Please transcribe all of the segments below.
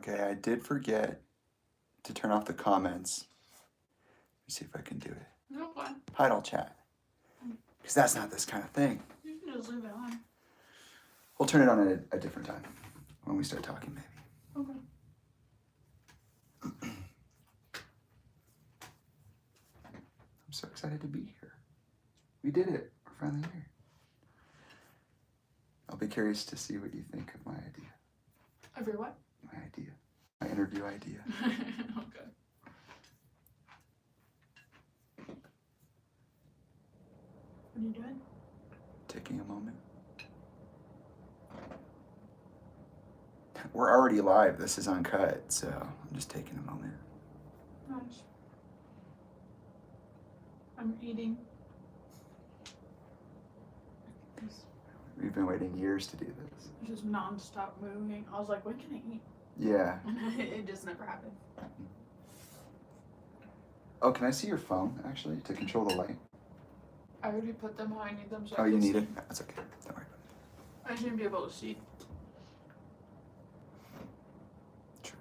Okay, I did forget to turn off the comments. Let me see if I can do it. No, fine. Hide all chat. Because that's not this kind of thing. You can just leave it on. We'll turn it on at a different time. When we start talking, maybe. Okay. I'm so excited to be here. We did it. We're finally here. I'll be curious to see what you think of my idea. Of your what? My idea. My interview idea. Okay. What are you doing? Taking a moment. We're already live. This is uncut, so I'm just taking a moment. Nice. I'm eating. We've been waiting years to do this. Just non-stop moving. I was like, when can I eat? Yeah. It just never happened. Oh, can I see your phone, actually, to control the light? I already put them how I need them. So Oh, I you can need see. it? That's okay. Don't worry about I shouldn't be able to see. it. True.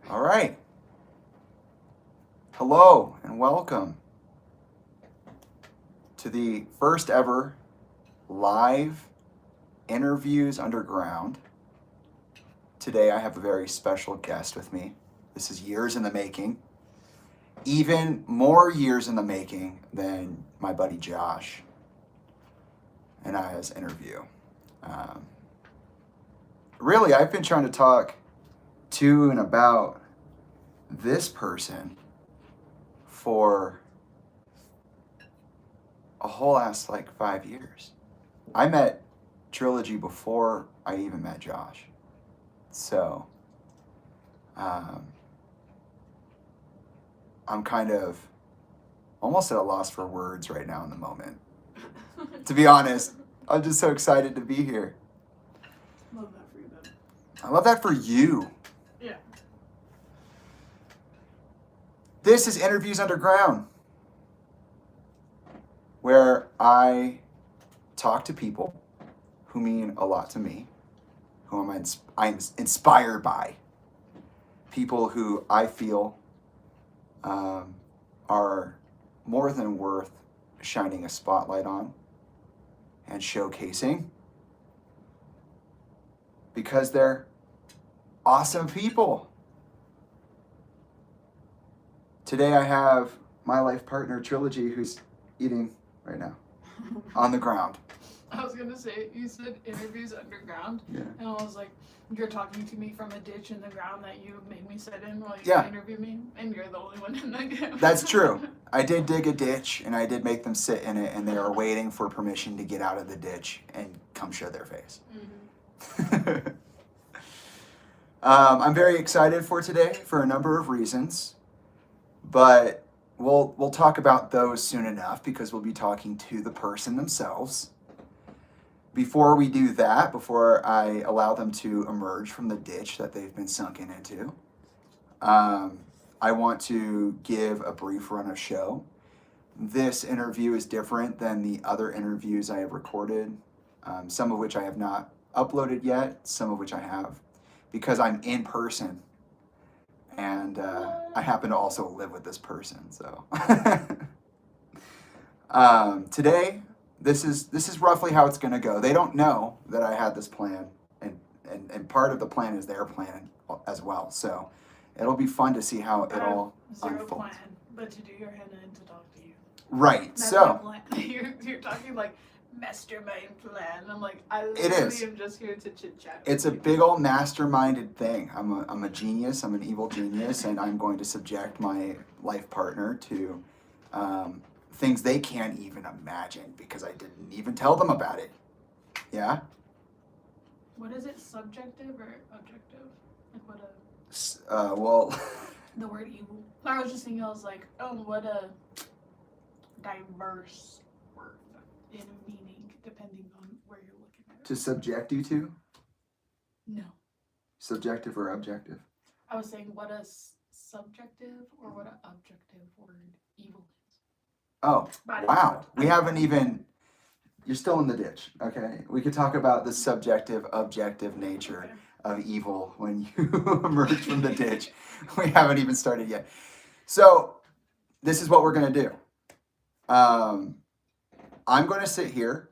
All right. Hello and welcome to the first ever live Interviews Underground. Today I have a very special guest with me. This is years in the making. Even more years in the making than my buddy Josh and I's interview. Really, I've been trying to talk to and about this person for a whole ass 5 years. I met Trilogy before I even met Josh. So, I'm kind of almost at a loss for words right now in the moment. To be honest, I'm just so excited to be here. Love that for you, though. I love that for you. Yeah. This is Interviews Underground, where I talk to people who mean a lot to me, who I'm inspired by, people who I feel are more than worth shining a spotlight on and showcasing because they're awesome people. Today I have my life partner Trilogy, who's eating right now on the ground. I was gonna say, you said Interviews Underground, Yeah. and I was like, you're talking to me from a ditch in the ground that you made me sit in while you Yeah. interview me, and you're the only one in the That's true. I did dig a ditch and I did make them sit in it, and they are waiting for permission to get out of the ditch and come show their face. Mm-hmm. I'm very excited for today for a number of reasons, but we'll talk about those soon enough because we'll be talking to the person themselves. Before we do that, before I allow them to emerge from the ditch that they've been sunken into, I want to give a brief run of show. This interview is different than the other interviews I have recorded, some of which I have not uploaded yet, some of which I have, because I'm in person, and I happen to also live with this person. So today, this is roughly how it's going to go. They don't know that I had this plan, and part of the plan is their plan as well. So it'll be fun to see how it all Zero unfolds. plan, but to do your henna and to talk to you. Right. That's So my plan. You're talking like mastermind plan. I'm like, I It literally is. am just here to chit chat. it's a big old masterminded thing. I'm a genius. I'm an evil genius, and I'm going to subject my life partner to things they can't even imagine because I didn't even tell them about it. Yeah. What is it? Subjective or objective? Like what Well, the word evil. I was just thinking. I was like, oh, what a diverse word in meaning, depending on where you're looking at it. to subject you to No, subjective or objective. I was saying what a subjective or what an objective word evil is. Oh, But wow. We haven't even. You're still in the ditch. Okay. We could talk about the subjective, objective nature Okay. of evil when you emerge from the ditch. We haven't even started yet. So this is what we're going to do. I'm going to sit here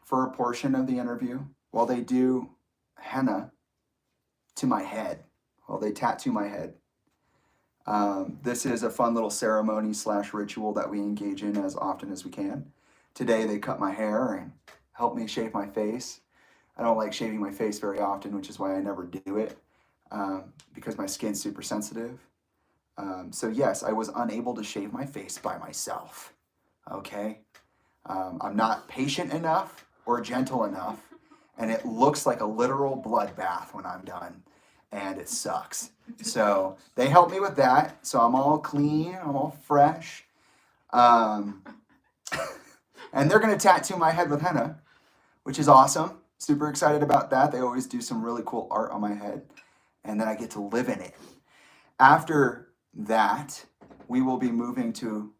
for a portion of the interview while they do henna to my head, while they tattoo my head. This is a fun little ceremony / ritual that we engage in as often as we can. Today they cut my hair and help me shave my face. I don't like shaving my face very often, which is why I never do it, because my skin's super sensitive. So yes, I was unable to shave my face by myself, okay? I'm not patient enough or gentle enough, and it looks like a literal bloodbath when I'm done, and it sucks. So they helped me with that, so I'm all clean, I'm all fresh. And they're gonna tattoo my head with henna, which is awesome. Super excited about that. They always do some really cool art on my head, and then I get to live in it. After that, we will be moving to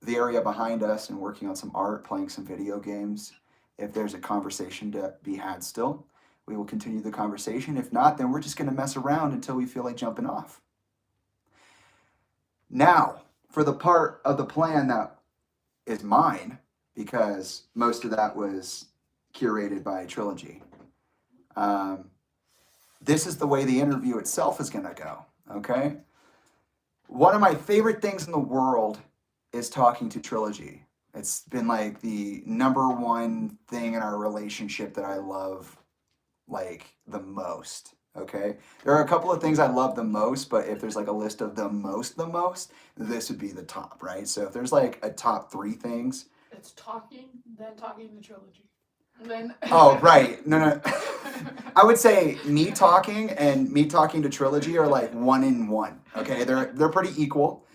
the area behind us and working on some art, playing some video games. If there's a conversation to be had still, we will continue the conversation. If not, then we're just going to mess around until we feel like jumping off. Now, for the part of the plan that is mine, because most of that was curated by Trilogy. This is the way the interview itself is going to go, okay? One of my favorite things in the world is talking to Trilogy. It's been like the #1 thing in our relationship that I love like the most, okay? There are a couple of things I love the most, but if there's like a list of the most, this would be the top, right? So if there's like a top 3 things. It's talking, then talking to Trilogy. And then Oh, right. No. I would say me talking and me talking to Trilogy are like 1 in 1. Okay, they're pretty equal.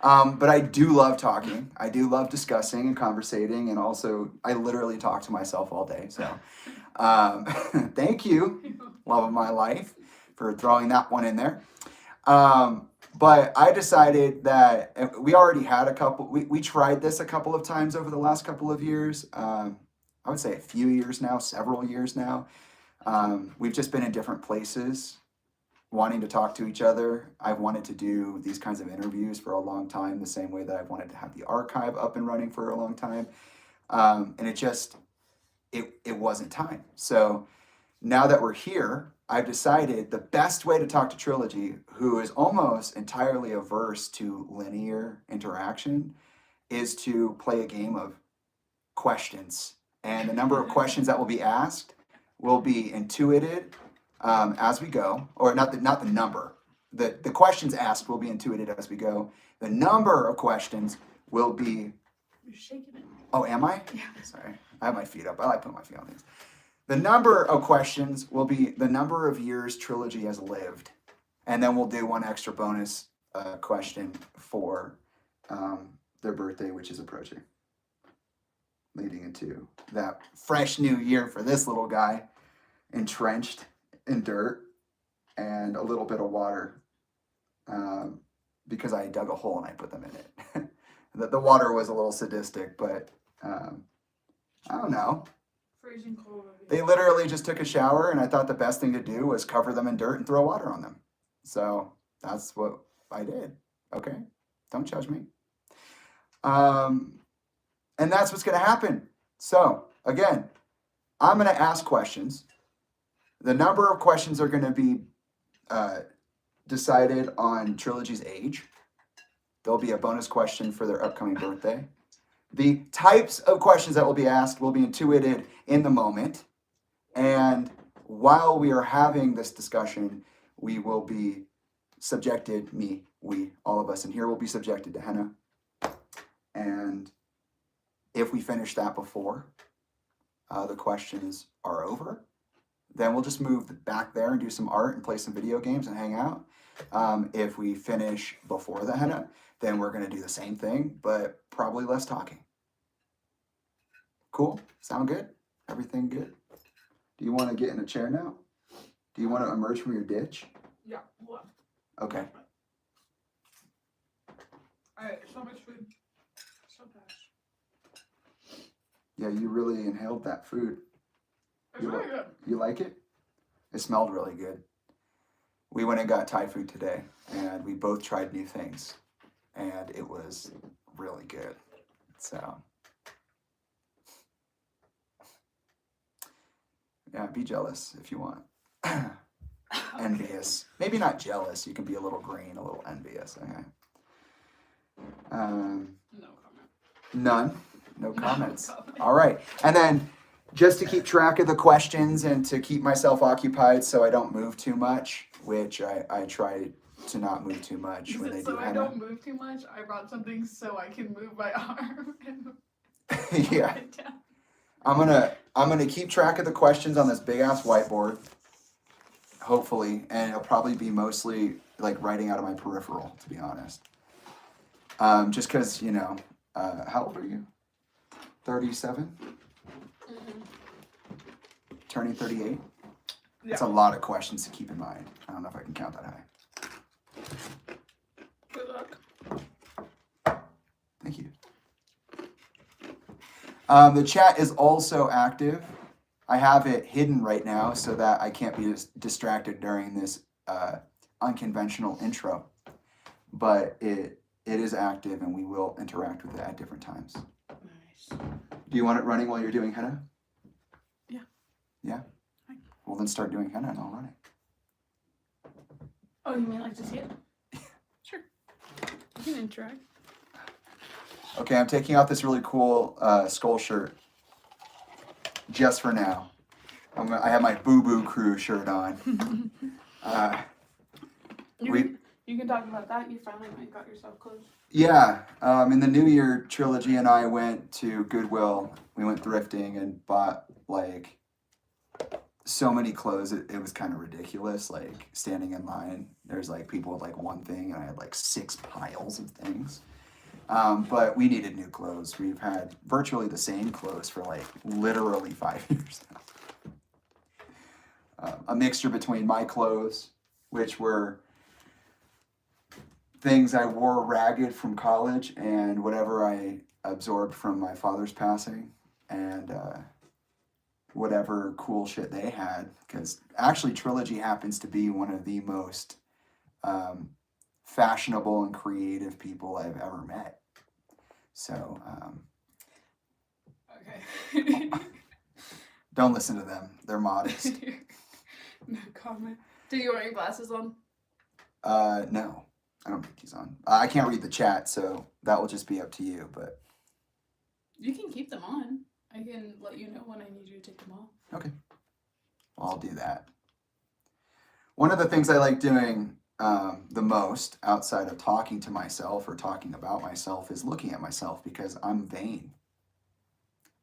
But I do love talking. I do love discussing and conversating, and also I literally talk to myself all day. So, thank you, love of my life, for throwing that one in there. But I decided that we already had a couple. We tried this a couple of times over the last couple of years. I would say a few years now, several years now. We've just been in different places, wanting to talk to each other. I've wanted to do these kinds of interviews for a long time, the same way that I've wanted to have the archive up and running for a long time. And it wasn't time. So now that we're here, I've decided the best way to talk to Trilogy, who is almost entirely averse to linear interaction, is to play a game of questions. And the number of questions that will be asked will be intuited as we go, or not the number. The questions asked will be intuited as we go. The number of questions will be. You're shaking it. Oh, am I? Yeah. Sorry, I have my feet up. I like putting my feet on things. The number of questions will be the number of years Trilogy has lived, and then we'll do one extra bonus question for their birthday, which is approaching, leading into that fresh new year for this little guy, entrenched in dirt and a little bit of water, because I dug a hole and I put them in it. The water was a little sadistic, but I don't know. Freezing cold. They literally just took a shower, and I thought the best thing to do was cover them in dirt and throw water on them. So that's what I did. Okay, don't judge me. And that's what's going to happen. So again, I'm going to ask questions. The number of questions are going to be decided on Trilogy's age. There'll be a bonus question for their upcoming birthday. The types of questions that will be asked will be intuited in the moment. And while we are having this discussion, we will be subjected, all of us in here will be subjected to henna. And if we finish that before the questions are over, then we'll just move back there and do some art and play some video games and hang out. If we finish before the henna, then we're going to do the same thing, but probably less talking. Cool? Sound good? Everything good? Do you want to get in a chair now? Do you want to emerge from your ditch? Yeah. What? Okay. Alright, so much food. So fast. Yeah, you really inhaled that food. It's really good. You like it? It smelled really good. We went and got Thai food today, and we both tried new things, and it was really good. So, yeah, be jealous if you want. Envious. Maybe not jealous. You can be a little green, a little envious. Okay. No comment. None. No comments. comment. All right. And then just to keep track of the questions and to keep myself occupied so I don't move too much, which I try to not move too much when they So do I henna. don't move too much. I brought something so I can move my arm and Yeah. it down. I'm gonna keep track of the questions on this big ass whiteboard, hopefully, and it'll probably be mostly like writing out of my peripheral, to be honest. Just because, you know, how old are you? 37? Turning 38? That's a lot of questions to keep in mind. I don't know if I can count that high. Good luck. Thank you. The chat is also active. I have it hidden right now so that I can't be distracted during this unconventional intro. But it is active and we will interact with it at different times. Nice. Do you want it running while you're doing henna? Yeah. Yeah? Well, then start doing henna and I'll run it. Oh, you mean like to see it? Sure. You can interact. Okay, I'm taking out this really cool skull shirt just for now. I have my Boo Boo Crew shirt on. You can talk about that. You finally went and got yourself clothes. Yeah, in the New Year, Trilogy and I went to Goodwill. We went thrifting and bought like so many clothes. It was kind of ridiculous. Like standing in line, there's like people with like one thing, and I had like 6 piles of things. But we needed new clothes. We've had virtually the same clothes for like literally 5 years now. A mixture between my clothes, which were things I wore ragged from college, and whatever I absorbed from my father's passing, and whatever cool shit they had. Because actually, Trilogy happens to be one of the most fashionable and creative people I've ever met. So, Okay. don't listen to them. They're modest. No comment. Do you wear your glasses on? No, I don't put these on. I can't read the chat, so that will just be up to you. But You can keep them on. I can let you know when I need you to take them off. okay, well, I'll do that. One of the things I like doing the most outside of talking to myself or talking about myself is looking at myself, because I'm vain.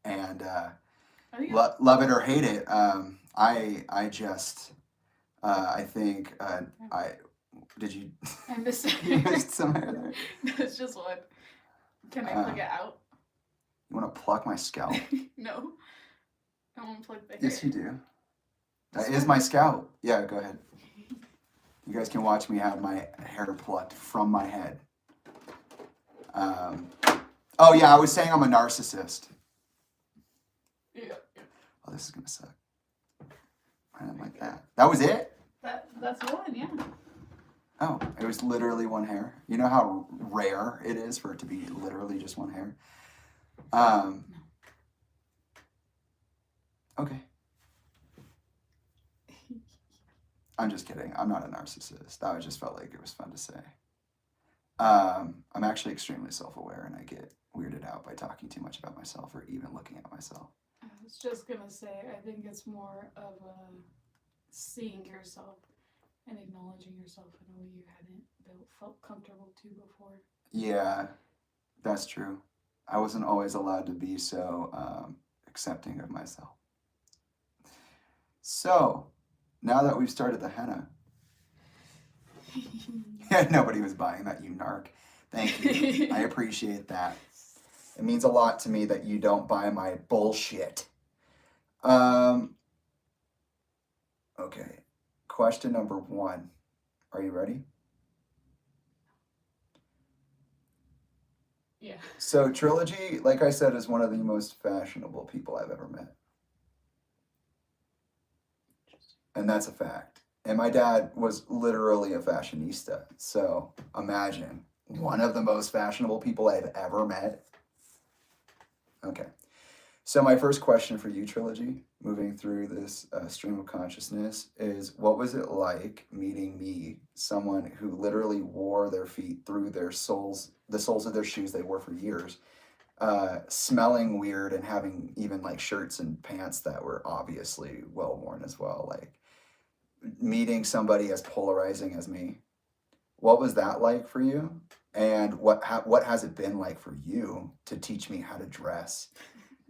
And love it or hate it, I just I think did you I missed it. you missed some hair there? That's just one. Can I pluck it out? You want to pluck my scalp? No. I want to pluck the hair. Yes, you do. That is my scalp. Yeah, go ahead. You guys can watch me have my hair plucked from my head. Oh yeah, I was saying I'm a narcissist. Yeah. Oh, this is gonna suck. I didn't like that. That was it? That's one, yeah. Oh, it was literally one hair. You know how rare it is for it to be literally just one hair? Okay. I'm just kidding. I'm not a narcissist. I just felt like it was fun to say. I'm actually extremely self-aware, and I get weirded out by talking too much about myself or even looking at myself. I was just gonna say, I think it's more of seeing yourself and acknowledging yourself in a way you hadn't felt comfortable to before. Yeah, that's true. I wasn't always allowed to be so accepting of myself. So, now that we've started the henna, nobody was buying that, you narc. Thank you. I appreciate that. It means a lot to me that you don't buy my bullshit. Okay. Question number 1. Are you ready? Yeah. So Trilogy, like I said, is one of the most fashionable people I've ever met. And that's a fact. And my dad was literally a fashionista. So imagine one of the most fashionable people I've ever met. Okay. So my first question for you, Trilogy, moving through this stream of consciousness, is what was it like meeting me, someone who literally wore their feet through their soles, the soles of their shoes they wore for years, smelling weird and having even like shirts and pants that were obviously well worn as well. Like meeting somebody as polarizing as me. What was that like for you? And what has it been like for you to teach me how to dress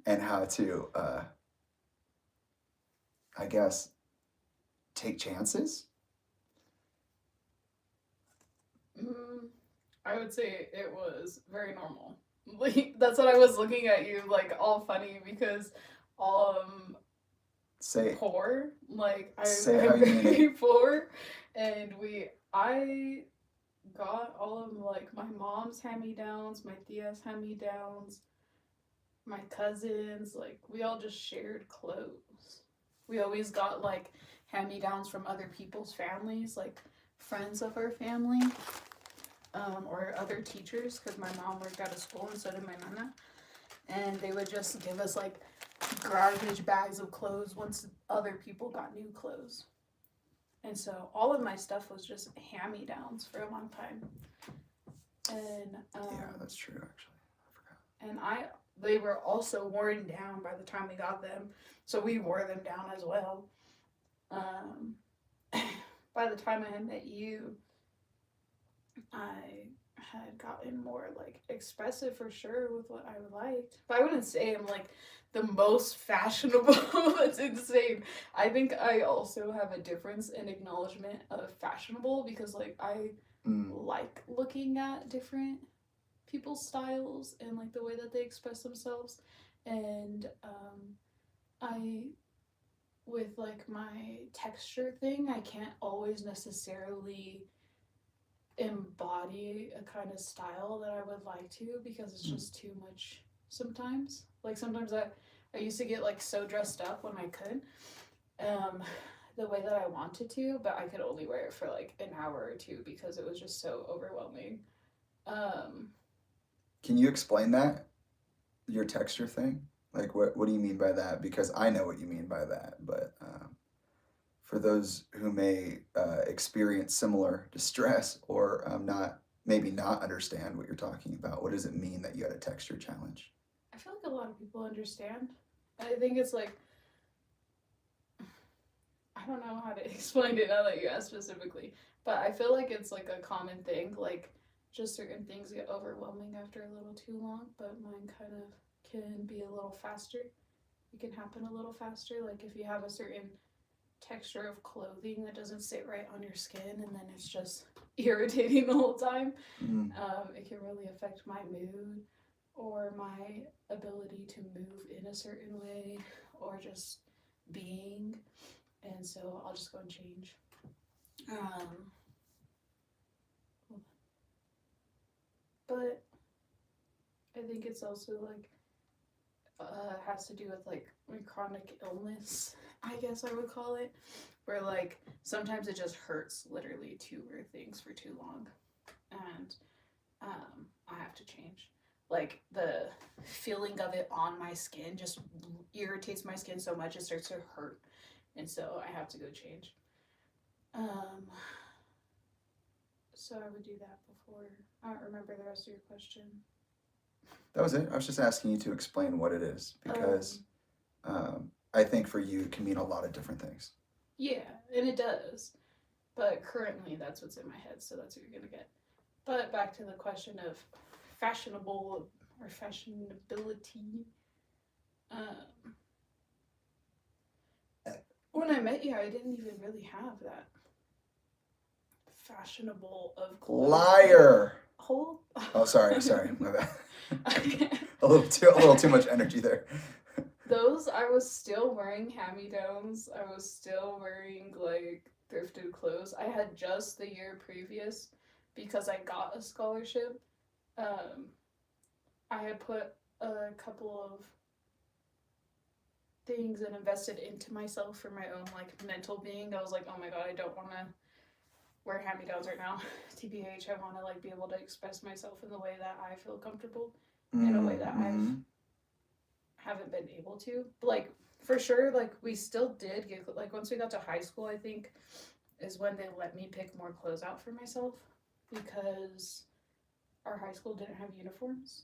and how to, I guess, take chances? I would say it was very normal. Like, that's what I was looking at you, like, all funny because Say poor. Like, say how I'm you mean very it. poor, and I got all of like my mom's hand-me-downs, my tia's hand-me-downs, my cousins. Like, we all just shared clothes. We always got like hand-me-downs from other people's families, like friends of our family, or other teachers, because my mom worked at a school and so did my nana, and they would just give us like garbage bags of clothes once other people got new clothes. And so all of my stuff was just hand-me-downs for a long time. And Yeah, that's true actually. I forgot. and they were also worn down by the time we got them, so we wore them down as well. Um, by the time I had met you, I had gotten more like expressive for sure with what I liked, but I wouldn't say I'm like the most fashionable. That's insane. I think I also have a difference in acknowledgement of fashionable because like I like looking at different people's styles and like the way that they express themselves, and I with like my texture thing, I can't always necessarily embody a kind of style that I would like to because it's just too much sometimes. Like sometimes I used to get like so dressed up when I could, the way that I wanted to, but I could only wear it for like an hour or two because it was just so overwhelming. Can you explain that? Your texture thing? Like what do you mean by that? Because I know what you mean by that, but for those who may experience similar distress or not understand what you're talking about, what does it mean that you had a texture challenge? I feel like a lot of people understand. I think it's like, I don't know how to explain it now that you asked specifically, but I feel like it's like a common thing. Like, just certain things get overwhelming after a little too long, but mine kind of can be a little faster. It can happen a little faster. Like, if you have a certain texture of clothing that doesn't sit right on your skin and then it's just irritating the whole time, it can really affect my mood or my ability to move in a certain way or just being. And so I'll just go and change. But I think it's also like has to do with like chronic illness, I guess I would call it, where like sometimes it just hurts literally to wear things for too long, and I have to change. Like the feeling of it on my skin just irritates my skin so much it starts to hurt, and so I have to go change. So I would do that before. I don't remember the rest of your question. That was it. I was just asking you to explain what it is because I think for you it can mean a lot of different things. Yeah, and it does. But currently that's what's in my head, so that's what you're gonna get. But back to the question of fashionable or fashionability. When I met you, I didn't even really have that fashionable of clothes. Liar. Hold. Oh, sorry, my bad. a little too much energy there. Those, I was still wearing hand-me-downs. I was still wearing like thrifted clothes. I had just the year previous, because I got a scholarship. I had put a couple of things and invested into myself for my own like mental being. I was like, oh my god, I don't want to wear hand-me-downs right now. TBH, I want to like be able to express myself in the way that I feel comfortable, in a way that haven't been able to. But like for sure, like we still did get like once we got to high school, I think is when they let me pick more clothes out for myself because our high school didn't have uniforms.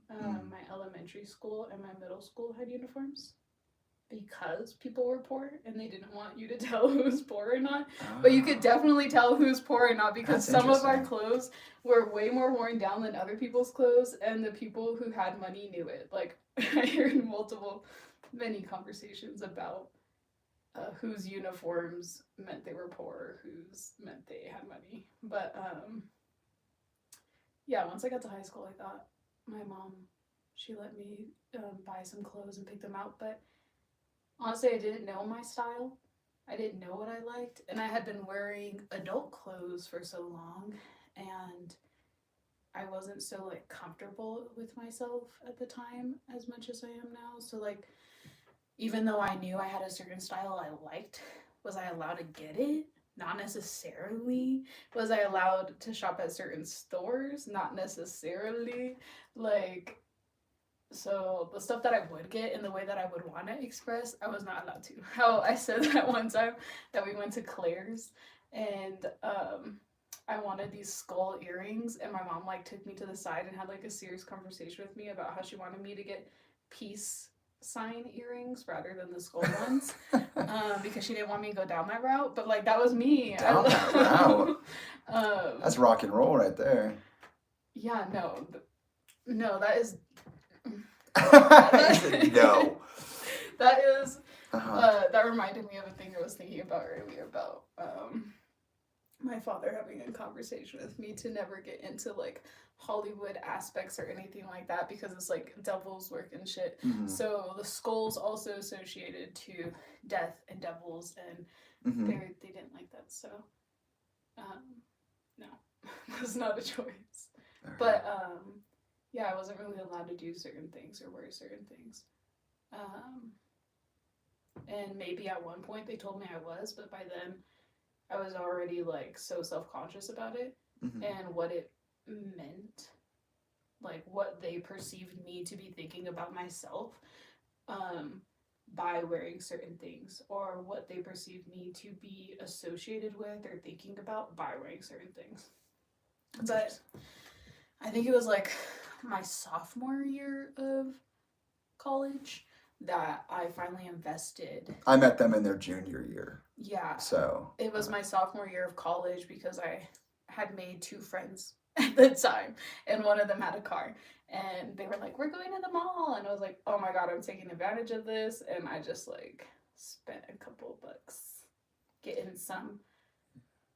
My elementary school and my middle school had uniforms because people were poor and they didn't want you to tell who's poor or not. But you could definitely tell who's poor or not because some of our clothes were way more worn down than other people's clothes, and the people who had money knew it. Like I heard many conversations about whose uniforms meant they were poor, whose meant they had money. But yeah, once I got to high school, I thought my mom, she let me buy some clothes and pick them out. But honestly, I didn't know my style. I didn't know what I liked. And I had been wearing adult clothes for so long. And I wasn't so like comfortable with myself at the time as much as I am now. So like, even though I knew I had a certain style I liked, was I allowed to get it? Not necessarily. Was I allowed to shop at certain stores? Not necessarily. Like, so the stuff that I would get in the way that I would want to express, I was not allowed to. How I said that one time that we went to Claire's and I wanted these skull earrings, and my mom like took me to the side and had like a serious conversation with me about how she wanted me to get peace sign earrings rather than the skull ones because she didn't want me to go down that route. But like that was me. Down that route. That's rock and roll right there. Yeah, no, that is no. That is that reminded me of a thing I was thinking about earlier about my father having a conversation with me to never get into like Hollywood aspects or anything like that because it's like devil's work and shit. So the skull's also associated to death and devils, and they didn't like that. So no, that's not a choice. Right. But yeah, I wasn't really allowed to do certain things or wear certain things. And maybe at one point they told me I was, but by then I was already like so self-conscious about it and what it meant, like what they perceived me to be thinking about myself by wearing certain things, or what they perceived me to be associated with or thinking about by wearing certain things. But I think it was like my sophomore year of college that I finally invested. I met them in their junior year. Yeah. So it was my sophomore year of college because I had made 2 friends at the time, and one of them had a car, and they were like, we're going to the mall, and I was like, oh my god, I'm taking advantage of this, and I just like spent a couple of bucks getting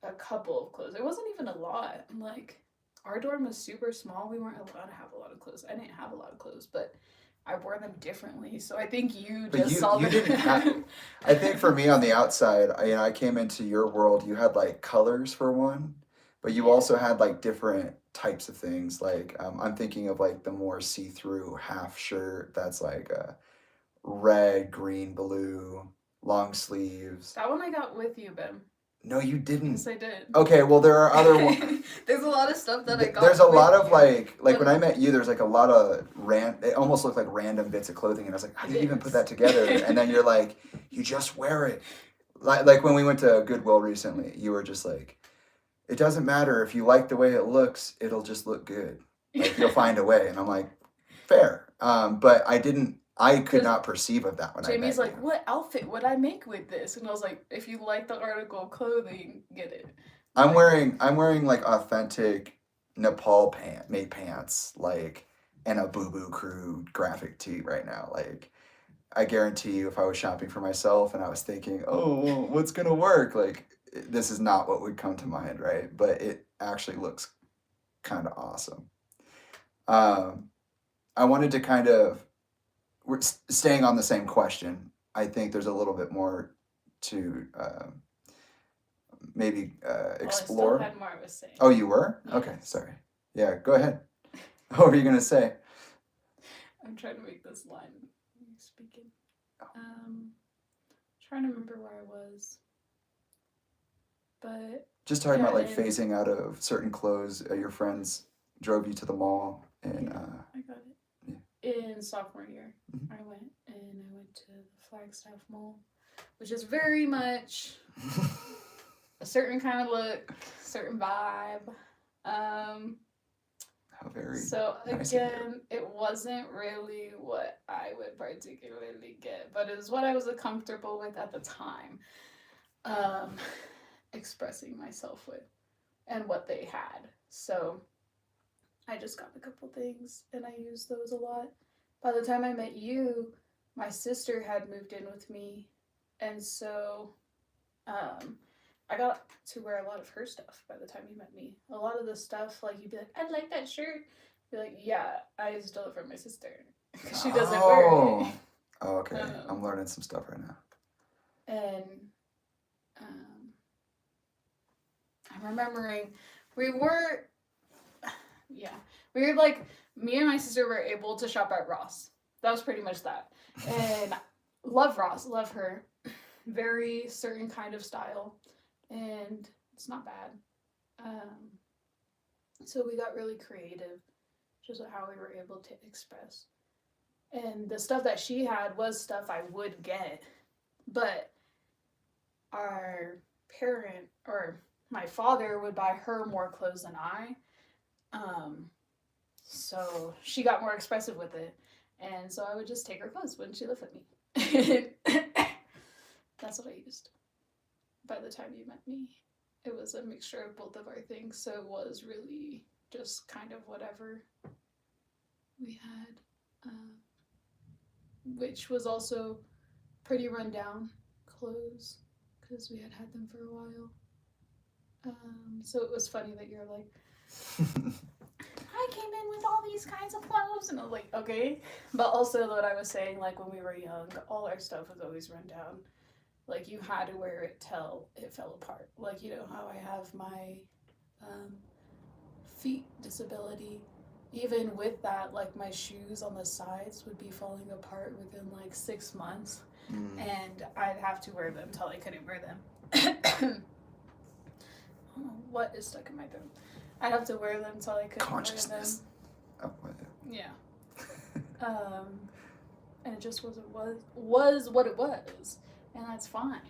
a couple of clothes. It wasn't even a lot. Like our dorm was super small. We weren't allowed to have a lot of clothes. I didn't have a lot of clothes, but I wore them differently. So I think you saw them. Didn't have, I think for me on the outside, I came into your world, you had like colors for one, but you also had like different types of things. Like I'm thinking of like the more see-through half shirt that's like a red, green, blue, long sleeves. That one I got with you, Ben. No, you didn't. Yes, I did. Okay, well, there are other ones. There's a lot of stuff that I got. There's a lot of like when I met you, there's like a lot of it almost looked like random bits of clothing, and I was like, how do you even put that together? And then you're like, you just wear it. Like when we went to Goodwill recently, you were just like, it doesn't matter if you like the way it looks, it'll just look good. Like you'll find a way. And I'm like, fair. But I could not perceive of that when Jamie's I like, you. What outfit would I make with this? And I was like, if you like the article of clothing, get it. I'm wearing like authentic Nepal made pants, like, and a Boo Boo Crew graphic tee right now. Like, I guarantee you, if I was shopping for myself and I was thinking, oh, what's gonna work? Like, this is not what would come to mind, right? But it actually looks kind of awesome. I wanted to kind of, we're staying on the same question. I think there's a little bit more to maybe explore. I still had more I was saying. Oh, you were? Yes. Okay, sorry. Yeah, go ahead. What were you gonna say? I'm trying to make this line speaking. Trying to remember where I was, but Just talking yeah, about like and phasing out of certain clothes. Your friends drove you to the mall, and yeah, I got it. yeah. In sophomore year, Mhm. I went to the Flagstaff Mall, which is very much a certain kind of look, certain vibe. Um, How very so nice of you. again, it wasn't really what I would particularly get, but it was what I was comfortable with at the time, um, expressing myself with, and what they had. So I just got a couple things, and I used those a lot. By the time I met you, my sister had moved in with me, and so um, I got to wear a lot of her stuff by the time you met me. A lot of the stuff, like, you'd be like, I like that shirt. Be like, yeah, I stole it from my sister because she doesn't wear it. Oh. Oh, okay. I'm Um, learning some stuff right now. and um, I'm remembering we were, yeah, we were like, me and my sister were able to shop at Ross. That was pretty much that. And love Ross, love her. Very certain kind of style, and it's not bad. Um, so we got really creative, just how we were able to express. And the stuff that she had was stuff I would get, but our parent or my father would buy her more clothes than I. Um, so she got more expressive with it, and so I would just take her clothes when she lived with me. That's what I used. By the time you met me, it was a mixture of both of our things, so it was really just kind of whatever we had, which was also pretty rundown clothes because we had them for a while. So it was funny that you're like, I came in with all these kinds of clothes, and I was like, okay. But also, what I was saying, like, when we were young, all our stuff was always run down. Like, you had to wear it till it fell apart. Like, you know how I have my um, feet disability. Even with that, like, my shoes on the sides would be falling apart within like 6 months, and I'd have to wear them till I couldn't wear them. I don't know what is stuck in my throat. I'd have to wear them till I couldn't wear them. Consciousness. Oh, Yeah. And it just was what it was, and that's fine.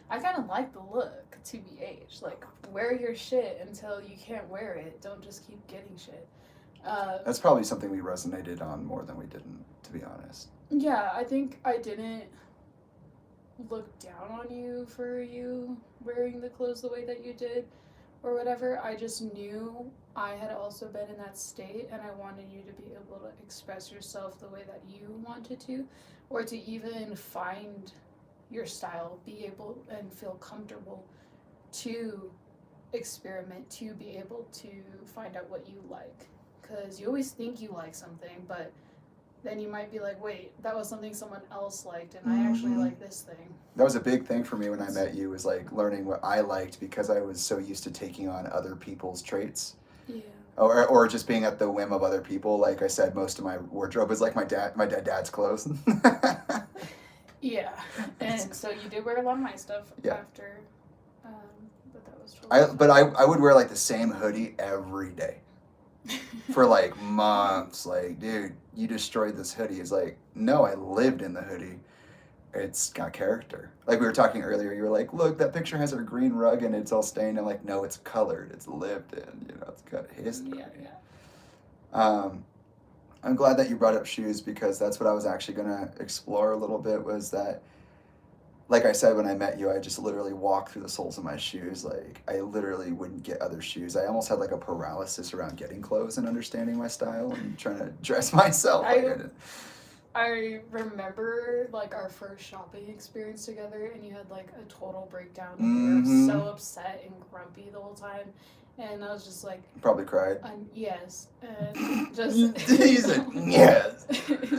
I kind of like the look, TBH. Like, wear your shit until you can't wear it. Don't just keep getting shit. That's probably something we resonated on more than we didn't, to be honest. Yeah, I think I didn't look down on you for you wearing the clothes the way that you did or whatever. I just knew I had also been in that state, and I wanted you to be able to express yourself the way that you wanted to, or to even find your style, be able and feel comfortable to experiment, to be able to find out what you like. Because you always think you like something, but then you might be like, wait, that was something someone else liked, and I actually like this thing. That was a big thing for me when I met you, was like learning what I liked, because I was so used to taking on other people's traits. Yeah. Or just being at the whim of other people. Like I said, most of my wardrobe is like my dad's clothes. Yeah, and so you did wear a lot of my stuff after, but that was totally I would wear like the same hoodie every day for like months. Like, dude, you destroyed this hoodie. It's like, no, I lived in the hoodie. It's got character. Like we were talking earlier, you were like, look, that picture has our green rug and it's all stained. I'm like, no, it's colored. It's lived in. You know, it's got history. Yeah. I'm glad that you brought up shoes, because that's what I was actually going to explore a little bit, was that, like I said, when I met you, I just literally walked through the soles of my shoes. Like, I literally wouldn't get other shoes. I almost had like a paralysis around getting clothes and understanding my style and trying to dress myself. I remember like our first shopping experience together, and you had like a total breakdown, and you were so upset and grumpy the whole time, and I was just like, probably cried. Yes, and just yes,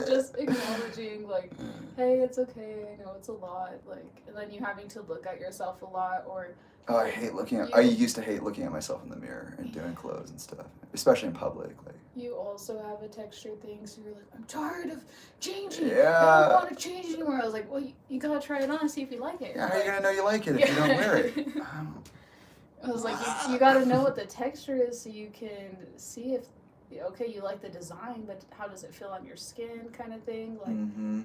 just acknowledging like, hey, it's okay, I know it's a lot, like, and then you having to look at yourself a lot, or I hate looking at. I used to hate looking at myself in the mirror and doing clothes and stuff, especially in public, like. You also have a texture thing, so you're like, I'm tired of changing. Yeah. I don't want to change anymore. I was like, well, you gotta try it on and see if you like it. Yeah, how are you gonna know you like it if you don't wear it? I was like, you gotta know what the texture is so you can see if, okay, you like the design, but how does it feel on your skin, kind of thing. Like,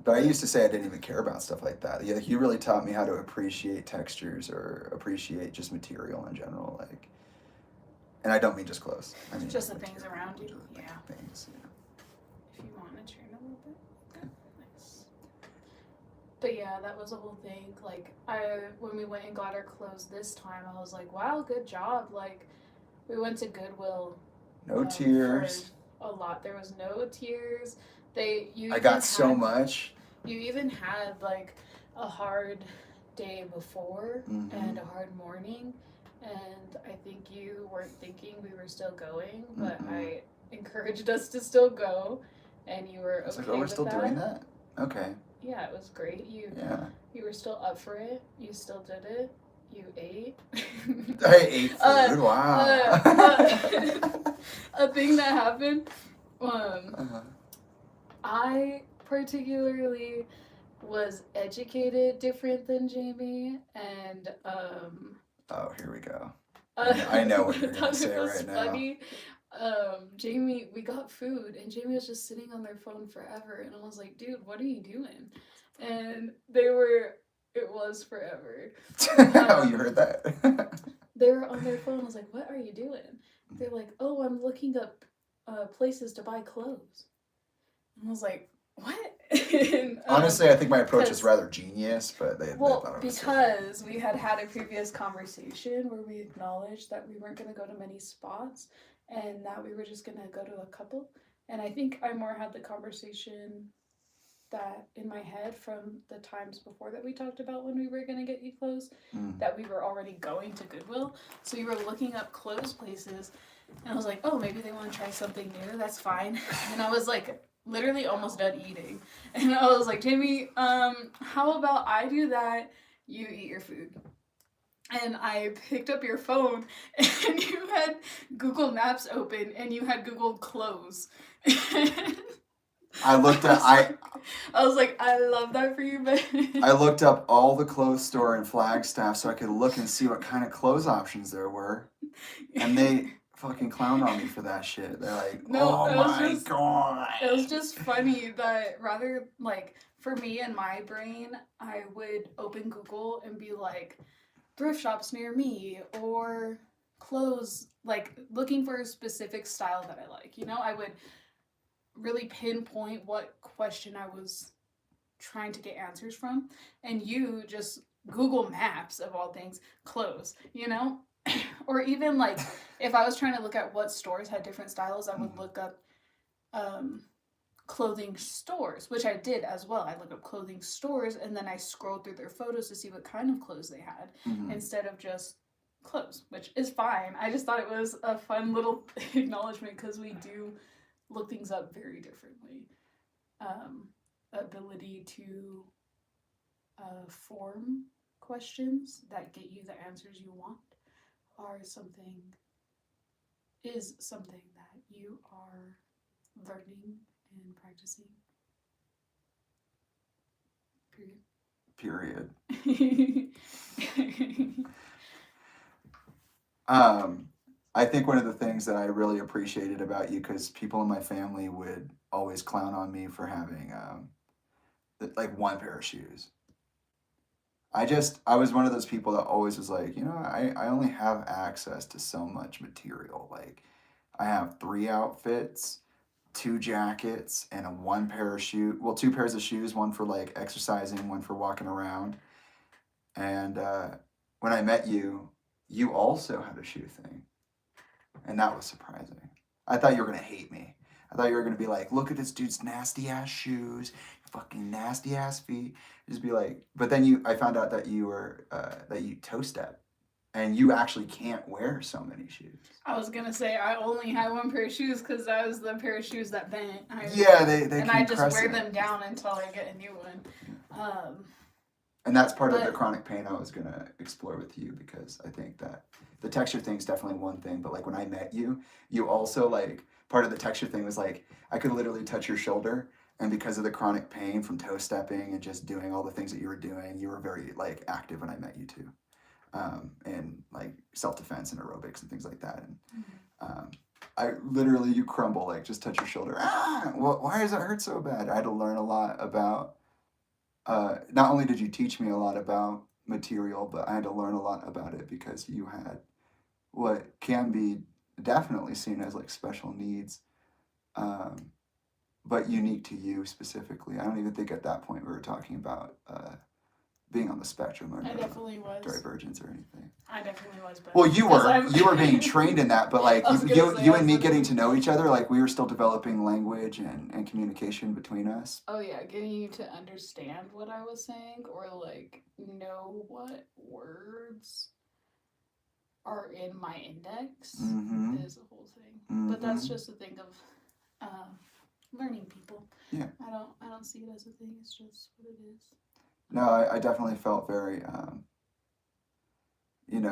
But I used to say I didn't even care about stuff like that. Yeah, you really taught me how to appreciate textures or appreciate just material in general, like. And I don't mean just clothes. I mean just the material, things around you. like Yeah. things. Yeah. If you want to turn a little bit. Okay. Nice. But yeah, that was a whole thing. Like, when we went and got our clothes this time, I was like, wow, good job. Like, we went to Goodwill. No tears. For a lot. There was no tears. I got so much. You even had like a hard day before and a hard morning, and I think you weren't thinking we were still going, but I encouraged us to still go, and you were okay. It's like, oh, we're still doing that? Okay. Yeah, it was great. You were still up for it. You still did it. You ate. I ate food. Wow. A thing that happened. I particularly was educated different than Jamie, and oh, here we go. I know what you're gonna say right funny. Jamie, we got food, and Jamie was just sitting on their phone forever, and I was like, dude, what are you doing? And it was forever. Oh, you heard that? They were on their phone. I was like, what are you doing? They're like, oh, I'm looking up places to buy clothes. And I was like, what? And, honestly, I think my approach is rather genius, but they thought it was because we had a previous conversation where we acknowledged that we weren't going to go to many spots and that we were just going to go to a couple. And I think I more had the conversation that in my head from the times before that we talked about when we were going to get you clothes, that we were already going to Goodwill. So you were looking up clothes places, and I was like, oh, maybe they want to try something new. That's fine. And I was like, literally almost done eating. And I was like, Jamie, how about I do that, you eat your food. And I picked up your phone, and you had Google Maps open, and you had Googled clothes. I looked at I was like, I love that for you, but I looked up all the clothes store in Flagstaff so I could look and see what kind of clothes options there were. And they fucking clowned on me for that shit. They're like, no, oh my god. It was just funny that rather, like, for me in my brain, I would open Google and be like, thrift shops near me, or clothes, like looking for a specific style that I like. You know, I would really pinpoint what question I was trying to get answers from, and you just Google Maps of all things, clothes, you know? Or even like if I was trying to look at what stores had different styles, I would look up clothing stores, which I did as well. I looked up clothing stores, and then I scrolled through their photos to see what kind of clothes they had instead of just clothes, which is fine. I just thought it was a fun little acknowledgement because we do look things up very differently. Ability to form questions that get you the answers you want is something that you are learning and practicing. Period. I think one of the things that I really appreciated about you, because people in my family would always clown on me for having like one pair of shoes. I was one of those people that always was like, you know, I only have access to so much material. Like, I have 3 outfits, 2 jackets, and one pair of shoes. Well, 2 pairs of shoes, one for like exercising, one for walking around. And when I met you, you also had a shoe thing. And that was surprising. I thought you were going to hate me. I thought you were going to be like, look at this dude's nasty ass shoes, fucking nasty ass feet. Just be like, but then I found out that you were, that you toe step. And you actually can't wear so many shoes. I was going to say, I only had 1 pair of shoes because that was the pair of shoes that bent. Yeah, they and I just wear them down until I get a new one. And that's part of the But chronic pain I was gonna explore with you, because I think that the texture thing is definitely one thing, but like when I met you, you also like part of the texture thing was like I could literally touch your shoulder, and because of the chronic pain from toe stepping and just doing all the things that you were doing, you were very like active when I met you too, and like self defense and aerobics and things like that. And I literally, you crumble, like just touch your shoulder. Ah, well, why does it hurt so bad? I had to learn a lot about. Not only did you teach me a lot about material, but I had to learn a lot about it because you had what can be definitely seen as like special needs, um, but unique to you specifically. I don't even think at that point we were talking about being on the spectrum or I definitely was. divergence or anything. I definitely was. But Well, you were being trained in that, but like you and me getting to know each other, like we were still developing language and communication between us. Oh yeah, getting you to understand what I was saying or like know what words are in my index Mm-hmm. is a whole thing. Mm-hmm. But that's just a thing of learning people. Yeah. I don't see it as a thing. It's just what it is. No, I definitely felt very,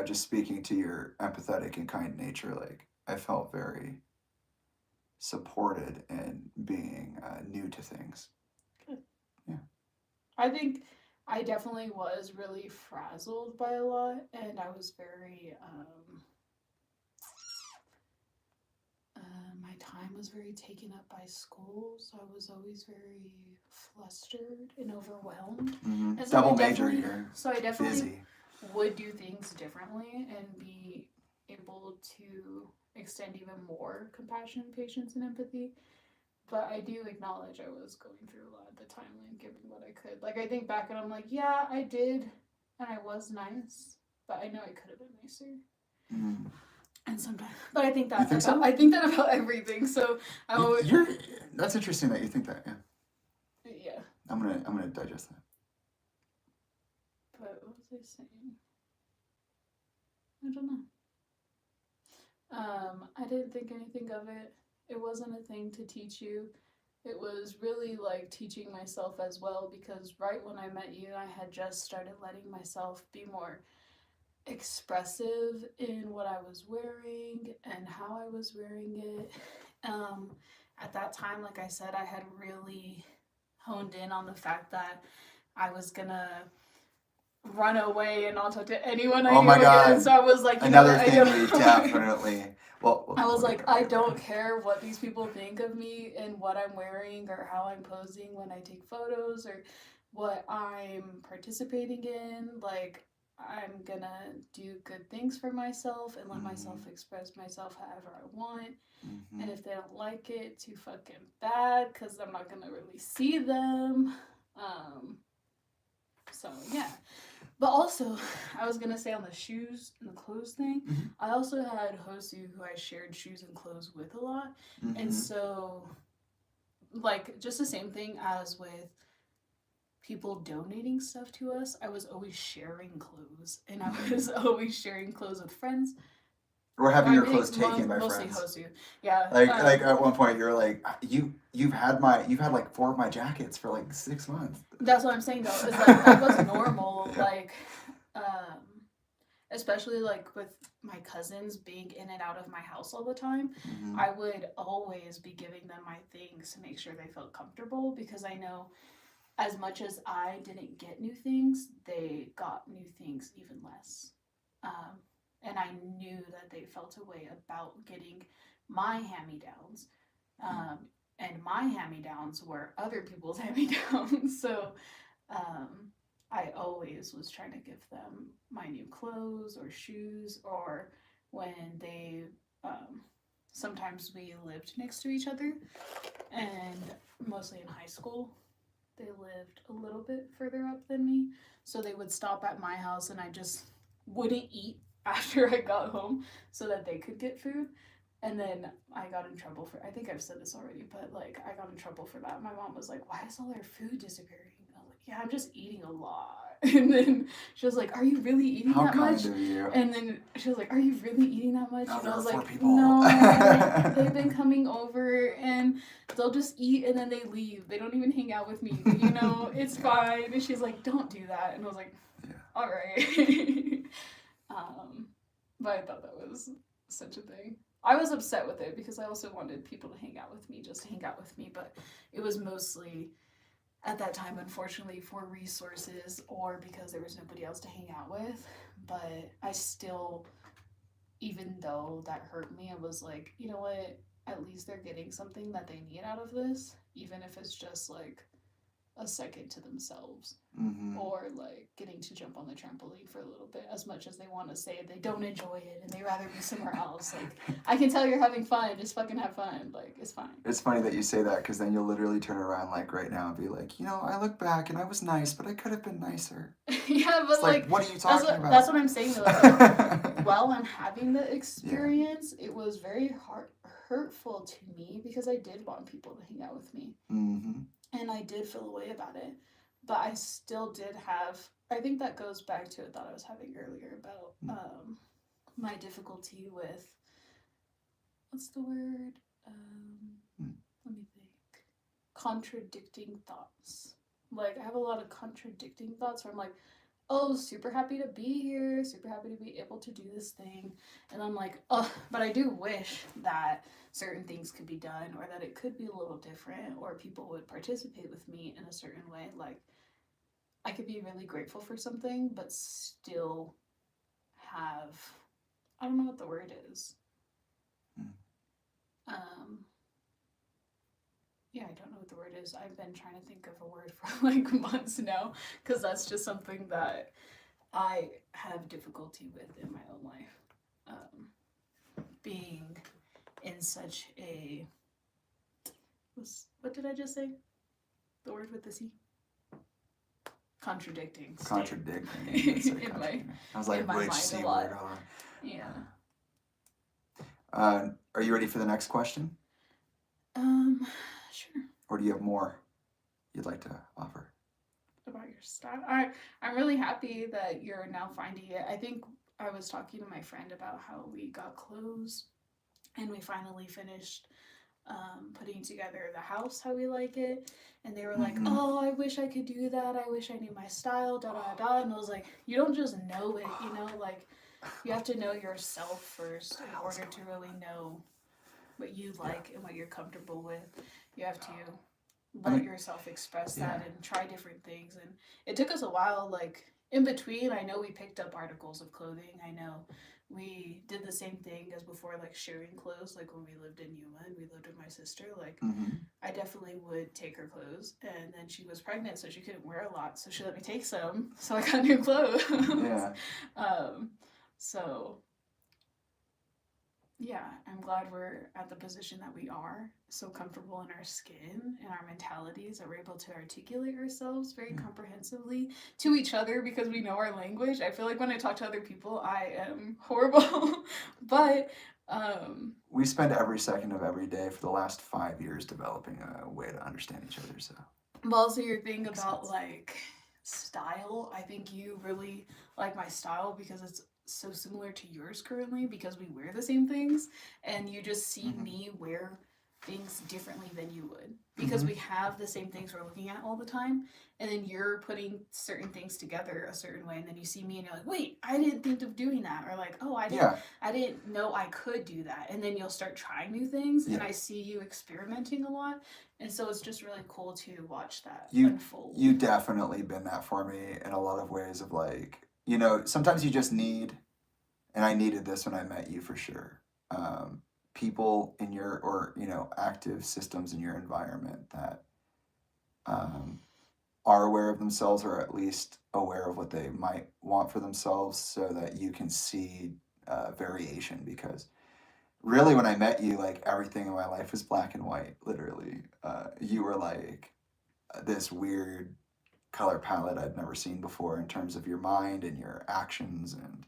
just speaking to your empathetic and kind nature, like I felt very supported in being new to things. Good. Yeah. I think I definitely was really frazzled by a lot, and I was very, my time was very taken up by school, so I was always very flustered and overwhelmed. Mm-hmm. And so Double major here. So I definitely Busy. would do things differently and be able to extend even more compassion, patience, and empathy. But I do acknowledge I was going through a lot at the time and giving what I could. Like I think back and I'm like, yeah, I did, and I was nice, but I know I could have been nicer. Mm. And sometimes, but I think that think so? I think that about everything. So I always, that's interesting that you think that. Yeah. Yeah. I'm gonna digest that. But what was I saying? I don't know. I didn't think anything of it. It wasn't a thing to teach you. It was really like teaching myself as well, because right when I met you, I had just started letting myself be more expressive in what I was wearing and how I was wearing it. At that time, like I said, I had really honed in on the fact that I was gonna run away and not talk to anyone I knew my God. again. So I was like, another thing we definitely. Well, I was like, I don't care what these people think of me and what I'm wearing or how I'm posing when I take photos or what I'm participating in. Like, I'm gonna do good things for myself and let myself express myself however I want. Mm-hmm. And if they don't like it, too fucking bad, because I'm not gonna really see them. So yeah. But also, I was gonna say on the shoes and the clothes thing, I also had Hosu who I shared shoes and clothes with a lot. And so, like, just the same thing as with people donating stuff to us, I was always sharing clothes. And I was always sharing clothes with friends. Or having your clothes taken by mostly friends. Hosu. Yeah. Like at one point you were like, you've had like 4 of my jackets for like 6 months. That's what I'm saying though. Is like that was normal. Yeah. Like, especially like with my cousins being in and out of my house all the time, I would always be giving them my things to make sure they felt comfortable, because I know as much as I didn't get new things, they got new things even less. And I knew that they felt a way about getting my hand-me-downs. And my hand-me-downs were other people's hand-me-downs. So I always was trying to give them my new clothes or shoes, or when they, sometimes we lived next to each other, and mostly in high school, they lived a little bit further up than me. So they would stop at my house and I just wouldn't eat after I got home so that they could get food. And then I got in trouble for, I think I've said this already, but like I got in trouble for that. My mom was like, why is all our food disappearing? And I was like, yeah, I'm just eating a lot. And then she was like, are you really eating How that kind much? of you. And then she was like, are you really eating that much? No, And there I was are 4 like, people. no, they've been coming over and they'll just eat and then they leave. They don't even hang out with me. You know, it's fine. And she's like, don't do that. And I was like, all right. But I thought that was such a thing. I was upset with it because I also wanted people to hang out with me, just to hang out with me. But it was mostly at that time, unfortunately, for resources or because there was nobody else to hang out with. But I still, even though that hurt me, I was like, you know what? At least they're getting something that they need out of this, even if it's just like a second to themselves. Or like getting to jump on the trampoline for a little bit, as much as they want to say they don't enjoy it and they rather be somewhere else. Like, I can tell you're having fun, just fucking have fun. Like, it's fine. It's funny that you say that, because then you'll literally turn around like right now and be like, you know, I look back and I was nice, but I could have been nicer. Yeah, but it's like, what are you talking about? That's what I'm saying though. Like, while I'm having the experience, it was very hurtful to me because I did want people to hang out with me. And I did feel a way about it. But I still did have, I think that goes back to a thought I was having earlier about my difficulty with, what's the word? Let me think. Contradicting thoughts. Like, I have a lot of contradicting thoughts where I'm like, oh, super happy to be here, super happy to be able to do this thing. And I'm like, oh, but I do wish that certain things could be done, or that it could be a little different, or people would participate with me in a certain way. Like, I could be really grateful for something, but still have, I don't know what the word is. Yeah, I don't know what the word is. I've been trying to think of a word for like months now, because that's just something that I have difficulty with in my own life. Being in such a, what did I just say? The word with the C? Contradicting. In my, I was like, in my which mind C a lot. word? Yeah. Are you ready for the next question? Sure. Or do you have more you'd like to offer? About your style? I'm really happy that you're now finding it. I think I was talking to my friend about how we got clothes and we finally finished putting together the house how we like it, and they were like, oh, I wish I could do that, I wish I knew my style, da da da. And I was like, you don't just know it, you know, like, you have to know yourself first in order to really know what you like and what you're comfortable with. You have to let yourself express that and try different things. And it took us a while, like, in between. I know we picked up articles of clothing. I know we did the same thing as before, like sharing clothes. Like when we lived in Yuma and we lived with my sister, like I definitely would take her clothes. And then she was pregnant, so she couldn't wear a lot, so she let me take some, so I got new clothes. So yeah, I'm glad we're at the position that we are, so comfortable in our skin and our mentalities that we're able to articulate ourselves very comprehensively to each other because we know our language. I feel like when I talk to other people, I am horrible, but we spend every second of every day for the last 5 years developing a way to understand each other. So, but also your thing about like style, I think you really like my style because it's so similar to yours currently, because we wear the same things and you just see me wear things differently than you would because we have the same things we're looking at all the time, and then you're putting certain things together a certain way, and then you see me and you're like, wait, I didn't think of doing that, or like, oh, I didn't know I could do that, and then you'll start trying new things and I see you experimenting a lot, and so it's just really cool to watch that unfold. You definitely been that for me in a lot of ways of like, you know, sometimes you just need, and I needed this when I met you for sure, people in your, or, you know, active systems in your environment that are aware of themselves, or at least aware of what they might want for themselves, so that you can see variation. Because really when I met you, like everything in my life was black and white, literally. You were like this weird color palette I'd never seen before in terms of your mind and your actions and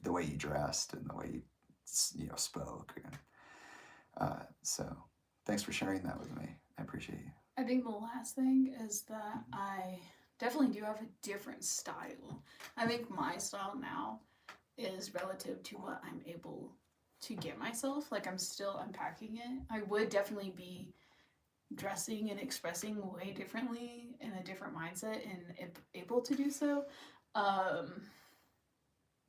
the way you dressed and the way you know, spoke. So thanks for sharing that with me. I appreciate you. I think the last thing is that I definitely do have a different style. I think my style now is relative to what I'm able to get myself. Like I'm still unpacking it. I would definitely be dressing and expressing way differently in a different mindset and able to do so. Um,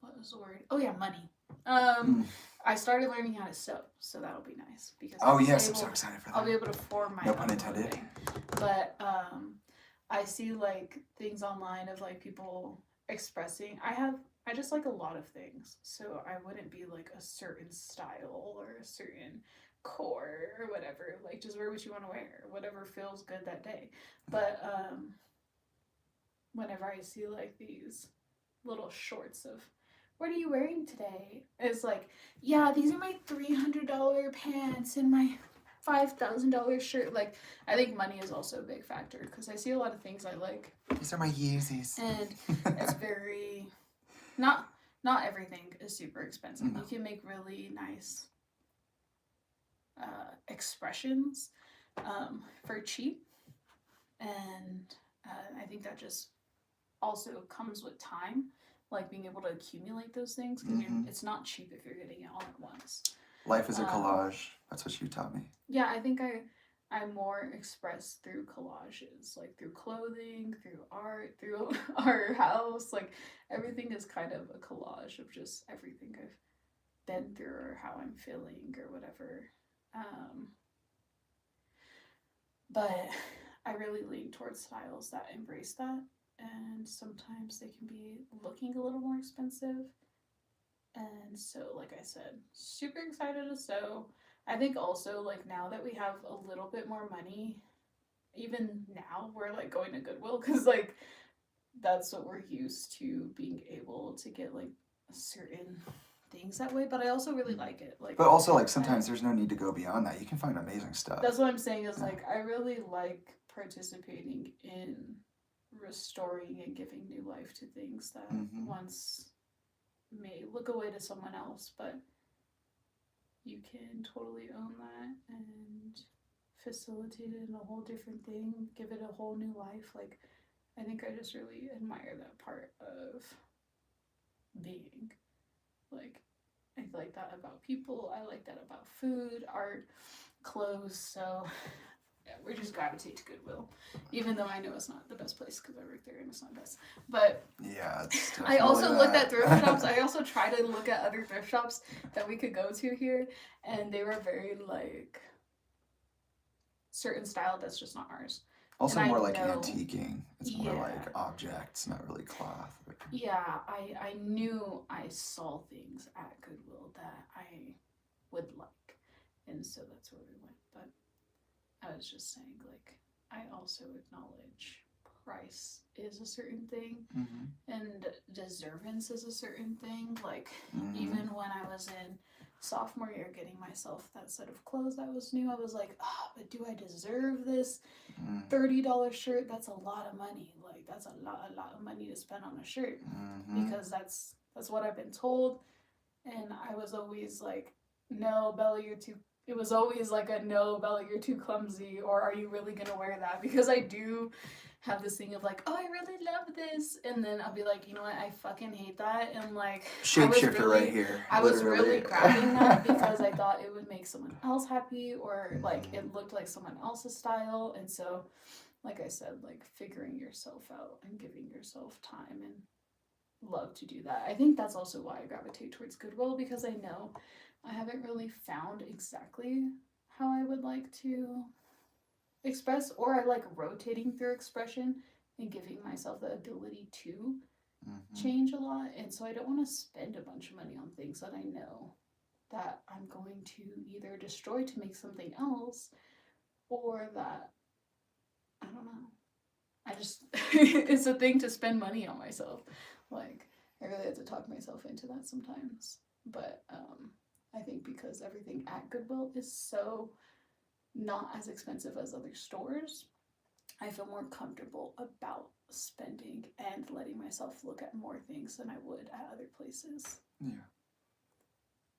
what was the word? Oh yeah, money. Um, Mm. I started learning how to sew, so that'll be nice because Oh yes, I'm so excited for that. I'll be able to form my No own pun intended. clothing. But I see like things online of like people expressing. I just like a lot of things, so I wouldn't be like a certain style or a certain core or whatever. Like just wear what you want to wear, whatever feels good that day. But whenever I see like these little shorts of what are you wearing today? It's like, yeah, these are my $300 pants and my $5,000 shirt. Like, I think money is also a big factor because I see a lot of things I like, These are my Yeezys. and it's very not everything is super expensive. No. You can make really nice expressions for cheap, and I think that just also comes with time, like being able to accumulate those things because it's not cheap if you're getting it all at once. Life is a collage. That's what you taught me. Yeah, I think I'm more expressed through collages, like through clothing, through art, through our house. Like everything is kind of a collage of just everything I've been through or how I'm feeling or whatever. But I really lean towards styles that embrace that, and sometimes they can be looking a little more expensive. And so, like I said, super excited to sew. I think also, like, now that we have a little bit more money, even now, we're like going to Goodwill because, like, that's what we're used to being able to get, like, certain things that way. But I also really like it. Like, but also, like, sometimes there's no need to go beyond that. You can find amazing stuff. That's what I'm saying is, like, I really like participating in restoring and giving new life to things that once may look away to someone else, but you can totally own that and facilitate it in a whole different thing, give it a whole new life. Like, I think I just really admire that part of being. Like, I like that about people, I like that about food, art, clothes, so yeah, we just gravitate to Goodwill, even though I know it's not the best place because I work there and it's not best. But yeah, it's I also looked at thrift shops. I also tried to look at other thrift shops that we could go to here, and they were very like certain style that's just not ours. Also, more like antiquing. It's more like objects, not really cloth. Yeah, I knew I saw things at Goodwill that I would like, and so that's where we went. But I was just saying, like, I also acknowledge price is a certain thing, and deservance is a certain thing. Like, even when I was in sophomore year getting myself that set of clothes that was new, I was like, oh, but do I deserve this $30 shirt? That's a lot of money. Like, that's a lot of money to spend on a shirt because that's what I've been told. And I was always like, no, Bella, you're too. It was always like a no, Bella, you're too clumsy, or are you really gonna wear that? Because I do have this thing of like, oh, I really love this, and then I'll be like, you know what, I fucking hate that, and like shapeshifter right here. I was really grabbing that because I thought it would make someone else happy, or like it looked like someone else's style, and so, like I said, like figuring yourself out and giving yourself time and love to do that. I think that's also why I gravitate towards Goodwill, because I know I haven't really found exactly how I would like to express, or I like rotating through expression and giving myself the ability to change a lot. And so I don't want to spend a bunch of money on things that I know that I'm going to either destroy to make something else, or that, I don't know. I just, it's a thing to spend money on myself. Like, I really have to talk myself into that sometimes. But I think because everything at Goodwill is so not as expensive as other stores, I feel more comfortable about spending and letting myself look at more things than I would at other places. Yeah.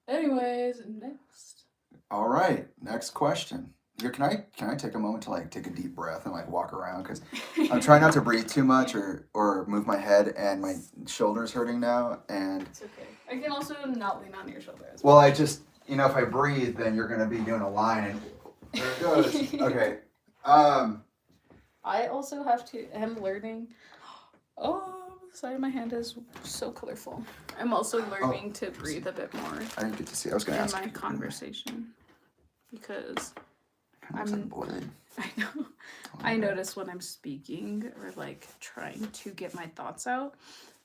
Anyways, next. All right, next question. Here, can I take a moment to like take a deep breath and like walk around because I'm trying not to breathe too much or move my head, and my shoulder's hurting now. And It's okay. I can also not lean on your shoulder as well, I just if I breathe, then you're gonna be doing a line, and there it goes. Okay. I also am learning. Oh, the side of my hand is so colorful. I'm also learning to breathe a bit more. I didn't get to see. I was gonna ask in my you. conversation because Looks like blood. I know. I notice when I'm speaking or like trying to get my thoughts out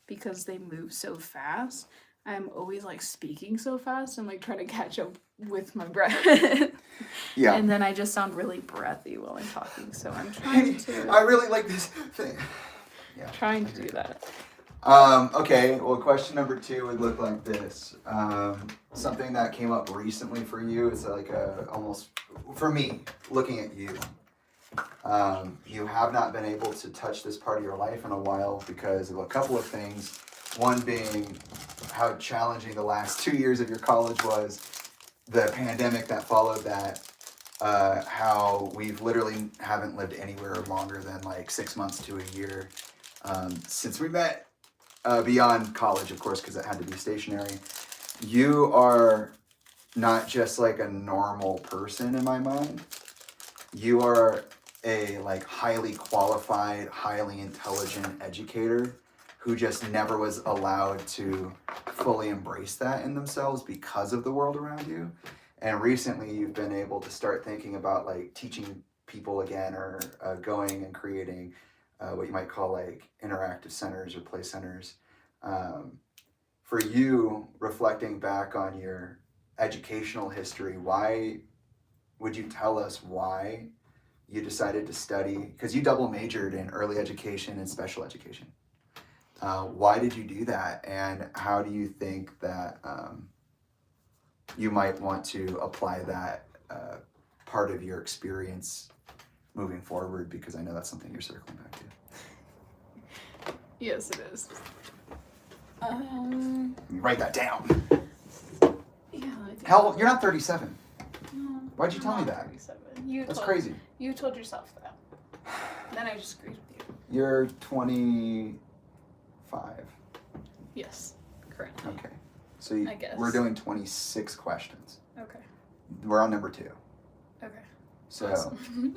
because they move so fast. I'm always like speaking so fast and like trying to catch up with my breath. Yeah. And then I just sound really breathy while I'm talking. So I'm trying to. I really like this thing. Yeah. Trying to do that. Okay, well, question number 2 would look like this. Something that came up recently for you is like almost, for me, looking at you, you have not been able to touch this part of your life in a while because of a couple of things. One being how challenging the last 2 years of your college was, the pandemic that followed that, how we've literally haven't lived anywhere longer than like 6 months to a year since we met. Beyond college, of course, because it had to be stationary. You are not just like a normal person in my mind. You are a like highly qualified, highly intelligent educator who just never was allowed to fully embrace that in themselves because of the world around you. And recently you've been able to start thinking about like teaching people again, or going and creating what you might call like interactive centers or play centers. For you, reflecting back on your educational history, why would you tell us why you decided to study? Because you double majored in early education and special education. Why did you do that? And how do you think that you might want to apply that part of your experience moving forward? Because I know that's something you're circling back to. Yes, it is. Write that down. Yeah, I think How old? You're not 37. No, Why'd you I'm tell me not that? 37. That's crazy. You told yourself that. Then I just agreed with you. You're 25. Yes, correct. Okay. So I guess. we're doing 26 questions. Okay. We're on number 2. Okay. So Awesome.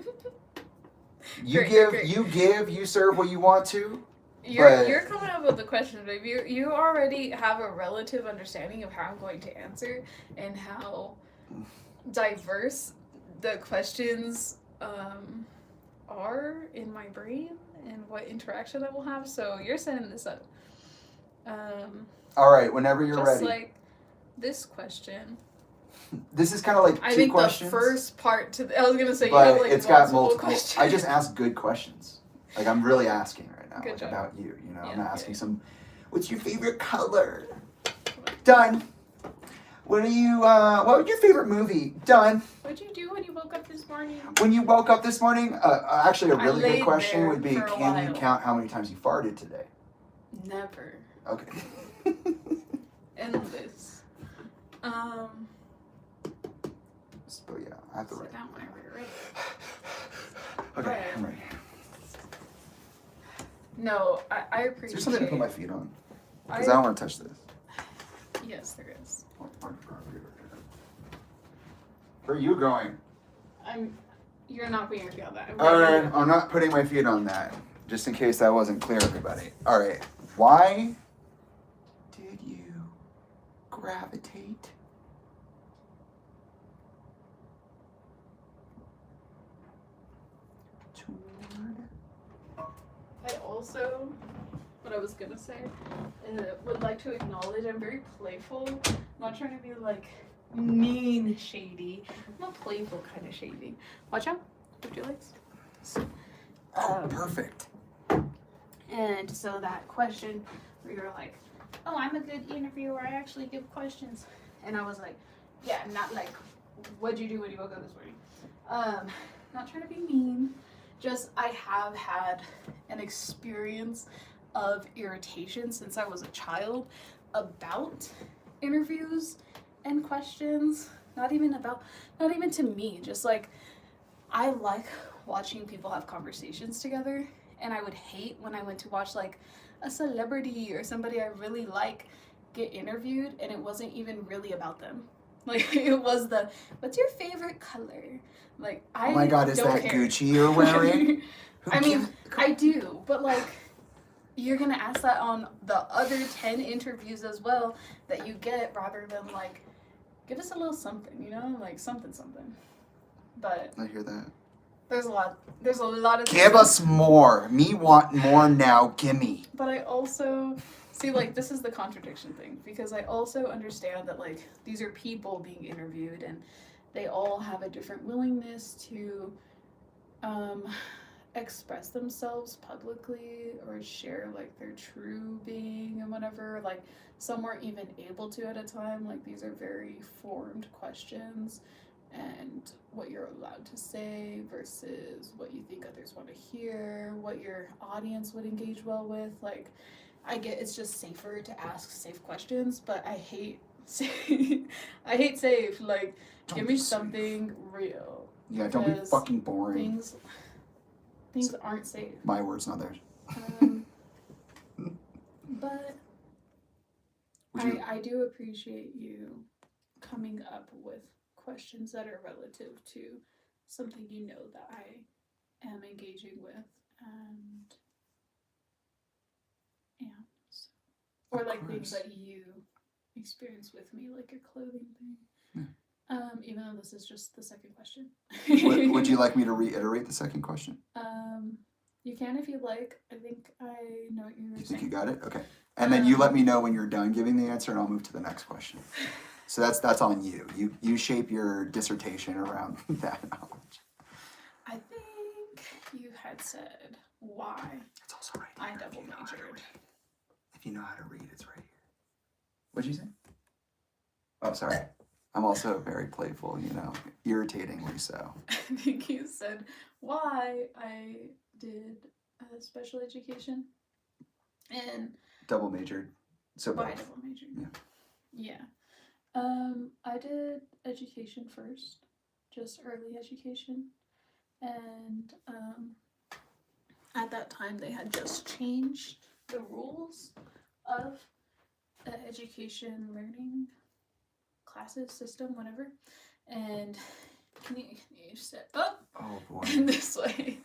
you serve what you want to. You're coming up with the questions, babe. You already have a relative understanding of how I'm going to answer and how diverse the questions are in my brain and what interaction that we'll have. So you're setting this up. All right, whenever you're just ready. like this question. This is kind of like I 2 think questions. the first part to I was gonna say but you have like it's got multiple questions. I just asked good questions. Like I'm really asking right now, Good like job. about you. You know, Yeah, I'm not asking yeah. some. What's your favorite color? Done. What was your favorite movie? Done. What'd you do when you woke up this morning? When you woke up this morning, actually a I really laid good question there would be, for a can you while. count how many times you farted today? Never. Okay. Endless. So yeah, I have to Sit write. down whenever you're ready. Okay, Right. I'm ready. No, I Is appreciate. there something to put my feet on? Because I don't want to touch this. Yes, there is. Where are you going? You're not being real that. Alright, I'm not putting my feet on that. Just in case that wasn't clear, everybody. Alright, why did you gravitate toward? I also, what I was gonna say, would like to acknowledge I'm very playful. I'm not trying to be like mean shady. I'm a playful kind of shady. Watch out. Lift your legs. Oh, perfect. And so that question where you're like, oh, I'm a good interviewer, I actually give questions. And I was like, yeah, not like, what'd you do when you woke up this morning? Not trying to be mean, just I have had an experience of irritation since I was a child about interviews and questions. Not even to me, just like I like watching people have conversations together, and I would hate when I went to watch like a celebrity or somebody I really like get interviewed and it wasn't even really about them. Like it was the what's your favorite color? Like I Oh my God, is don't that care. Gucci you're wearing? Who I mean, gives- I do, but like you're gonna ask that on the other 10 interviews as well that you get rather than like give us a little something, you know, like something. But I hear that. there's a lot of Give us more. Me want more now. Gimme. But I also see like this is the contradiction thing because I also understand that like these are people being interviewed and they all have a different willingness to um express themselves publicly or share like their true being and whatever. Like some weren't even able to at a time. Like these are very formed questions and what you're allowed to say versus what you think others want to hear, what your audience would engage well with. Like I get it's just safer to ask safe questions, but I hate I hate safe. Like Don't give be me safe. something real. Yeah, don't be Because fucking boring. Things aren't safe. My words, not theirs. But Would you? I do appreciate you coming up with questions that are relative to something you know that I am engaging with and yeah. So, or Of like things course. that you experience with me, like your clothing thing. Yeah. Even though this is just the second question. Would you like me to reiterate the second question? You can if you'd like. I think I know what you were You saying. think you got it? Okay. And then you let me know when you're done giving the answer, and I'll move to the next question. So that's on you. You shape your dissertation around that knowledge. I think you had said why It's also right here. I double majored. If you know how to read, it's right here. What'd you say? Oh, sorry. I'm also very playful, you know, irritatingly so. I think you said why I did special education and Double majored. So why I both. double majored. Yeah. I did education first, just early education, and at that time they had just changed the rules of the education learning classes system, whatever. And can you sit up Oh boy. in this way?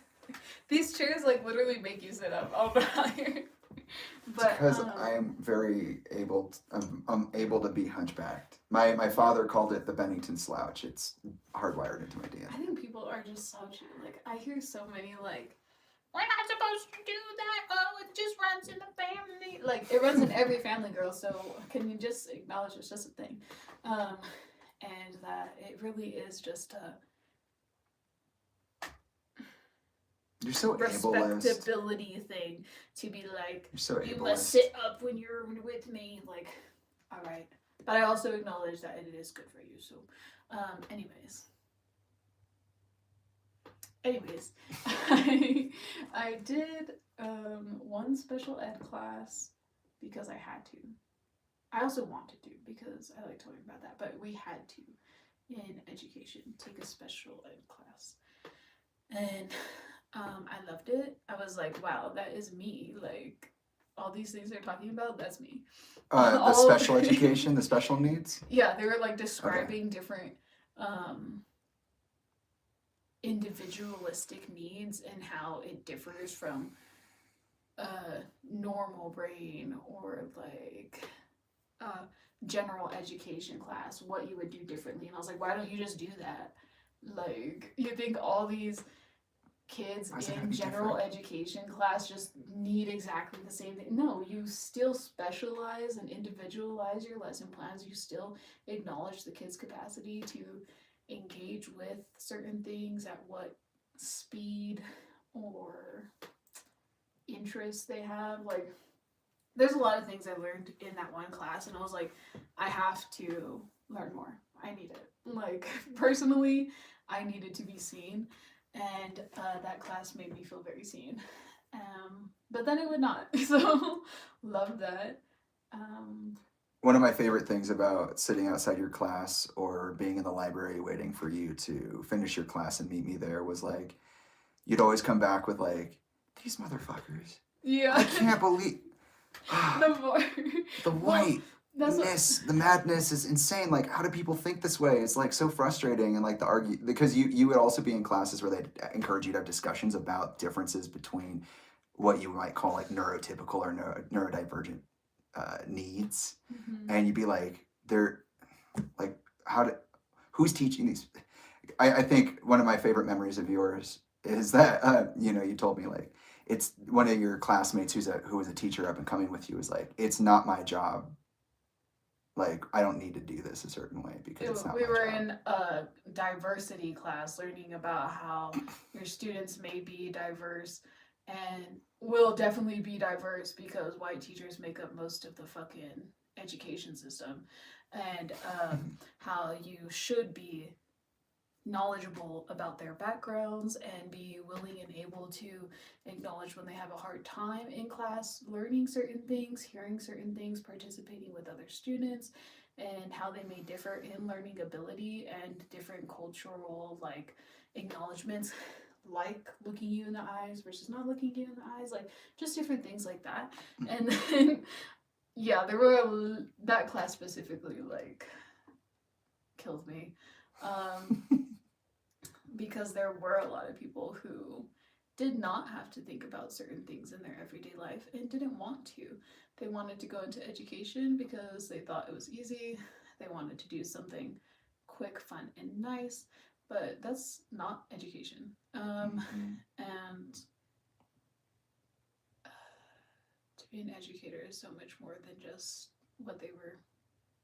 These chairs like literally make you sit up. I'll higher. But Because I'm very able. I'm able to be hunchbacked. My father called it the Bennington slouch. It's hardwired into my I DNA. think people are just slouchy. Like I hear so many like, we're not supposed to do that. Oh, it just runs in the family. Like it runs in every family, girl. So can you just acknowledge it's just a thing, and that it really is just a You're so ableist. respectability thing to be like, You're so you must ableist. sit up when you're with me. Like, all right. But I also acknowledge that it is good for you. So, anyways, I did one special ed class because I had to. I also wanted to because I like talking about that, but we had to in education take a special ed class, and I loved it. I was like, wow, that is me. Like all these things they're talking about, that's me. The special education, the special needs. Yeah, they were like describing different individualistic needs and how it differs from a normal brain or like general education class, what you would do differently. And I was like, why don't you just do that? Like, you think all these kids in general education class just need exactly the same thing? No, you still specialize and individualize your lesson plans. You still acknowledge the kids' capacity to engage with certain things at what speed or interest they have. Like, there's a lot of things I learned in that one class, and I was like, I have to learn more. I need it. Like, personally, I needed to be seen, and that class made me feel very seen. But then it would not. So, love that. one of my favorite things about sitting outside your class or being in the library waiting for you to finish your class and meet me there was like, you'd always come back with like, these motherfuckers. Yeah. I can't believe the more. the Well, that's what. whiteness, the madness is insane. Like, how do people think this way? It's like so frustrating, and like the argue because you would also be in classes where they encourage you to have discussions about differences between what you might call like neurotypical or neurodivergent needs, Mhm. and you'd be like, they're like, who's teaching these? I think one of my favorite memories of yours is that you told me like it's one of your classmates who was a teacher up and coming with you was like, it's not my job. Like, I don't need to do this a certain way because it's not We my were job. in a diversity class learning about how your students may be diverse and will definitely be diverse because white teachers make up most of the fucking education system, and how you should be knowledgeable about their backgrounds and be willing and able to acknowledge when they have a hard time in class learning certain things, hearing certain things, participating with other students, and how they may differ in learning ability and different cultural like acknowledgments, like looking you in the eyes versus not looking you in the eyes, like just different things like that. And then yeah, there were that class specifically like killed me. Because there were a lot of people who did not have to think about certain things in their everyday life and didn't want to. They wanted to go into education because they thought it was easy. They wanted to do something quick, fun, and nice, but that's not education. And to be an educator is so much more than just what they were.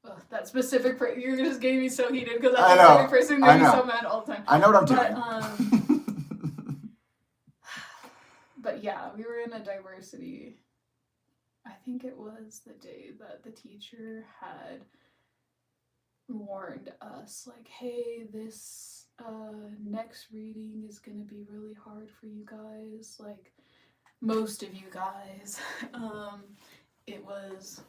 Ugh, that specific person, you're just getting me so heated because that specific person made me so mad all the time. I know what I'm doing. But yeah, we were in a diversity. I think it was the day that the teacher had warned us, like, hey, this next reading is gonna be really hard for you guys, like most of you guys. It was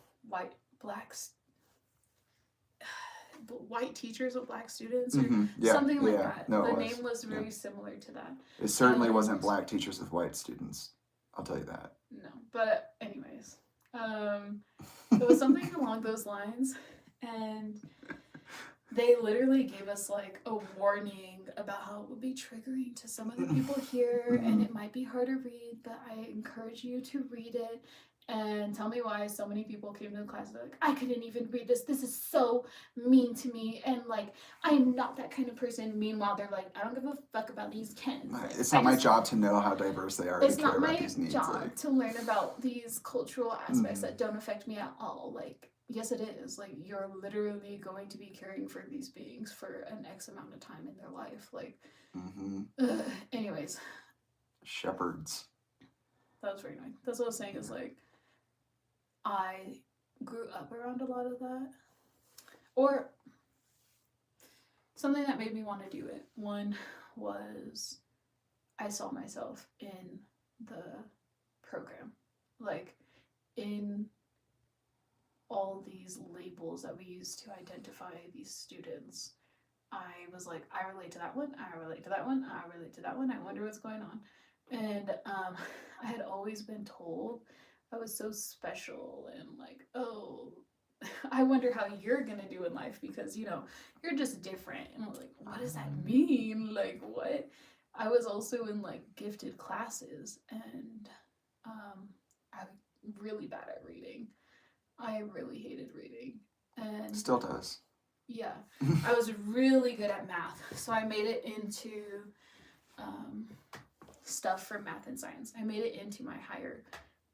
white teachers with black students or something like that. No, the name was very similar to that. It certainly wasn't black teachers with white students. I'll tell you that. No, but anyways, it was something along those lines, and they literally gave us like a warning about how it would be triggering to some of the people here, and it might be hard to read, but I encourage you to read it. And tell me why so many people came to the class. They're like, I couldn't even read this. This is so mean to me. And like, I'm not that kind of person. Meanwhile, they're like, I don't give a fuck about these kids. Like, it's not my job to know how diverse they are. It's not my job to learn about these cultural aspects that don't affect me at all. Like, yes, it is. Like, you're literally going to be caring for these beings for an X amount of time in their life. Like, anyways. Shepherds. That was very annoying. That's what I was saying is like, I grew up around a lot of that. Or something that made me want to do it. One was I saw myself in the program. Like, in all these labels that we use to identify these students. I was like, I relate to that one, I relate to that one, I relate to that one, I wonder what's going on. And I had always been told I was so special and like, oh, I wonder how you're gonna do in life because, you're just different. And I was like, what does that mean? Like, what? I was also in like gifted classes, and I'm really bad at reading. I really hated reading. And still does. Yeah. I was really good at math. So I made it into stuff for math and science. I made it into my higher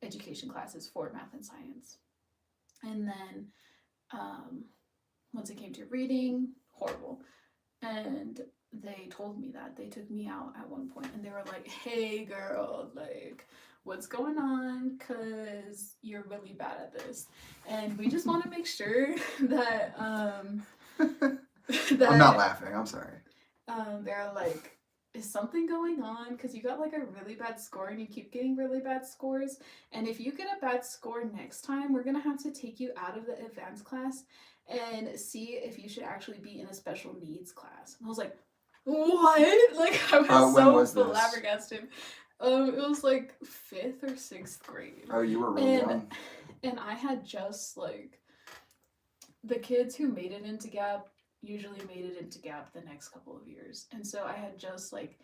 education classes for math and science. And then once it came to reading, horrible. And they told me that. They took me out at one point and they were like, hey girl, like, what's going on? Because you're really bad at this. And we just want to make sure that... that I'm not laughing. I'm sorry. They're like, is something going on? Because you got like a really bad score and you keep getting really bad scores. And if you get a bad score next time, we're going to have to take you out of the advanced class and see if you should actually be in a special needs class. And I was like, what? Like, I was when so was this? flabbergasted. It was like 5th or 6th grade. Oh, you were really young. And I had just like, the kids who made it into GAP usually made it into GAP the next couple of years. And so I had just like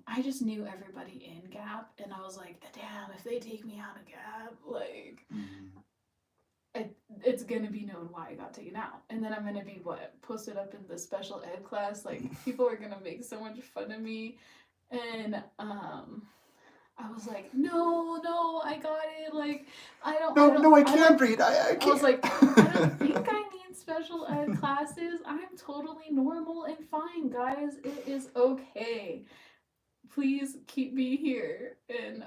I just knew everybody in GAP, and I was like, damn, if they take me out of GAP, like it's gonna be known why I got taken out. And then I'm gonna be posted up in the special ed class, like people are gonna make so much fun of me. And I was like, no, I got it. Like, I can't read. I can't. I was like, I don't think I need special ed classes. I'm totally normal and fine, guys. It is okay. Please keep me here. And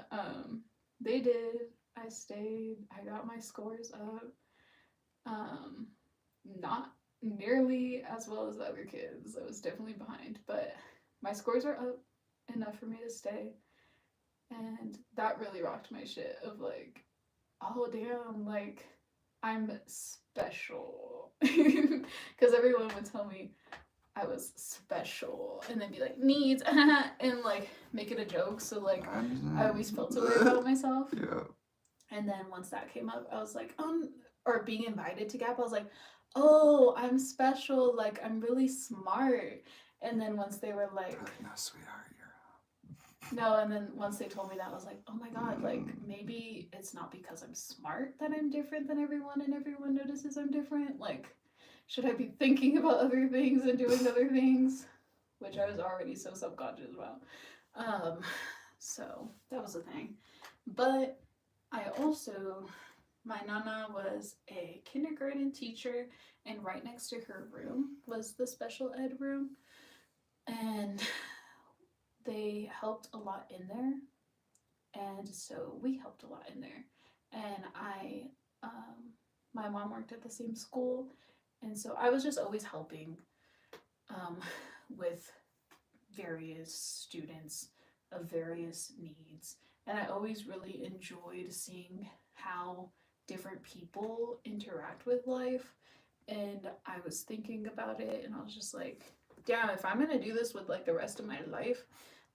they did. I stayed. I got my scores up. Not nearly as well as the other kids. I was definitely behind, but my scores are up enough for me to stay. And that really rocked my shit of like, oh damn, like I'm special. Because everyone would tell me I was special and then be like, needs, and like make it a joke. So like I always felt a way about myself. Yeah. And then once that came up, I was like, or being invited to GAP, I was like, oh, I'm special, like I'm really smart. And then once they were like, no, sweetheart, no, and then once they told me that, I was like, oh my god, like maybe it's not because I'm smart that I'm different than everyone and everyone notices I'm different. Like, should I be thinking about other things and doing other things? Which I was already so subconscious about. So that was the thing. But I also, my nana was a kindergarten teacher, and right next to her room was the special ed room. And they helped a lot in there, and so we helped a lot in there. And my mom worked at the same school, and so I was just always helping with various students of various needs. And I always really enjoyed seeing how different people interact with life. And I was thinking about it, and I was just like, damn, if I'm gonna do this with like the rest of my life,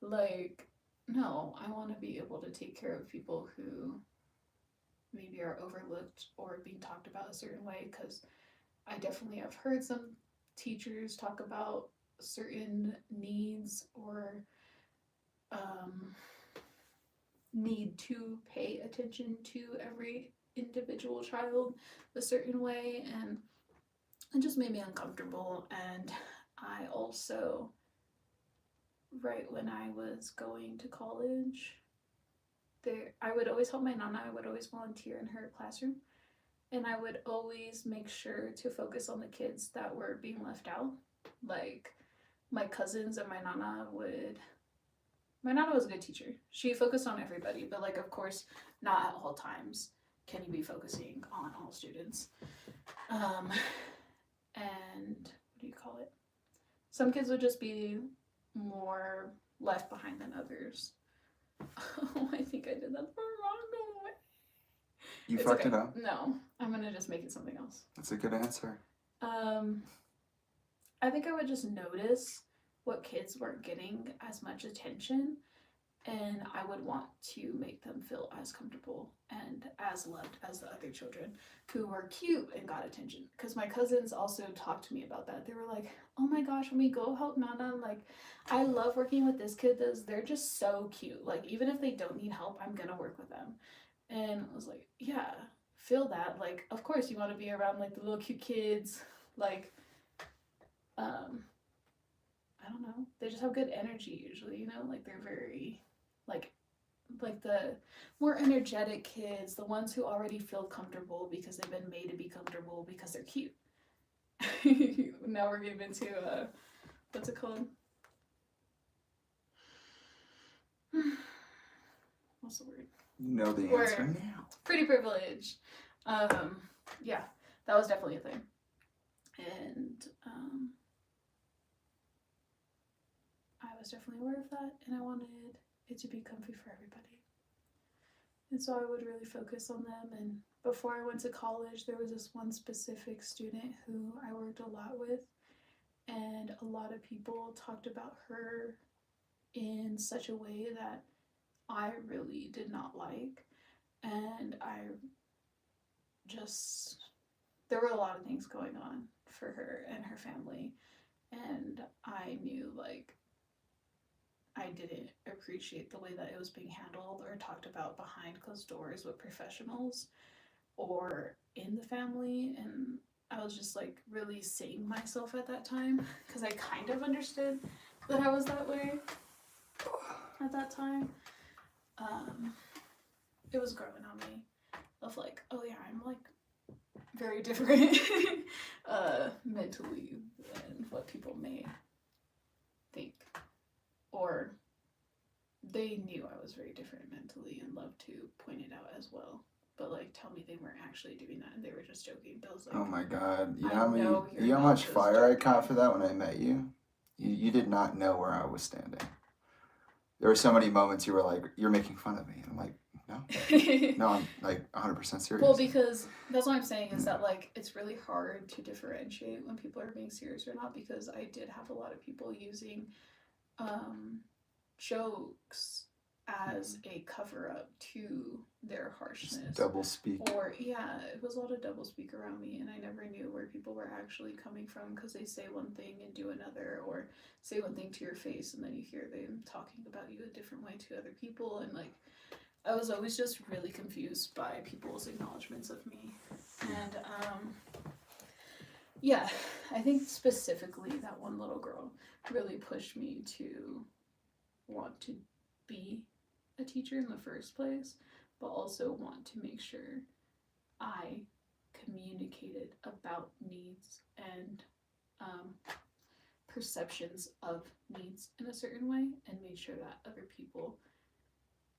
like, no, I want to be able to take care of people who maybe are overlooked or being talked about a certain way. Because I definitely have heard some teachers talk about certain needs or need to pay attention to every individual child a certain way, and it just made me uncomfortable. And I also, right when I was going to college, I would always help my nana. I would always volunteer in her classroom, and I would always make sure to focus on the kids that were being left out. Like my cousins and my nana was a good teacher. She focused on everybody, but like, of course, not at all times can you be focusing on all students. And what do you call it? Some kids would just be more left behind than others. Oh, I think I did that the wrong way. You fucked it up? No, I'm gonna just make it something else. That's a good answer. I think I would just notice what kids weren't getting as much attention, and I would want to make them feel as comfortable and as loved as the other children who were cute and got attention. Because my cousins also talked to me about that. They were like, oh my gosh, when we go help Nana, like, I love working with this kid. They're just so cute. Like, even if they don't need help, I'm gonna work with them. And I was like, yeah, feel that. Like, of course you want to be around like the little cute kids. Like, I don't know. They just have good energy usually, you know? Like, they're very, like the more energetic kids, the ones who already feel comfortable because they've been made to be comfortable because they're cute. Now we're getting into, what's it called? What's the word? You know the answer now. Pretty privilege. Yeah, that was definitely a thing. And, was definitely aware of that, and I wanted it to be comfy for everybody. And so I would really focus on them. And before I went to college, there was this one specific student who I worked a lot with, and a lot of people talked about her in such a way that I really did not like. And there were a lot of things going on for her and her family. And I knew, like, I didn't appreciate the way that it was being handled or talked about behind closed doors with professionals or in the family. And I was just, like, really seeing myself at that time because I kind of understood that I was that way at that time. It was growing on me of, like, oh yeah, I'm, like, very different mentally than what people may think. Or they knew I was very different mentally and loved to point it out as well. But, like, tell me they weren't actually doing that and they were just joking. But I was like, Oh my God. you know how much fire I caught for that when I met you? You did not know where I was standing. There were so many moments you were like, you're making fun of me. And I'm like, no, I'm like 100% serious. Well, because that's what I'm saying is that, like, it's really hard to differentiate when people are being serious or not, because I did have a lot of people using jokes as a cover up to their harshness. Double speak. Or, yeah, it was a lot of double speak around me, and I never knew where people were actually coming from because they say one thing and do another, or say one thing to your face and then you hear them talking about you a different way to other people. And, like, I was always just really confused by people's acknowledgments of me. And, yeah, I think specifically that one little girl really pushed me to want to be a teacher in the first place, but also want to make sure I communicated about needs and perceptions of needs in a certain way, and made sure that other people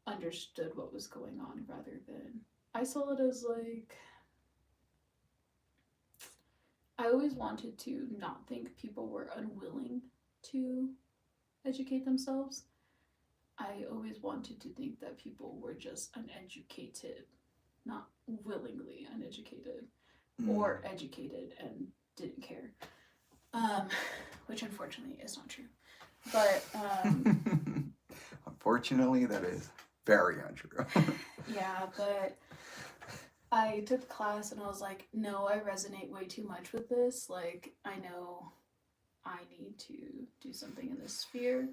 understood what was going on, rather than, I saw it as, like, I always wanted to not think people were unwilling to educate themselves. I always wanted to think that people were just uneducated, not willingly uneducated, or educated and didn't care, which unfortunately is not true. But unfortunately, that is very untrue. Yeah, but I took the class and I was like, no, I resonate way too much with this. Like, I know I need to do something in this sphere.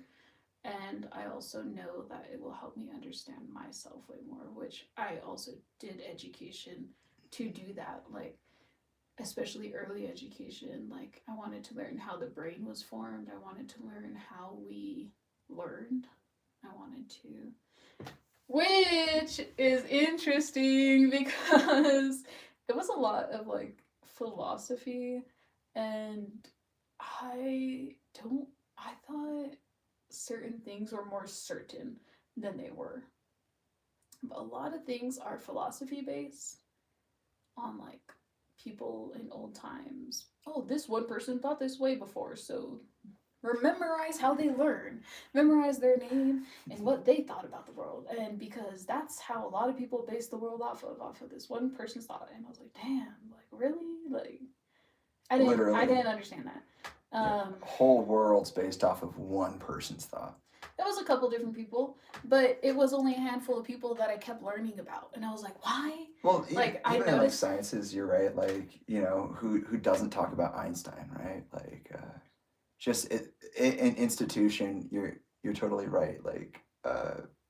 And I also know that it will help me understand myself way more, which I also did education to do that. Like, especially early education. Like, I wanted to learn how the brain was formed. I wanted to learn how we learned. I wanted to... Which is interesting because it was a lot of, like, philosophy, and I thought certain things were more certain than they were. But a lot of things are philosophy based on, like, people in old times. Oh, this one person thought this way before, so memorize how they learn, memorize their name and what they thought about the world. And because that's how a lot of people base the world off of this one person's thought. And I was like, damn, like, really? Like, I didn't understand that. Whole world's based off of one person's thought. It was a couple different people, but it was only a handful of people that I kept learning about. And I was like, why? Well, like, even in, like, sciences, you're right. Like, you know, who doesn't talk about Einstein, right? Like, just in institution, you're totally right. Like,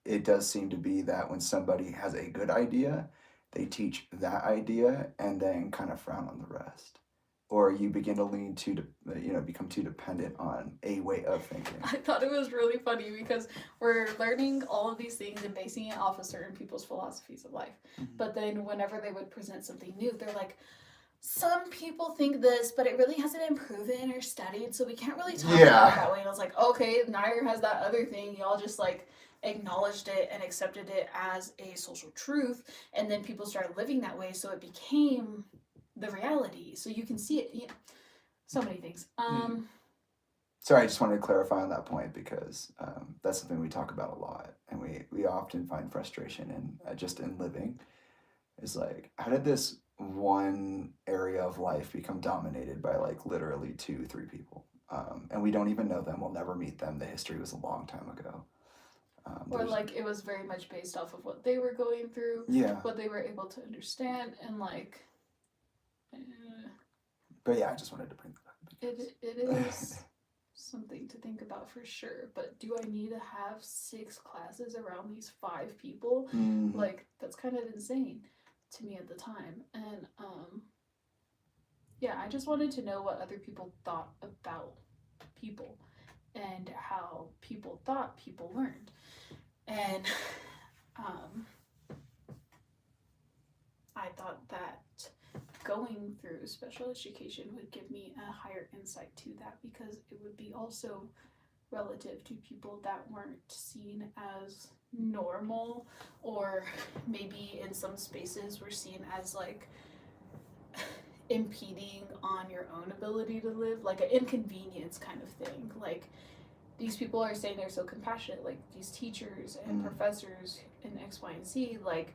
it does seem to be that when somebody has a good idea, they teach that idea and then kind of frown on the rest. Or you begin to become too dependent on a way of thinking. I thought it was really funny because we're learning all of these things and basing it off of certain people's philosophies of life. Mm-hmm. But then whenever they would present something new, they're like, some people think this, but it really hasn't been proven or studied, so we can't really talk about it that way. And I was like, okay, neither has that other thing. Y'all just, like, acknowledged it and accepted it as a social truth, and then people started living that way, so it became the reality. So you can see it, so many things. Sorry, I just wanted to clarify on that point because that's something we talk about a lot, and we often find frustration in just in living. Is like, how did this one area of life become dominated by like literally two, three people, and we don't even know them. We'll never meet them. The history was a long time ago. Or like it was very much based off of what they were going through, yeah, what they were able to understand, and like. but yeah, I just wanted to bring that up. It is something to think about for sure, but do I need to have 6 classes around these 5 people? Like, that's kind of insane to me at the time. And yeah, I just wanted to know what other people thought about people and how people thought people learned. And I thought that going through special education would give me a higher insight to that, because it would be also relative to people that weren't seen as normal, or maybe in some spaces were seen as like impeding on your own ability to live, like an inconvenience kind of thing. Like, these people are saying they're so compassionate, like these teachers and professors in X, Y, and Z, like,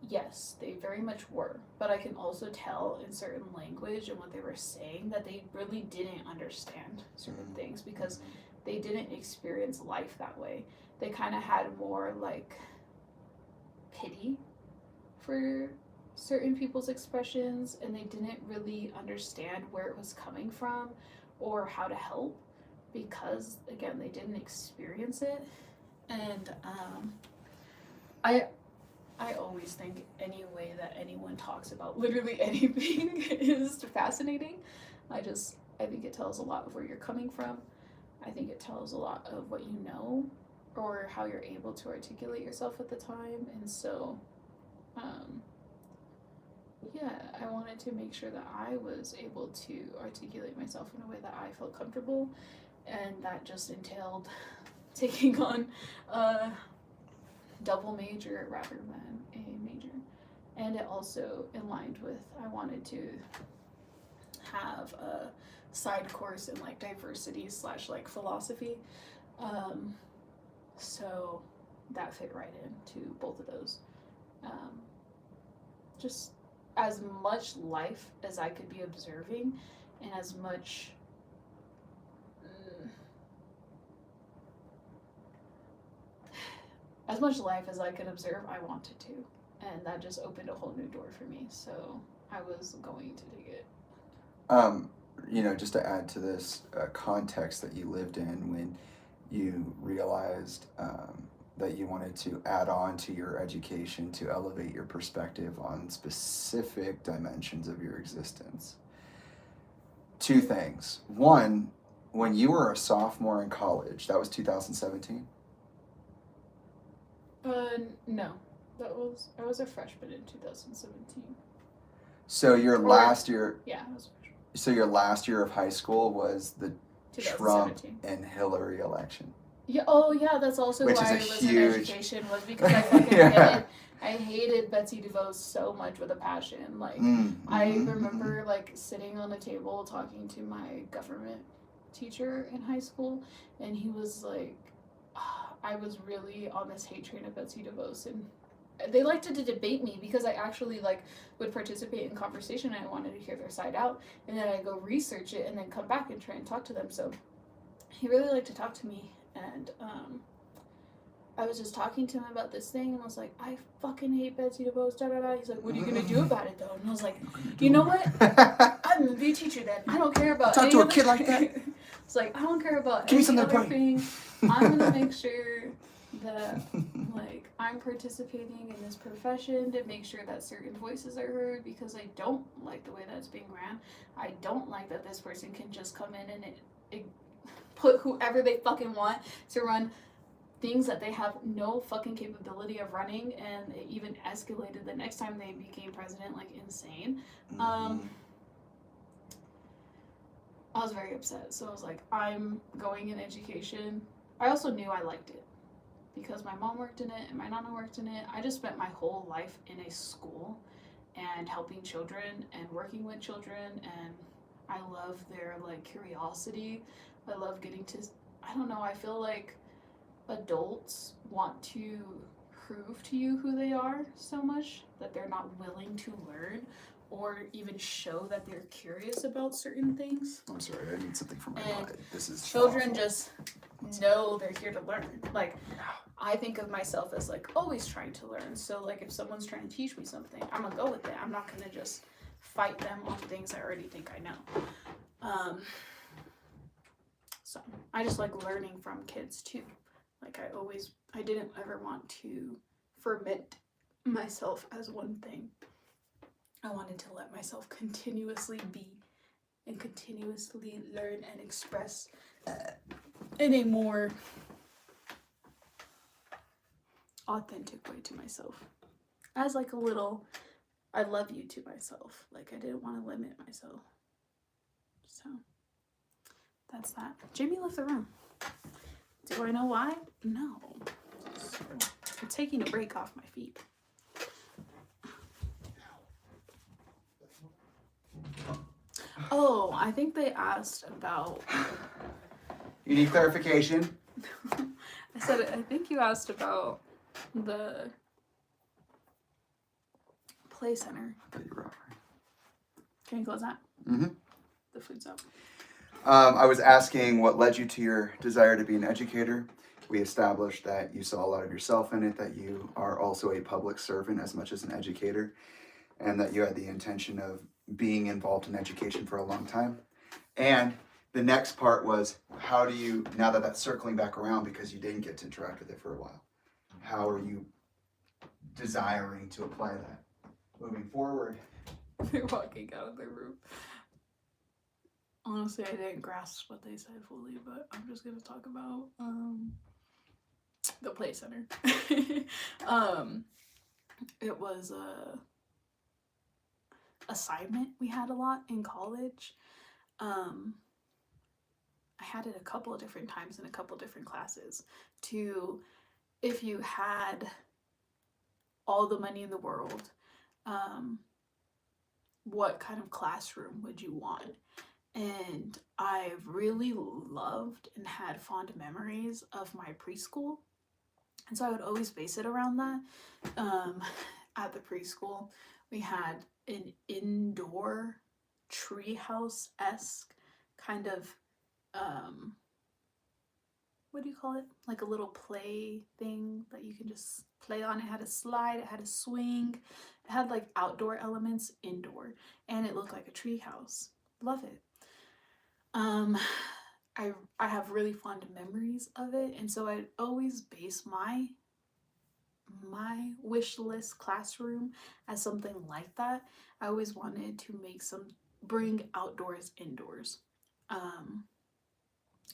yes, they very much were, but I can also tell in certain language and what they were saying that they really didn't understand certain things, because they didn't experience life that way. They kind of had more like pity for certain people's expressions, and they didn't really understand where it was coming from or how to help, because again, they didn't experience it. And I always think any way that anyone talks about literally anything is fascinating. I think it tells a lot of where you're coming from. I think it tells a lot of what you know or how you're able to articulate yourself at the time. And so, yeah, I wanted to make sure that I was able to articulate myself in a way that I felt comfortable, and that just entailed taking on a double major rather than a major. And it also aligned with, I wanted to have a side course in like diversity / like philosophy. So that fit right into both of those. Just as much life as I could be observing, and as much life as I could observe, I wanted to, and that just opened a whole new door for me. So I was going to take it. Just to add to this context that you lived in when you realized that you wanted to add on to your education to elevate your perspective on specific dimensions of your existence. 2 things. One, when you were a sophomore in college, that was 2017? No. I was a freshman in 2017. So your last year... Yeah, I was a freshman. So your last year of high school was the Trump 2017. and Hillary election. Yeah. Oh, yeah. That's also Which why I is was huge... in education, was because I fucking hated Betsy DeVos so much with a passion. Like, I remember like sitting on a table talking to my government teacher in high school, and he was like, I was really on this hate train of Betsy DeVos, and they liked to debate me because I actually like would participate in conversation, and I wanted to hear their side out, and then I'd go research it and then come back and try and talk to them. So he really liked to talk to me, and I was just talking to him about this thing, and I was like, I fucking hate Betsy DeVos, da da da. He's like, what are you gonna do about it though? And I was like, you know what? I'm gonna be a teacher then. I don't care about talk to a kid like that. It's like, I don't care about Give me any some other thing. I'm gonna make sure that like I'm participating in this profession to make sure that certain voices are heard, because I don't like the way that it's being ran. I don't like that this person can just come in and it put whoever they fucking want to run things that they have no fucking capability of running, and it even escalated the next time they became president, like insane. I was very upset, so I was like, I'm going in education. I also knew I liked it because my mom worked in it and my nana worked in it. I just spent my whole life in a school and helping children and working with children, and I love their like curiosity. I love getting to, I don't know, I feel like adults want to prove to you who they are so much that they're not willing to learn or even show that they're curious about certain things. I'm sorry, I need something for my And body. This is children awful. just know they're here to learn. Like, I think of myself as like always trying to learn. So like if someone's trying to teach me something, I'm gonna go with it. I'm not gonna just fight them on things I already think I know. So I just like learning from kids too. Like I didn't ever want to ferment myself as one thing. I wanted to let myself continuously be and continuously learn and express in a more authentic way to myself. As like a little, I love you to myself. Like I didn't want to limit myself. So that's that. Jamie left the room. Do I know why? No. So, I'm taking a break off my feet. Oh, I think they asked about. You need clarification? I think you asked about the play center. I thought you were offering. Can you close that? Mm-hmm. The food's up. I was asking what led you to your desire to be an educator. We established that you saw a lot of yourself in it, that you are also a public servant as much as an educator, and that you had the intention of being involved in education for a long time. And the next part was, how do you, now that that's circling back around because you didn't get to interact with it for a while, how are you desiring to apply that moving forward? They're walking out of their room. Honestly, I didn't grasp what they said fully, but I'm just gonna talk about the play center. It was a assignment we had a lot in college. I had it a couple of different times in a couple of different classes to, if you had all the money in the world, what kind of classroom would you want? And I really loved and had fond memories of my preschool. And so I would always base it around that. At the preschool, we had an indoor treehouse-esque kind of, what do you call it? Like a little play thing that you can just play on. It had a slide, it had a swing, it had like outdoor elements indoor, and it looked like a treehouse. Love it. I have really fond memories of it, and so I'd always base my wish list classroom as something like that. I always wanted to bring outdoors indoors.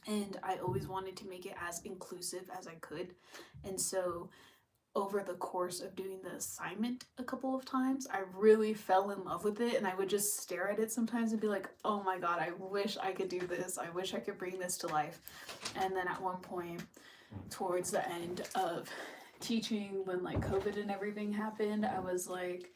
And I always wanted to make it as inclusive as I could. And so over the course of doing the assignment a couple of times, I really fell in love with it, and I would just stare at it sometimes and be like, oh my god, I wish I could do this. I wish I could bring this to life. And then at one point, towards the end of teaching, when like COVID and everything happened, I was like,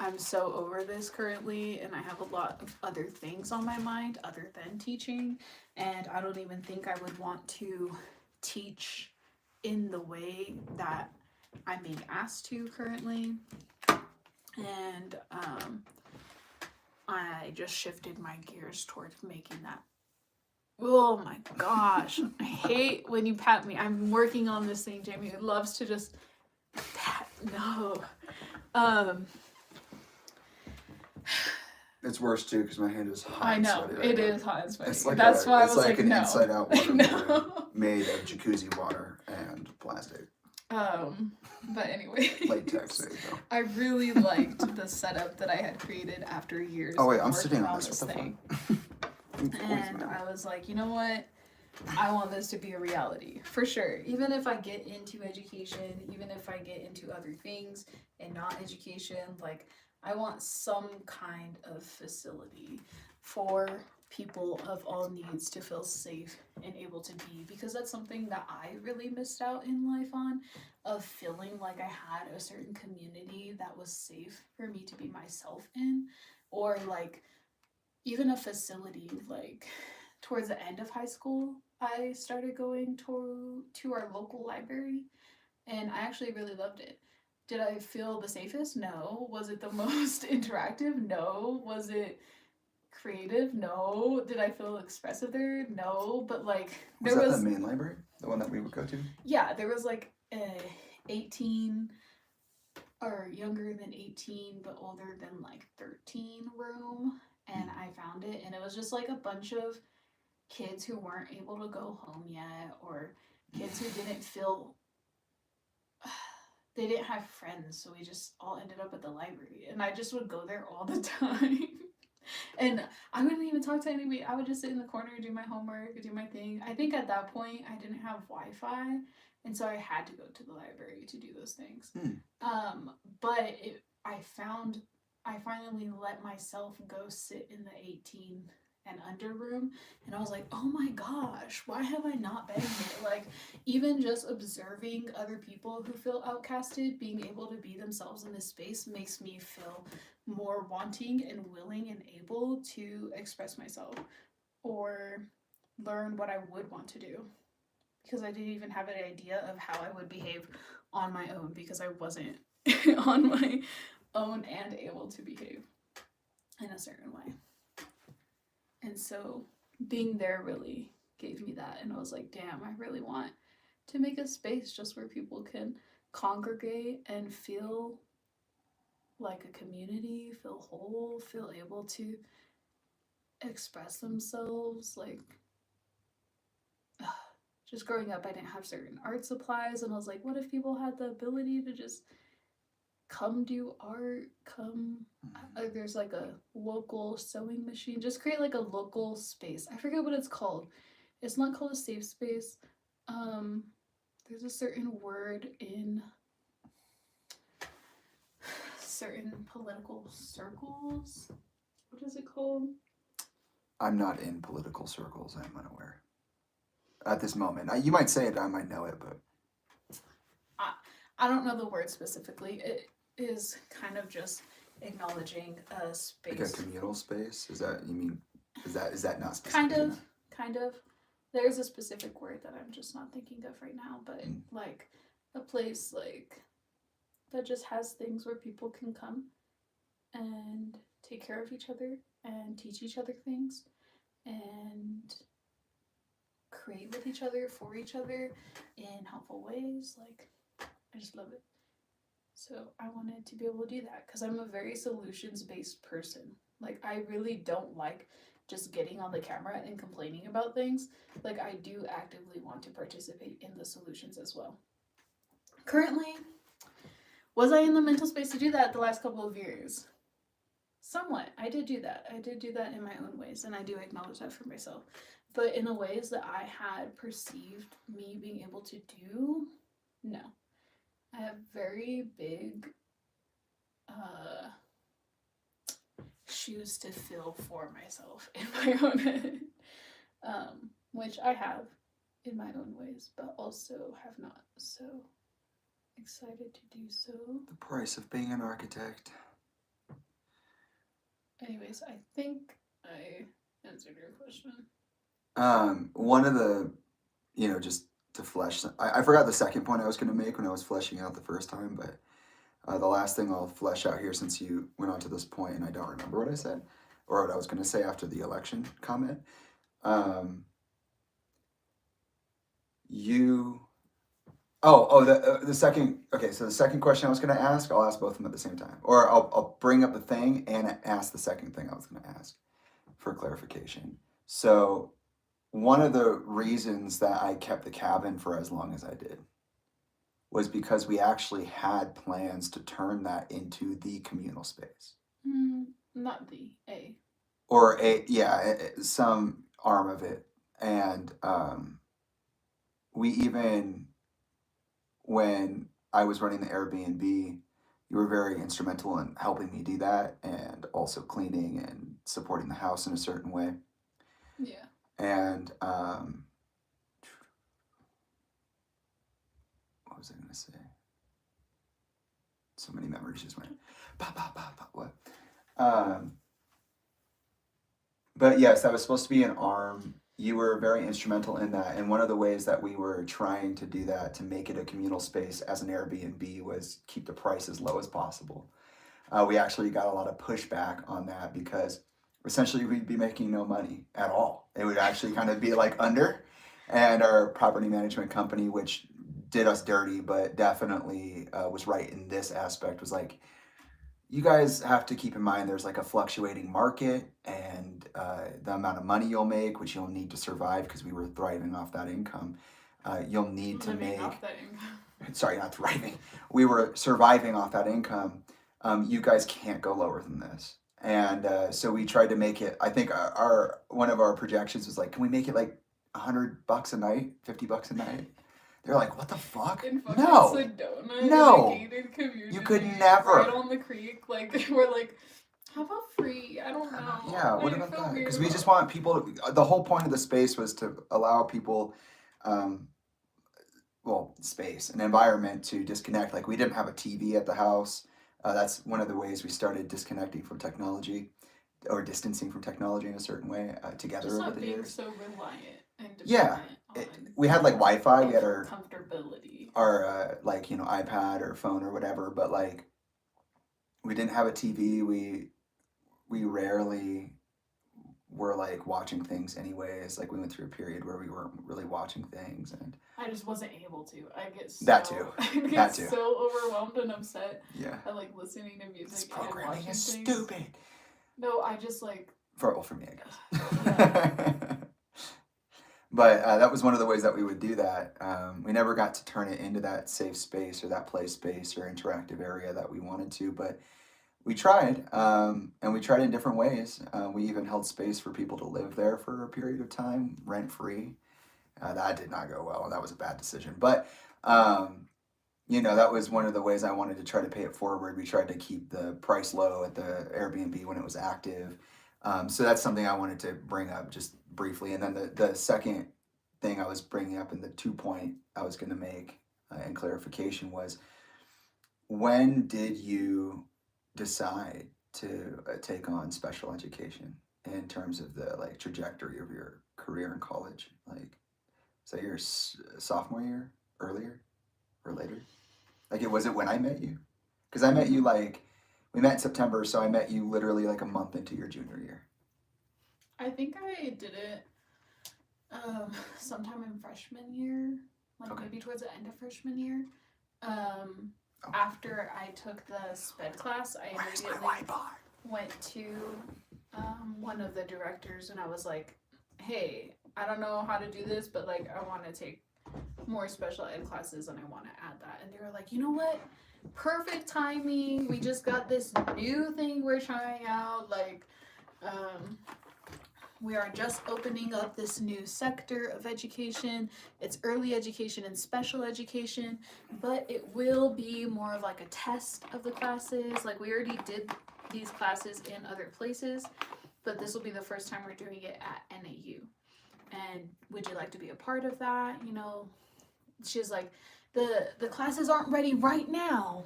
I'm so over this currently, and I have a lot of other things on my mind other than teaching, and I don't even think I would want to teach in the way that I'm being asked to currently. And I just shifted my gears towards making that. Oh my gosh, I hate when you pat me. I'm working on this thing, Jamie. Who loves to just pat. No. It's worse too because my hand is hot. I know, and sweaty it right is hot and sweaty. It's like That's why I was like, an no. inside out water No. balloon made of jacuzzi water and plastic. But anyway. Latex, there you go. I really liked the setup that I had created after years Oh wait, of I'm working sitting on on this. this What the thing. fuck? And I was like, you know what? I want this to be a reality for sure. Even if I get into education, even if I get into other things and not education, like I want some kind of facility for people of all needs to feel safe and able to be, because that's something that I really missed out in life on, of feeling like I had a certain community that was safe for me to be myself in, or like even a facility. Like towards the end of high school, I started going to our local library, and I actually really loved it. Did I feel the safest? No. Was it the most interactive? No. Was it creative? No. Did I feel expressive there? No. But like Was there that was the main library? The one that we would go to? yeah, there was like a 18 or younger than 18 but older than like 13 room, and I found it, and it was just like a bunch of kids who weren't able to go home yet, or kids who didn't feel they didn't have friends, so we just all ended up at the library, and I just would go there all the time. And I wouldn't even talk to anybody. I would just sit in the corner, do my homework, do my thing. I think at that point I didn't have Wi-Fi, and so I had to go to the library to do those things. But I finally let myself go sit in the 18 and under room, and I was like, oh my gosh, why have I not been here? Like, even just observing other people who feel outcasted being able to be themselves in this space makes me feel more wanting and willing and able to express myself or learn what I would want to do, because I didn't even have an idea of how I would behave on my own, because I wasn't on my own and able to behave in a certain way. And so being there really gave me that, and I was like, damn, I really want to make a space just where people can congregate and feel like a community, feel whole, feel able to express themselves. Like, just growing up, I didn't have certain art supplies, and I was like, what if people had the ability to just come do art, there's like a local sewing machine, just create like a local space. I forget what it's called. It's not called a safe space. There's a certain word in certain political circles. What is it called? I'm not in political circles. I'm unaware at this moment. You might say it, I might know it, but I don't know the word specifically. It is kind of just acknowledging a space. like a communal space. Is that you mean? Is that not specific? Kind of. There's a specific word that I'm just not thinking of right now, but like a place like that just has things where people can come and take care of each other and teach each other things and create with each other, for each other in helpful ways. Like, I just love it. So I wanted to be able to do that because I'm a very solutions-based person. Like, I really don't like just getting on the camera and complaining about things. Like, I do actively want to participate in the solutions as well. Currently, was I in the mental space to do that the last couple of years? Somewhat. I did do that. I did do that in my own ways, and I do acknowledge that for myself. But in the ways that I had perceived me being able to do, no. I have very big shoes to fill for myself in my own head, which I have in my own ways, but also have not. So excited to do so. The price of being an architect. Anyways, I think I answered your question. One of the, just to flesh, I forgot the second point I was going to make when I was fleshing out the first time, but the last thing I'll flesh out here, since you went on to this point and I don't remember what I said or what I was going to say after the election comment. The second, okay, so the second question I was going to ask, I'll ask both of them at the same time. Or I'll bring up the thing and ask the second thing I was going to ask for clarification. So one of the reasons that I kept the cabin for as long as I did was because we actually had plans to turn that into the communal space. Not the A. Or some arm of it. And we even, when I was running the Airbnb, you were very instrumental in helping me do that, and also cleaning and supporting the house in a certain way. Yeah. And what was I going to say? So many memories just went, what? But yes, that was supposed to be an arm. You were very instrumental in that. And one of the ways that we were trying to do that to make it a communal space as an Airbnb was keep the price as low as possible. We actually got a lot of pushback on that because essentially we'd be making no money at all. It would actually kind of be like under. And our property management company, which did us dirty, but definitely was right in this aspect, was like, you guys have to keep in mind there's like a fluctuating market and the amount of money you'll make, which you'll need to survive because we were thriving off that income. You'll need to Living make, off that income. sorry, not thriving. We were surviving off that income. You guys can't go lower than this. And so we tried to make it, I think our one of our projections was like, can we make it like $100 a night, $50 a night? They're like, what the fuck? In fucking No. Sedona, No. in a gated community, You could never. right on the creek. Like, we're like, how about free? I don't know. Yeah, what I about feel that? weird Because we about just want people. The whole point of the space was to allow people, um, well, space, an environment to disconnect. Like we didn't have a TV at the house. That's one of the ways we started disconnecting from technology, or distancing from technology in a certain way together just over not the being years. so reliant and Yeah, dependent on we had like Wi-Fi. We had comfortability. our like iPad or phone or whatever, but like we didn't have a TV. We rarely were like watching things anyways. Like we went through a period where we weren't really watching things, and I just wasn't able to. I get so, that too. I get That too. so overwhelmed and upset Yeah. at like listening to music This and programming watching is things. stupid. No, I just like For me, I guess. But that was one of the ways that we would do that. We never got to turn it into that safe space or that play space or interactive area that we wanted to, but we tried, and we tried in different ways. We even held space for people to live there for a period of time, rent free. That did not go well, and that was a bad decision. But that was one of the ways I wanted to try to pay it forward. We tried to keep the price low at the Airbnb when it was active. So that's something I wanted to bring up just briefly. And then the second thing I was bringing up, and the 2 point I was going to make in clarification was, when did you decide to take on special education in terms of the like trajectory of your career in college? Like, is that your sophomore year, earlier or later? Like, was it when I met you? Because I met you like, we met in September, so I met you literally like a month into your junior year. I think I did it sometime in freshman year, like Okay. maybe towards the end of freshman year. After I took the SPED class, I Where's my immediately Wi-Fi? went to one of the directors and I was like, hey, I don't know how to do this, but like I want to take more special ed classes and I want to add that. And they were like, you know what? Perfect timing. We just got this new thing we're trying out. Like, we are just opening up this new sector of education. It's early education and special education, but it will be more of like a test of the classes. Like we already did these classes in other places, but this will be the first time we're doing it at NAU. And would you like to be a part of that? She's like, the classes aren't ready right now,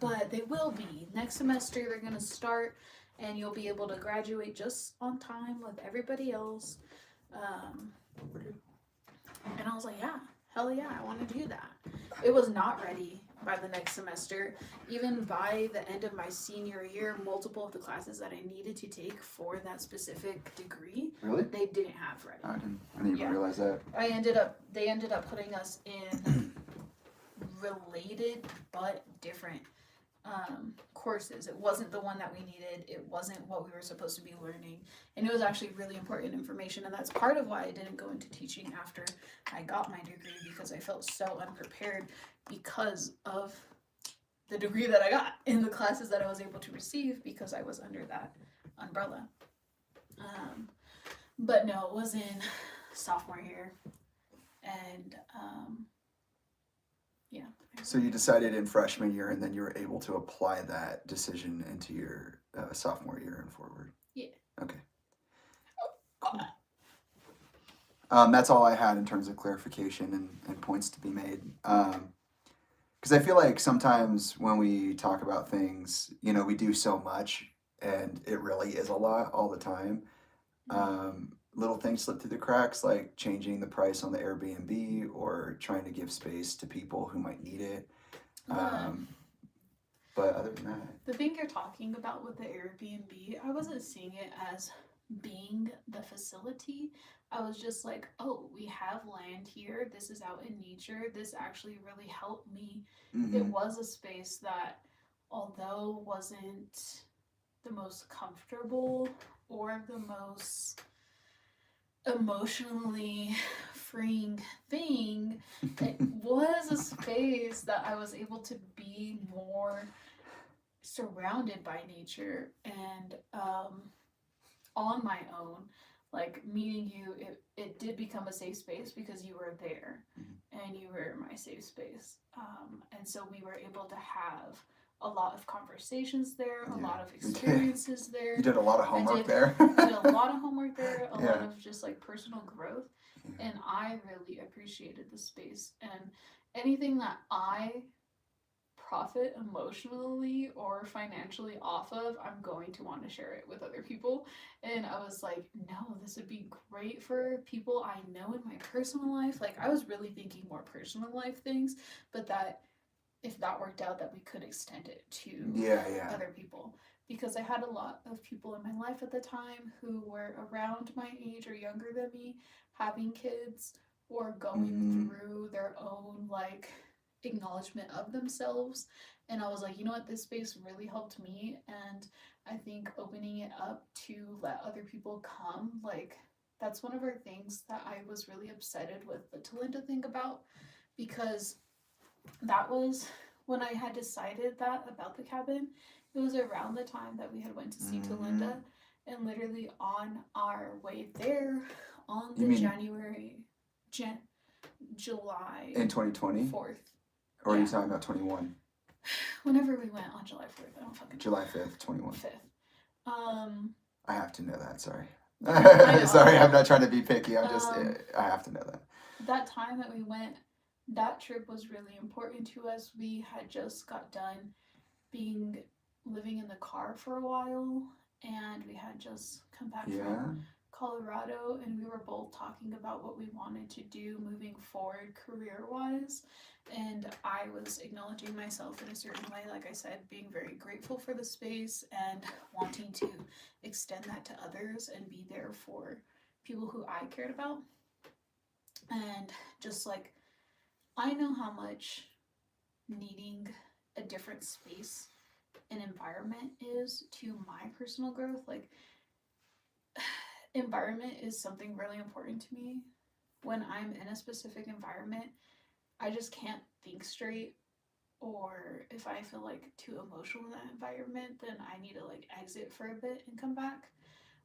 but they will be. Next semester they're gonna start and you'll be able to graduate just on time with everybody else. And I was like, yeah, hell yeah, I want to do that. It was not ready by the next semester. Even by the end of my senior year, multiple of the classes that I needed to take for that specific degree, Really? they didn't have ready. I didn't even realize that. They ended up putting us in related but different courses. It wasn't the one that we needed. It wasn't what we were supposed to be learning. And it was actually really important information. And that's part of why I didn't go into teaching after I got my degree, because I felt so unprepared because of the degree that I got in the classes that I was able to receive because I was under that umbrella. But no, it was in sophomore year. And yeah. So you decided in freshman year, and then you were able to apply that decision into your sophomore year and forward. Yeah. Okay. Cool. That's all I had in terms of clarification and points to be made. Because I feel like sometimes when we talk about things, we do so much, and it really is a lot all the time. Little things slip through the cracks, like changing the price on the Airbnb or trying to give space to people who might need it. But other than that, the thing you're talking about with the Airbnb, I wasn't seeing it as being the facility. I was just like, oh, we have land here. This is out in nature. This actually really helped me. It was a space that, although wasn't the most comfortable or the most emotionally freeing thing, it was a space that I was able to be more surrounded by nature and on my own. Like meeting you, it did become a safe space because you were there and you were my safe space. And so we were able to have a lot of conversations there, a lot of experiences there. You did a lot of homework there. did a lot of homework there, a lot of just like personal growth. And I really appreciated the space. And anything that I profit emotionally or financially off of, I'm going to want to share it with other people. And I was like, no, this would be great for people I know in my personal life. Like I was really thinking more personal life things, but that if that worked out, that we could extend it to other people. Because I had a lot of people in my life at the time who were around my age or younger than me, having kids or going through their own like acknowledgement of themselves. And I was like, you know what, this space really helped me. And I think opening it up to let other people come, like that's one of our things that I was really upset with the Talinda thing about, because that was when I had decided that about the cabin. It was around the time that we had went to see Talinda, and literally on our way there on the July in 2020 4th. Or are you talking about 21? Whenever we went on July 4th, I don't fucking July 5th, 21. 5th. I have to know that, sorry. I know. Sorry, I'm not trying to be picky. I'm just, I have to know that. That time that we went, that trip was really important to us. We had just got done living in the car for a while, and we had just come back from Colorado, and we were both talking about what we wanted to do moving forward career-wise. And I was acknowledging myself in a certain way, like I said, being very grateful for the space and wanting to extend that to others and be there for people who I cared about. And just like, I know how much needing a different space and environment is to my personal growth. Like, environment is something really important to me. When I'm in a specific environment, I just can't think straight, or if I feel like too emotional in that environment, then I need to like exit for a bit and come back,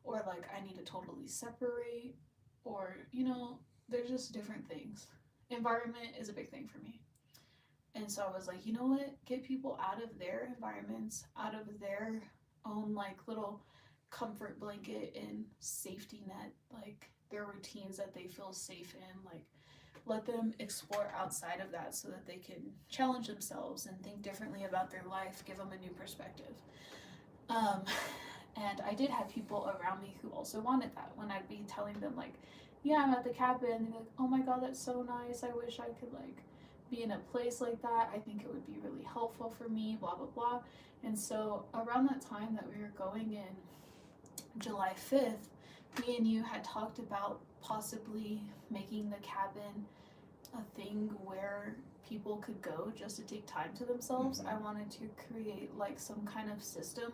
or like I need to totally separate, or you know, there's just different things. Environment is a big thing for me. And so I was like, you know what, get people out of their environments, out of their own like little comfort blanket and safety net, like their routines that they feel safe in, like let them explore outside of that so that they can challenge themselves and think differently about their life, give them a new perspective. And I did have people around me who also wanted that. When I'd be telling them like, yeah, I'm at the cabin, they're like, oh my god, that's so nice, I wish I could like be in a place like that, I think it would be really helpful for me, blah blah blah. And so around that time that we were going in July 5th, me and you had talked about possibly making the cabin a thing where people could go just to take time to themselves. I wanted to create like some kind of system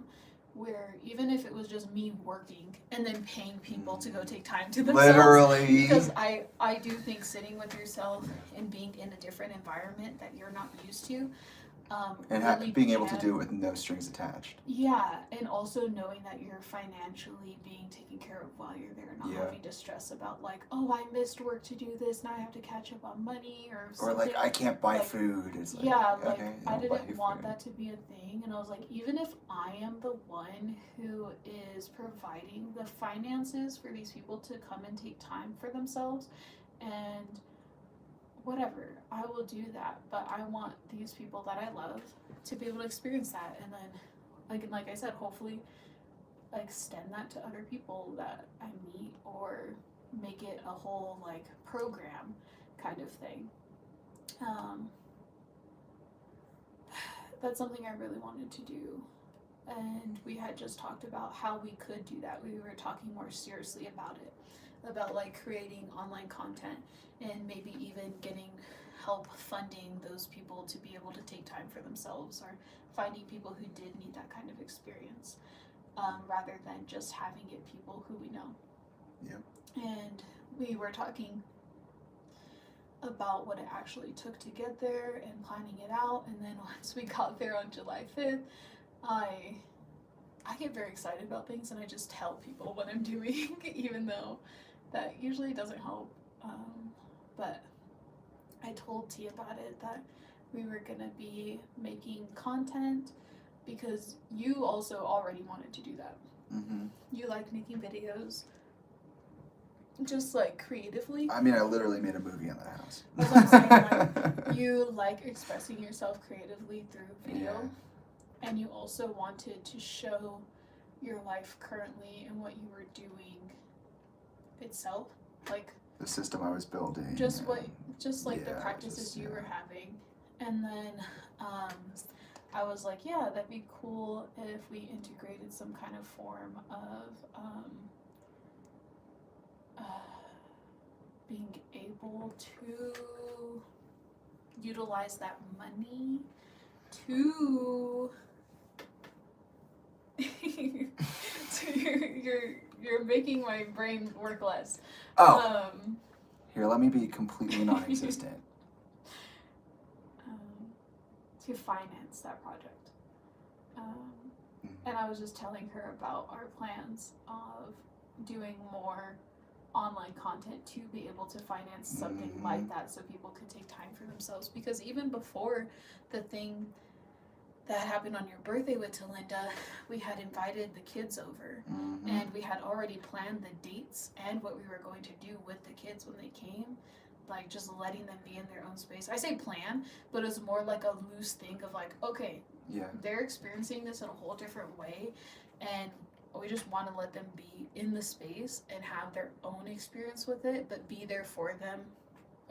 where even if it was just me working and then paying people to go take time to themselves, literally, because I do think sitting with yourself and being in a different environment that you're not used to, and really being able to do it with no strings attached. Yeah, and also knowing that you're financially being taken care of while you're there, not having to stress about like, oh, I missed work to do this, now I have to catch up on money or something. Or like, I can't buy food. It's like, okay, I didn't want that to be a thing, and I was like, even if I am the one who is providing the finances for these people to come and take time for themselves, and whatever, I will do that, but I want these people that I love to be able to experience that. And then like I said, hopefully extend that to other people that I meet, or make it a whole like program kind of thing. Um, that's something I really wanted to do. And we had just talked about how we could do that. We were talking more seriously about it, about like creating online content and maybe even getting help funding those people to be able to take time for themselves, or finding people who did need that kind of experience, rather than just having it people who we know. Yep. And we were talking about what it actually took to get there and planning it out. And then once we got there on July 5th, I get very excited about things, and I just tell people what I'm doing, even though that usually doesn't help. But I told T about it, that we were gonna be making content, because you also already wanted to do that. Mm-hmm. You like making videos, just like creatively. I mean, I literally made a movie in the house. That's what I'm saying. Like, you like expressing yourself creatively through video, and you also wanted to show your life currently and what you were doing itself, like the system I was building. just like the yeah, practices you yeah. were having. And then I was like, yeah, that'd be cool if we integrated some kind of form of being able to utilize that money to you're making my brain work less. Oh, here, let me be completely non-existent. To finance that project. And I was just telling her about our plans of doing more online content to be able to finance something like that, so people could take time for themselves. Because even before the thing that happened on your birthday with Talinda, we had invited the kids over, and we had already planned the dates and what we were going to do with the kids when they came, like just letting them be in their own space. I say plan, but it's more like a loose thing of like, okay, they're experiencing this in a whole different way, and we just want to let them be in the space and have their own experience with it, but be there for them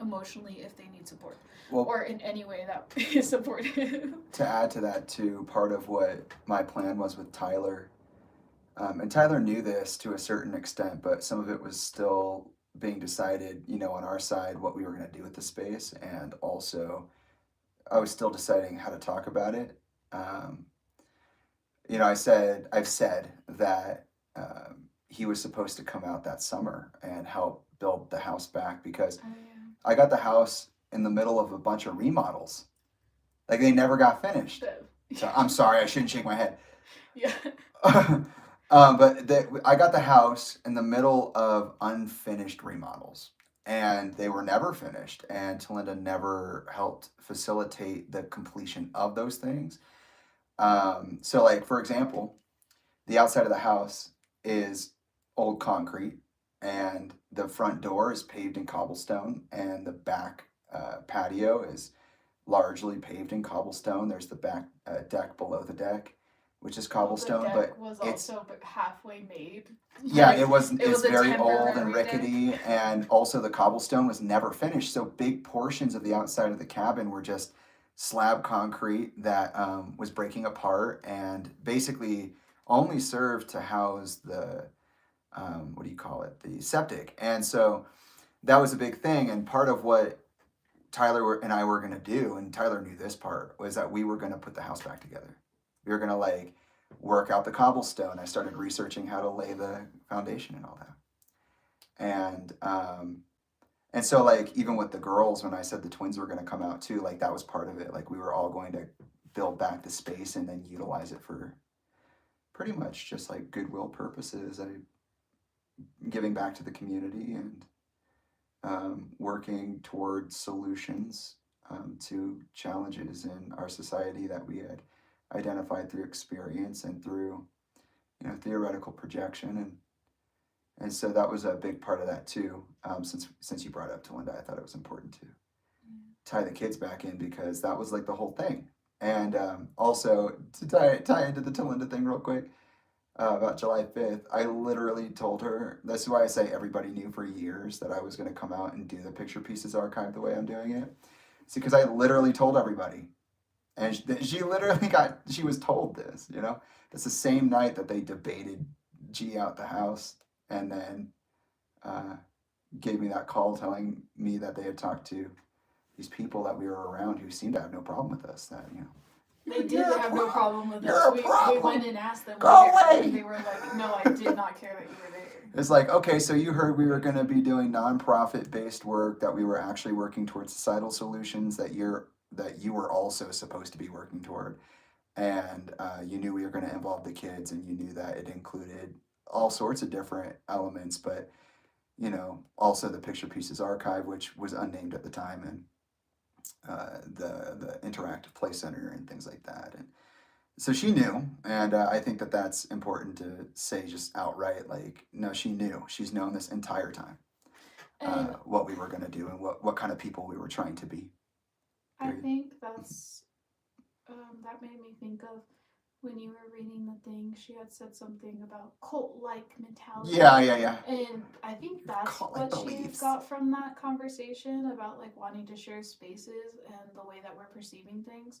emotionally if they need support, or in any way that is supportive. To add to that too, part of what my plan was with Tyler, and Tyler knew this to a certain extent, but some of it was still being decided, on our side, what we were going to do with the space, and also I was still deciding how to talk about it. I've said that he was supposed to come out that summer and help build the house back, because I got the house in the middle of a bunch of remodels. Like, they never got finished. So I'm sorry, I shouldn't shake my head. Yeah. But I got the house in the middle of unfinished remodels, and they were never finished, and Talinda never helped facilitate the completion of those things. So, like, for example, the outside of the house is old concrete, and the front door is paved in cobblestone, and the back patio is largely paved in cobblestone. There's the back deck below the deck, which is cobblestone, the deck but was it's also halfway made. yeah, Like, it's very old and temporary rickety, deck. and also the cobblestone was never finished. So big portions of the outside of the cabin were just slab concrete that was breaking apart, and basically only served to house the what do you call it, the septic. And so that was a big thing, and part of what Tyler and I were going to do, and Tyler knew this part, was that we were going to put the house back together. We were going to like work out the cobblestone. I started researching how to lay the foundation and all that. And so, like, even with the girls, when I said the twins were going to come out too, like, that was part of it. Like, we were all going to build back the space and then utilize it for pretty much just like goodwill purposes. Giving back to the community, and working towards solutions to challenges in our society that we had identified through experience and through theoretical projection, and so that was a big part of that too. Since you brought up Talinda, I thought it was important to tie the kids back in, because that was like the whole thing. And also to tie into the Talinda thing real quick, about July 5th, I literally told her, that's why I say everybody knew for years that I was going to come out and do the Picture Pieces archive the way I'm doing it. It's because I literally told everybody. And she literally she was told this, you know? It's the same night that they debated G out the house and then uh, gave me that call telling me that they had talked to these people that we were around who seemed to have no problem with us. That, you know, They did have no problem with You're us. a We problem. went and asked them. Go where, away. And they were like, no, I did not care that you were there. it's like, okay, so you heard we were going to be doing nonprofit based work, that we were actually working towards societal solutions that you were also supposed to be working toward, and you knew we were going to involve the kids, and you knew that it included all sorts of different elements, but you know, also the Picture Pieces archive, which was unnamed at the time, and the interactive play center and things like that. And so she knew, and I think that that's important to say just outright. Like, no, she knew. She's known this entire time And what we were going to do and what kind of people we were trying to be. I Period. think that made me think of when you were reading the thing. She had said something about cult-like mentality. Yeah. And I think that's Cult-like what she beliefs. got from that conversation about like wanting to share spaces and the way that we're perceiving things.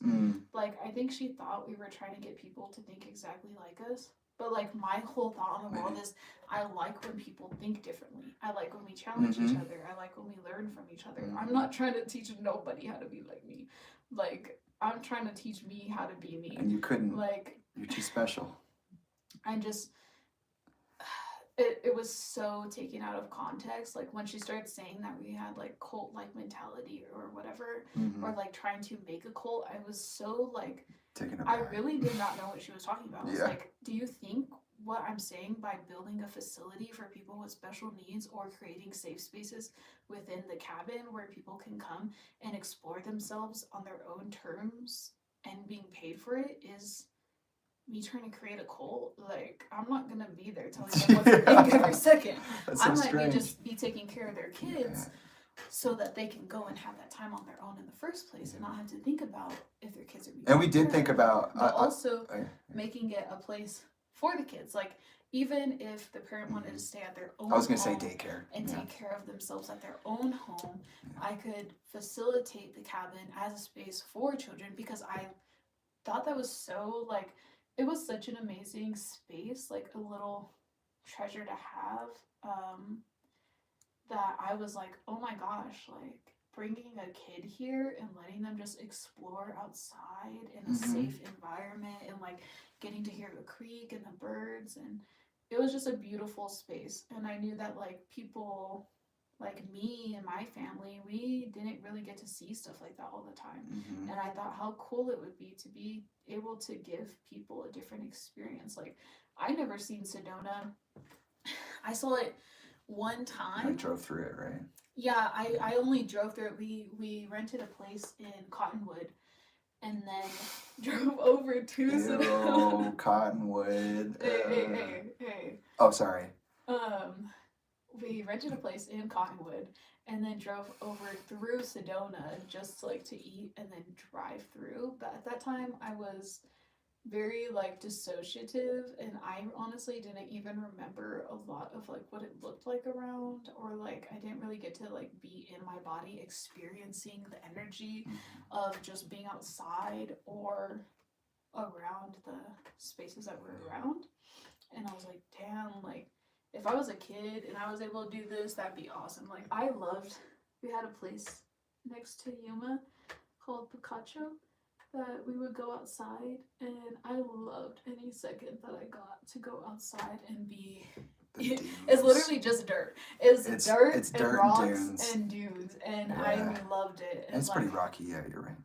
Like, I think she thought we were trying to get people to think exactly like us. But like, my whole thought on the world is, I like when people think differently. I like when we challenge each other. I like when we learn from each other. I'm not trying to teach nobody how to be like me. Like, I'm trying to teach me how to be me. And you couldn't. Like, you're too special. I'm just, it was so taken out of context. Like, when she started saying that we had like cult-like mentality or whatever, or like trying to make a cult, I was so like, taken I aback. really did not know what she was talking about. I was Yeah. like, do you think what I'm saying by building a facility for people with special needs or creating safe spaces within the cabin where people can come and explore themselves on their own terms and being paid for it is me trying to create a cult? Like, I'm not gonna be there telling them what to think every second. That's so I might strange. just be taking care of their kids so that they can go and have that time on their own in the first place and not have to think about if their kids are being And we did hurt. think about But also making it a place for the kids. Like, even if the parent wanted to stay at their own I was going to say home daycare. and take care of themselves at their own home, I could facilitate the cabin as a space for children, because I thought that was so, like, it was such an amazing space, like a little treasure to have, that I was like, oh my gosh, like, bringing a kid here and letting them just explore outside in a safe environment and like getting to hear the creek and the birds, and it was just a beautiful space. And I knew that like people like me and my family, we didn't really get to see stuff like that all the time. And I thought how cool it would be to be able to give people a different experience. Like, I never seen Sedona. I saw it one time. I drove through it, right? Yeah, I only drove through it. We rented a place in Cottonwood and then drove over to Sedona. Cottonwood. Hey. Oh, sorry. We rented a place in Cottonwood and then drove over through Sedona just like to eat and then drive through. But at that time I was very like dissociative, and I honestly didn't even remember a lot of like what it looked like around, or like I didn't really get to like be in my body experiencing the energy of just being outside or around the spaces that were around. And I was like, damn, like if I was a kid and I was able to do this, that'd be awesome. Like, I loved, we had a place next to Yuma called Picacho that we would go outside, and I loved any second that I got to go outside and be. It's literally just dirt. It's dirt and rocks and dunes, and I loved it. And it's like, pretty rocky. Yeah, you're right.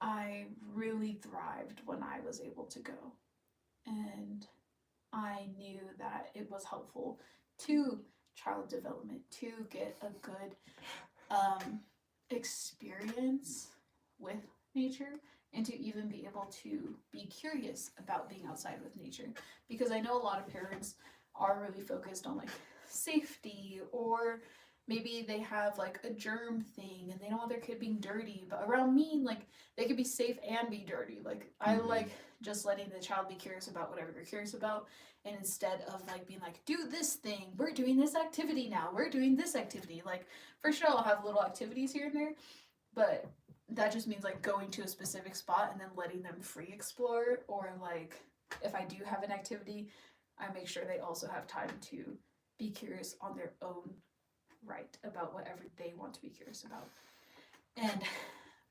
I really thrived when I was able to go, and I knew that it was helpful to child development to get a good experience with nature, and to even be able to be curious about being outside with nature. Because I know a lot of parents are really focused on like safety or maybe they have like a germ thing and they don't want their kid being dirty, but around me, like they could be safe and be dirty. Like I like just letting the child be curious about whatever they're curious about, and instead of like being like, do this thing, we're doing this activity now, we're doing this activity. Like for sure I'll have little activities here and there, but that just means like going to a specific spot and then letting them free explore. Or like if I do have an activity, I make sure they also have time to be curious on their own right about whatever they want to be curious about. And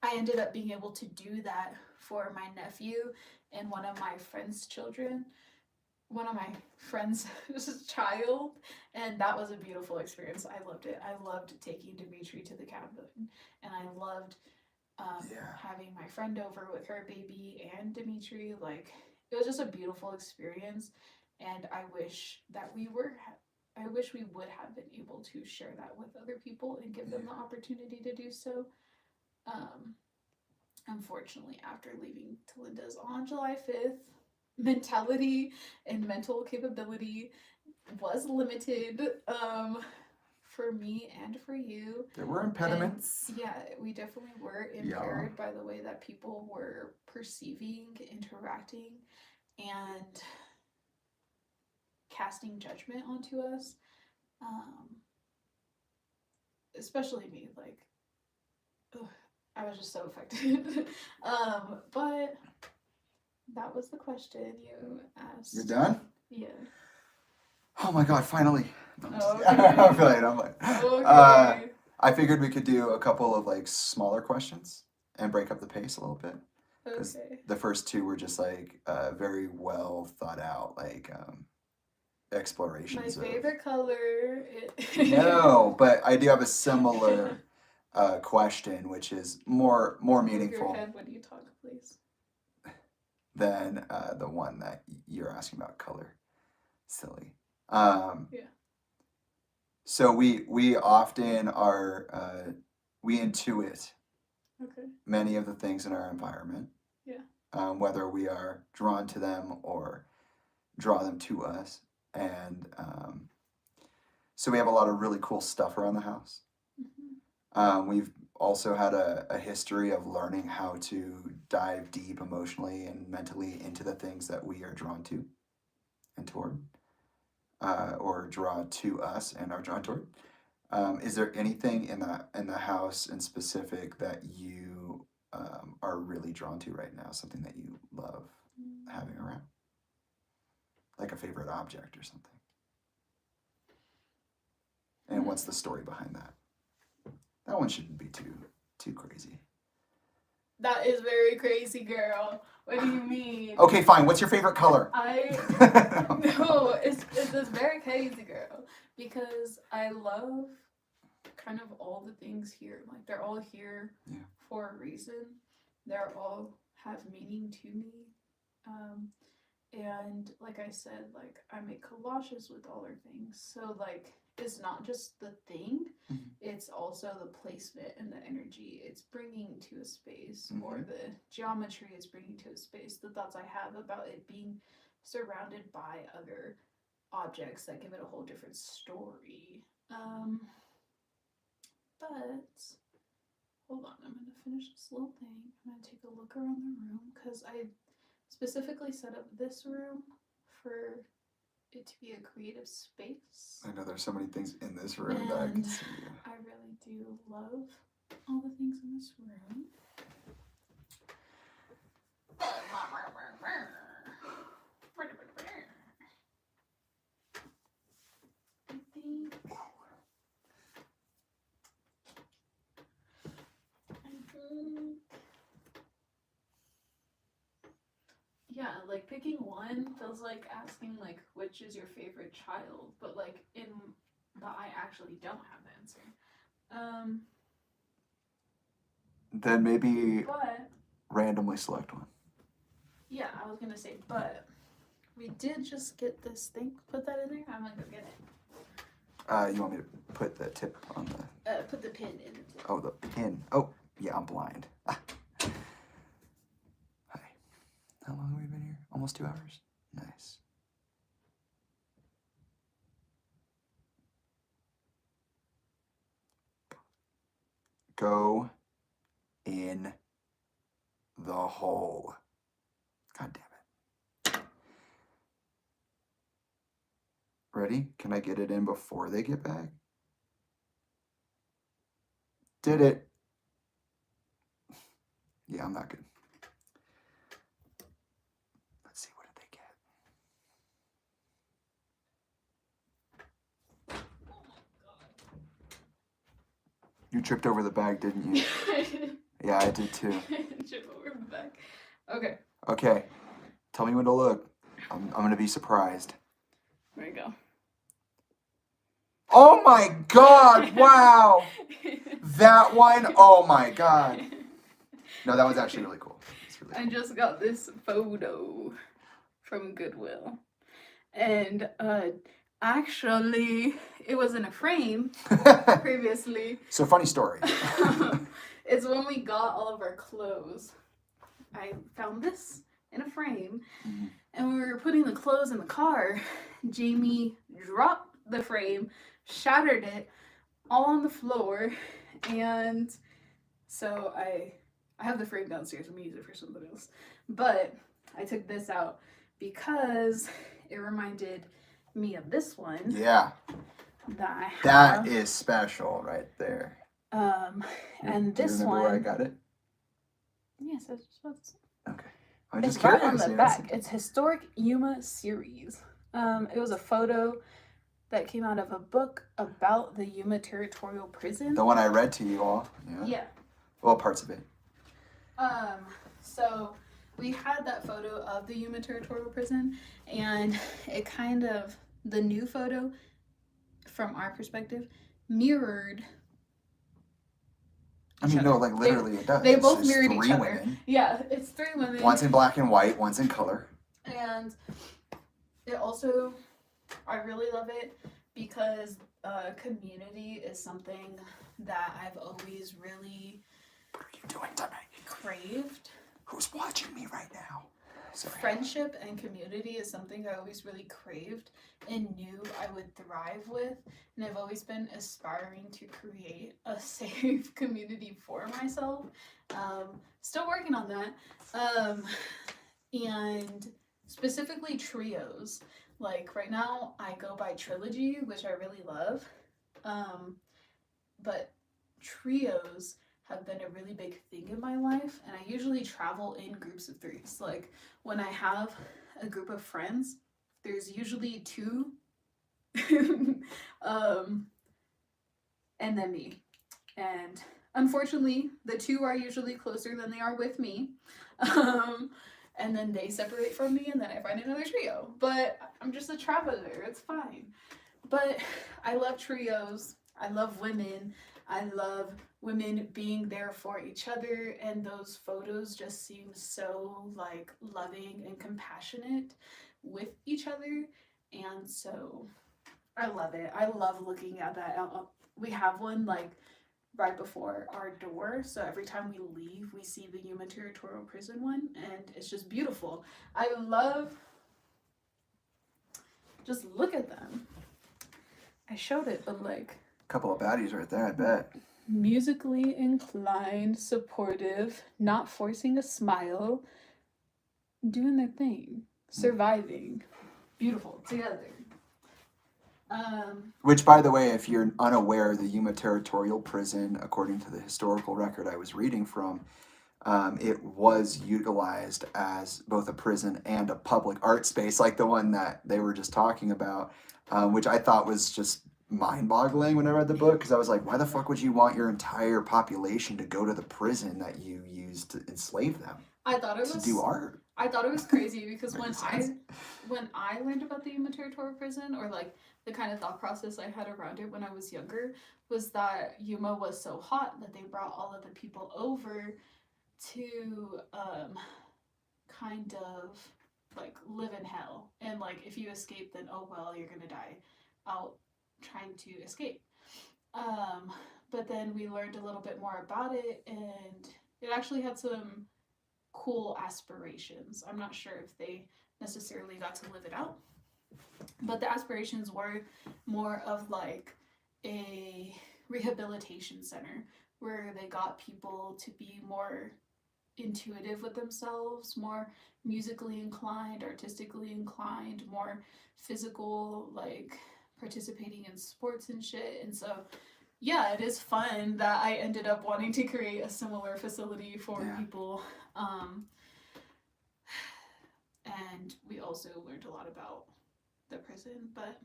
I ended up being able to do that for my nephew and one of my friend's children, one of my friends' child, and that was a beautiful experience. I loved it. I loved taking Dimitri to the cabin, and I loved having my friend over with her baby and Dimitri. Like it was just a beautiful experience, and I wish we would have been able to share that with other people and give them the opportunity to do so. Unfortunately, after leaving Talinda's on July 5th, mentality and mental capability was limited for me and for you. There were impediments. And yeah, we definitely were impaired by the way that people were perceiving, interacting, and casting judgment onto us. Especially me, like, ugh, I was just so affected. But that was the question you asked. You're done? Yeah. Oh my god, finally. Okay. I'm like, Okay. I figured we could do a couple of like smaller questions and break up the pace a little bit. Because the first two were just like very well thought out, like explorations. My favorite color. No, but I do have a similar question, which is more meaningful. Move your head when you talk, please. Than the one that you're asking about color. Silly. Yeah. So we often are we intuit many of the things in our environment. Yeah. Whether we are drawn to them or draw them to us, and so we have a lot of really cool stuff around the house. We've also had a history of learning how to dive deep emotionally and mentally into the things that we are drawn to and toward, or draw to us and are drawn toward. Is there anything in the house in specific that you are really drawn to right now? Something that you love having around, like a favorite object or something? And what's the story behind that? That one shouldn't be too crazy. That is very crazy, girl. What do you mean? Okay, fine. What's your favorite color? No, it's this very crazy, girl. Because I love kind of all the things here. Like they're all here for a reason. They're all have meaning to me. And like I said, like I make collages with all our things. So like it's not just the thing, it's also the placement and the energy it's bringing to a space, or the geometry it's bringing to a space, the thoughts I have about it being surrounded by other objects that give it a whole different story. But hold on, I'm gonna finish this little thing. I'm gonna take a look around the room because I specifically set up this room for it to be a creative space. I know there's so many things in this room that I can see. I really do love all the things in this room. Yeah, like picking one feels like asking like which is your favorite child, but like I actually don't have the answer. Then maybe randomly select one. Yeah, I was gonna say, but we did just get this thing. Put that in there. I'm gonna go get it. You want me to put the tip on the? Put the pin in. Oh, the pin. Oh, yeah, I'm blind. Hi. How long have we been here? Almost 2 hours? Nice. go in the hole. God damn it. Ready? Can I get it in before they get back? Did it. Yeah, I'm not good. Let's see, what did they get? You tripped over the bag, didn't you? Yeah, I did too. Trip over the bag. Okay. Okay. Tell me when to look. I'm gonna be surprised. There you go. Oh my god! Wow! That one, oh my god. No, that was actually really cool. Really cool. I just got this photo from Goodwill. And actually, it was in a frame previously. So, funny story. It's when we got all of our clothes. I found this in a frame. Mm-hmm. And when we were putting the clothes in the car, Jamie dropped the frame, shattered it all on the floor. And so I have the frame downstairs. I'm going to use it for something else. But I took this out because it reminded me of this one. Yeah. That I have. That is special right there. And this do you remember one. Where I got it? Yes, that's what's. Okay. I'm just it's curious. Right on the back. It's Historic Yuma Series. It was a photo that came out of a book about the Yuma Territorial Prison. The one I read to you all. Yeah. Yeah. Well, parts of it. So we had that photo of the Yuma Territorial Prison, and it kind of, the new photo, from our perspective, mirrored. I mean, no, like literally it does. They both mirrored each other. Women. Yeah, it's 3 women. One's in black and white, one's in color. And it also, I really love it because community is something that I've always really. What are you doing tonight? Craved. Who's watching me right now? Sorry. Friendship and community is something I always really craved and knew I would thrive with. And I've always been aspiring to create a safe community for myself. Still working on that. And specifically trios. Like right now I go by Trilogy, which I really love. But trios have been a really big thing in my life, and I usually travel in groups of 3s. Like when I have a group of friends, there's usually 2 and then me. And unfortunately, the 2 are usually closer than they are with me. And then they separate from me, and then I find another trio. But I'm just a traveler, it's fine. But I love trios. I love women. I love women being there for each other, and those photos just seem so like loving and compassionate with each other, and so I love it. I love looking at that. We have one like right before our door, so every time we leave we see the Yuma Territorial Prison one, and it's just beautiful. I love, just look at them. I showed it, but like couple of baddies right there, I bet. Musically inclined, supportive, not forcing a smile, doing their thing, surviving, beautiful, together. Which, by the way, if you're unaware, the Yuma Territorial Prison, according to the historical record I was reading from, it was utilized as both a prison and a public art space, like the one that they were just talking about, which I thought was just mind-boggling when I read the book, because I was like, why the fuck would you want your entire population to go to the prison that you used to enslave them? I thought it was to do art. I thought it was crazy because when I learned about the Yuma Territorial Prison, or like the kind of thought process I had around it when I was younger, was that Yuma was so hot that they brought all of the people over to kind of like live in hell, and like if you escape, then oh well, you're gonna die out trying to escape. But then we learned a little bit more about it, and it actually had some cool aspirations. I'm not sure if they necessarily got to live it out, but the aspirations were more of like a rehabilitation center where they got people to be more intuitive with themselves, more musically inclined, artistically inclined, more physical, like participating in sports and shit. And so, yeah, it is fun that I ended up wanting to create a similar facility for people. And we also learned a lot about the prison, but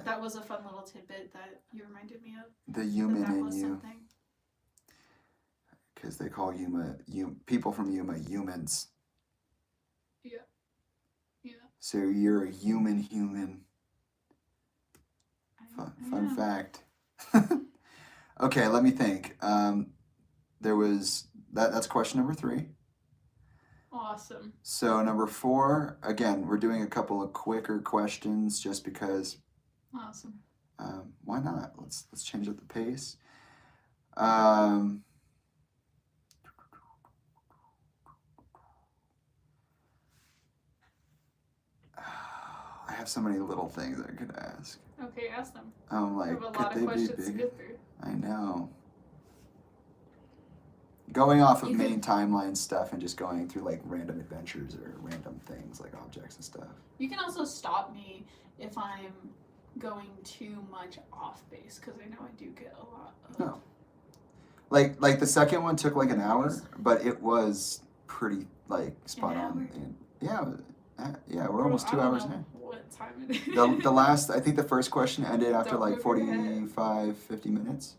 that was a fun little tidbit that you reminded me of. The human in you. Because they call people from Yuma humans. Yeah. Yeah. So you're a human. Fun fact. Okay, let me think. There was that's question number 3. Awesome. So number 4, again, we're doing a couple of quicker questions just because. Awesome. Why not? Let's change up the pace. I have so many little things I could ask. Okay, ask them. I'm like, I have a lot of questions to get through. I know. Going off of main timeline stuff and just going through like random adventures or random things like objects and stuff. You can also stop me if I'm going too much off base, because I know I do get a lot of... No. Like the second one took like an hour, but it was pretty like spot on. And yeah, we're almost 2 hours now. What time it is? The last, I think the first question ended after like 45, 50 minutes.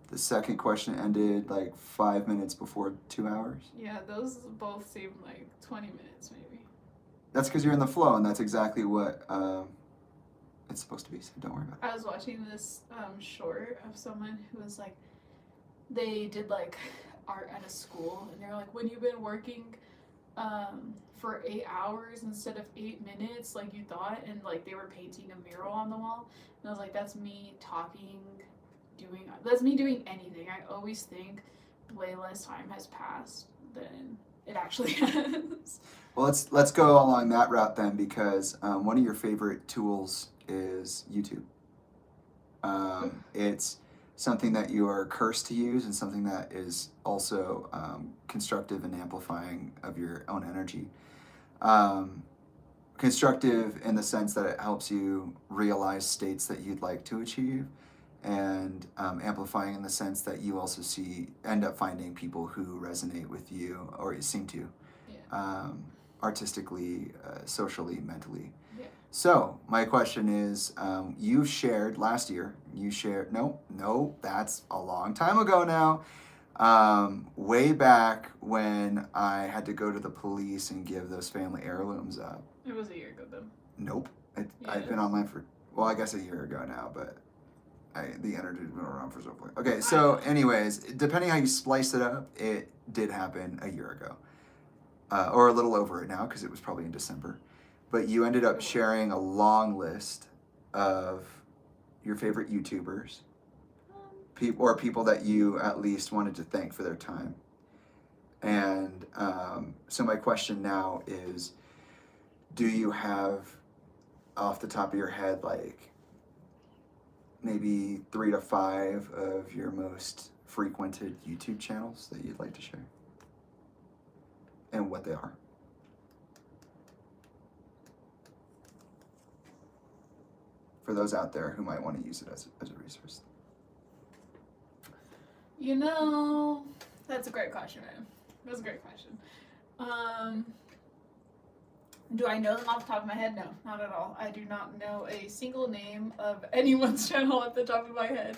The second question ended like 5 minutes before 2 hours. Yeah, those both seem like 20 minutes maybe. That's because you're in the flow, and that's exactly what it's supposed to be, so don't worry about it. I was watching this short of someone who was like, they did like art at a school, and they're like, when you've been working for 8 hours instead of 8 minutes like you thought, and like they were painting a mural on the wall, and I was like, that's me doing anything. I always think way less time has passed than it actually has. Well, let's go along that route then, because one of your favorite tools is YouTube. It's something that you are cursed to use, and something that is also constructive and amplifying of your own energy. Constructive in the sense that it helps you realize states that you'd like to achieve, and amplifying in the sense that you also end up finding people who resonate with you, or seem to, artistically, socially, mentally. Yeah. So my question is, you shared last year, no, that's a long time ago now, way back when I had to go to the police and give those family heirlooms up. It was a year ago though. Nope. I've been online for, well, I guess a year ago now, but the energy's been around for so long. Okay, so anyways, depending how you splice it up, it did happen a year ago. Or a little over it now, because it was probably in December. But you ended up sharing a long list of your favorite YouTubers, or people that you at least wanted to thank for their time. And so my question now is, do you have, off the top of your head, like maybe 3 to 5 of your most frequented YouTube channels that you'd like to share? And what they are? For those out there who might want to use it as a resource. You know, that's a great question, man. That's a great question. Do I know them off the top of my head? No, not at all. I do not know a single name of anyone's channel at the top of my head.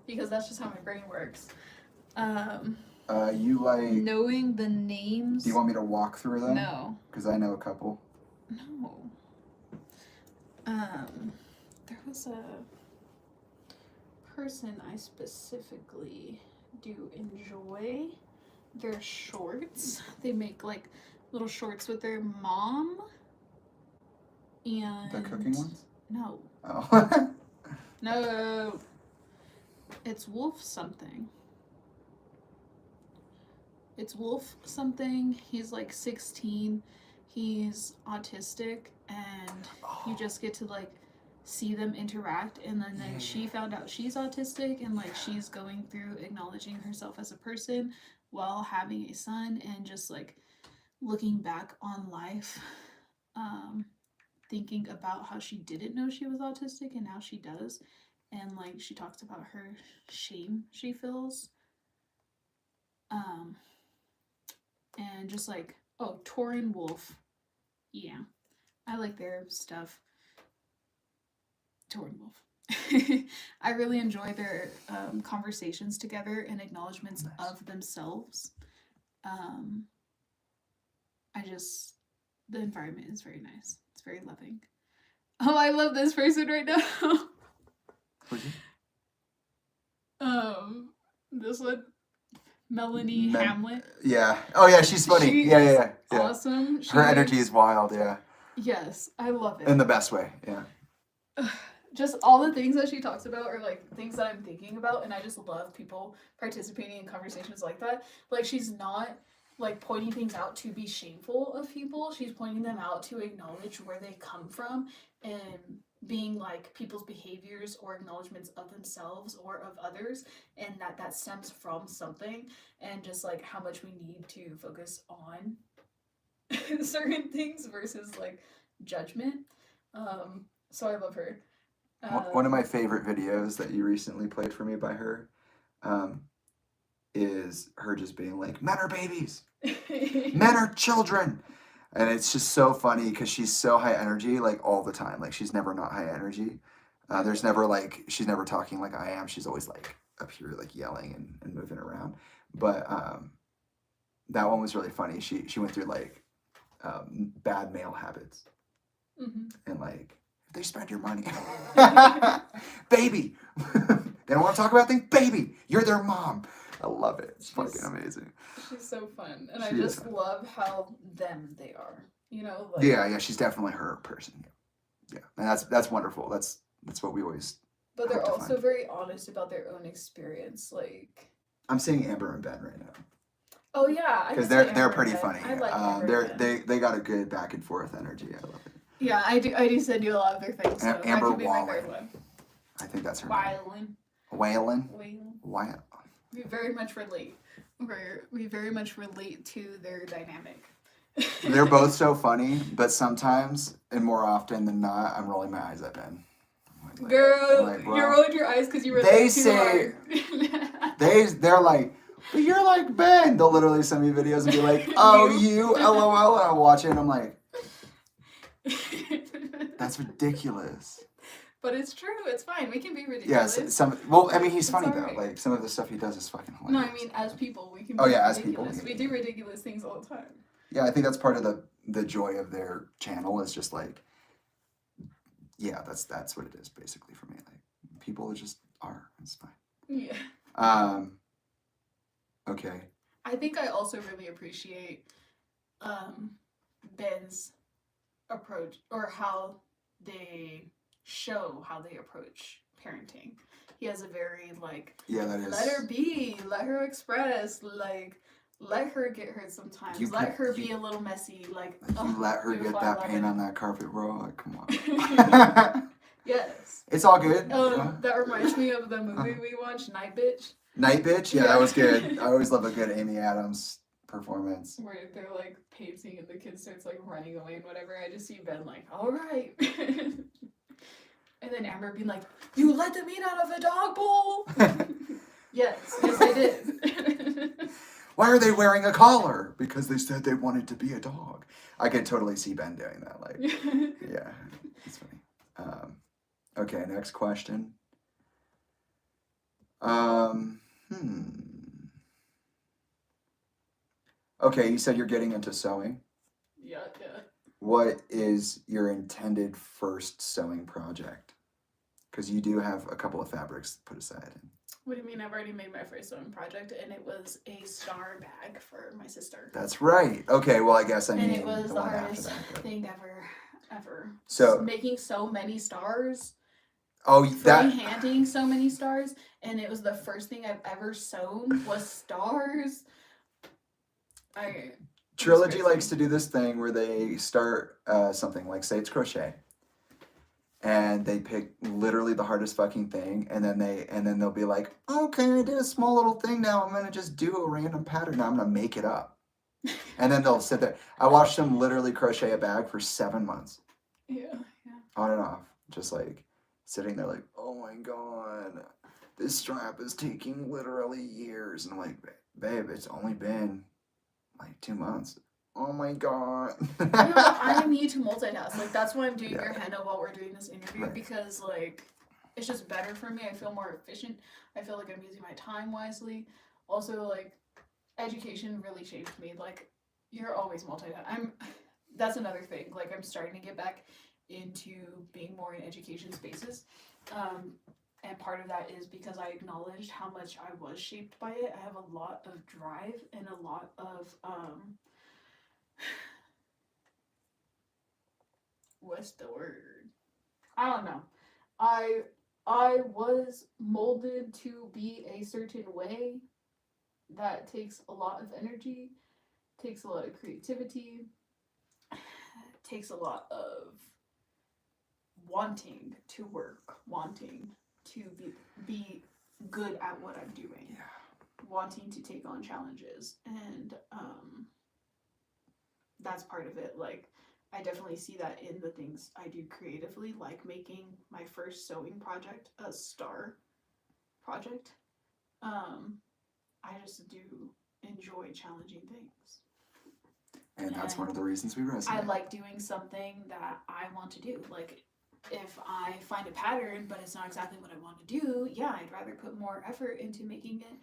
Because that's just how my brain works. You like... knowing the names... Do you want me to walk through them? No. Because I know a couple. No. There was a person I specifically do enjoy their shorts. They make like little shorts with their mom. And... The cooking ones? No. Oh. No. It's Wolf something. It's Wolf something. He's like 16. He's autistic, and you just get to like see them interact, and then she found out she's autistic, and like she's going through acknowledging herself as a person while having a son, and just like looking back on life, um, thinking about how she didn't know she was autistic and now she does, and like she talks about her shame she feels, um, and just like, oh, Torin Wolf, yeah, I like their stuff. Torin Wolf. I really enjoy their conversations together and acknowledgments of themselves. Um, I just, the environment is very nice. It's very loving. Oh, I love this person right now. Who's he? This one, Melanie Hamlet. Yeah. Oh yeah, she's funny. Yeah. Awesome. Her energy is wild. Yeah. Yes, I love it. In the best way. Yeah. Just all the things that she talks about are like things that I'm thinking about, and I just love people participating in conversations like that. Like, she's not like pointing things out to be shameful of people. She's pointing them out to acknowledge where they come from, and being like people's behaviors or acknowledgments of themselves or of others, and that stems from something, and just like how much we need to focus on certain things versus like judgment. So I love her. One of my favorite videos that you recently played for me by her is her just being like, men are babies, men are children. And it's just so funny because she's so high energy, like all the time. Like she's never not high energy. There's never like, she's never talking like I am. She's always like up here, like yelling and moving around. But that one was really funny. She went through like bad male habits. Mm-hmm. And like, they spend your money. Baby. They don't want to talk about things. Baby, you're their mom. I love it. It's fucking amazing. She's so fun. And I just love how them they are. You know? Like, yeah, she's definitely her person. Yeah. And that's wonderful. That's what we always But they're also very honest about their own experience. Like, I'm seeing Amber and Ben right now. Oh yeah. Because they're pretty funny. I like Amber and Ben. They got a good back and forth energy. I love it. Yeah, I do send you a lot of their things. So Amber that could be my third one. I think that's her name. Waylon. We very much relate. We very much relate to their dynamic. They're both so funny, but sometimes, and more often than not, I'm rolling my eyes at Ben. Girl, you're rolling your eyes because you relate They say, they're like, you're like Ben. They'll literally send me videos and be like, oh, you, LOL. And I watch it and I'm like, that's ridiculous. But it's true. It's fine. We can be ridiculous. Yes. Well, I mean, he's funny though. Like some of the stuff he does is fucking hilarious. No, I mean, as people, we can be ridiculous. As people. We do ridiculous things all the time. Yeah, I think that's part of the joy of their channel is just like, yeah, that's what it is basically for me. Like people just are. It's fine. Yeah. Okay. I think I also really appreciate Ben's approach, or how they show how they approach parenting. He has a very like, that is, let her be, let her express, like let her get hurt sometimes, let her be a little messy, like you let her get that paint on that carpet, bro. Like, come on. Yes. It's all good. That reminds me of the movie we watched, Night Bitch. Night Bitch? Yeah, that was good. I always love a good Amy Adams performance. Where they're like painting and the kid starts like running away and whatever. I just see Ben like, all right. And then Amber being like, you let them eat out of a dog bowl? yes, I did. Why are they wearing a collar? Because they said they wanted to be a dog. I could totally see Ben doing that. Like, yeah, it's funny. Okay, next question. Okay, you said you're getting into sewing. Yeah. What is your intended first sewing project? Because you do have a couple of fabrics put aside. What do you mean? I've already made my first sewing project, and it was a star bag for my sister. That's right. Okay, well, I guess I mean, and it was the hardest thing ever. So making so many stars. Oh, handing so many stars, and it was the first thing I've ever sewn was stars. Trilogy likes to do this thing where they start something like, say it's crochet, and they pick literally the hardest fucking thing, and then they'll be like, okay, I did a small little thing, now I'm gonna just do a random pattern, now I'm gonna make it up. And then they'll sit there. I watched them literally crochet a bag for 7 months. Yeah. On and off. Just like sitting there like, oh my god, this strap is taking literally years. And I'm like, babe, it's only been like 2 months. Oh my god. I need to multitask. Like, that's why I'm doing Yeah. your henna while we're doing this interview, Right. because like it's just better for me. I feel more efficient. I feel like I'm using my time wisely. Also, like, education really changed me. Like, you're always multitasking. That's another thing. Like, I'm starting to get back into being more in education spaces. And part of that is because I acknowledged how much I was shaped by it. I have a lot of drive and a lot of what's the word? I don't know. I was molded to be a certain way that takes a lot of energy, takes a lot of creativity, takes a lot of wanting to work, wanting to be good at what I'm doing, wanting to take on challenges, and that's part of it. Like, I definitely see that in the things I do creatively, like making my first sewing project a star project. I just do enjoy challenging things. And that's one of the reasons we resonate. I like doing something that I want to do. Like, if I find a pattern, but it's not exactly what I want to do, yeah, I'd rather put more effort into making it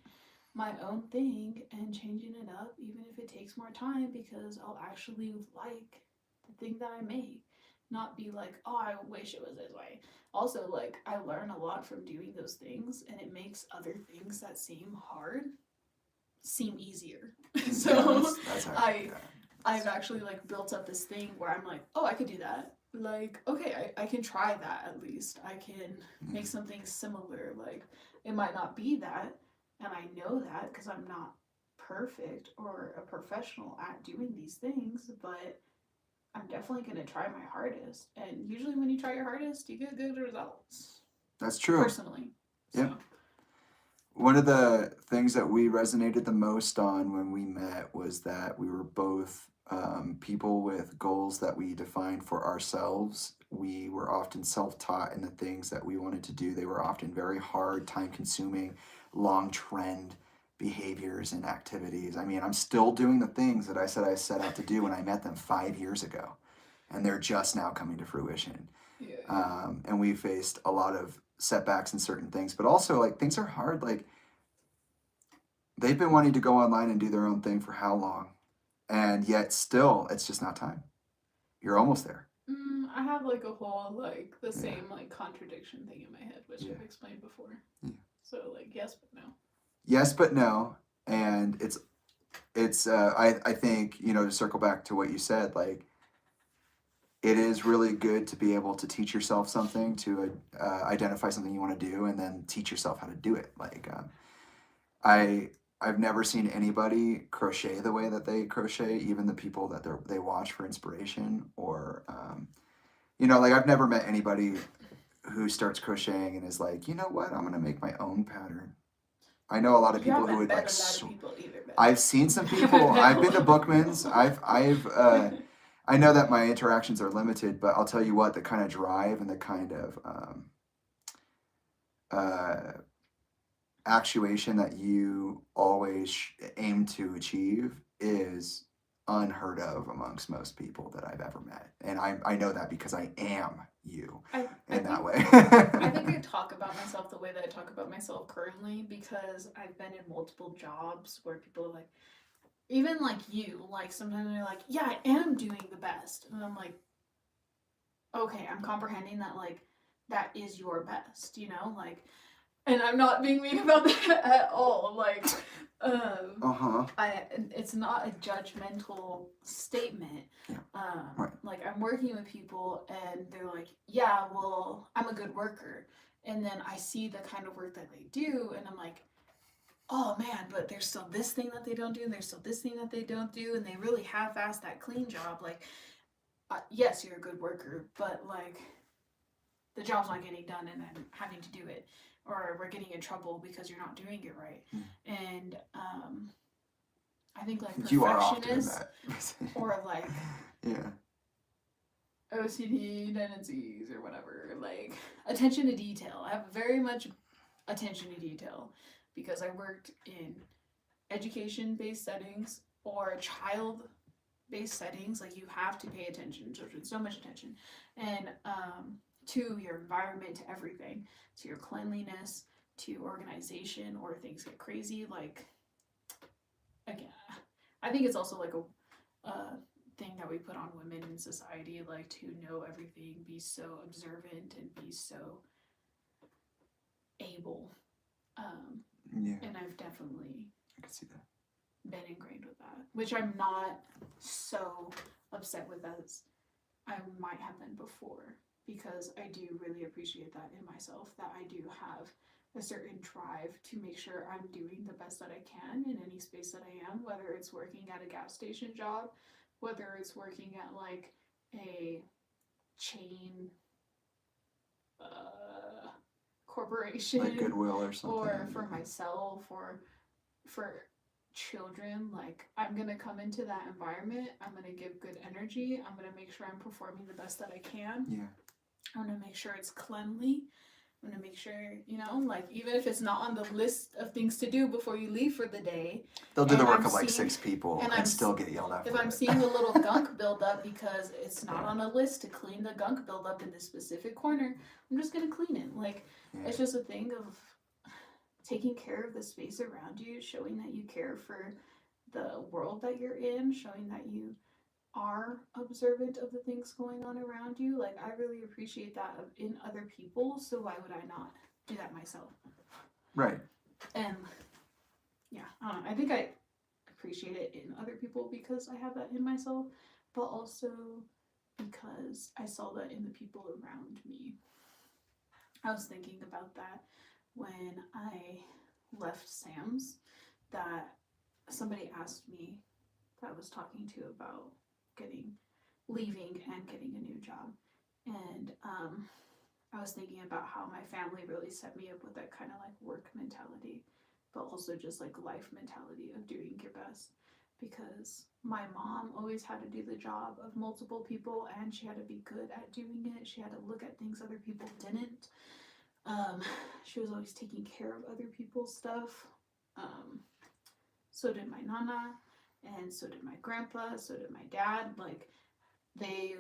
my own thing and changing it up, even if it takes more time, because I'll actually like the thing that I make. Not be like, oh, I wish it was this way. Also, like, I learn a lot from doing those things, and it makes other things that seem hard seem easier. So yeah, that's how I've actually like built up this thing where I'm like, oh, I could do that. Like, okay, I can try that at least. I can make something similar. Like, it might not be that, and I know that because I'm not perfect or a professional at doing these things, but I'm definitely going to try my hardest. And usually when you try your hardest, you get good results. That's true. Personally. Yep. So. One of the things that we resonated the most on when we met was that we were both people with goals that we defined for ourselves. We were often self-taught in the things that we wanted to do. They were often very hard, time-consuming, long trend behaviors and activities. I mean, I'm still doing the things that I said I set out to do when I met them 5 years ago, and they're just now coming to fruition. Yeah. And we faced a lot of setbacks in certain things, but also like things are hard. Like, they've been wanting to go online and do their own thing for how long, and yet still it's just not time. You're almost there. I have like a whole like the same like contradiction thing in my head, which I've explained before. Yeah. So like yes but no. Yes but no, and it's I think, you know, to circle back to what you said, like, it is really good to be able to teach yourself something, to identify something you want to do, and then teach yourself how to do it. Like, I've never seen anybody crochet the way that they crochet, even the people that they watch for inspiration, or, you know, like, I've never met anybody who starts crocheting and is like, you know what, I'm going to make my own pattern. I know a lot of people who would like. I've seen some people. I've been to Bookman's. I know that my interactions are limited, but I'll tell you what, the kind of drive and the kind of actuation that you always aim to achieve is unheard of amongst most people that I've ever met. And I know that because I am you in that way. I think I talk about myself the way that I talk about myself currently because I've been in multiple jobs where people are like, even like you, like sometimes they're like, yeah, I am doing the best. And I'm like, okay, I'm comprehending that, like, that is your best, you know? Like, and I'm not being mean about that at all. Like, it's not a judgmental statement. Yeah. Right. Like, I'm working with people and they're like, yeah, well, I'm a good worker. And then I see the kind of work that they do and I'm like, oh man, but there's still this thing that they don't do, and there's still this thing that they don't do, and they really half-ass that clean job. Like, yes, you're a good worker, but like, the job's not getting done and then having to do it, or we're getting in trouble because you're not doing it right. And I think like You are often in perfectionists that. or like Yeah. OCD tendencies or whatever, like attention to detail. I have very much attention to detail because I worked in education based settings or child based settings. Like you have to pay attention to children, so much attention, and to your environment, to everything, to your cleanliness, to organization, or things get crazy. Like again, I think it's also like a thing that we put on women in society, like to know everything, be so observant, and be so able. Yeah. And I've definitely I can see that. been ingrained with that, which I'm not so upset with as I might have been before, because I do really appreciate that in myself, that I do have a certain drive to make sure I'm doing the best that I can in any space that I am, whether it's working at a gas station job, whether it's working at like a chain corporation, Like Goodwill or something. or for myself, or for children. Like I'm gonna come into that environment, I'm gonna give good energy, I'm gonna make sure I'm performing the best that I can. Yeah. I'm gonna make sure it's cleanly. I'm gonna make sure, like even if it's not on the list of things to do before you leave for the day, They'll do the and work I'm of like seeing- 6 people and and I'm still get yelled at if for I'm it. seeing a little gunk build up because it's not on a list to clean the gunk build up in this specific corner, I'm just gonna clean it. Like Yeah. it's just a thing of taking care of the space around you, showing that you care for the world that you're in, showing that you are observant of the things going on around you. Like I really appreciate that in other people, so why would I not do that myself? Right. And yeah, I don't know. I think I appreciate it in other people because I have that in myself, but also because I saw that in the people around me. I was thinking about that when I left Sam's, that somebody asked me, that I was talking to, about leaving and getting a new job. And I was thinking about how my family really set me up with that kind of like work mentality, but also just like life mentality of doing your best. Because my mom always had to do the job of multiple people, and she had to be good at doing it. She had to look at things other people didn't. She was always taking care of other people's stuff. So did my nana, and so did my grandpa, so did my dad. Like they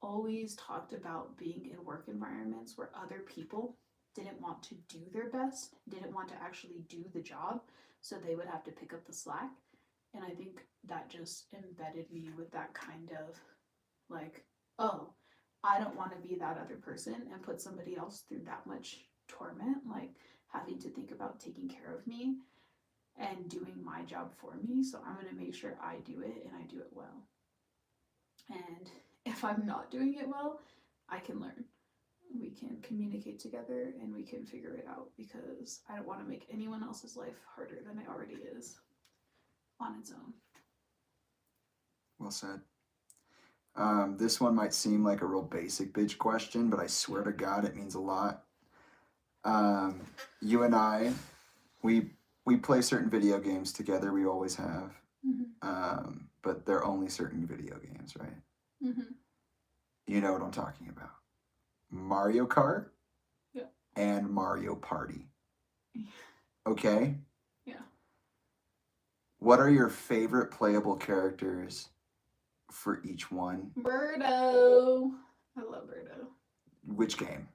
always talked about being in work environments where other people didn't want to do their best, didn't want to actually do the job, so they would have to pick up the slack. And I think that just embedded me with that kind of like, oh, I don't want to be that other person and put somebody else through that much torment, like having to think about taking care of me and doing my job for me. So I'm going to make sure I do it and I do it well. And if I'm not doing it well, I can learn. We can communicate together and we can figure it out, because I don't want to make anyone else's life harder than it already is on its own. Well said. This one might seem like a real basic bitch question, but I swear to God, it means a lot. You and I, we play certain video games together. We always have. Mm-hmm. But they're only certain video games, right? Mm-hmm. You know what I'm talking about. Mario Kart. Yeah. And Mario Party. Okay? Yeah. What are your favorite playable characters for each one? Birdo. I love Birdo. Which game?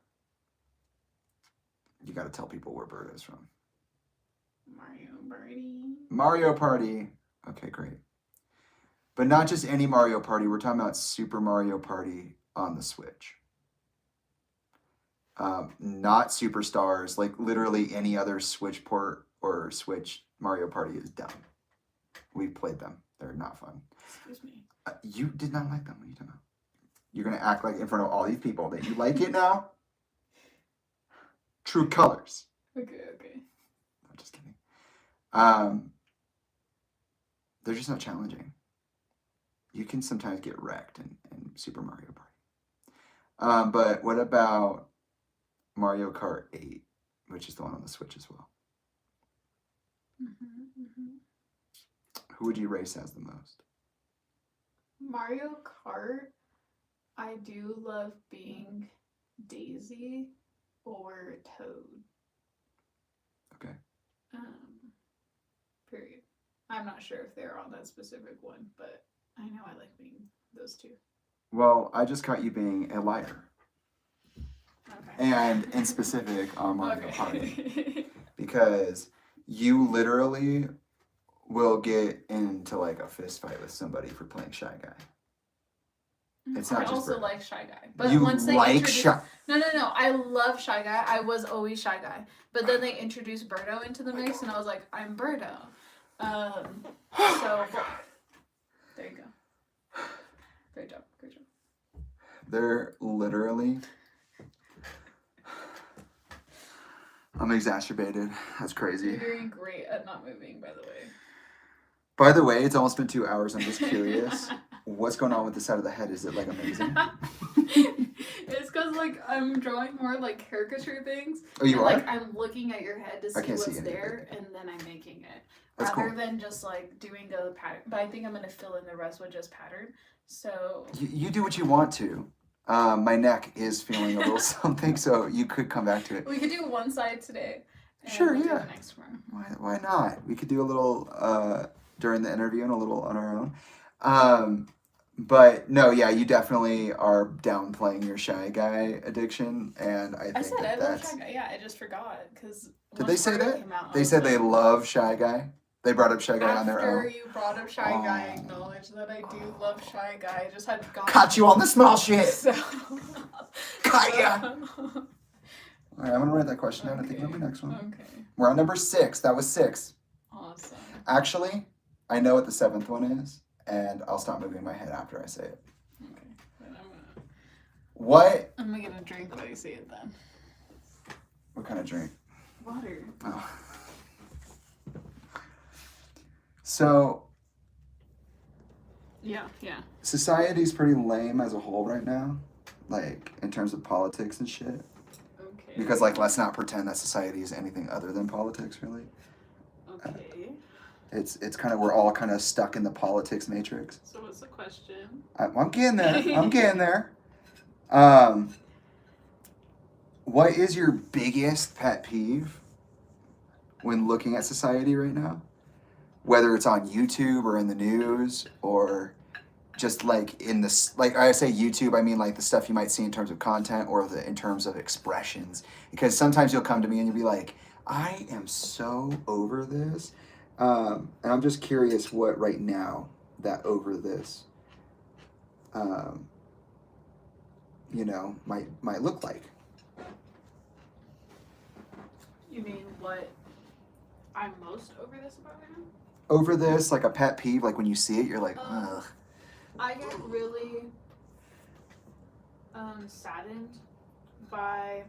You gotta tell people where Birdo's from. Mario Party. Mario Party. Okay, great. But not just any Mario Party. We're talking about Super Mario Party on the Switch. Not Superstars. Like literally any other Switch port or Switch Mario Party is dumb. We've played them. They're not fun. Excuse me. You did not like them. What are you talking about? You're going to act like in front of all these people that you like it now? True colors. Okay. I'm just kidding. They're just not challenging. You can sometimes get wrecked in Super Mario Party. But what about Mario Kart 8, which is the one on the Switch as well. Who would you race as the most? Mario Kart. I do love being Daisy or Toad. Okay. Period. I'm not sure if they're on that specific one, but I know I like being those two. Well, I just caught you being a liar. Okay. And in specific on Mario Okay. Party. Because you literally will get into like a fist fight with somebody for playing Shy Guy. It's not I just also for- like Shy Guy. But You once they like introduced... Shy... No. I love Shy Guy. I was always Shy Guy. But then they introduced Birdo into the mix, and I was like, I'm Birdo. So, there you go. Great job. They're literally... I'm exacerbated. That's crazy. You're doing great at not moving, by the way. By the way, it's almost been 2 hours. I'm just curious. What's going on with the side of the head? Is it like amazing? It's because like I'm drawing more like caricature things. Oh, you and, are? Like I'm looking at your head to see what's there, and then I'm making it. That's rather cool. than just like doing a pattern. But I think I'm gonna fill in the rest with just pattern. So You do what you want to. My neck is feeling a little something, so you could come back to it. we could do one side today. And Sure, we'll yeah. Do the next one. Why not? We could do a little during the interview and a little on our own. But no, yeah, you definitely are downplaying your Shy Guy addiction, and I think said I love that's... Shy Guy. Yeah, I just forgot because. Did they say that? They said they love Shy Guy. They brought up Shy Guy on their own. After you brought up Shy Guy, I acknowledge that I do love Shy Guy. I just had Caught you on the small shit. So. Caught ya. All right, I'm gonna write that question down. I think it'll be next one. Okay. We're on number 6. That was 6. Awesome. Actually, I know what the 7th one is, and I'll stop moving my head after I say it. Okay. Then What? I'm gonna get a drink when I say it then. What kind of drink? Water. Oh. So, Yeah. society's pretty lame as a whole right now, like in terms of politics and shit. Okay. Because like, let's not pretend that society is anything other than politics, really. Okay. It's kind of, we're all kind of stuck in the politics matrix. So what's the question? I'm getting there. I'm getting there. What is your biggest pet peeve when looking at society right now? Whether it's on YouTube or in the news or just like in this, like I say YouTube, I mean like the stuff you might see in terms of content or in terms of expressions. Because sometimes you'll come to me and you'll be like, I am so over this. And I'm just curious what right now that over this, might look like. You mean what I'm most over this about right now? Over this, like a pet peeve, like when you see it, you're like, ugh. I get really saddened by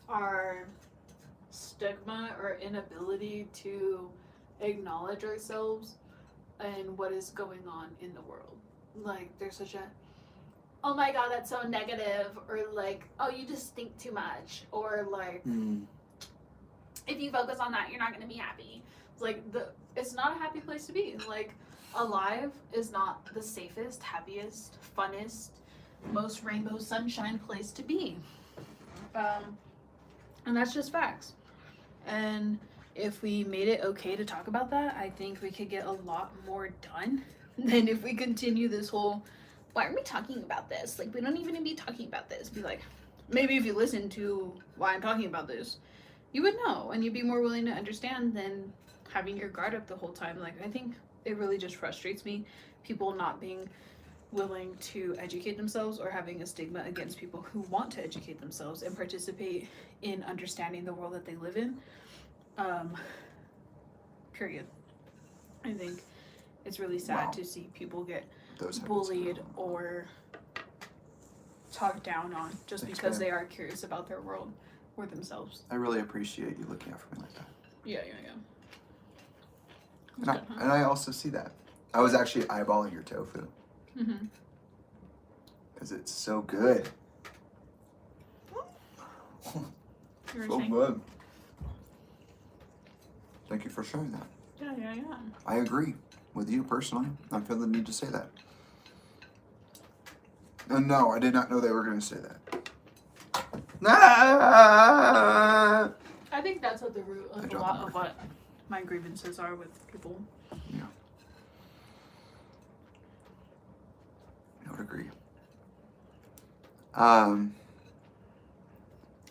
our stigma or inability to acknowledge ourselves and what is going on in the world. Like, there's such a, oh my god, that's so negative, or like, oh, you just think too much, or like, if you focus on that, you're not going to be happy. It's like, it's not a happy place to be. Like, alive is not the safest, happiest, funnest, most rainbow sunshine place to be. And that's just facts. And if we made it okay to talk about that, I think we could get a lot more done than if we continue this whole, why are we talking about this? Like, we don't even need to be talking about this. Be like, maybe if you listen to why I'm talking about this, you would know, and you'd be more willing to understand than having your guard up the whole time. Like, I think it really just frustrates me, people not being willing to educate themselves or having a stigma against people who want to educate themselves and participate in understanding the world that they live in. Period. I think it's really sad to see people get bullied or talked down on just because they are curious about their world or themselves. I really appreciate you looking out for me like that. Yeah. And I also see that. I was actually eyeballing your tofu. Because it's so good. You were So saying? good. Thank you for sharing that. Yeah. I agree with you personally. I feel the need to say that. And no, I did not know they were going to say that. Ah! I think that's at the root I of a dropped lot the of what my grievances are with people. Yeah. I would agree.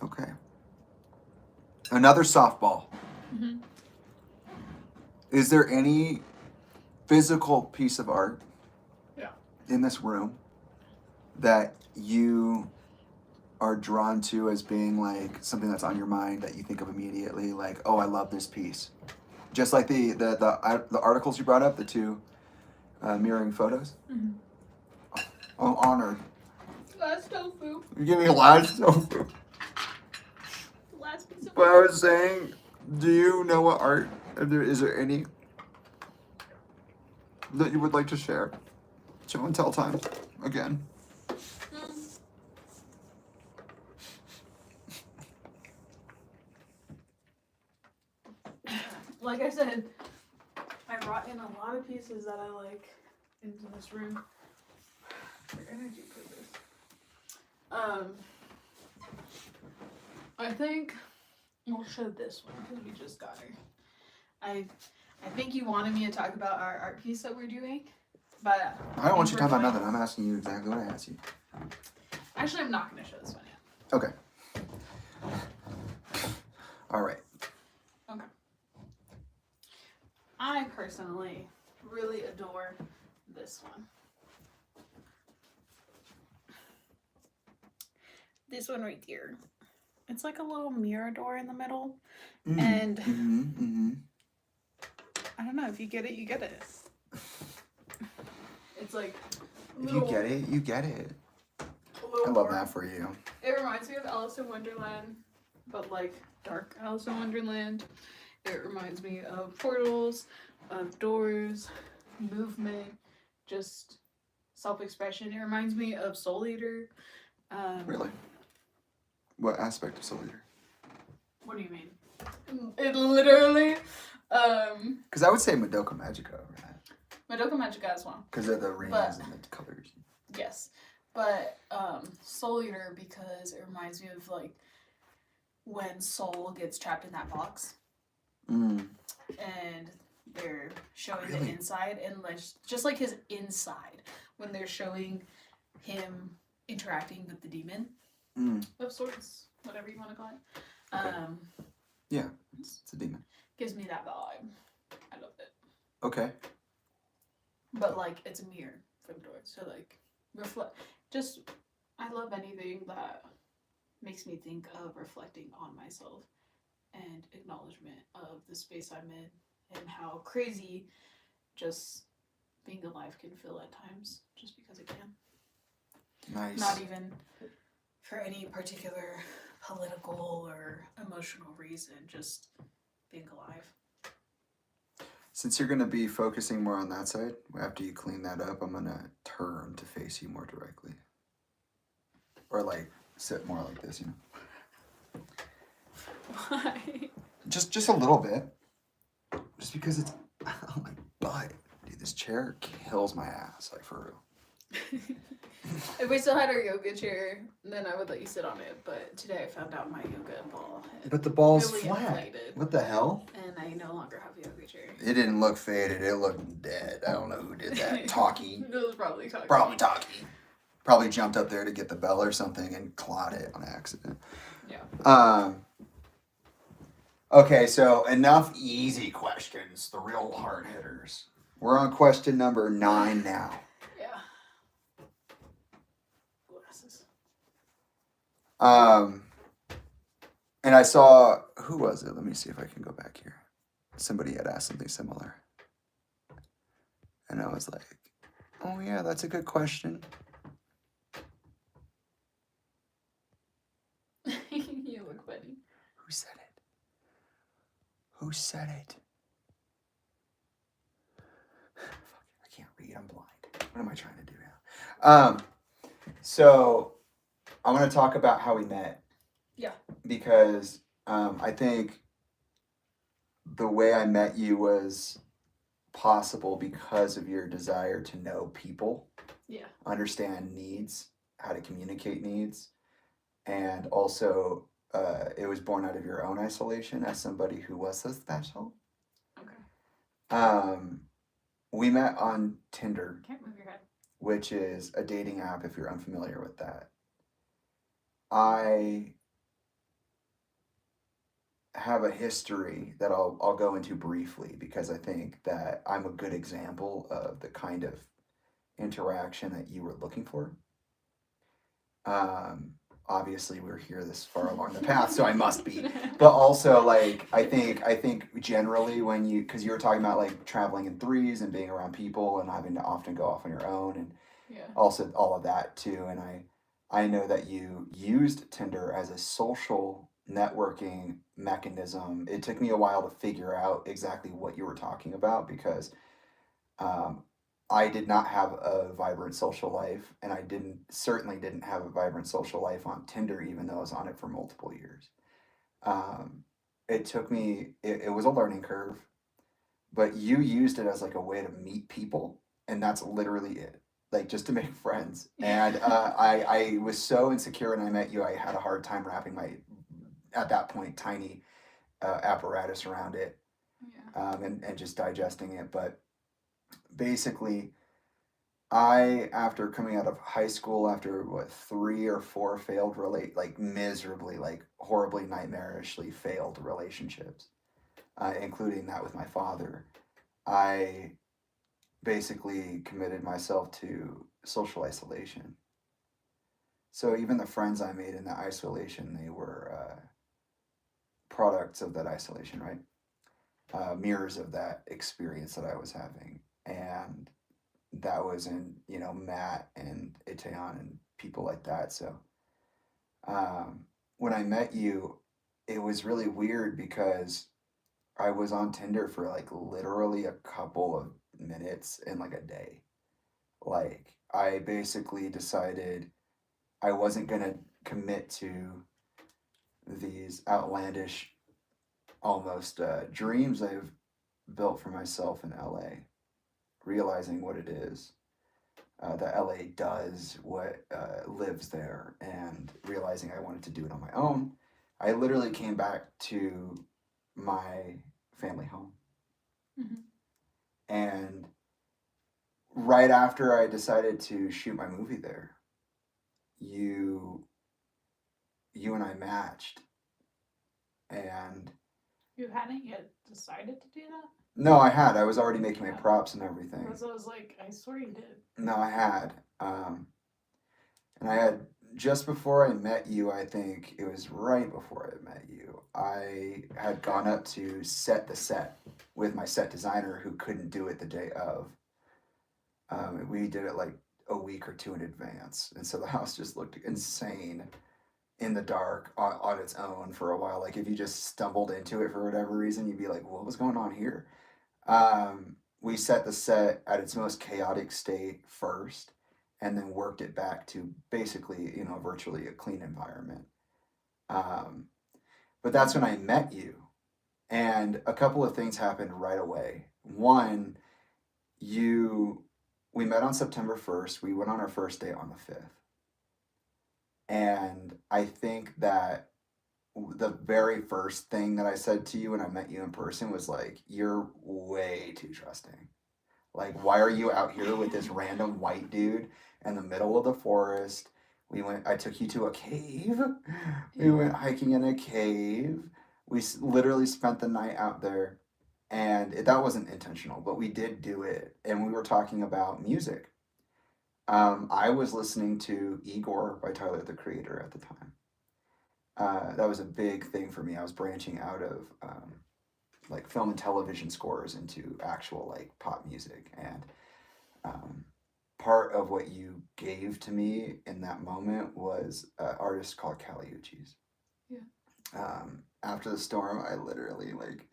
Okay. Another softball. Mm-hmm. Is there any physical piece of art in this room that you are drawn to as being like something that's on your mind that you think of immediately, like, oh, I love this piece? Just like the articles you brought up, the two mirroring photos. Mm-hmm. I'm honored. Last tofu. You're giving me last tofu. Last piece of But I was saying, do you know what art? Is there any that you would like to share? Show and tell time again. Like I said, I brought in a lot of pieces that I like into this room. Where did you put this? I think we'll show this one because we just got her. I think you wanted me to talk about our art piece that we're doing, but I don't want you to talk about nothing. I'm asking you exactly what I asked you. Actually, I'm not going to show this one yet. Okay. All right. Okay. I personally really adore this one. This one right here. It's like a little mirror door in the middle. And I don't know, if you get it, you get it. It's like if you get it, you get it. I love that for you. It reminds me of Alice in Wonderland, but like dark Alice in Wonderland. It reminds me of portals, of doors, movement, just self-expression. It reminds me of Soul Eater. Really? What aspect of Soul Eater? What do you mean? It literally. Because I would say Madoka Magica over that. Madoka Magica as well. Because of the rings and the colors. Yes. But Soul Eater, because it reminds me of like when Soul gets trapped in that box. And they're showing the inside, and like just like his inside when they're showing him interacting with the demon of sorts, whatever you want to call it. Yeah, it's a demon. Gives me that vibe. I love it. Okay. But like it's a mirror for the door, so like reflect. Just I love anything that makes me think of reflecting on myself and acknowledgement of the space I'm in and how crazy just being alive can feel at times, just because it can. Nice. Not even for any particular political or emotional reason, just being alive. Since you're going to be focusing more on that side, after you clean that up, I'm going to turn to face you more directly. Or like sit more like this, you know? Why? Just a little bit. Just because it's oh my butt. Dude, this chair kills my ass, like for real. If we still had our yoga chair, then I would let you sit on it. But today I found out my yoga ball had But the ball's really flat. inflated, What the hell? and I no longer have a yoga chair. It didn't look faded. It looked dead. I don't know who did that. Talkie. It was probably Talkie. Probably Talkie. Probably jumped up there to get the bell or something and clawed it on accident. Yeah. Okay, so enough easy questions. The real hard hitters. We're on question number 9 now. Yeah. Glasses. And I saw, who was it? Let me see if I can go back here. Somebody had asked something similar. And I was like, oh yeah, that's a good question. You look funny. Who said it? Who said it? I can't read, I'm blind. What am I trying to do now? So I want to talk about how we met. Yeah. Because I think the way I met you was possible because of your desire to know people, Yeah. understand needs, how to communicate needs, and also it was born out of your own isolation as somebody who was so special. Okay. Um, we met on Tinder, Can't move your head. which is a dating app if you're unfamiliar with that. I have a history that I'll go into briefly because I think that I'm a good example of the kind of interaction that you were looking for. Um, Obviously, we're here this far along the path, so I must be. But also, like, I think generally when because you were talking about like traveling in threes and being around people and having to often go off on your own, and Yeah. also all of that too. And I know that you used Tinder as a social networking mechanism. It took me a while to figure out exactly what you were talking about because um, I did not have a vibrant social life, and I certainly didn't have a vibrant social life on Tinder, even though I was on it for multiple years. Um, it took me. It was a learning curve, but you used it as like a way to meet people, and that's literally it. Like just to make friends. And I was so insecure when I met you. I had a hard time wrapping my at that point tiny apparatus around it, Yeah. and just digesting it. But basically, I, after coming out of high school, after what, 3 or 4 failed like miserably, like horribly, nightmarishly failed relationships, including that with my father, I basically committed myself to social isolation. So even the friends I made in that isolation, they were products of that isolation, right? Mirrors of that experience that I was having. And that was in, Matt and Iteon and people like that. So when I met you, it was really weird because I was on Tinder for like literally a couple of minutes in like a day. Like, I basically decided I wasn't going to commit to these outlandish, almost dreams I've built for myself in LA, realizing what it is that LA does, what lives there, and realizing I wanted to do it on my own. I literally came back to my family home. Mm-hmm. And right after I decided to shoot my movie there, you you and I matched. And You hadn't yet decided to do that? no, I was already making my Yeah. props and everything. Because I was like, I swear you did. No, I had. And I had, just before I met you, I think it was right before I met you, I had gone up to set the set with my set designer who couldn't do it the day of. We did it like a week or two in advance. And so the house just looked insane in the dark on its own for a while. Like if you just stumbled into it for whatever reason, you'd be like, what was going on here? We set the set at its most chaotic state first and then worked it back to basically, virtually a clean environment. Um, but that's when I met you. And a couple of things happened right away. One, you we met on September 1st. We went on our first date on the 5th. And I think that the very first thing that I said to you when I met you in person was like, you're way too trusting. Like, why are you out here with this random white dude in the middle of the forest? I took you to a cave. We went hiking in a cave. We literally spent the night out there. And that wasn't intentional, but we did do it. And we were talking about music. I was listening to Igor by Tyler the Creator at the time. That was a big thing for me. I was branching out of like film and television scores into actual like pop music, and um, part of what you gave to me in that moment was an artist called Kali Uchis. Yeah. After the storm, I literally like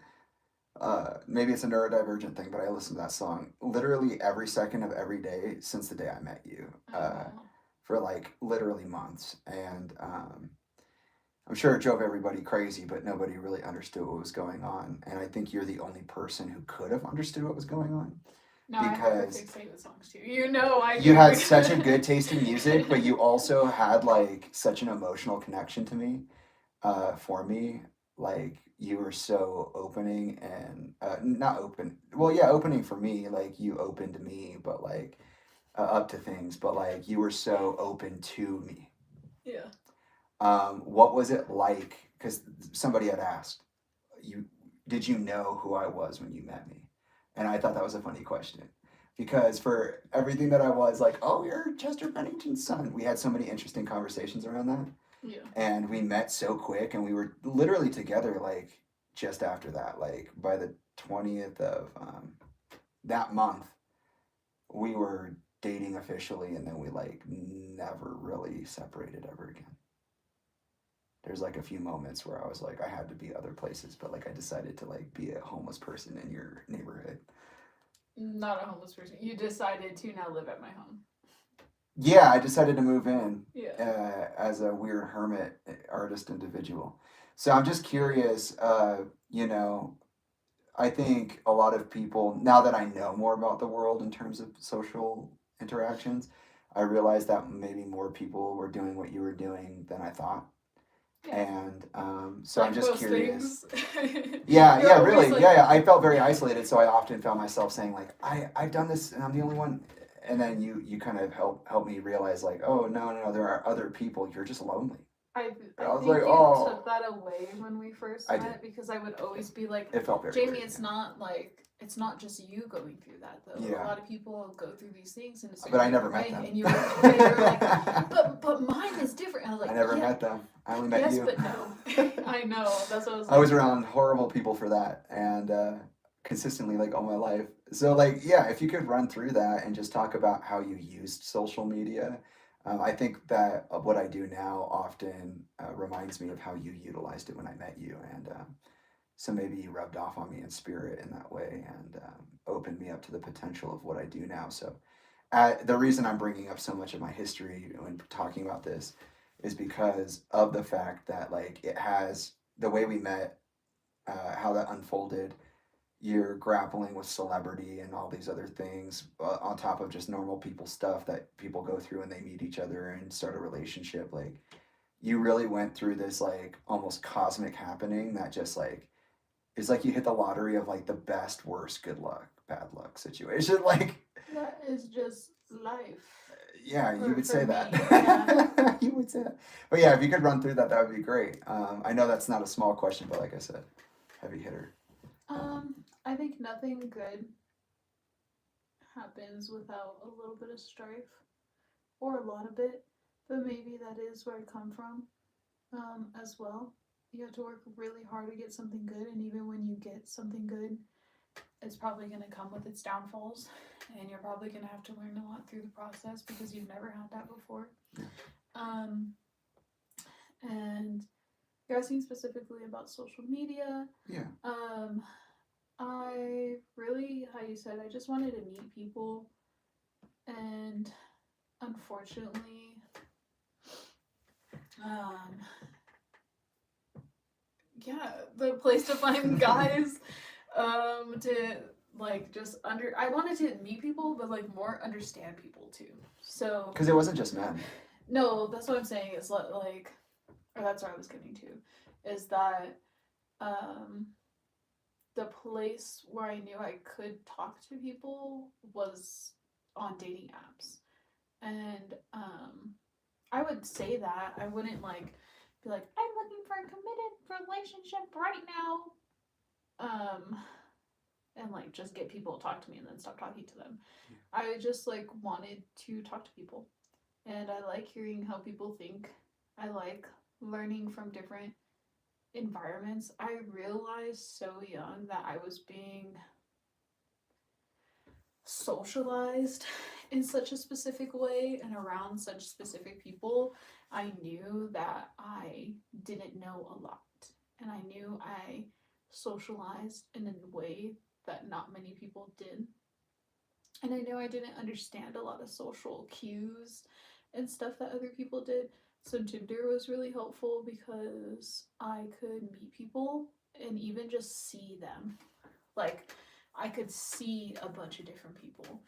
maybe it's a neurodivergent thing, but I listened to that song literally every second of every day since the day I met you, Oh. for like literally months, and I'm sure it drove everybody crazy, but nobody really understood what was going on. And I think you're the only person who could have understood what was going on No, I because hyperfixate with songs too. You know, I you do. had such a good taste in music, but you also had like such an emotional connection to me, for me. Like you were so opening and not open. Well, yeah, opening for me. Like you opened me, but like up to things. But like you were so open to me. Yeah. What was it like? Because somebody had asked you, did you know who I was when you met me? And I thought that was a funny question because for everything that I was like, oh, you're Chester Bennington's son. We had so many interesting conversations around that, Yeah. and we met so quick, and we were literally together like just after that. Like by the 20th of that month, we were dating officially, and then we like never really separated ever again. There's like a few moments where I was like, I had to be other places, but like I decided to like be a homeless person in your neighborhood. Not a homeless person. You decided to now live at my home. Yeah, I decided to move in Yeah. as a weird hermit artist individual. So I'm just curious, you know, I think a lot of people, now that I know more about the world in terms of social interactions, I realized that maybe more people were doing what you were doing than I thought. Yeah. And so Like I'm just most curious. things. Yeah, You're yeah, always really. like, Yeah, yeah. I felt very isolated, so I often found myself saying like, I've done this and I'm the only one. And then you kind of help me realize like, oh no, there are other people. You're just lonely. I And I was think like, you oh, took that away when we first I met did. because I would always be like, It felt very Jamie, weird. it's not like it's not just you going through that though. Yeah. A lot of people go through these things in a certain But I never way, met them. and you were like, but mine is different. And I was like, I never yeah, met them. I only met yes, you. but no. I know. That's what I was I like. was around horrible people for that, and consistently like all my life. So like yeah, if you could run through that and just talk about how you used social media, I think that what I do now often reminds me of how you utilized it when I met you, and so maybe you rubbed off on me in spirit in that way and opened me up to the potential of what I do now. So the reason I'm bringing up so much of my history when talking about this is because of the fact that like it has the way we met, how that unfolded. You're grappling with celebrity and all these other things on top of just normal people stuff that people go through when they meet each other and start a relationship. Like you really went through this like almost cosmic happening that just like it's like you hit the lottery of like the best, worst, good luck, bad luck situation. Like That is just life. yeah, you would For say me, that. yeah. You would say that. But yeah, if you could run through that, that would be great. I know that's not a small question, but like I said, heavy hitter. I think nothing good happens without a little bit of strife, or a lot of it, but maybe that is where I come from, as well. You have to work really hard to get something good, and even when you get something good, it's probably going to come with its downfalls, and you're probably going to have to learn a lot through the process because you've never had that before. Um, and you're asking specifically about social media. Yeah. I really, how you said, I just wanted to meet people, and unfortunately, yeah, the place to find guys, to like just I wanted to meet people, but like more understand people too. So Because it wasn't just men. no, that's what I'm saying. Is like, or that's what I was getting to, is that the place where I knew I could talk to people was on dating apps. And I would say that. I wouldn't like be like, I'm looking for a committed relationship right now. And like just get people to talk to me and then stop talking to them. Yeah. I just like wanted to talk to people. And I like hearing how people think. I like learning from different environments. I realized so young that I was being socialized in such a specific way and around such specific people. I knew that I didn't know a lot, and I knew I socialized in a way that not many people did. And I knew I didn't understand a lot of social cues and stuff that other people did. So Tinder was really helpful because I could meet people and even just see them. Like, I could see a bunch of different people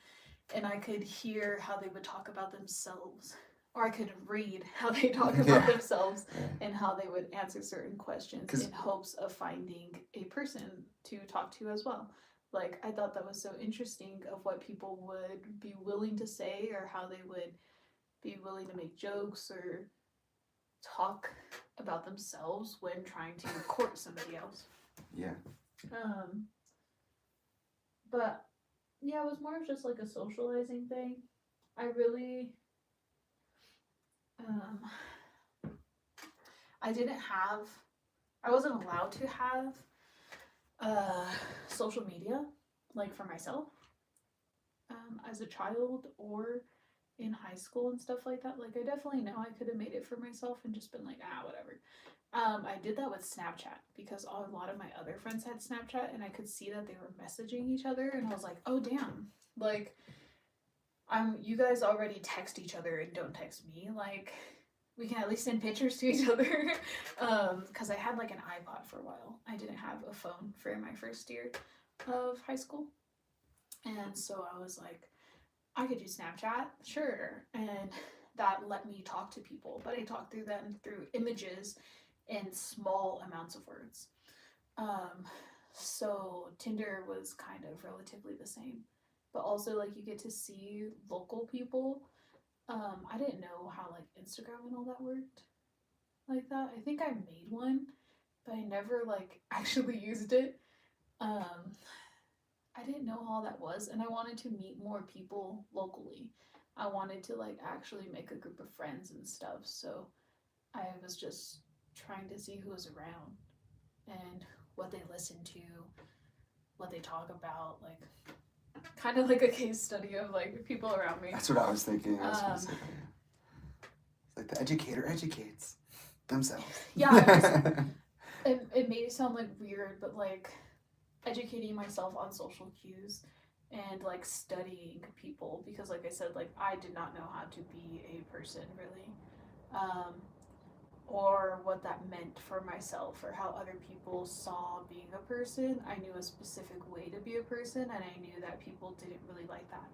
and I could hear how they would talk about themselves. Or I could read how they talk about Yeah. themselves Yeah. and how they would answer certain questions 'Cause- in hopes of finding a person to talk to as well. Like, I thought that was so interesting of what people would be willing to say or how they would be willing to make jokes or talk about themselves when trying to court somebody else. Yeah. But yeah, it was more of just like a socializing thing. I really, I didn't have, I wasn't allowed to have social media like for myself as a child or in high school and stuff like that. Like, I definitely know I could have made it for myself and just been like, whatever. I did that with Snapchat because a lot of my other friends had Snapchat and I could see that they were messaging each other and I was like, oh damn, like, you guys already text each other and don't text me. Like, we can at least send pictures to each other. Because I had like an iPod for a while. I didn't have a phone for my first year of high school. And so I was like, I could do Snapchat, sure. And that let me talk to people, but I talked through them through images and small amounts of words. So Tinder was kind of relatively the same, but also like you get to see local people. I didn't know how like Instagram and all that worked like that. I think I made one, but I never like actually used it. I didn't know how that was, and I wanted to meet more people locally. I wanted to like actually make a group of friends and stuff. So I was just trying to see who was around and what they listen to, what they talk about, like kind of like a case study of like people around me. That's what I was thinking. I was gonna say, it's like the educator educates themselves. Yeah, it may sound like weird, but like educating myself on social cues and like studying people because like I said, like I did not know how to be a person really, or what that meant for myself or how other people saw being a person. I knew a specific way to be a person and I knew that people didn't really like that.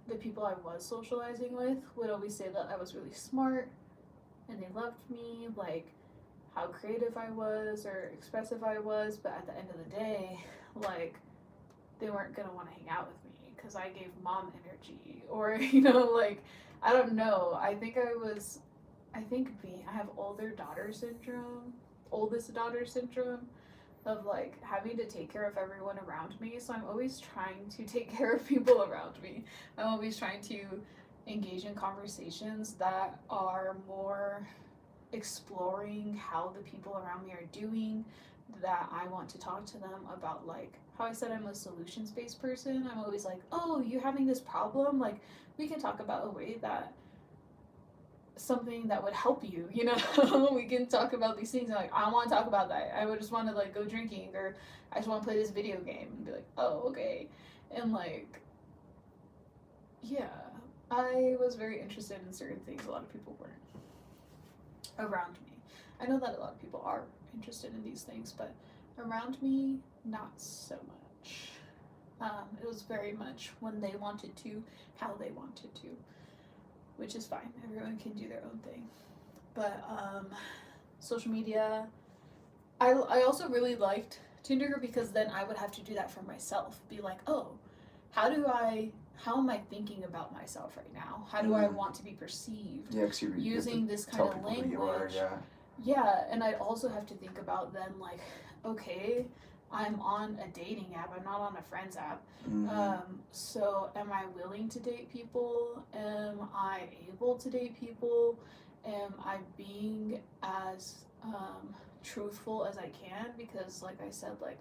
The people I was socializing with would always say that I was really smart and they loved me, like how creative I was or expressive I was, but at the end of the day, like they weren't gonna want to hang out with me because I gave mom energy or like I don't know. I think I have oldest daughter syndrome of like having to take care of everyone around me. So I'm always trying to take care of people around me. I'm always trying to engage in conversations that are more exploring how the people around me are doing, that I want to talk to them about. Like how I said I'm a solutions based person, I'm always like, oh, you're having this problem, like we can talk about a way that something that would help you, we can talk about these things. And like, I want to talk about that. I would just want to like go drinking, or I just want to play this video game and be like, oh, okay. And like, yeah, I was very interested in certain things a lot of people weren't around me. I know that a lot of people are interested in these things, but around me, not so much. It was very much when they wanted to, how they wanted to, which is fine. Everyone can do their own thing. But social media, I also really liked Tinder because then I would have to do that for myself. Be like, oh, how am I thinking about myself right now? How do I want to be perceived? Yeah, because you're using this kind of language. Yeah, and I'd also have to think about then like, okay, I'm on a dating app. I'm not on a friends app. So am I willing to date people? Am I able to date people? Am I being as truthful as I can? Because like I said, like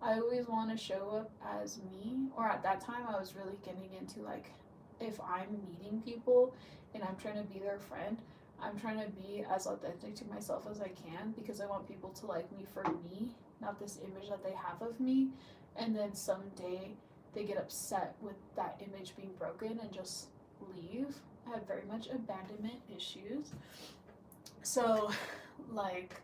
I always want to show up as me. Or at that time, I was really getting into like, if I'm meeting people and I'm trying to be their friend, I'm trying to be as authentic to myself as I can because I want people to like me for me, not this image that they have of me. And then someday they get upset with that image being broken and just leave. have very much abandonment issues. So, like,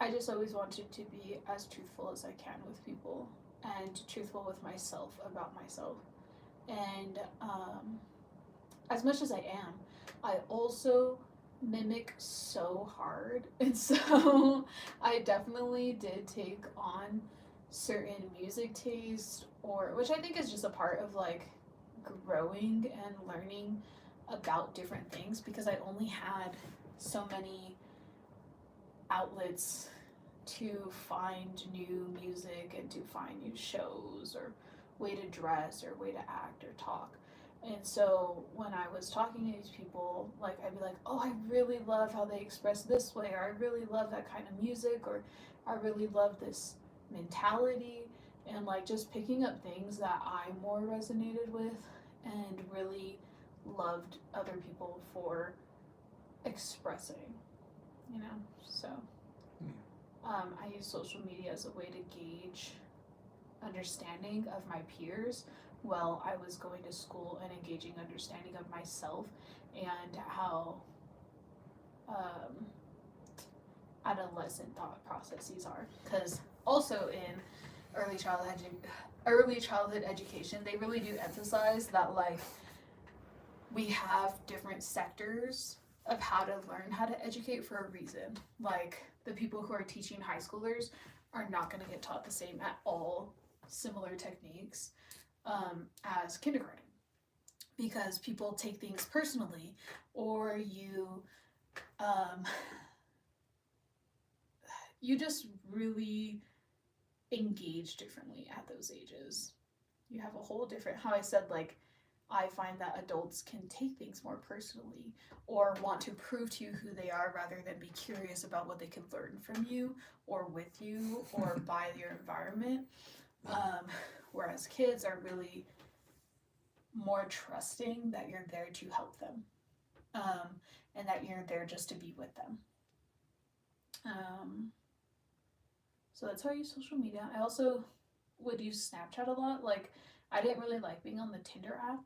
I just always wanted to be as truthful as I can with people and truthful with myself about myself. And as much as I am, I also mimic so hard. And so I definitely did take on certain music taste, or which I think is just a part of like growing and learning about different things, because I only had so many outlets to find new music and to find new shows or way to dress or way to act or talk. And so when I was talking to these people, like I'd be like, "Oh, I really love how they express this way," or "I really love that kind of music," or "I really love this mentality," and like just picking up things that I more resonated with and really loved other people for expressing, you know? So I use social media as a way to gauge understanding of my peers while I was going to school, and engaging understanding of myself and how adolescent thought processes are. Because also in early childhood education, they really do emphasize that like we have different sectors of how to learn how to educate for a reason. Like the people who are teaching high schoolers are not going to get taught the same at all similar techniques as kindergarten, because people take things personally, or you just really engage differently at those ages. You have a whole different, how I said, like, I find that adults can take things more personally or want to prove to you who they are rather than be curious about what they can learn from you or with you or by your environment. Whereas kids are really more trusting that you're there to help them, and that you're there just to be with them. So that's how I use social media. I also would use Snapchat a lot. Like, I didn't really like being on the Tinder app.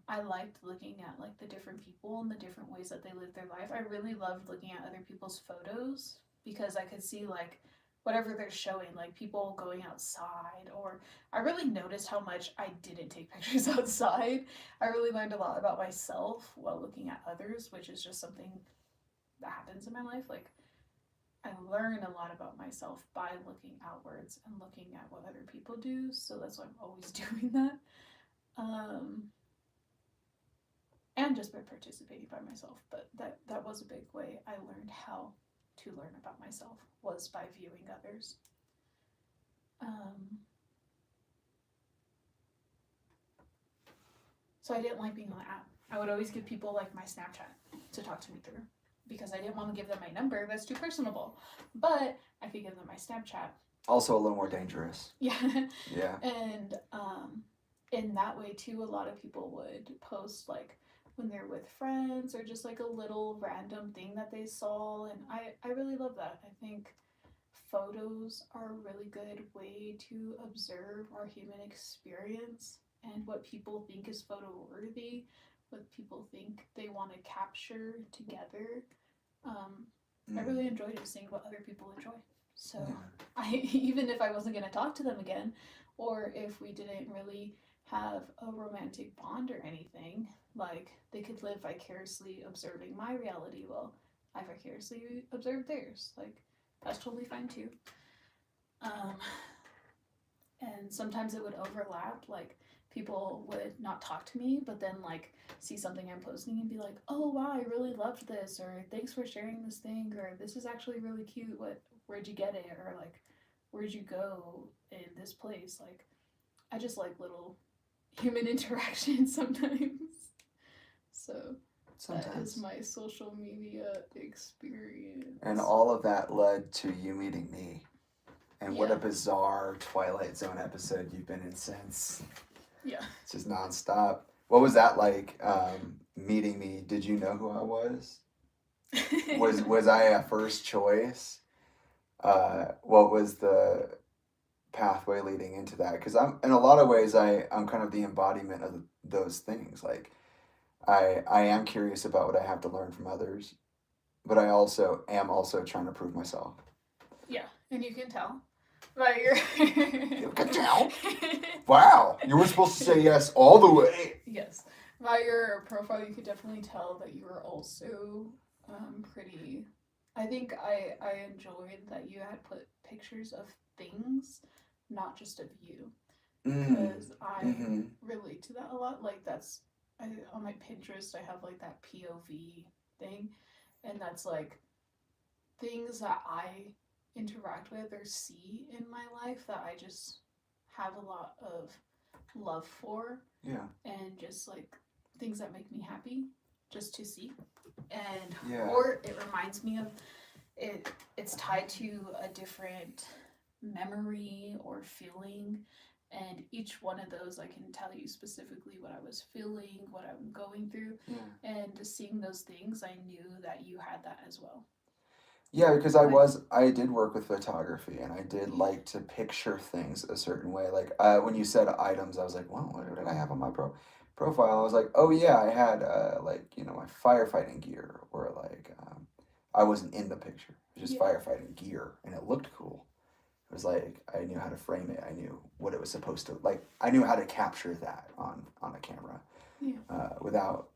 I liked looking at like the different people and the different ways that they live their life. I really loved looking at other people's photos because I could see like whatever they're showing, like people going outside, or I really noticed how much I didn't take pictures outside. I really learned a lot about myself while looking at others, which is just something that happens in my life. Like, I learn a lot about myself by looking outwards and looking at what other people do, so that's why I'm always doing that. And just by participating by myself, but that was a big way I learned how to learn about myself, was by viewing others. So I didn't like being on the app. I would always give people like my Snapchat to talk to me through, because I didn't want to give them my number. That's too personable. But I could give them my Snapchat. Also a little more dangerous. Yeah. Yeah. And in that way too, a lot of people would post like when they're with friends, or just like a little random thing that they saw. And I really love that. I think photos are a really good way to observe our human experience and what people think is photo worthy, what people think they want to capture together. I really enjoyed just seeing what other people enjoy. So even if I wasn't going to talk to them again, or if we didn't really have a romantic bond or anything, like they could live vicariously observing my reality while I vicariously observe theirs. Like, that's totally fine too. And sometimes it would overlap. Like, people would not talk to me, but then like see something I'm posting and be like, "Oh wow, I really loved this," or "Thanks for sharing this thing," or "This is actually really cute. Where'd you get it?" Or like, "Where'd you go in this place?" Like, I just like little human interaction sometimes. So that is my social media experience. And all of that led to you meeting me. And what a bizarre Twilight Zone episode you've been in since. Yeah. It's just nonstop. What was that like, meeting me? Did you know who I was? Was I a first choice? What was the pathway leading into that? Because I'm, in a lot of ways, I'm kind of the embodiment of those things. Like, I am curious about what I have to learn from others, but I also am also trying to prove myself. Yeah, and you can tell by your. You can tell. Wow, you were supposed to say yes all the way. Yes, by your profile, you could definitely tell that you were also pretty. I think I enjoyed that you had put pictures of things, not just of you, because I Mm-hmm. relate to that a lot. Like that's on my Pinterest, I have like that POV thing, and that's like things that I interact with or see in my life that I just have a lot of love for, Yeah. and just like things that make me happy just to see. And Yeah. or it reminds me of it, it's tied to a different memory or feeling, and each one of those I can tell you specifically what I was feeling, what I'm going through. Yeah. And just seeing those things, I knew that you had that as well. Yeah, because I did work with photography and I did like to picture things a certain way. Like when you said items, I was like, wow, what did I have on my profile? I was like, oh yeah, I had like, my firefighting gear, or like I wasn't in the picture. It was just Yeah. firefighting gear and it looked cool. It was like I knew how to frame it. I knew what it was supposed to like. I knew how to capture that on a camera Yeah. without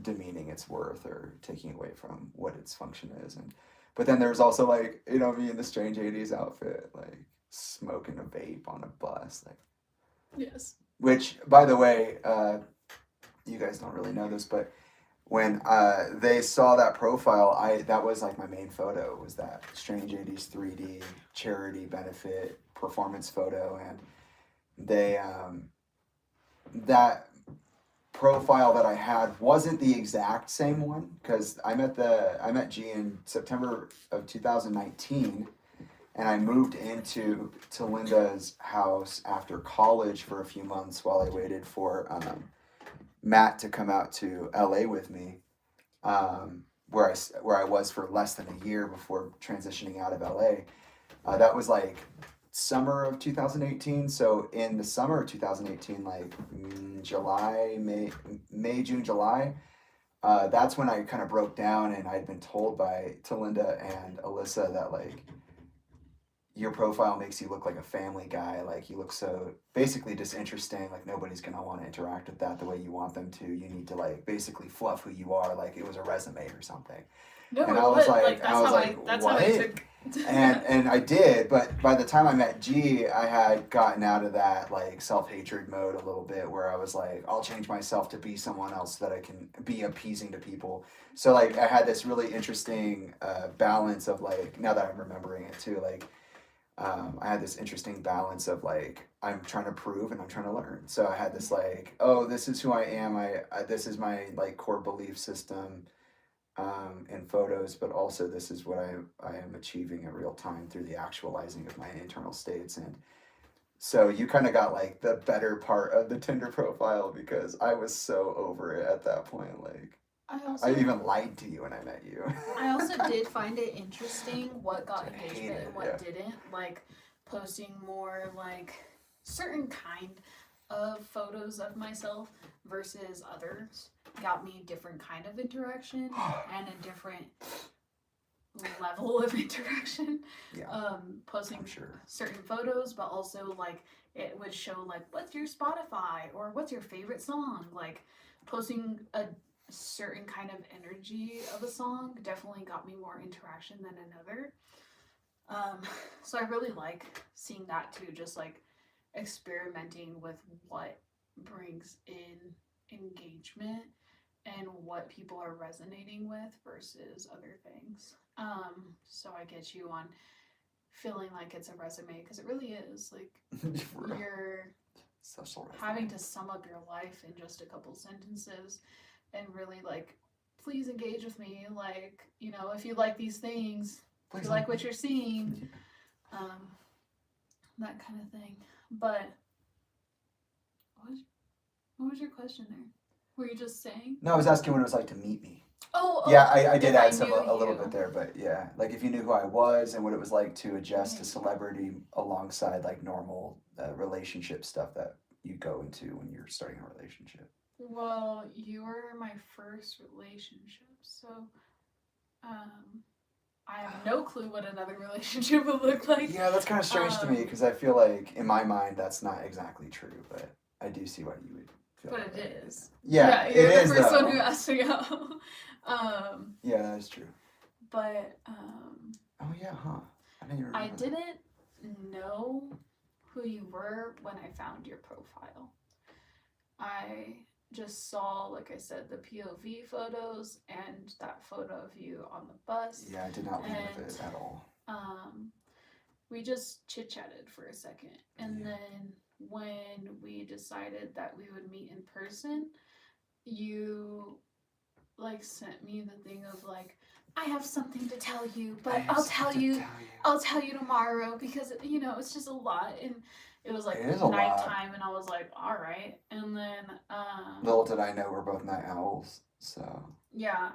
demeaning its worth or taking away from what its function is. And but then there was also like me in the strange '80s outfit, like smoking a vape on a bus, like Yes. which by the way, you guys don't really know this, but when they saw that profile, that was like my main photo, was that strange '80s 3D charity benefit performance photo, and they that profile that I had wasn't the exact same one, because I met G in September of 2019, and I moved into to Linda's house after college for a few months while I waited for Matt to come out to LA with me, where I was for less than a year before transitioning out of LA. That was like summer of 2018. So in the summer of 2018, like July, May, June, July, that's when I kind of broke down, and I'd been told by Linda and Alyssa that like your profile makes you look like a family guy. Like you look so basically disinteresting. Like nobody's gonna want to interact with that the way you want them to. You need to like basically fluff who you are, like it was a resume or something. No, And it I was was like, that's how I that's how I what? took. And I did, but by the time I met G, I had gotten out of that like self-hatred mode a little bit, where I was like, I'll change myself to be someone else so that I can be appeasing to people. So like I had this really interesting balance of like, now that I'm remembering it too, like I had this interesting balance of like I'm trying to prove and I'm trying to learn. So I had this like, oh, this is who I am. I this is my like core belief system in photos, but also this is what I am achieving in real time through the actualizing of my internal states. And so you kind of got like the better part of the Tinder profile, because I was so over it at that point. Like I even lied to you when I met you. I also did find it interesting what got I hate engagement it, and what yeah. didn't. Like posting more like certain kind of photos of myself versus others got me different kind of interaction and a different level of interaction. Yeah, Posting I'm sure. certain photos, but also like it would show like what's your Spotify or what's your favorite song. Like posting a certain kind of energy of a song definitely got me more interaction than another. So I really like seeing that too, just like experimenting with what brings in engagement and what people are resonating with versus other things. So I get you on feeling like it's a resume, because it really is. Like you're having to sum up your life in just a couple sentences and really like, please engage with me. Like, if you like these things, if you like what you're seeing, that kind of thing. But what was your question there? Were you just saying? No, I was asking what it was like to meet me. Oh, yeah, I did add some a little bit there, but yeah, like if you knew who I was and what it was like to adjust to celebrity alongside like normal relationship stuff that you go into when you're starting a relationship. Well, you were my first relationship, so I have no clue what another relationship would look like. Yeah, that's kind of strange to me because I feel like in my mind that's not exactly true, but I do see what you would feel. But like it that is. Yeah, you're it the is first though. one who asked me out. Yeah, that is true. But Oh yeah, huh? I didn't remember. I didn't know who you were when I found your profile. I just saw, like I said, the POV photos and that photo of you on the bus. Yeah, I did not lead with it at all. We just chit chatted for a second, and Yeah. then when we decided that we would meet in person, you like sent me the thing of like, I have something to tell you, but I'll tell you tomorrow because it's just a lot. And it was like It is a lot. nighttime, and I was like, all right. And then Little did I know we're both night owls, so yeah.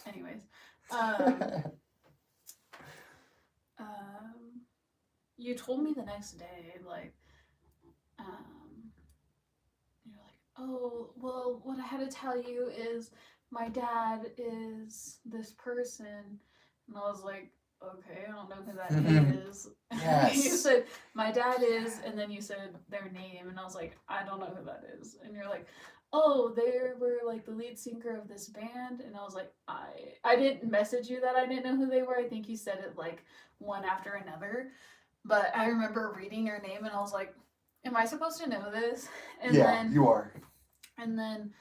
Anyways, you told me the next day, like, you're like, oh, well, what I had to tell you is my dad is this person. And I was like, okay, I don't know who that is. Yes. You said, my dad is, and then you said their name, and I was like, I don't know who that is. And you're like, oh, they were like the lead singer of this band. And I was like, I didn't message you that I didn't know who they were. I think you said it like one after another. But I remember reading your name, and I was like, am I supposed to know this? And then you are. And then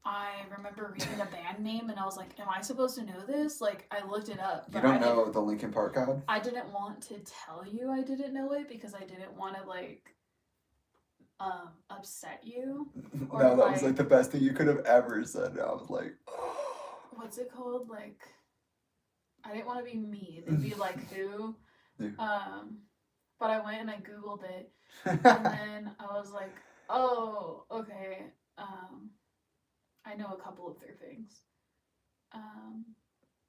I remember reading the band name, and I was like, am I supposed to know this? Like, I looked it up. You don't know the Linkin Park God? I didn't want to tell you I didn't know it because I didn't want to, like, upset you. No, that was like the best thing you could have ever said. I was like, what's it called? Like, I didn't want to be mean and be like, who? Yeah. But I went and I Googled it, and then I was like, oh, okay. I know a couple of their things.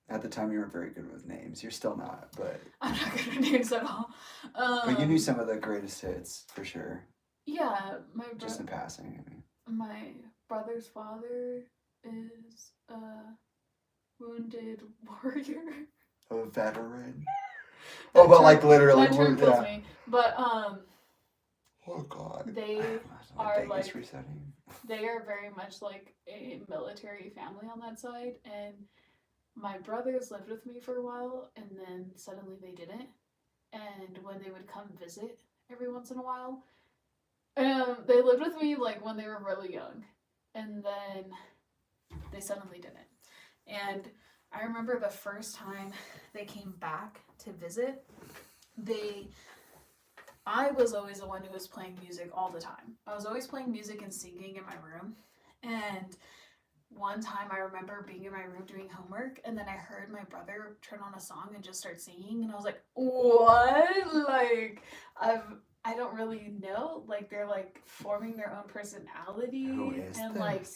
At the time, you weren't very good with names. You're still not, but I'm not good with names at all. But you knew some of the greatest hits for sure. Yeah, just in passing. I mean, my brother's father is a wounded warrior. A veteran. Oh, but like literally, that term kills me. But oh God. They are like resetting. They are very much like a military family on that side, and my brothers lived with me for a while, and then suddenly they didn't. And when they would come visit every once in a while, they lived with me like when they were really young, and then they suddenly didn't. And I remember the first time they came back to visit, I was always the one who was playing music all the time. I was always playing music and singing in my room. And one time I remember being in my room doing homework, and then I heard my brother turn on a song and just start singing, and I was like, what? Like, I don't really know. Like, they're like forming their own personality. Who is and this? Like,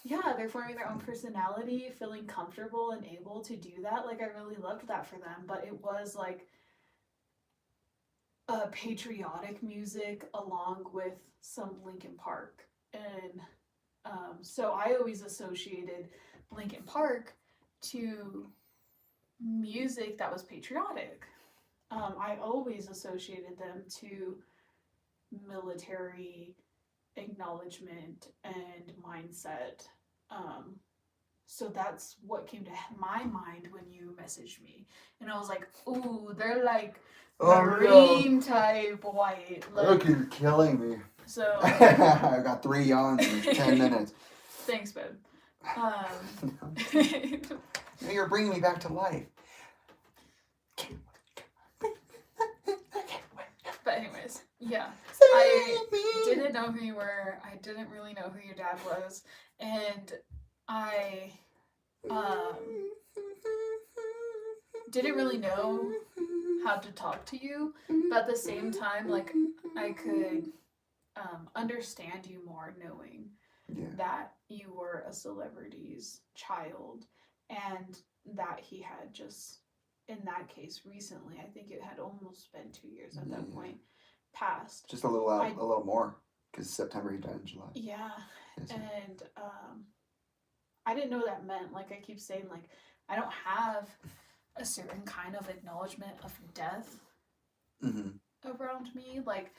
yeah, they're forming their own personality, feeling comfortable and able to do that. Like, I really loved that for them, but it was like patriotic music along with some Linkin Park. And so I always associated Linkin Park to music that was patriotic. I always associated them to military acknowledgement and mindset. So that's what came to my mind when you messaged me. And I was like, ooh, they're like Marine type white. Like, look, you're killing me. So I got 3 yawns in 10 minutes. Thanks, babe. You're bringing me back to life. But anyways, yeah. I didn't know who you were. I didn't really know who your dad was. And I didn't really know how to talk to you. But at the same time, like, I could understand you more knowing that you were a celebrity's child, and that he had just, in that case, recently, I think it had almost been 2 years at that point, passed. Just a little more. Because September he died in July. Yeah. Yes. And I didn't know that meant. Like I keep saying, like I don't have a certain kind of acknowledgement of death around me. Like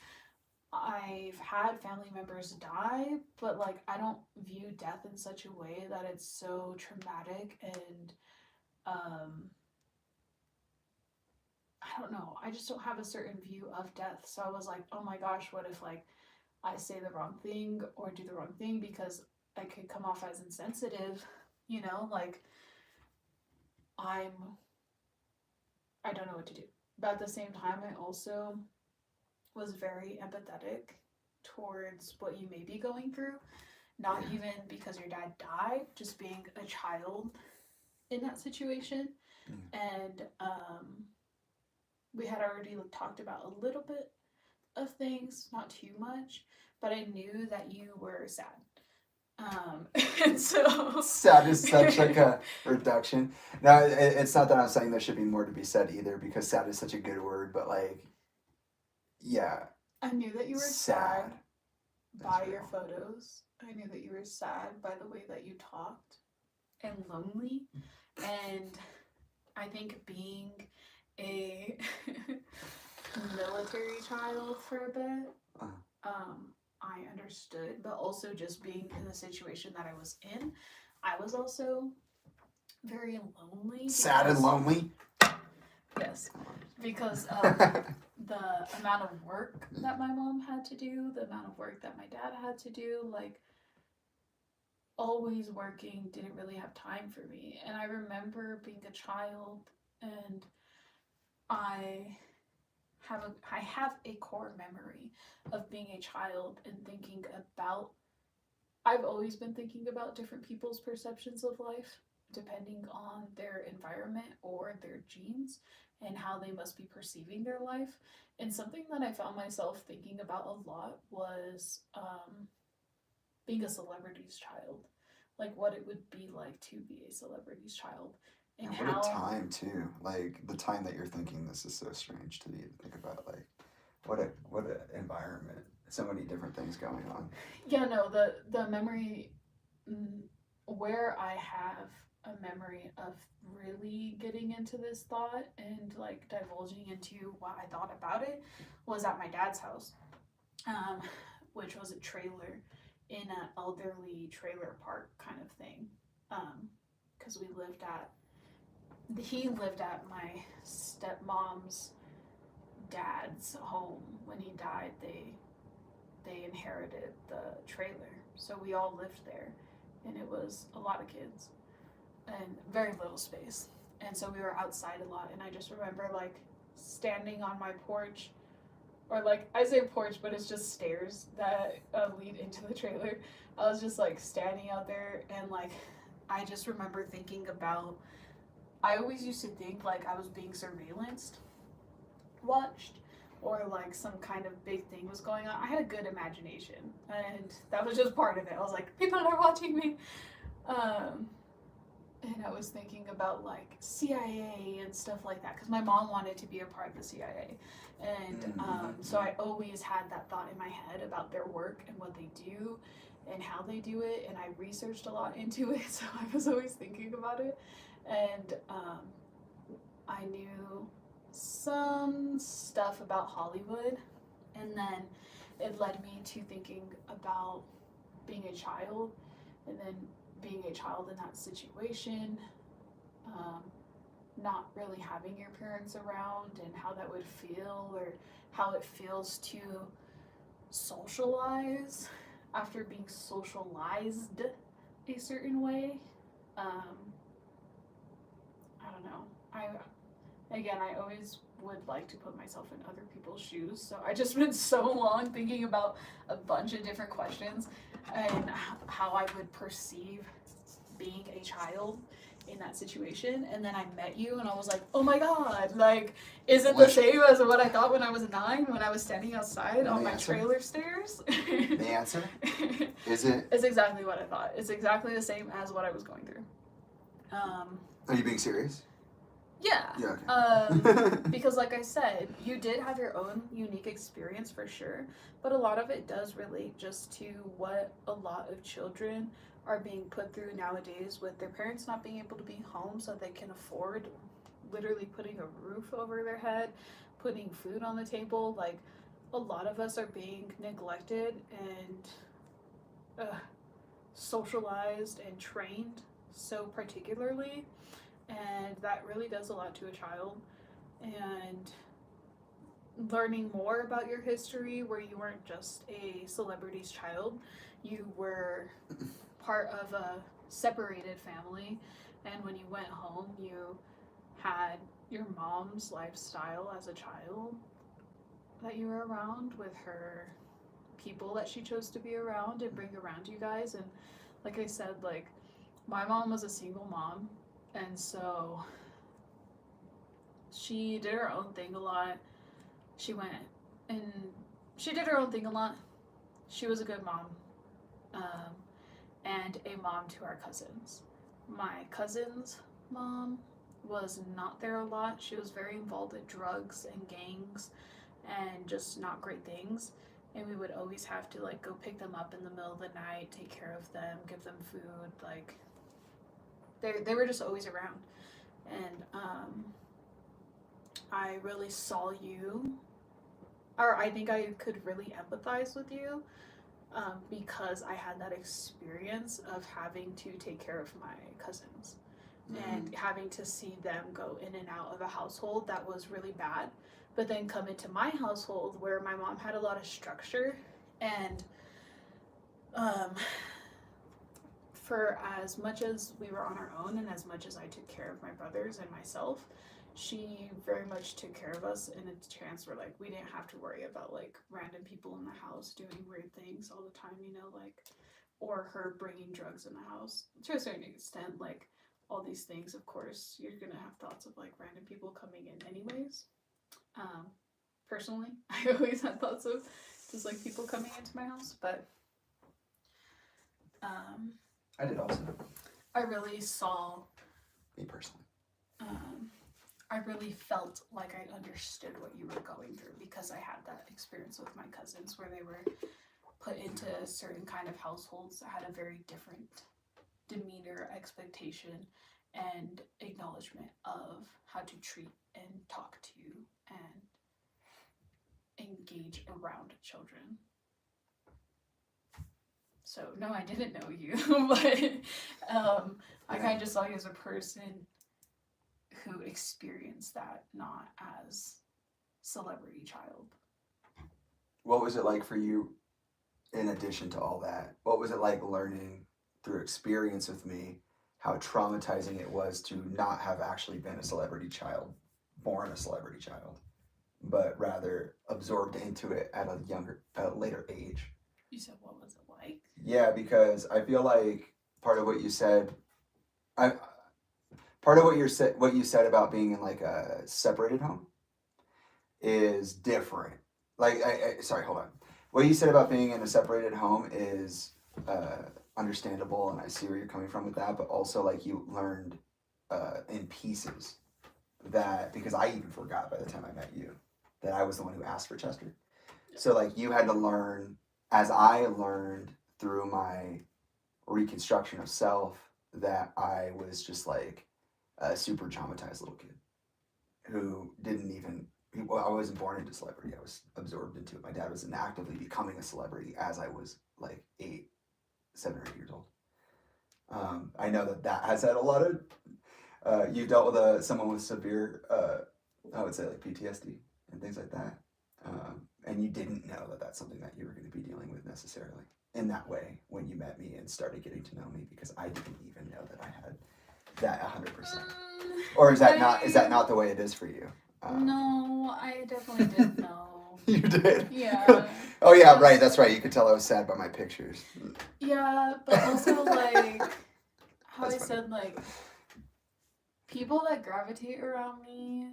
I've had family members die, but like I don't view death in such a way that it's so traumatic and I don't know. I just don't have a certain view of death. So I was like, oh my gosh, what if like I say the wrong thing or do the wrong thing because I could come off as insensitive, you know, like I don't know what to do. But at the same time, I also was very empathetic towards what you may be going through. Not even because your dad died, just being a child in that situation. And we had already talked about a little bit of things, not too much, but I knew that you were sad. And so sad is such like a reduction. Now, it's not that I'm saying there should be more to be said either, because sad is such a good word, but like, yeah. I knew that you were sad by your photos. I knew that you were sad by the way that you talked and lonely. And I think being a military child for a bit, I understood, but also just being in the situation that I was in, I was also very lonely. Sad and lonely? Yes, because of the amount of work that my mom had to do, the amount of work that my dad had to do, like always working, didn't really have time for me. And I remember being a child and I have a core memory of being a child and thinking about, I've always been thinking about different people's perceptions of life depending on their environment or their genes and how they must be perceiving their life. And something that I found myself thinking about a lot was being a celebrity's child, like what it would be like to be a celebrity's child. And what a time too! Like the time that you're thinking this is so strange to think about. Like, what a environment! So many different things going on. Yeah, no, the memory where I have a memory of really getting into this thought and like divulging into what I thought about it was at my dad's house, which was a trailer in an elderly trailer park kind of thing, because he lived at my stepmom's dad's home. When he died, they inherited the trailer, so we all lived there, and it was a lot of kids and very little space, and so we were outside a lot. And I just remember like standing on my porch, or like I say porch, but it's just stairs that lead into the trailer. I was just like standing out there, and like I just remember thinking about, I always used to think like I was being surveillanced, watched, or like some kind of big thing was going on. I had a good imagination, and that was just part of it. I was like, people are watching me. And I was thinking about like CIA and stuff like that, because my mom wanted to be a part of the CIA. And so I always had that thought in my head about their work and what they do and how they do it. And I researched a lot into it, so I was always thinking about it. And I knew some stuff about Hollywood, and then it led me to thinking about being a child, and then being a child in that situation, not really having your parents around and how that would feel, or how it feels to socialize after being socialized a certain way. I don't know. I always would like to put myself in other people's shoes, so I just spent so long thinking about a bunch of different questions and how I would perceive being a child in that situation. And then I met you and I was like, oh my god, like, is it the same as what I thought when I was 9, when I was standing outside on my trailer stairs? The answer? Is it? It's exactly what I thought. It's exactly the same as what I was going through. Are you being serious? Yeah. Yeah, okay. Because like I said, you did have your own unique experience for sure, but a lot of it does relate just to what a lot of children are being put through nowadays with their parents not being able to be home so they can afford literally putting a roof over their head, putting food on the table. Like a lot of us are being neglected and socialized and trained so particularly, and that really does a lot to a child. And learning more about your history where you weren't just a celebrity's child, you were part of a separated family, and when you went home you had your mom's lifestyle as a child that you were around with her people that she chose to be around and bring around you guys. And like I said, like my mom was a single mom, and so she did her own thing a lot. She went and she did her own thing a lot. She was a good mom, um, and a mom to our cousins. My cousin's mom was not there a lot. She was very involved in drugs and gangs and just not great things. And we would always have to like go pick them up in the middle of the night, take care of them, give them food. Like they were just always around. And I really saw you, or I think I could really empathize with you, because I had that experience of having to take care of my cousins and having to see them go in and out of a household that was really bad, but then come into my household where my mom had a lot of structure. And um, for as much as we were on our own and as much as I took care of my brothers and myself, she very much took care of us in a chance where like we didn't have to worry about like random people in the house doing weird things all the time, you know, like, or her bringing drugs in the house to a certain extent. Like all these things, of course you're gonna have thoughts of like random people coming in anyways. Personally, I always had thoughts of just like people coming into my house, but I did also. I really saw, Me personally. I really felt like I understood what you were going through because I had that experience with my cousins where they were put into certain kind of households that had a very different demeanor, expectation, and acknowledgement of how to treat and talk to and engage around children. So no, I didn't know you, but I kind of just saw you as a person who experienced that, not as celebrity child. What was it like for you in addition to all that? What was it like learning through experience with me how traumatizing it was to not have actually been a celebrity child, born a celebrity child, but rather absorbed into it at a later age? You said, what was it like? Yeah, because I feel like part of what you said, I part of what you said about being in like a separated home is different. Like, sorry, hold on. What you said about being in a separated home is understandable, and I see where you're coming from with that. But also, like, you learned in pieces that because I even forgot by the time I met you that I was the one who asked for Chester. So like, you had to learn as I learned through my reconstruction of self that I was just like a super traumatized little kid who didn't even. Well, I wasn't born into celebrity. I was absorbed into it. My dad was actively becoming a celebrity as I was like 7 or 8 years old. I know that has had a lot of. You dealt with someone with severe, I would say like PTSD and things like that, and you didn't know that that's something that you were going to be dealing with necessarily in that way when you met me and started getting to know me, because I didn't even know that I had that 100%. Or is that not? Is that not the way it is for you? No, I definitely didn't know. You did? Yeah. Oh yeah, right. That's right. You could tell I was sad by my pictures. Yeah, but also like how That's I funny. said, like people that gravitate around me,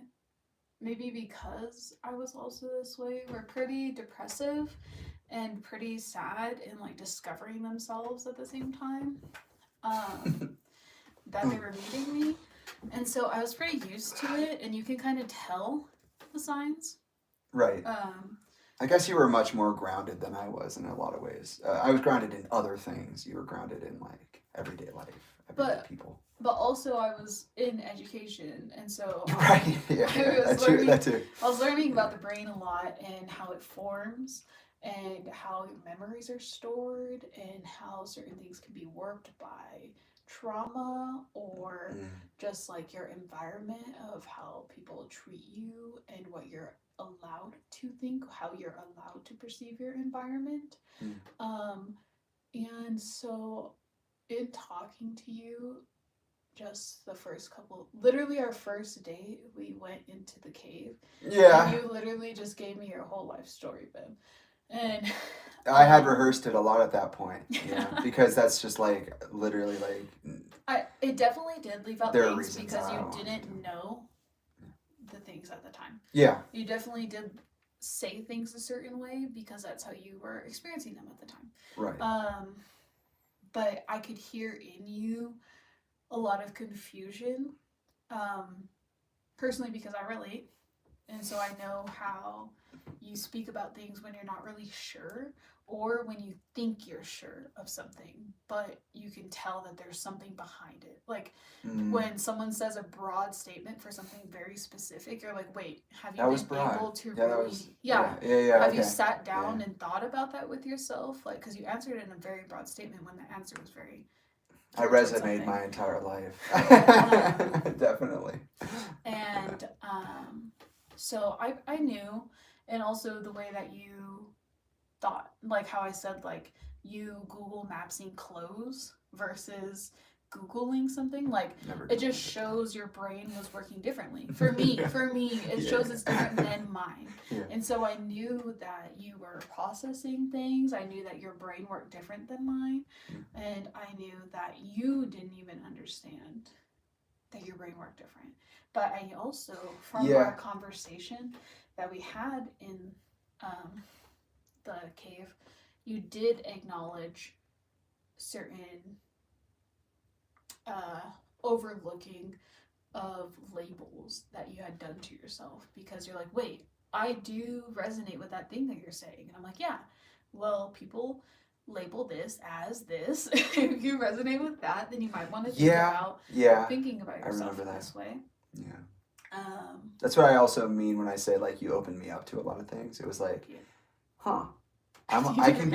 maybe because I was also this way, were pretty depressive and pretty sad and like discovering themselves at the same time. That they were meeting me. And so I was pretty used to it, and you can kind of tell the signs. Right. I guess you were much more grounded than I was in a lot of ways. I was grounded in other things. You were grounded in like everyday life, everyday people. But also I was in education, and so Right. Yeah. That too. I was learning about the brain a lot and how it forms and how memories are stored and how certain things can be warped by trauma or just like your environment of how people treat you and what you're allowed to think, how you're allowed to perceive your environment. And so in talking to you, just the first couple, literally our first date, we went into the cave. Yeah. And you literally just gave me your whole life story, Ben. And I had rehearsed it a lot at that point. Yeah. Because that's just like literally like. It definitely did leave out things because you didn't know the things at the time. Yeah. You definitely did say things a certain way because that's how you were experiencing them at the time. Right. But I could hear in you a lot of confusion, personally, because I relate, and so I know how you speak about things when you're not really sure, or when you think you're sure of something, but you can tell that there's something behind it. Like when someone says a broad statement for something very specific, you're like, wait, have you been able to have you sat down and thought about that with yourself? Like, because you answered it in a very broad statement when the answer was very. I resonate my entire life. Definitely. And so I knew, and also the way that you thought, like how I said, like you Google Mapsing clothes versus Googling something, like it just shows your brain was working differently. For me, it shows it's different than mine. Yeah. And so I knew that you were processing things. I knew that your brain worked different than mine. And I knew that you didn't even understand that your brain worked different. But I also, from our conversation that we had in the cave, you did acknowledge certain overlooking of labels that you had done to yourself, because you're like, wait, I do resonate with that thing that you're saying. And I'm like, yeah, well, people label this as this. If you resonate with that, then you might want to think about thinking about yourself in this way. Yeah. That's what I also mean when I say like you opened me up to a lot of things. It was like, huh. I can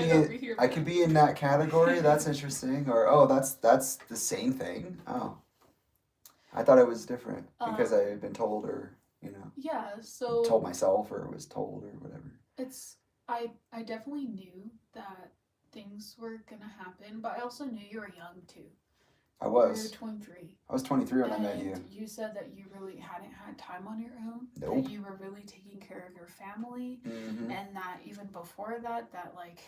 be in that category. That's interesting. Or that's the same thing. Oh, I thought it was different because I had been told, or so told myself, or was told, or whatever. I definitely knew that things were gonna happen, but I also knew you were young too. I was. You were 23. I was 23 when I met you. You said that you really hadn't had time on your own. Nope. That you were really taking care of your family. Mm-hmm. And that even before that like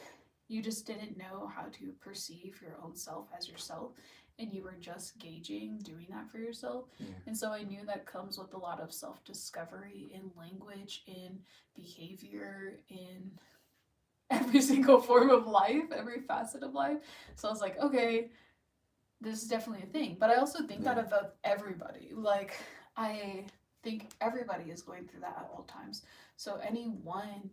you just didn't know how to perceive your own self as yourself. And you were just doing that for yourself. Yeah. And so I knew that comes with a lot of self-discovery in language, in behavior, in every single form of life, every facet of life. So I was like, okay, this is definitely a thing. But I also think that about everybody. Like, I think everybody is going through that at all times. So any one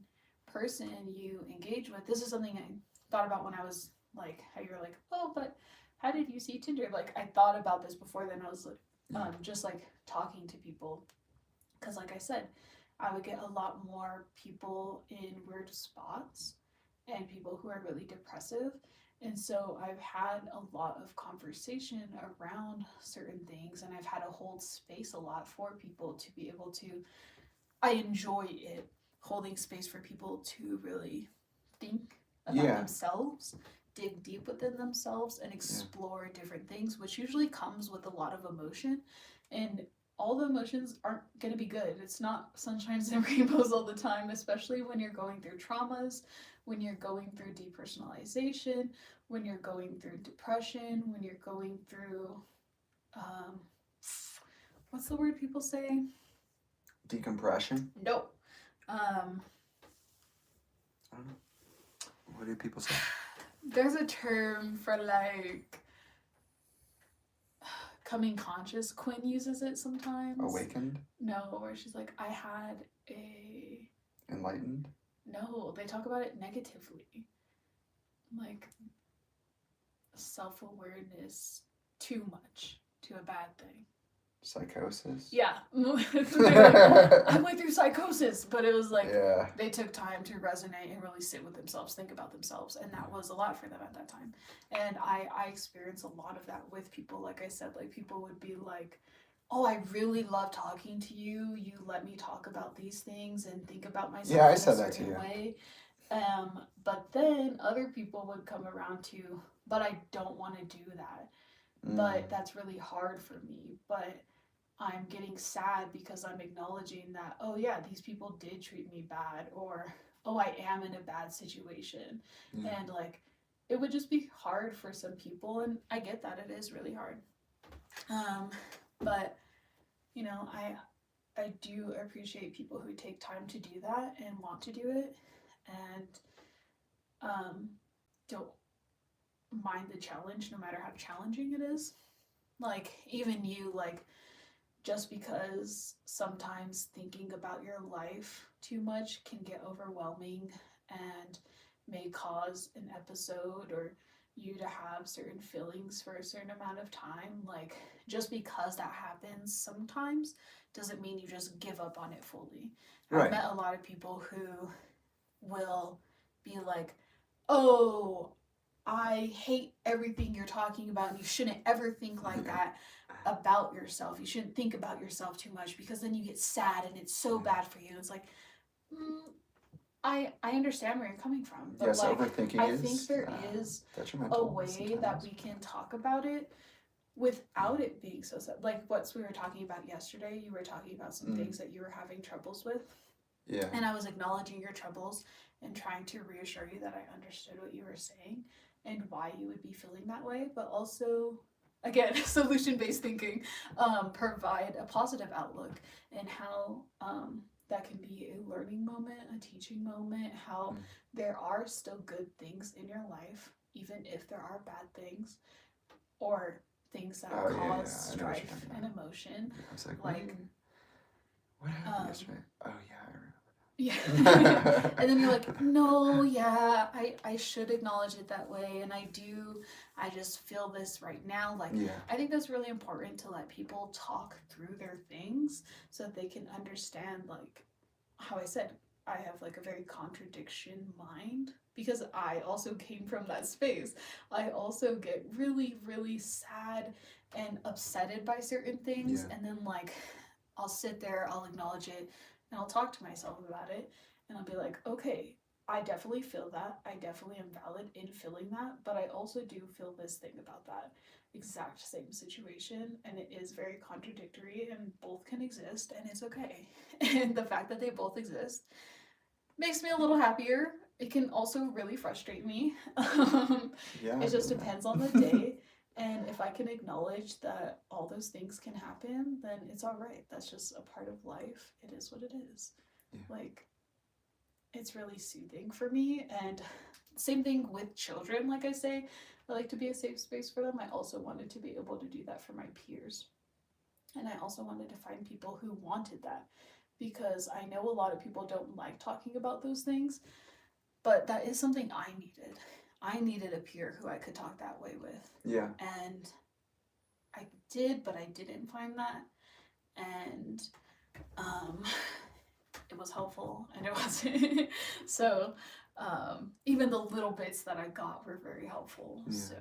person you engage with, this is something I thought about when I was like, how you're like, oh, but how did you see Tinder? Like, I thought about this before then. I was like, just like talking to people. Because like I said, I would get a lot more people in weird spots and people who are really depressive. And so I've had a lot of conversation around certain things, and I've had to hold space a lot for people to be able to, I enjoy it, holding space for people to really think about themselves, dig deep within themselves, and explore different things, which usually comes with a lot of emotion. And all the emotions aren't going to be good. It's not sunshines and rainbows all the time, especially when you're going through traumas, when you're going through depersonalization, when you're going through depression, when you're going through, what's the word people say? Decompression? No. I don't know. What do people say? There's a term for like coming conscious. Quinn uses it sometimes. Awakened? No, where she's like, I had a... Enlightened? No, they talk about it negatively. Like, self-awareness too much to a bad thing. Psychosis? Yeah. I went through psychosis, but it was like they took time to resonate and really sit with themselves, think about themselves, and that was a lot for them at that time. And I experience a lot of that with people. Like I said, like people would be like, oh, I really love talking to you. You let me talk about these things and think about myself Yeah, I in said a that to certain you. way. But then other people would come around to, but I don't want to do that. But that's really hard for me. But I'm getting sad because I'm acknowledging that, oh yeah, these people did treat me bad, or oh, I am in a bad situation. And like, it would just be hard for some people, and I get that it is really hard. But you know, I do appreciate people who take time to do that and want to do it, and don't mind the challenge no matter how challenging it is. Like even you, like, just because sometimes thinking about your life too much can get overwhelming and may cause an episode or you to have certain feelings for a certain amount of time. Like, just because that happens sometimes doesn't mean you just give up on it fully. Right. I've met a lot of people who will be like, oh, I hate everything you're talking about, and you shouldn't ever think like that about yourself. You shouldn't think about yourself too much because then you get sad and it's so bad for you. It's like, I understand where you're coming from, but yes, like, overthinking I think there is a way sometimes. that we can talk about it without it being so sad. Like what we were talking about yesterday, you were talking about some things that you were having troubles with. Yeah. And I was acknowledging your troubles and trying to reassure you that I understood what you were saying and why you would be feeling that way, but also, again, solution-based thinking, provide a positive outlook and how that can be a learning moment, a teaching moment, how there are still good things in your life, even if there are bad things or things that cause strife and emotion. I was like, like what happened yesterday? Oh yeah, I remember. Yeah. And then you're like, no, yeah, I should acknowledge it that way. And I just feel this right now. Like, I think that's really important to let people talk through their things so that they can understand, like, how I said, I have like a very contradiction mind because I also came from that space. I also get really, really sad and upsetted by certain things. And then like, I'll sit there, I'll acknowledge it, and I'll talk to myself about it, and I'll be like, okay, I definitely feel that. I definitely am valid in feeling that, but I also do feel this thing about that exact same situation, and it is very contradictory, and both can exist, and it's okay. And the fact that they both exist makes me a little happier. It can also really frustrate me. It just depends on the day. And if I can acknowledge that all those things can happen, then it's all right. That's just a part of life. It is what it is. Like, it's really soothing for me. And same thing with children. Like I say, I like to be a safe space for them. I also wanted to be able to do that for my peers. And I also wanted to find people who wanted that, because I know a lot of people don't like talking about those things, but that is something I needed. I needed a peer who I could talk that way with. Yeah. And I did, but I didn't find that. And it was helpful, and it wasn't. So even the little bits that I got were very helpful. So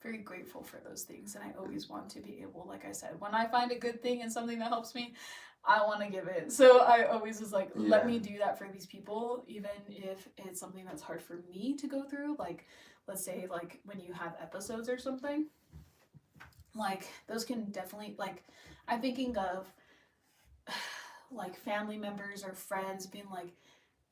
very grateful for those things. And I always want to be able, like I said, when I find a good thing and something that helps me, I want to give it. So I always was like, let me do that for these people, even if it's something that's hard for me to go through. Like, let's say, like, when you have episodes or something, like, those can definitely, like, I'm thinking of, like, family members or friends being like,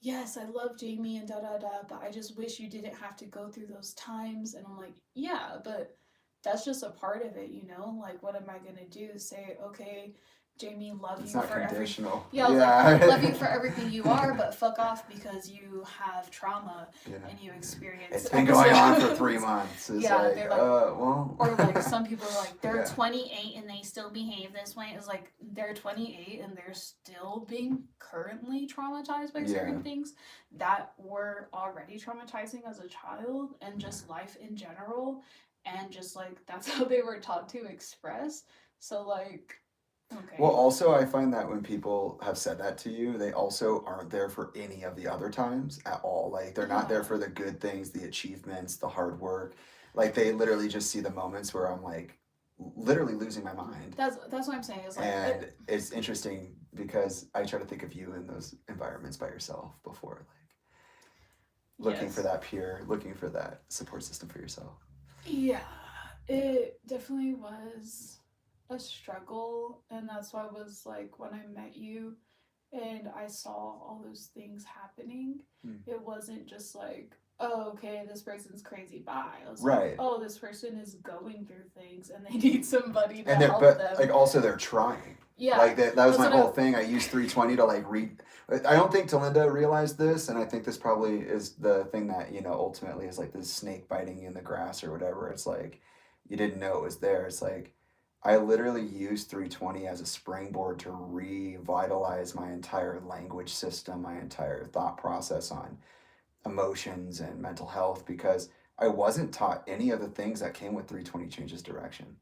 yes, I love Jamie and da-da-da, but I just wish you didn't have to go through those times. And I'm like, yeah, but that's just a part of it, you know? Like, what am I going to do? Say, okay, Jamie, love It's you not for conditional. Yeah, like, love you for everything you are, but fuck off because you have trauma and you experience. It's been going on for 3 months. It's Yeah, like, they're like, well. or like some people are like, they're 28 and they still behave this way. It's like they're 28 and they're still being currently traumatized by certain things that were already traumatizing as a child, and just life in general, and just like that's how they were taught to express. So like. Okay. Well, also, I find that when people have said that to you, they also aren't there for any of the other times at all. Like, they're not there for the good things, the achievements, the hard work. Like, they literally just see the moments where I'm like, literally losing my mind. That's what I'm saying. Is like, and it's interesting because I try to think of you in those environments by yourself before, like looking for that peer, looking for that support system for yourself. Yeah, it definitely was a struggle, and that's why I was like, when I met you and I saw all those things happening, it wasn't just like, oh, okay, this person's crazy, bye. I was like, oh, this person is going through things and they need somebody to help them. Like, also they're trying. Yeah. Like, that was my whole thing. I used 320 to like read. I don't think Talinda realized this, and I think this probably is the thing that, ultimately is like this snake biting you in the grass or whatever. It's like, you didn't know it was there. It's like, I literally used 320 as a springboard to revitalize my entire language system, my entire thought process on emotions and mental health, because I wasn't taught any of the things that came with 320 changes direction.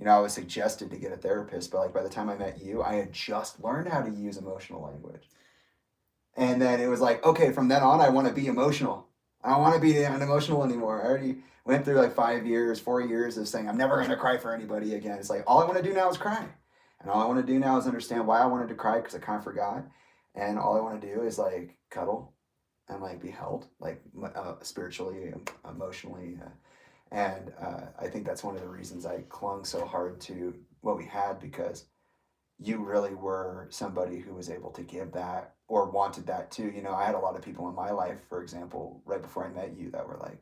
I was suggested to get a therapist, but like by the time I met you, I had just learned how to use emotional language. And then it was like, okay, from then on, I want to be emotional. I don't want to be unemotional anymore. I already went through like 4 years of saying I'm never going to cry for anybody again. It's like, all I want to do now is cry. And all I want to do now is understand why I wanted to cry, because I kind of forgot. And all I want to do is like cuddle and like be held, like spiritually, emotionally. And I think that's one of the reasons I clung so hard to what we had, because you really were somebody who was able to give that or wanted that too. I had a lot of people in my life, for example, right before I met you, that were like,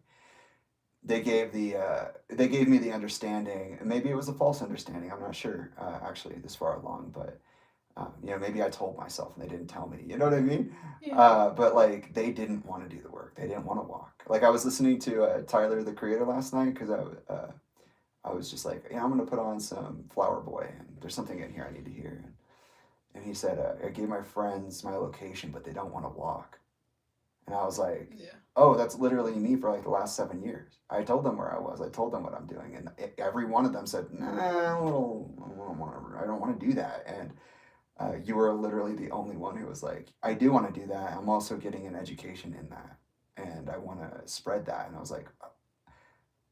they gave me the understanding, and maybe it was a false understanding. I'm not sure, actually, this far along, but maybe I told myself and they didn't tell me. You know what I mean? Yeah. But like, they didn't want to do the work. They didn't want to walk. Like, I was listening to Tyler the Creator last night because I was just like, I'm gonna put on some Flower Boy, and there's something in here I need to hear. And he said, I gave my friends my location, but they don't want to walk. And I was like, oh, that's literally me for like the last 7 years. I told them where I was. I told them what I'm doing. And every one of them said, nah, I don't want to do that. And you were literally the only one who was like, I do want to do that. I'm also getting an education in that. And I want to spread that. And I was like,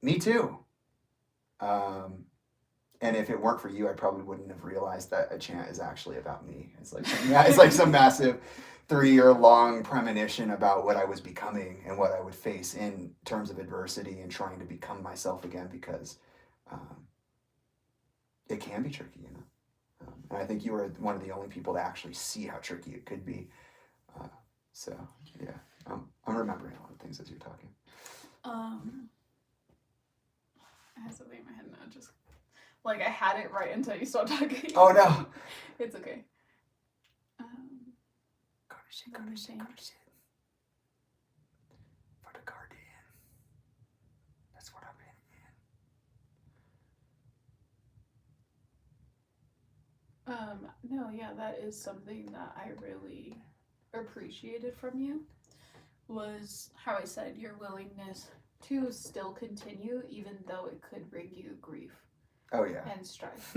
me too. And if it weren't for you, I probably wouldn't have realized that a chant is actually about me. It's like some massive 3-year long premonition about what I was becoming and what I would face in terms of adversity and trying to become myself again, because it can be tricky, and I think you were one of the only people to actually see how tricky it could be. So yeah, I'm remembering a lot of things as you're talking. I have something in my head now, just like I had it right until you started talking. Oh no. It's okay. Go to shit. For the guardian. That's what I've been in. No, yeah, that is something that I really appreciated from you, was how I said your willingness to still continue even though it could bring you grief. Oh yeah. And strife.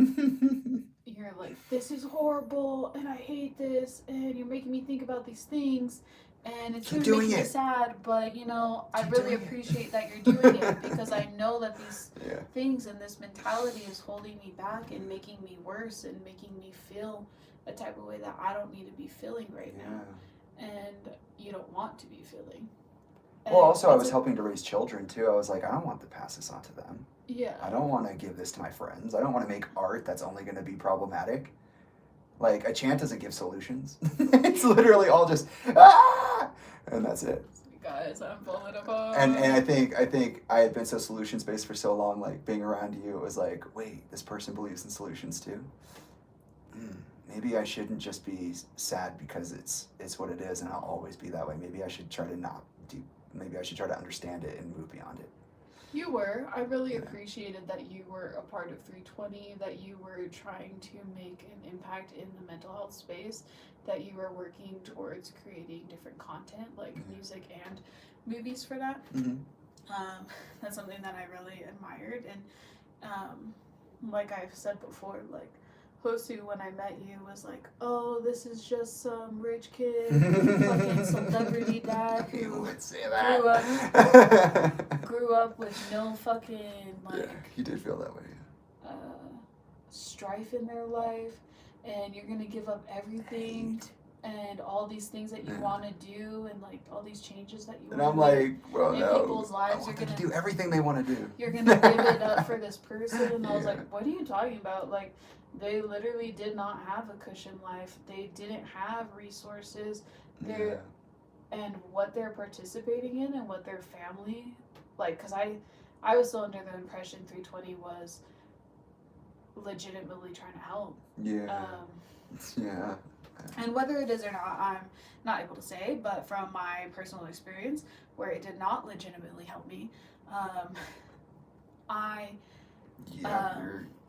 You're like, this is horrible and I hate this and you're making me think about these things and it's really making me sad, but I really appreciate that you're doing it, because I know that these things and this mentality is holding me back and making me worse and making me feel a type of way that I don't need to be feeling right now, and you don't want to be feeling. Well, also, I was helping to raise children too. I was like, I don't want to pass this on to them. Yeah. I don't want to give this to my friends. I don't want to make art that's only going to be problematic. Like, a chant doesn't give solutions. It's literally all just, and that's it. Guys, I'm falling apart. And I think I had been so solutions-based for so long, like, being around you, it was like, wait, this person believes in solutions too? maybe I shouldn't just be sad because it's what it is and I'll always be that way. Maybe I should try to maybe I should try to understand it and move beyond it. You were. I really appreciated that you were a part of 320, that you were trying to make an impact in the mental health space, that you were working towards creating different content like music and movies for that. That's something that I really admired. And like I've said before, like Hosu, when I met you, was like, oh, this is just some rich kid, fucking celebrity dad who would say that. grew up with no fucking, like, he did feel that way. Strife in their life, and you're gonna give up everything and all these things that you want to do, and like all these changes that you and want I'm like, well, in no, people's lives. I want You're them gonna to do everything they want to do. You're gonna give it up for this person. And I was Yeah. like, what are you talking about? Like, they literally did not have a cushion life. They didn't have resources. Yeah. And what they're participating in and what their family, like, because I was still under the impression 320 was legitimately trying to help. Yeah. Yeah. And whether it is or not, I'm not able to say, but from my personal experience, where it did not legitimately help me,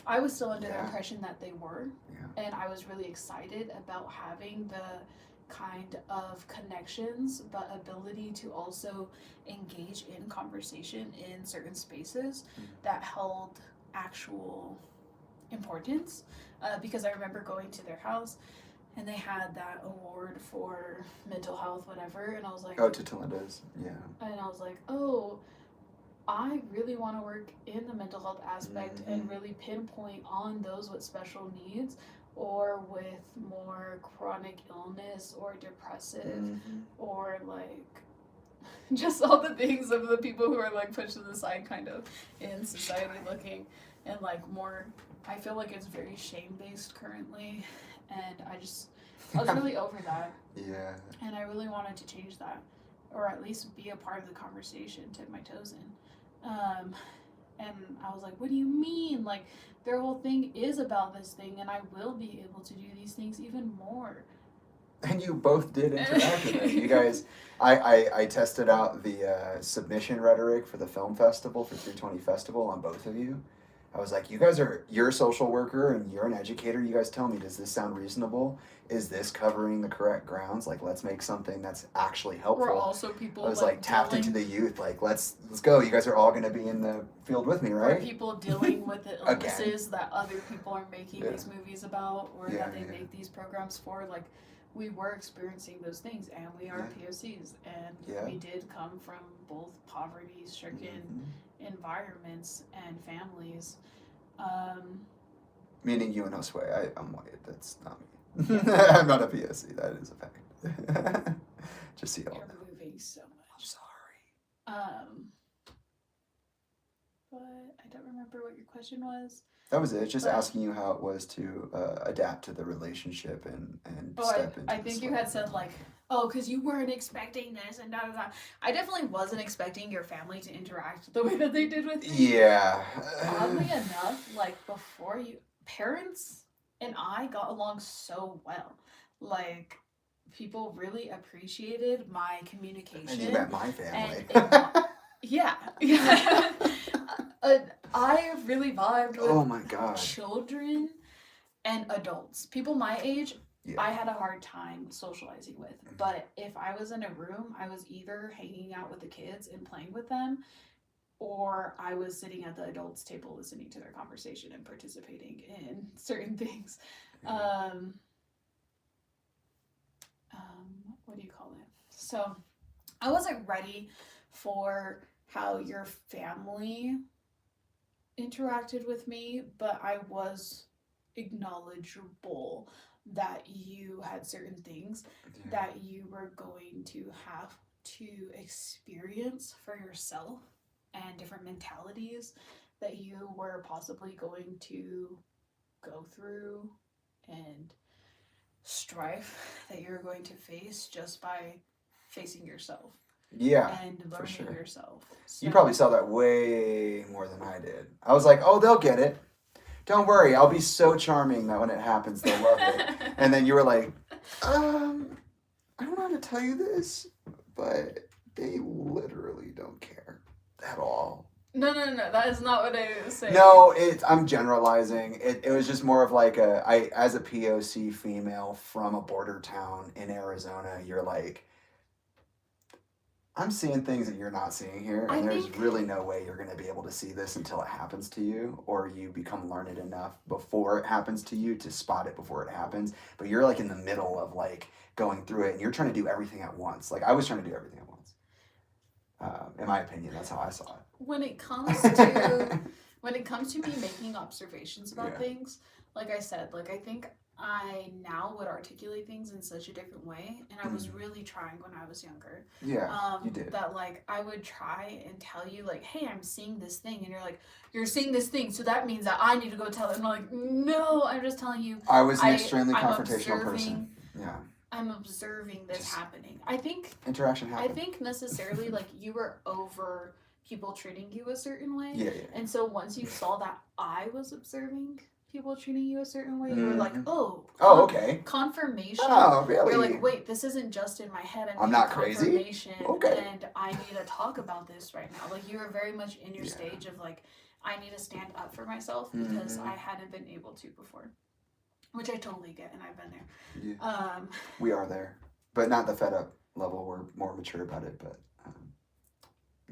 I was still under the impression that they were, and I was really excited about having the kind of connections, but ability to also engage in conversation in certain spaces that held actual importance, because I remember going to their house and they had that award for mental health, whatever, and I was like, oh, to Talinda's, and I was like, oh, I really want to work in the mental health aspect and really pinpoint on those with special needs or with more chronic illness or depressive or like just all the things of the people who are like pushed to the side kind of in society looking, and like more, I feel like it's very shame-based currently, and I was really over that. Yeah. And I really wanted to change that, or at least be a part of the conversation, dip my toes in. And I was like, what do you mean? Like, their whole thing is about this thing, and I will be able to do these things even more. And you both did interact with it. You guys, I tested out the submission rhetoric for the film festival, for 320 Festival, on both of you. I was like, you're a social worker and you're an educator. You guys tell me, does this sound reasonable? Is this covering the correct grounds? Like, let's make something that's actually helpful. We're also people I was like tapped into the youth. Like, let's go. You guys are all going to be in the field with me, right? We're people dealing with the illnesses that other people are making these movies about, or that they make these programs for. Like, we were experiencing those things, and we are POCs, and we did come from both poverty-stricken environments and families. Meaning you and Josue. I'm white. That's not me. I'm not a POC. That is a fact. Just so you all know. You're moving so much. I'm sorry. But I don't remember what your question was. That was it. Just asking you how it was to adapt to the relationship and step into. I think you had said like, oh, because you weren't expecting this and da da da. I definitely wasn't expecting your family to interact the way that they did with me. Yeah. Oddly enough, like before parents and I got along so well. Like, people really appreciated my communication. And you met my family. Yeah. I really vibed with oh my God. children and adults. People my age, I had a hard time socializing with. But if I was in a room, I was either hanging out with the kids and playing with them, or I was sitting at the adults' table listening to their conversation and participating in certain things. What do you call it? So I wasn't ready for how your family interacted with me, but I was acknowledgeable that you had certain things that you were going to have to experience for yourself, and different mentalities that you were possibly going to go through, and strife that you're going to face just by facing yourself. Yeah, and learning yourself. So, you probably saw that way more than I did. I was like, oh, they'll get it. don't worry, I'll be so charming that when it happens, they'll love it. And then you were like, I don't know how to tell you this, but they literally don't care at all. No, that is not what I was saying. No, I'm generalizing. It was just more of like as a POC female from a border town in Arizona, you're like, I'm seeing things that you're not seeing here, and there's really no way you're going to be able to see this until it happens to you, or you become learned enough before it happens to you to spot it before it happens. But you're like in the middle of like going through it, and you're trying to do everything at once. Like I was trying to do everything at once. In my opinion, that's how I saw it. When it comes to me making observations about things, like I said, like I think I now would articulate things in such a different way, and I was really trying when I was younger. Yeah, you did. That like I would try and tell you like, hey, I'm seeing this thing, and you're like, you're seeing this thing, so that means that I need to go tell it. And I'm like, no, I'm just telling you. I was an extremely confrontational person. Yeah. I'm observing this happening. I think interaction happened. I think necessarily like you were over people treating you a certain way. Yeah. And so once you saw that I was observing people treating you a certain way, you were like, okay. Confirmation. Oh, really? You're like, wait, this isn't just in my head. I'm not crazy. Okay. And I need to talk about this right now. Like you were very much in your stage of like, I need to stand up for myself because I hadn't been able to before. Which I totally get, and I've been there. Yeah. We are there, but not the fed up level. We're more mature about it, but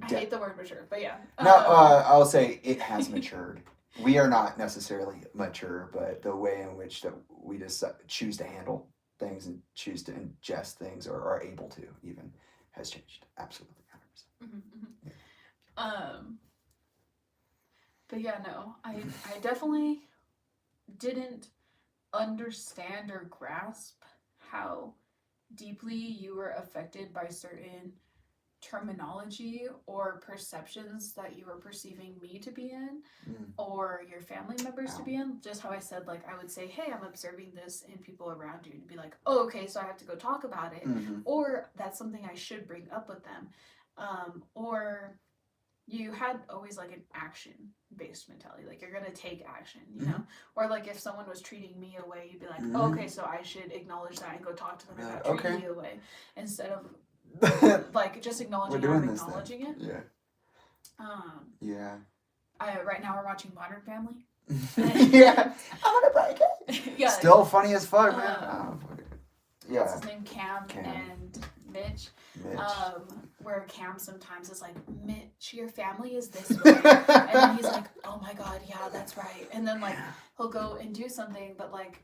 I hate the word mature, but yeah. No, I'll say it has matured. We are not necessarily mature, but the way in which that we just choose to handle things and choose to ingest things or are able to even has changed. Absolutely, 100%. Yeah. But yeah, no, I definitely didn't understand or grasp how deeply you were affected by certain terminology or perceptions that you were perceiving me to be in or your family members to be in. Just how I said, like, I would say, hey, I'm observing this in people around you, and be like, oh, okay, so I have to go talk about it, or that's something I should bring up with them, or you had always like an action based mentality, like you're gonna take action, you know, or like if someone was treating me away, you'd be like, oh, okay, so I should acknowledge that and go talk to them about treating you away, instead of like just acknowledging it. Right now we're watching Modern Family. Yeah, I'm gonna break it. Yeah, still funny as fuck, man. What's his name? Cam and Mitch. Where Cam sometimes is like, Mitch, your family is this way, and then he's like, oh my god, yeah, that's right, and then like he'll go and do something, but like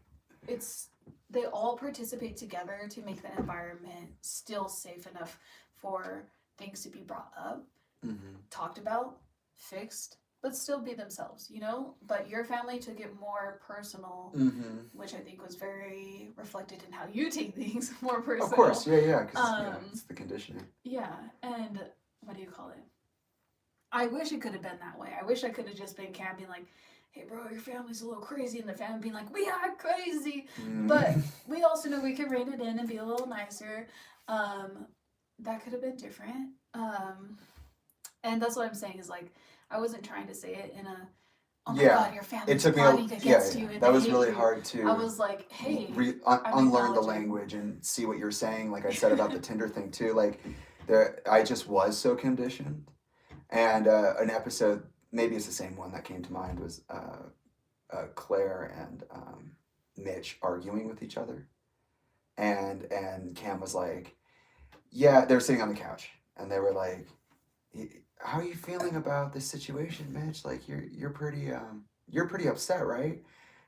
they all participate together to make the environment still safe enough for things to be brought up, talked about, fixed, but still be themselves, you know? But your family took it more personal, which I think was very reflected in how you take things more personal. Of course, yeah, because it's the conditioning. Yeah, and what do you call it? I wish it could have been that way. I wish I could have just been Cam being like, hey bro, your family's a little crazy, and the family being like, we are crazy, but we also know we can rein it in and be a little nicer. That could have been different. And that's what I'm saying is like, I wasn't trying to say it in a, oh my god, your family's plotting against you. And that was really hard to. I was like, hey, unlearn the language and see what you're saying. Like I said about the Tinder thing too. Like, I just was so conditioned. And an episode, maybe it's the same one that came to mind, was Claire and Mitch arguing with each other, and Cam was like, yeah, they're sitting on the couch, and they were like, how are you feeling about this situation, Mitch? Like you're pretty upset, right?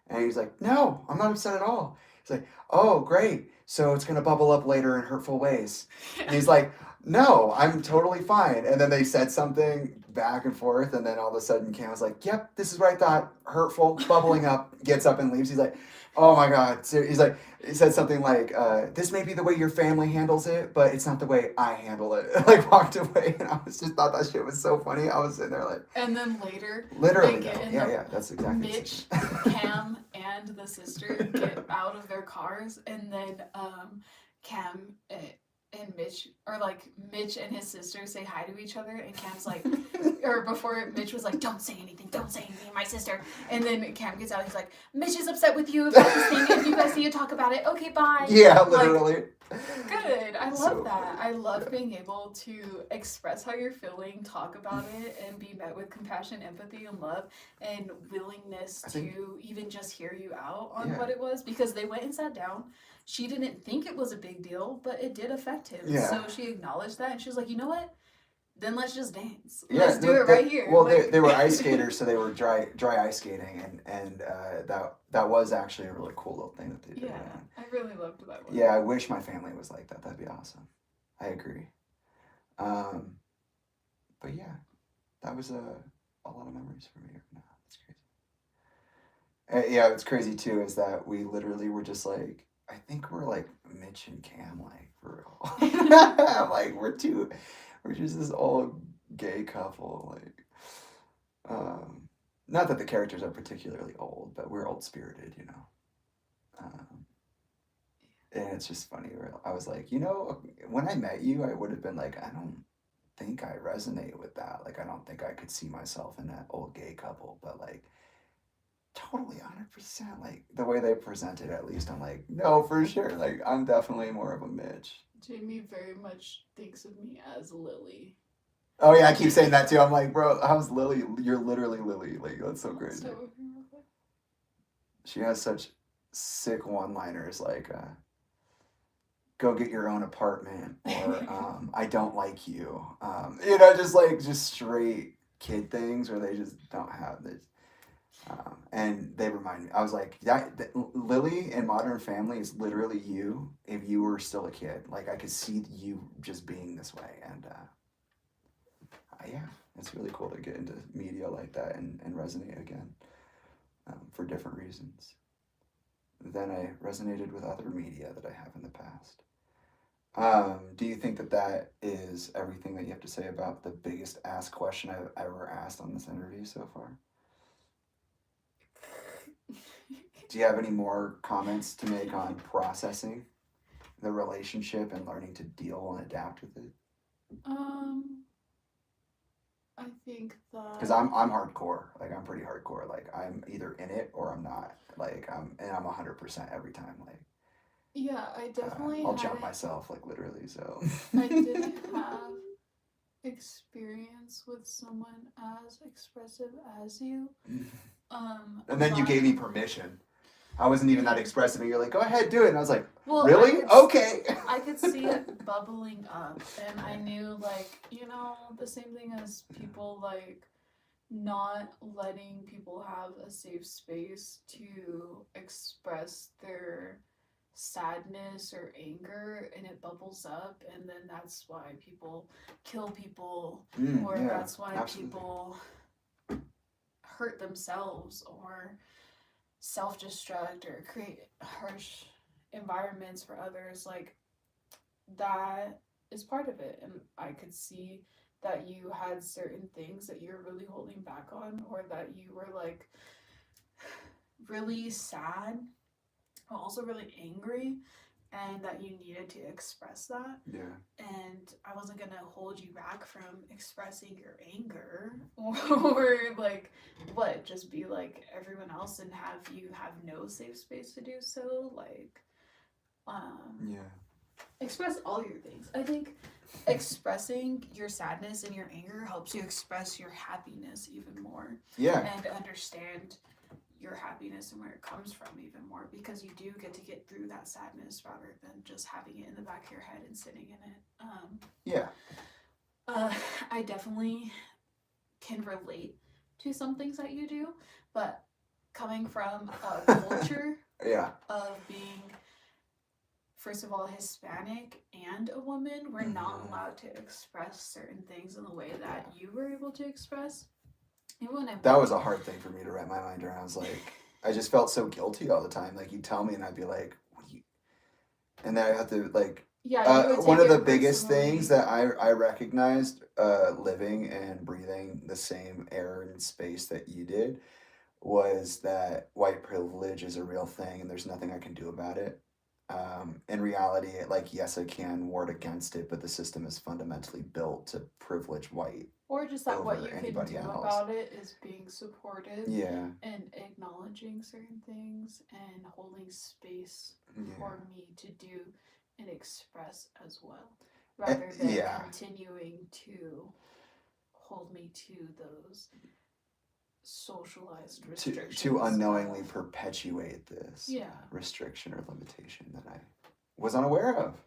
And he's like, no, I'm not upset at all. He's like, oh, great. So it's going to bubble up later in hurtful ways. And he's like, no, I'm totally fine. And then they said something back and forth. And then all of a sudden Cam was like, yep, this is what I thought. Hurtful, bubbling up, gets up and leaves. He's like, oh my God. So he's like, he said something like, this may be the way your family handles it, but it's not the way I handle it. Like walked away. And I just thought that shit was so funny. I was sitting there like. And then later. Literally. That's exactly Mitch, Cam, and the sister get out of their cars. And then Cam and Mitch and his sister say hi to each other, and Cam's like, or before Mitch was like, don't say anything, my sister. And then Cam gets out, he's like, Mitch is upset with you about this thing, and you guys need to talk about it. Okay, bye. Yeah, literally. Good. I love So that. funny. I love Yeah. being able to express how you're feeling, talk about it, and be met with compassion, empathy, and love, and willingness I think- to even just hear you out on Yeah. what it was, because they went and sat down. She didn't think it was a big deal, but it did affect him. Yeah. So she acknowledged that, and she was like, you know what? Then let's just dance. Yeah, Let's do it right here. Well, Like- they were ice skaters, so they were dry ice skating, and that was actually a really cool little thing that they did. Yeah, I really loved that one. Yeah, I wish my family was like that. That'd be awesome. I agree. But yeah, that was a lot of memories for me right now. It's crazy. Yeah, what's crazy too is that we literally were just like, I think we're like Mitch and Cam, like for real. I'm like, we're just this old gay couple, like, not that the characters are particularly old, but we're old spirited, you know. And it's just funny. I was like, when I met you, I would have been like, I don't think I resonate with that. Like, I don't think I could see myself in that old gay couple, but like, totally 100%, like the way they present it, at least I'm like, no, for sure, like I'm definitely more of a Mitch. Jamie very much thinks of me as Lily. Oh yeah, I keep saying that too. I'm like, bro, how's Lily? You're literally Lily. Like, that's so crazy. She has such sick one-liners like, go get your own apartment, or I don't like you. Just straight kid things where they just don't have this. And they remind me, I was like, that Lily in Modern Family is literally you if you were still a kid. Like, I could see you just being this way. And yeah, it's really cool to get into media like that and resonate again for different reasons. Then I resonated with other media that I have in the past. Do you think that is everything that you have to say about the biggest asked question I've ever asked on this interview so far? Do you have any more comments to make on processing the relationship and learning to deal and adapt with it? I think that Because I'm hardcore. Like, I'm pretty hardcore. Like, I'm either in it or I'm not. Like, I'm 100% every time. Like, yeah, I definitely I'll jump myself, like literally. So I didn't have experience with someone as expressive as you. and then you gave me permission. I wasn't even that expressive, and you're like, "Go ahead, do it." And I was like, Well, "Really? Okay." I could see it bubbling up, and I knew, like, the same thing as people, like, not letting people have a safe space to express their sadness or anger, and it bubbles up, and then that's why people kill people, or Yeah, that's why absolutely. people hurt themselves, or self-destruct, or create harsh environments for others. Like, that is part of it, and I could see that you had certain things that you're really holding back on, or that you were like really sad but also really angry, and that you needed to express that. Yeah. And I wasn't gonna hold you back from expressing your anger, or like, what, just be like everyone else and have you have no safe space to do so. Like, Yeah. express all your things. I think expressing your sadness and your anger helps you express your happiness even more, Yeah. and understand your happiness and where it comes from even more, because you do get to get through that sadness rather than just having it in the back of your head and sitting in it. Yeah. I definitely can relate to some things that you do, but coming from a culture Yeah. of being, first of all, Hispanic and a woman, we're not allowed to express certain things in the way that you were able to express. That was a hard thing for me to wrap my mind around. I was like, I just felt so guilty all the time. Like, you'd tell me and I'd be like, what do you... And then I have to, like, Yeah, you would take one of the it biggest personally. things that I recognized living and breathing the same air and space that you did was that white privilege is a real thing and there's nothing I can do about it. in reality, like, yes, I can ward against it, but the system is fundamentally built to privilege white. Or just that what over you can anybody do else. about it is being supportive Yeah. and acknowledging certain things and holding space Yeah. for me to do and express as well, rather than yeah. continuing to hold me to those socialized restrictions. To unknowingly perpetuate this Yeah. restriction or limitation that I was unaware of.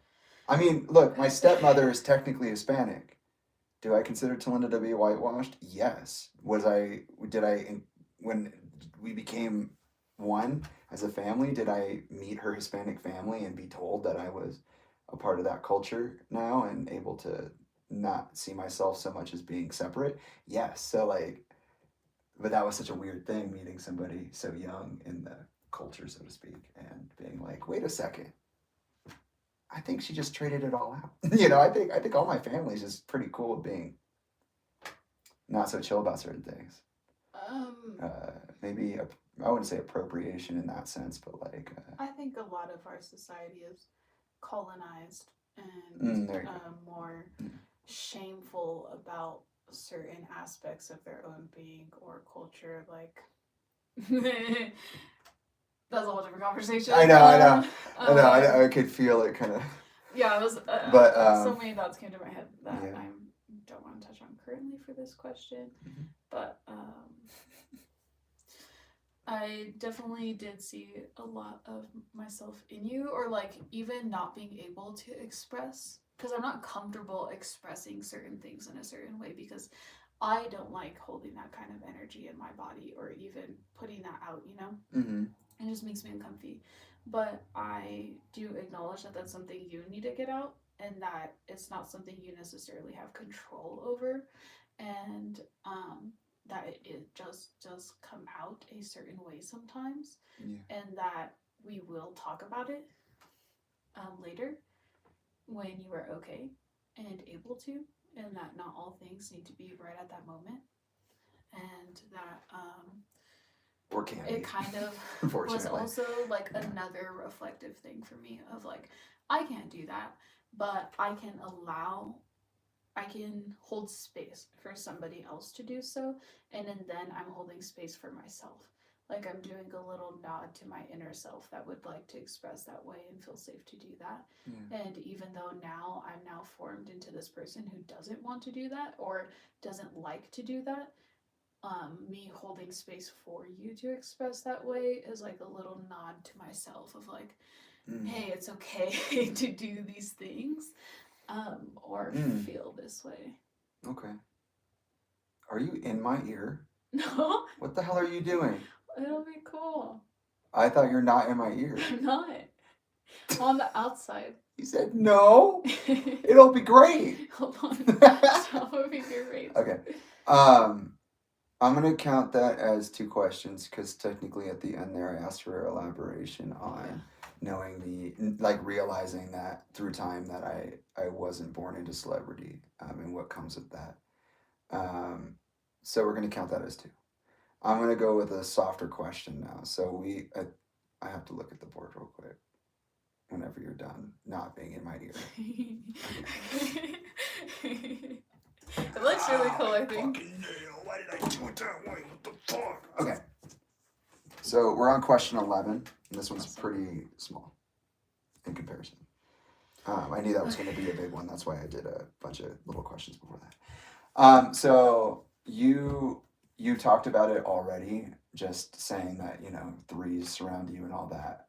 I mean, look, my stepmother is technically Hispanic. Do I consider Talinda to be whitewashed? Yes. When we became one as a family, did I meet her Hispanic family and be told that I was a part of that culture now and able to not see myself so much as being separate? Yes. So, like, but that was such a weird thing, meeting somebody so young in the culture, so to speak, and being like, wait a second. I think she just traded it all out. I think all my family is just pretty cool with being not so chill about certain things. Maybe I wouldn't say appropriation in that sense, but like I think a lot of our society is colonized and more shameful about certain aspects of their own being or culture. Like that's a whole different conversation. I know. I could feel it kind of. Yeah, it was. But so many thoughts came to my head that yeah. I don't want to touch on currently for this question, Mm-hmm. but I definitely did see a lot of myself in you, or like even not being able to express, because I'm not comfortable expressing certain things in a certain way because I don't like holding that kind of energy in my body or even putting that out, Mm-hmm. It just makes me uncomfy. But I do acknowledge that that's something you need to get out and that it's not something you necessarily have control over, and that it just does come out a certain way sometimes, and that we will talk about it later when you are okay and able to, and that not all things need to be right at that moment, and that or can it be. kind of was also like another reflective thing for me of like, I can't do that, but I can hold space for somebody else to do so, and then I'm holding space for myself. Like I'm doing a little nod to my inner self that would like to express that way and feel safe to do that. Yeah. And even though I'm now formed into this person who doesn't want to do that or doesn't like to do that, me holding space for you to express that way is like a little nod to myself of like, hey, it's okay to do these things, or feel this way. Okay. Are you in my ear? No. What the hell are you doing? It'll be cool. I thought you're not in my ear. I'm not. I'm on the outside. You said no. It'll be great. Hold on. Stop moving your reins. Okay. I'm gonna count that as 2 questions because technically at the end there I asked for elaboration on knowing realizing that through time that I wasn't born into celebrity, and what comes with that. So we're gonna count that as 2. I'm gonna go with a softer question now. So I have to look at the board real quick. Whenever you're done not being in my ear. It looks really cool, I think. Fucking nail. Why did I do it that way? What the fuck? Okay. So we're on question 11. And this one's pretty small in comparison. I knew that was going to be a big one. That's why I did a bunch of little questions before that. So you talked about it already, just saying that, 3s surround you and all that.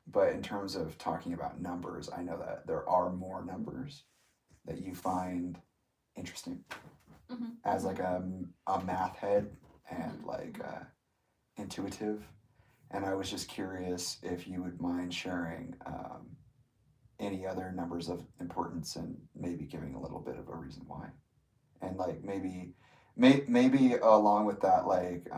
But in terms of talking about numbers, I know that there are more numbers that you find interesting as like a math head and like intuitive. And I was just curious if you would mind sharing any other numbers of importance and maybe giving a little bit of a reason why. And like maybe along with that, like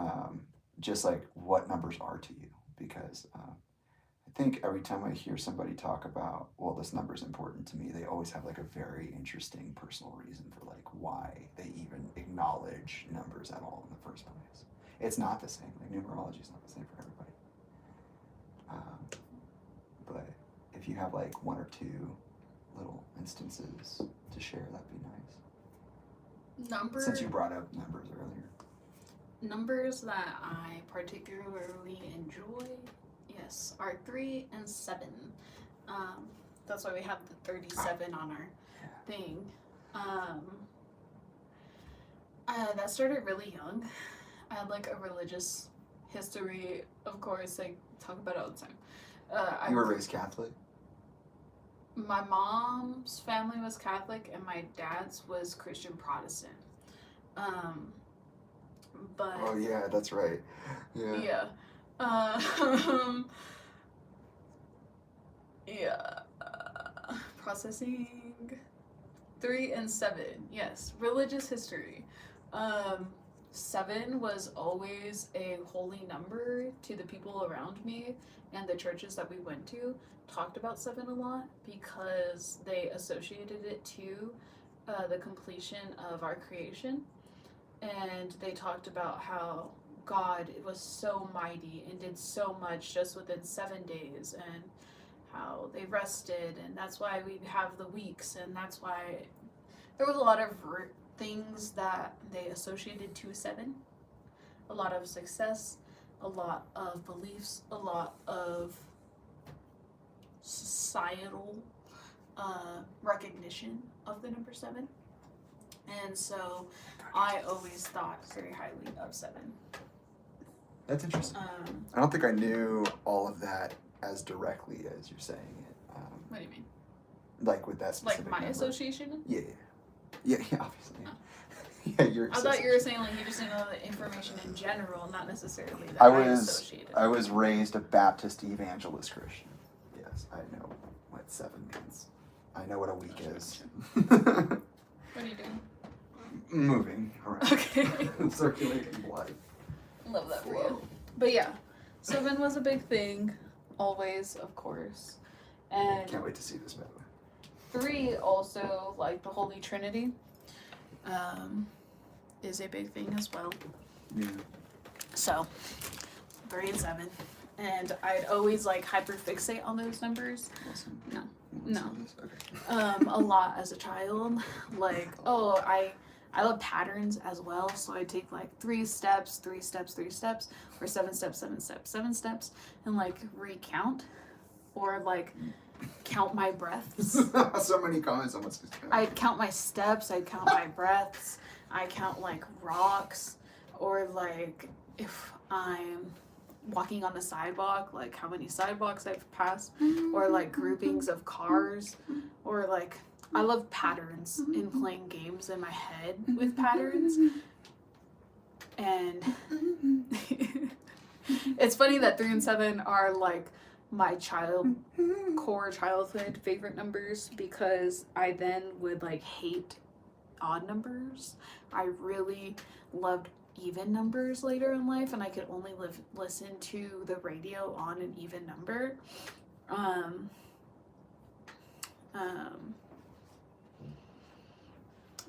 just like what numbers are to you, because I think every time I hear somebody talk about, well, this number is important to me, they always have like a very interesting personal reason for like why they even acknowledge numbers at all in the first place. It's not the same. Like numerology is not the same for everybody. But if if you have like one or two little instances to share, that'd be nice. Numbers. Since you brought up numbers earlier. Numbers that I particularly enjoy, yes, are 3 and 7. That's why we have the 37 on our thing. That started really young. I had like a religious history, of course. I talk about it all the time. You were raised Catholic? My mom's family was Catholic and my dad's was Christian Protestant. But Oh yeah, that's right. Yeah. Yeah. Processing. 3 and 7. Yes, religious history. 7 was always a holy number to the people around me, and the churches that we went to talked about 7 a lot because they associated it to the completion of our creation. And they talked about how God was so mighty and did so much just within 7 days, and how they rested, and that's why we have the weeks, and that's why there was a lot of things that they associated to 7. A lot of success, a lot of beliefs, a lot of societal recognition of the number 7. And so I always thought very highly of 7. That's interesting. I don't think I knew all of that as directly as you're saying it. What do you mean? Like with that specific Like my number. association? Yeah, obviously. Oh. Yeah, your I thought you were saying like you just didn't know the information in general, not necessarily that I associated. I was raised a Baptist evangelist Christian. Yes, I know what 7 means. I know what a week is. What are you doing? Moving around. Okay. Circulating blood. Love that for you. But yeah, 7 was a big thing, always, of course. And Can't wait to see this, by the way. 3 also, like the Holy Trinity, is a big thing as well. Yeah. So, 3 and 7. And I'd always like hyperfixate on those numbers. Awesome. No. You No. want to see this? Okay. A lot as a child. Like, oh, I love patterns as well, so I take like 3 steps, 3 steps, 3 steps, or 7 steps, 7 steps, 7 steps, and like recount, or like count my breaths. So many comments on what's this. I'd count my steps, I'd count my breaths, I count like rocks, or like if I'm walking on the sidewalk, like how many sidewalks I've passed, or like groupings of cars, or like I love patterns in playing games in my head with patterns. And it's funny that 3 and 7 are like my core childhood favorite numbers, because I then would like hate odd numbers. I really loved even numbers later in life, and I could only listen to the radio on an even number.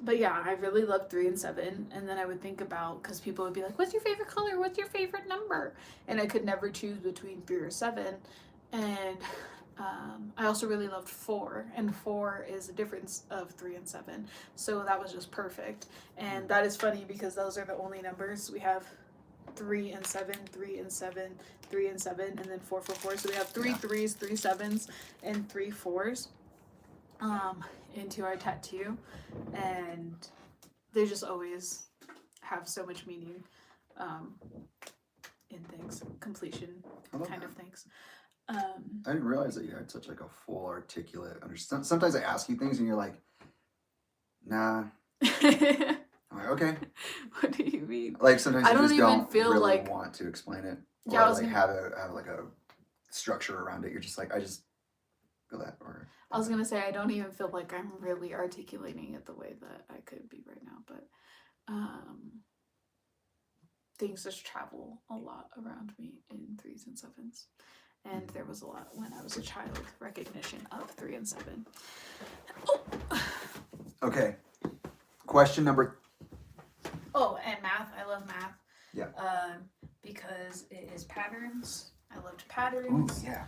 But yeah, I really loved 3 and 7, and then I would think about, because people would be like, what's your favorite color, what's your favorite number, and I could never choose between 3 or 7. And I also really loved 4, and 4 is a difference of 3 and 7, so that was just perfect. And that is funny because those are the only numbers we have: 3 and 7, 3 and 7, 3 and 7, and then 4, 4, 4. So we have 3 3s, 3 7s, and 3 4s into our tattoo, and they just always have so much meaning in things, completion kind of things. I didn't realize that you had such like a full articulate understand. Sometimes I ask you things and you're like, nah. I'm like, okay. What do you mean? Like sometimes I you don't just even don't feel really like- want to explain it. Or Yeah, I was like gonna- have like a structure around it. You're just like, I just feel that. Or I was gonna say I don't even feel like I'm really articulating it the way that I could be right now, but things just travel a lot around me in 3s and 7s. And there was a lot when I was a child, recognition of 3 and 7. Oh, okay. Question number. oh, and math. I love math. Yeah. Because it is patterns. I loved Ooh, patterns. yeah.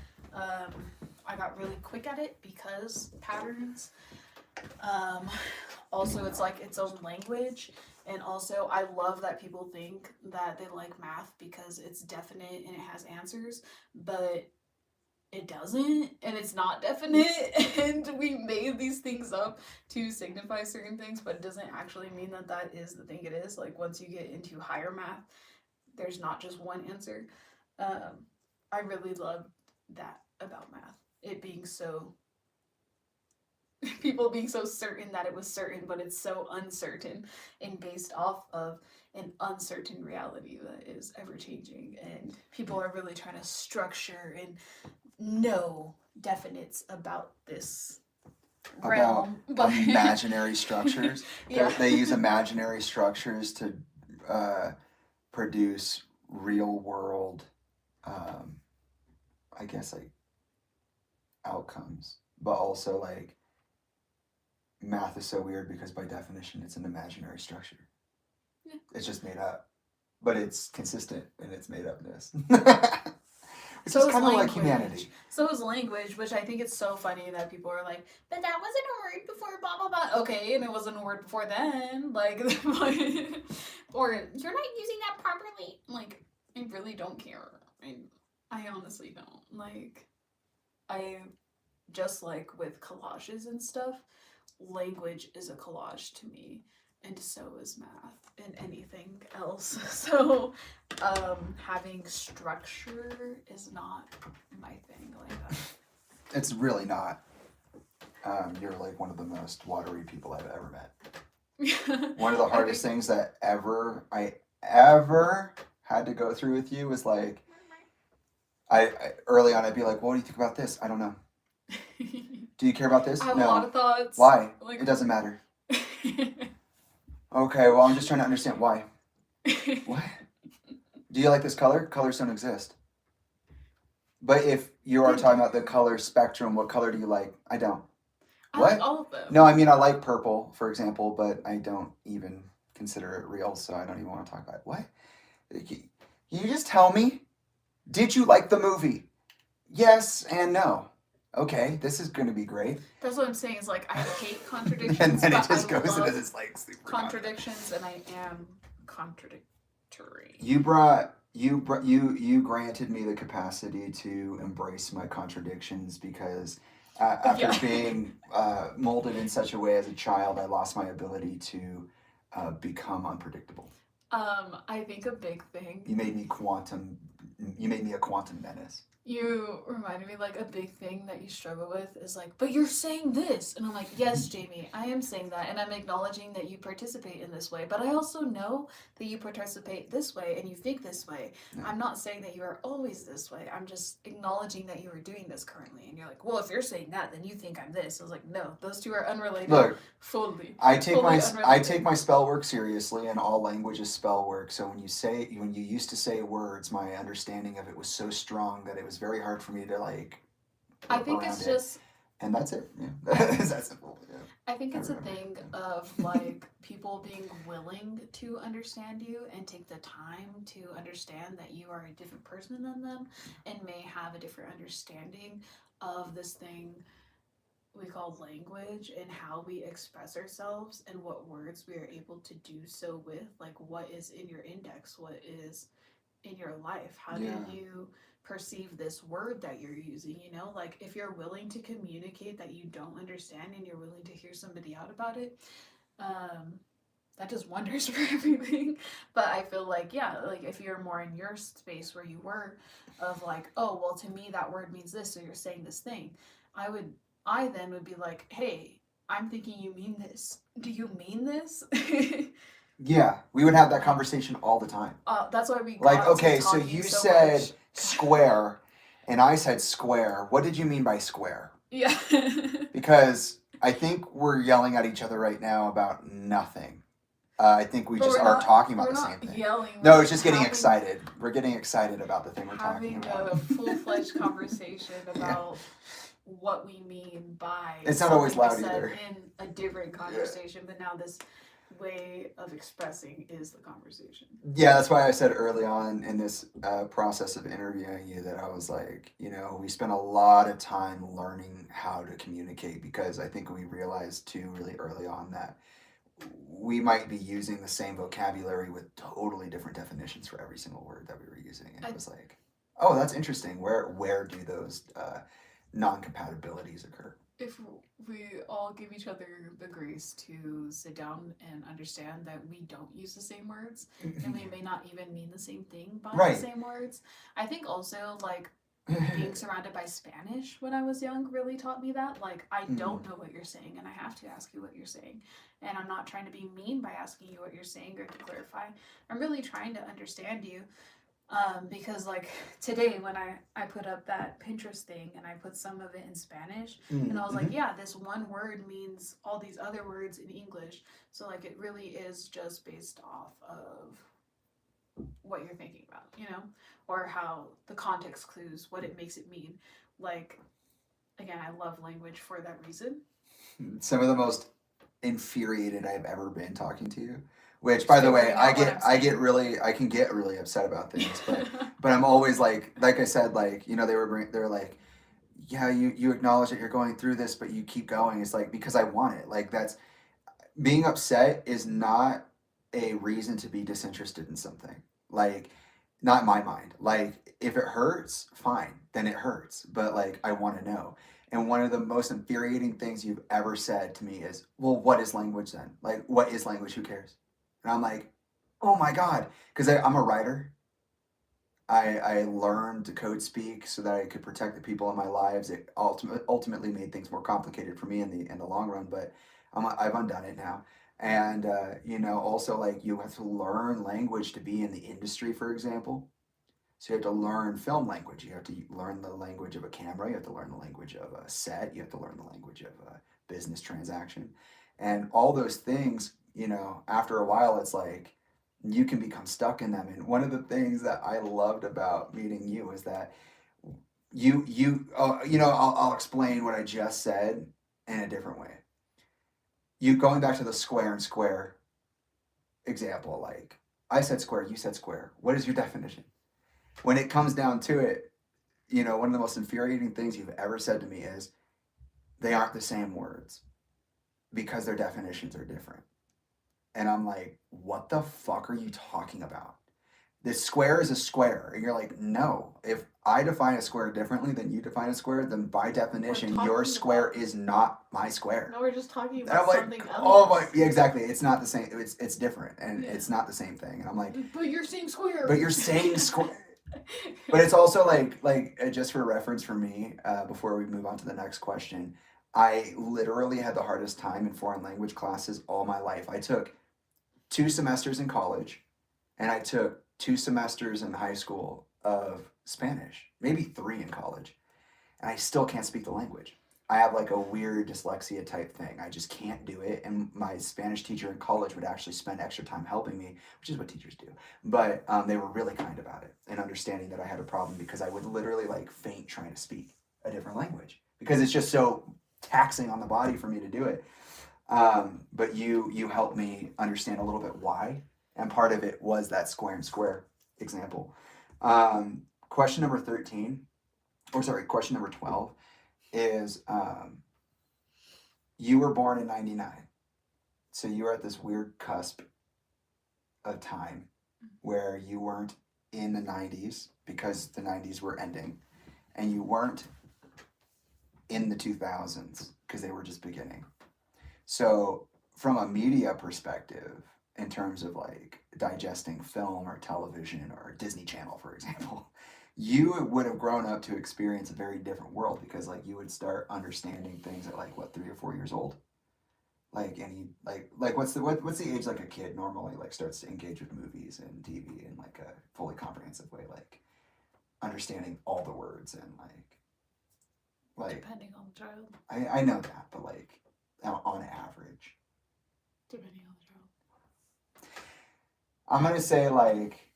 I got really quick at it because patterns. Also, it's like its own language. And also, I love that people think that they like math because it's definite and it has answers, but it doesn't, and it's not definite. And we made these things up to signify certain things, but it doesn't actually mean that that is the thing it is. Like, once you get into higher math, there's not just one answer. I really love that about math. It being so people being so certain that it was certain, but it's so uncertain and based off of an uncertain reality that is ever changing. And people are really trying to structure and know definites about this realm. About imaginary structures. Yeah. They use imaginary structures to produce real world, I guess, like outcomes, but also like math is so weird because by definition it's an imaginary structure. Yeah. It's just made up, but it's consistent in its made upness. It's So just is kind of like language. humanity. So is language, which I think it's so funny that people are like, but that wasn't a word before blah blah blah. Okay, and it wasn't a word before then. Like, or you're not using that properly. Like, I really don't care. I honestly don't. Like, I just like with collages and stuff, language is a collage to me, and so is math and anything else. So having structure is not my thing like that. It's really not. You're like one of the most watery people I've ever met. One of the hardest things that I ever had to go through with you was like, I early on I'd be like, what do you think about this? I don't know. Do you care about this? I have No. a lot of thoughts. Why? Like, It doesn't matter. Okay, well I'm just trying to understand why. What? Do you like this color? Colors don't exist. But if you are talking about the color spectrum, what color do you like? I don't. I What? like all of them. No, I mean I like purple, for example, but I don't even consider it real, so I don't even want to talk about it. What? Can you just tell me? Did you like the movie? Yes and no. Okay, this is going to be great. That's what I'm saying. Is like I hate contradictions, And then it but just I goes love into this like super contradictions, and I am contradictory. You granted me the capacity to embrace my contradictions because after being molded in such a way as a child, I lost my ability to become unpredictable. I think a big thing. You made me a quantum menace. You reminded me, like, a big thing that you struggle with is like, but you're saying this. And I'm like, yes, Jamie, I am saying that. And I'm acknowledging that you participate in this way. But I also know that you participate this way and you think this way. Yeah. I'm not saying that you are always this way. I'm just acknowledging that you are doing this currently. And you're like, well, if you're saying that, then you think I'm this. I was like, no, those two are unrelated. Look, fully. I take unrelated. my spell work seriously, and all language is spell work. So when you used to say words, my understanding of it was so strong that it was very hard for me to like. I think it's just. And that's it. Yeah, it's that simple. Yeah. I think it's a thing of like people being willing to understand you and take the time to understand that you are a different person than them and may have a different understanding of this thing we call language and how we express ourselves and what words we are able to do so with. Like, what is in your index? What is in your life? How do you perceive this word that you're using? You know, like if you're willing to communicate that you don't understand and you're willing to hear somebody out about it, that does wonders for everything. But I feel like, yeah, like if you're more in your space where you were of like, oh, well, to me that word means this, so you're saying this thing, I then would be like, hey, I'm thinking you mean this. Do you mean this? Yeah, we would have that conversation all the time. That's why we got like, okay, to so talking you so said much. square, and I said square. What did you mean by square? Yeah. Because I think we're yelling at each other right now about nothing. I think we just aren't talking about the same thing. Yelling, No, it's just getting excited. We're getting excited about the thing we're talking about. Having a full-fledged conversation about what we mean by. It's not always loud said either. In a different conversation, but now this way of expressing is the conversation. Yeah, that's why I said early on in this process of interviewing you that I was like, we spent a lot of time learning how to communicate, because I think we realized too really early on that we might be using the same vocabulary with totally different definitions for every single word that we were using. And it was like, oh, that's interesting. Where do those non-compatibilities occur? If we all give each other the grace to sit down and understand that we don't use the same words, and we may not even mean the same thing by Right. the same words. I think also, like, being surrounded by Spanish when I was young really taught me that. Like, I don't know what you're saying, and I have to ask you what you're saying. And I'm not trying to be mean by asking you what you're saying or to clarify. I'm really trying to understand you. Because like today when I put up that Pinterest thing and I put some of it in Spanish, and I was like, yeah, this one word means all these other words in English. So like it really is just based off of what you're thinking about, or how the context clues, what it makes it mean. Like, again, I love language for that reason. Some of the most infuriated I've ever been talking to you. Which, by the way, I can get really upset about things, but I'm always like I said, like, they were like, yeah, you acknowledge that you're going through this, but you keep going. It's like, because I want it. Like, that's being upset is not a reason to be disinterested in something. Like, not in my mind. Like, if it hurts, fine, then it hurts. But like, I want to know. And one of the most infuriating things you've ever said to me is, well, what is language then? Like, what is language? Who cares? And I'm like, oh my God, because I'm a writer. I learned to code speak so that I could protect the people in my lives. It ultimately made things more complicated for me in the long run, but I've undone it now. And also, like, you have to learn language to be in the industry, for example. So you have to learn film language. You have to learn the language of a camera. You have to learn the language of a set. You have to learn the language of a business transaction, and all those things. After a while, it's like you can become stuck in them. And one of the things that I loved about meeting you is that I'll explain what I just said in a different way. You going back to the square and square example, like I said square, you said square. What is your definition? When it comes down to it, one of the most infuriating things you've ever said to me is they aren't the same words because their definitions are different. And I'm like, what the fuck are you talking about? This square is a square. And you're like, no. If I define a square differently than you define a square, then by definition, your square is not my square. No, we're just talking about something else. Oh my, yeah, exactly. It's not the same. It's different, and it's not the same thing. And I'm like, but you're saying square. But you're saying square. But it's also like just for reference for me, before we move on to the next question, I literally had the hardest time in foreign language classes all my life. I took 2 semesters in college, and I took 2 semesters in high school of Spanish, maybe 3 in college, and I still can't speak the language. I have like a weird dyslexia type thing. I just can't do it. And my Spanish teacher in college would actually spend extra time helping me, which is what teachers do. But they were really kind about it and understanding that I had a problem, because I would literally like faint trying to speak a different language because it's just so taxing on the body for me to do it. But you helped me understand a little bit why. And part of it was that square and square example. Question number 12 is, you were born in 99. So you were at this weird cusp of time where you weren't in the 90s because the 90s were ending, and you weren't in the 2000s because they were just beginning. So from a media perspective, in terms of like digesting film or television or Disney Channel, for example, you would have grown up to experience a very different world, because like you would start understanding things at like 3 or 4 years old. Like what's the age like a kid normally like starts to engage with movies and TV in like a fully comprehensive way, like understanding all the words and like depending on the child. I know that, but like on average. Depending on the child. I'm gonna say like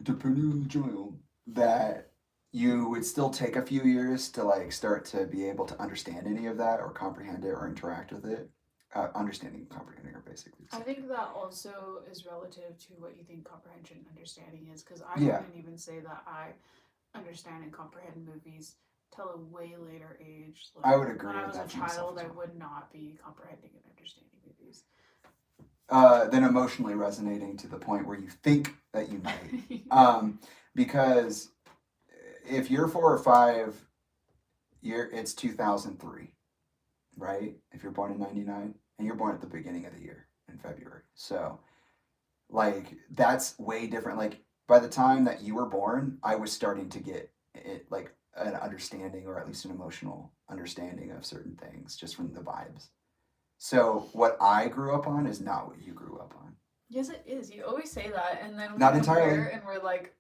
depending on the child, that you would still take a few years to like start to be able to understand any of that or comprehend it or interact with it. understanding and comprehending are basically the I same. think that also is relative to what you think comprehension and understanding is, because I Yeah. wouldn't even say that I understand and comprehend movies till a way later age. Like, I would agree when I with was a that for myself child, as I well. would not be comprehending and understanding movies. Then emotionally resonating to the point where you think that you might. Because if you're 4 or 5, it's 2003, right? If you're born in 99, and you're born at the beginning of the year in February. So, like, that's way different. Like, by the time that you were born, I was starting to get it, like, an understanding, or at least an emotional understanding of certain things just from the vibes. So, what I grew up on is not what you grew up on. Yes, it is. You always say that, and then we Not compare, entirely. and we're like,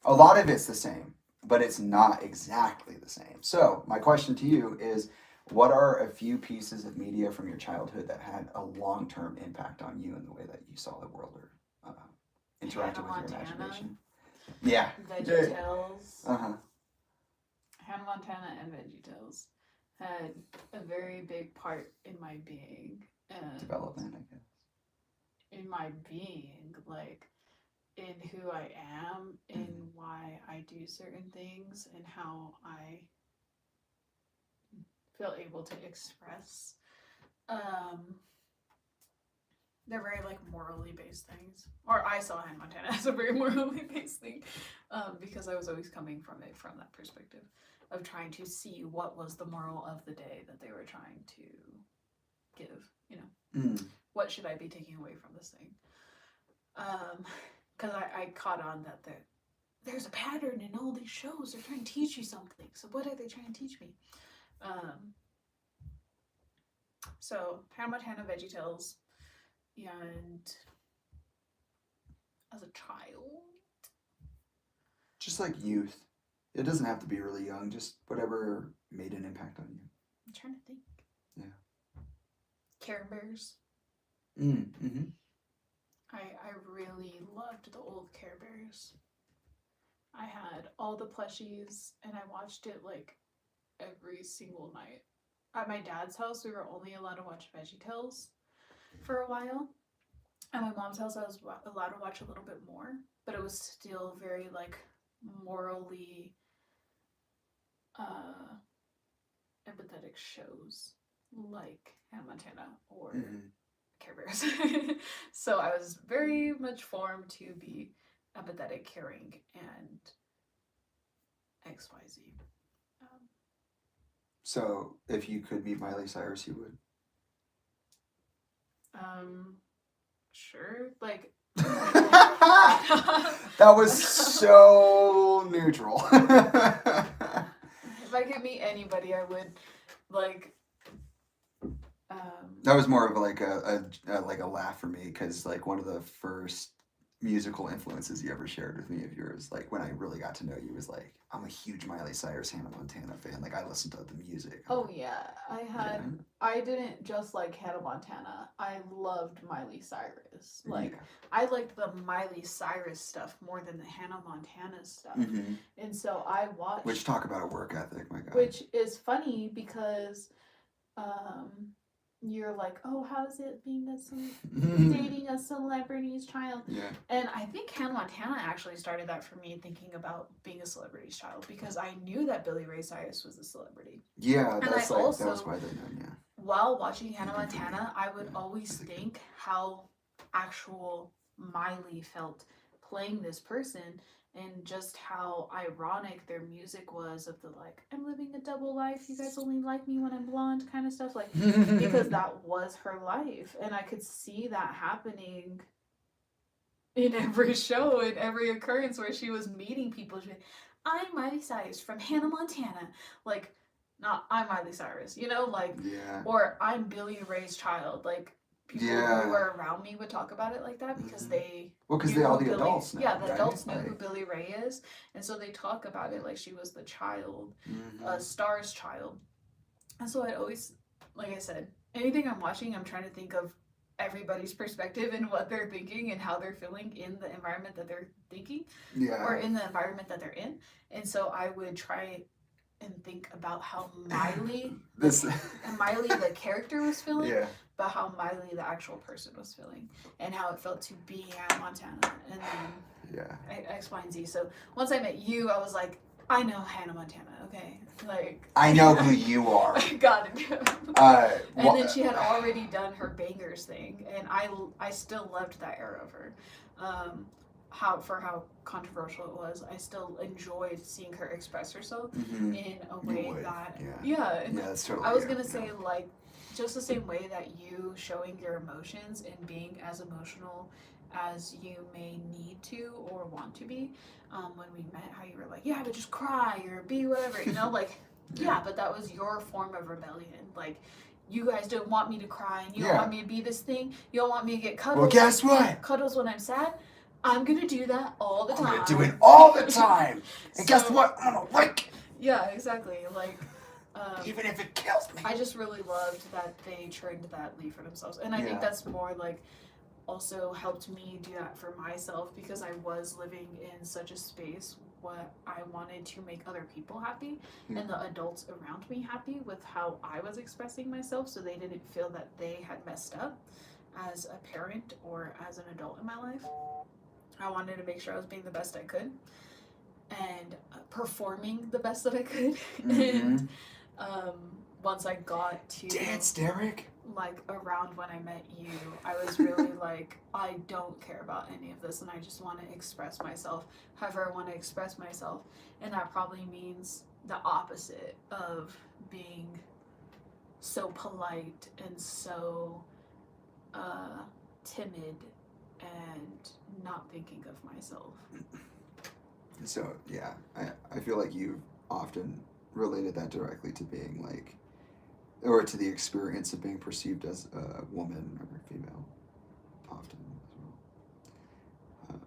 A lot of it's the same, but it's not exactly the same. So, my question to you is, what are a few pieces of media from your childhood that had a long-term impact on you and the way that you saw the world, or interacted Hannah with your Montana, imagination? Yeah. VeggieTales. Uh-huh. Hannah Montana and VeggieTales had a very big part in my being. Development, I guess. In my being, like, in who I am, in why I do certain things, and how I feel able to express. They're very, like, morally based things. Or I saw Hannah Montana as a very morally based thing, because I was always coming from it from that perspective of trying to see what was the moral of the day that they were trying to give, you know. What should I be taking away from this thing? Because I caught on that there's a pattern in all these shows. They're trying to teach you something. So what are they trying to teach me? So Hannah Montana, VeggieTales, and as a child, just like youth. It doesn't have to be really young, just whatever made an impact on you. I'm trying to think. Yeah. Care Bears. Mm-hmm. I really loved the old Care Bears. I had all the plushies, and I watched it like every single night. At my dad's house, we were only allowed to watch VeggieTales for a while. At my mom's house, I was allowed to watch a little bit more, but it was still very, like, morally empathetic shows like Hannah Montana or Care Bears. So I was very much formed to be empathetic, caring, and XYZ. So, if you could meet Miley Cyrus, you would? Sure. Like, that was so neutral. if I could meet anybody, I would, like. That was more of like a laugh for me, because like one of the first musical influences you ever shared with me of yours, like when I really got to know you, was like, I'm a huge Miley Cyrus, Hannah Montana fan. Like, I listened to the music. Oh yeah, I didn't just like Hannah Montana. I loved Miley Cyrus. Like, I liked the Miley Cyrus stuff more than the Hannah Montana stuff. And so I watched. Which, talk about a work ethic, my God. Which is funny because, you're like, oh, how is it being dating a celebrity's child? Yeah. And I think Hannah Montana actually started that for me, thinking about being a celebrity's child, because I knew that Billy Ray Cyrus was a celebrity. Yeah, and that's I like, also, that was widely known, yeah. While watching Hannah Montana, I would always think how actual Miley felt playing this person, and just how ironic their music was, of the, like, I'm living a double life, you guys only like me when I'm blonde kind of stuff, like, because that was her life, and I could see that happening in every show, in every occurrence where she was meeting people. She'd be like, I'm Miley Cyrus from Hannah Montana, like, not I'm Miley Cyrus, you know, like, or I'm Billy Ray's child, like, people who were around me would talk about it like that, because they all the adults know. Yeah, the adults know who Billy Ray is, and so they talk about it like she was the child, a star's child. And so I'd always, like I said, anything I'm watching, I'm trying to think of everybody's perspective and what they're thinking and how they're feeling in the environment that they're thinking, or in the environment that they're in. And so I would try and think about how Miley, This. and Miley the character was feeling, Yeah. but how Miley the actual person was feeling, and how it felt to be Hannah Montana, and then X, Y, and Z. So once I met you, I was like, I know Hannah Montana, okay? Like, I know who you are. I got it. And then she had already done her bangers thing, and I still loved that era of her. How controversial it was, I still enjoyed seeing her express herself in a way that that's totally. I was gonna say, like, just the same way that you showing your emotions and being as emotional as you may need to or want to be. When we met, how you were like, yeah, but just cry or be whatever, you know, like, yeah, but that was your form of rebellion. Like, you guys don't want me to cry, and you don't want me to be this thing. You don't want me to get cuddles. Well, guess what? Cuddles when I'm sad. I'm gonna do that all the time. I'm gonna do it all the time. And guess what? I'm gonna like it. Yeah, exactly. Like, even if it kills me. I just really loved that they turned that leaf for themselves, and I think that's more like also helped me do that for myself, because I was living in such a space where I wanted to make other people happy and the adults around me happy with how I was expressing myself, so they didn't feel that they had messed up as a parent or as an adult in my life. I wanted to make sure I was being the best I could and performing the best that I could. And once I got to dance, Derek, like around when I met you, I was really like, I don't care about any of this, and I just want to express myself however I want to express myself. And that probably means the opposite of being so polite and so timid and not thinking of myself. So yeah, I feel like you've often related that directly to being like, or to the experience of being perceived as a woman or female, often as well.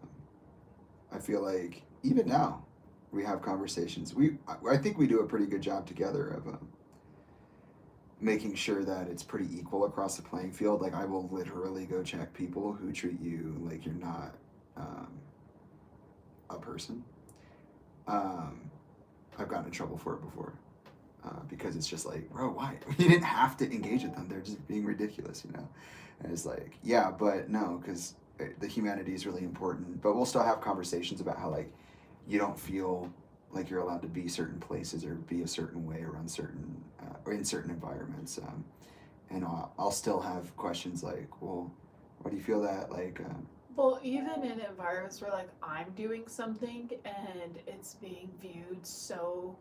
I feel like even now we have conversations. I think we do a pretty good job together of making sure that it's pretty equal across the playing field. Like, I will literally go check people who treat you like you're not a person. I've gotten in trouble for it before. Because it's just like, bro, why? You didn't have to engage with them. They're just being ridiculous, you know? And it's like, yeah, but no, because the humanity is really important. But we'll still have conversations about how, like, you don't feel like you're allowed to be certain places or be a certain way around certain, or in certain environments. And I'll still have questions like, well, why do you feel that? Like, well, even in environments where, like, I'm doing something and it's being viewed so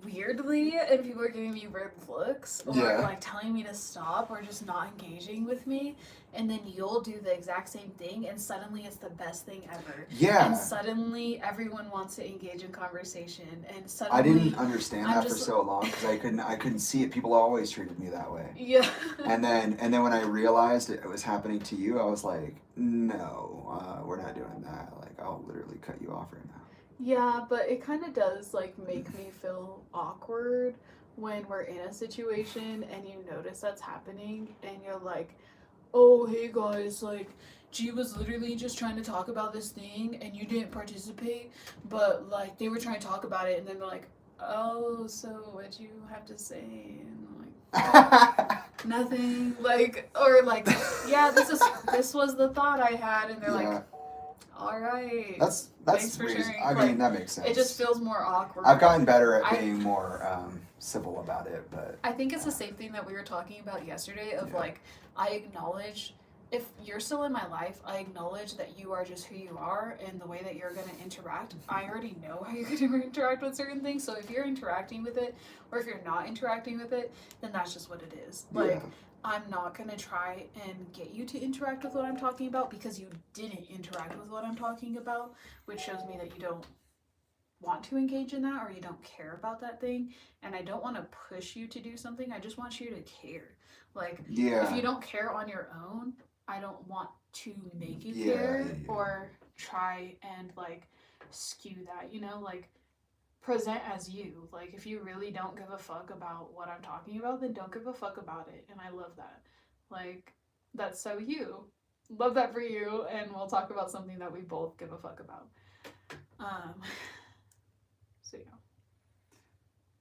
weirdly and people are giving me weird looks or like telling me to stop or just not engaging with me, and then you'll do the exact same thing and suddenly it's the best thing ever. And suddenly everyone wants to engage in conversation, and suddenly I didn't understand that for so long because I couldn't see it. People always treated me that way. And then when I realized it was happening to you, I was like, no, we're not doing that. Like, I'll literally cut you off right now. Yeah, but it kind of does, like, make me feel awkward when we're in a situation and you notice that's happening and you're like, oh, hey guys, like, G was literally just trying to talk about this thing and you didn't participate, but, like, they were trying to talk about it, and then they're like, oh, so what'd you have to say? And I'm like, nothing, like, or like, yeah, this was the thought I had, and they're like, all right. That's thanks for sharing. I mean, that makes sense. It just feels more awkward. I've gotten better at being more civil about it, but I think it's the same thing that we were talking about yesterday of like, I acknowledge, if you're still in my life, I acknowledge that you are just who you are and the way that you're going to interact. I already know how you're going to interact with certain things, so if you're interacting with it or if you're not interacting with it, then that's just what it is. Like, I'm not going to try and get you to interact with what I'm talking about because you didn't interact with what I'm talking about, which shows me that you don't want to engage in that or you don't care about that thing. And I don't want to push you to do something. I just want you to care. Like, if you don't care on your own, I don't want to make you care or try and, like, skew that, you know? Like, present as you. Like, if you really don't give a fuck about what I'm talking about, then don't give a fuck about it. And I love that. Like, that's so you. Love that for you, and we'll talk about something that we both give a fuck about. So yeah.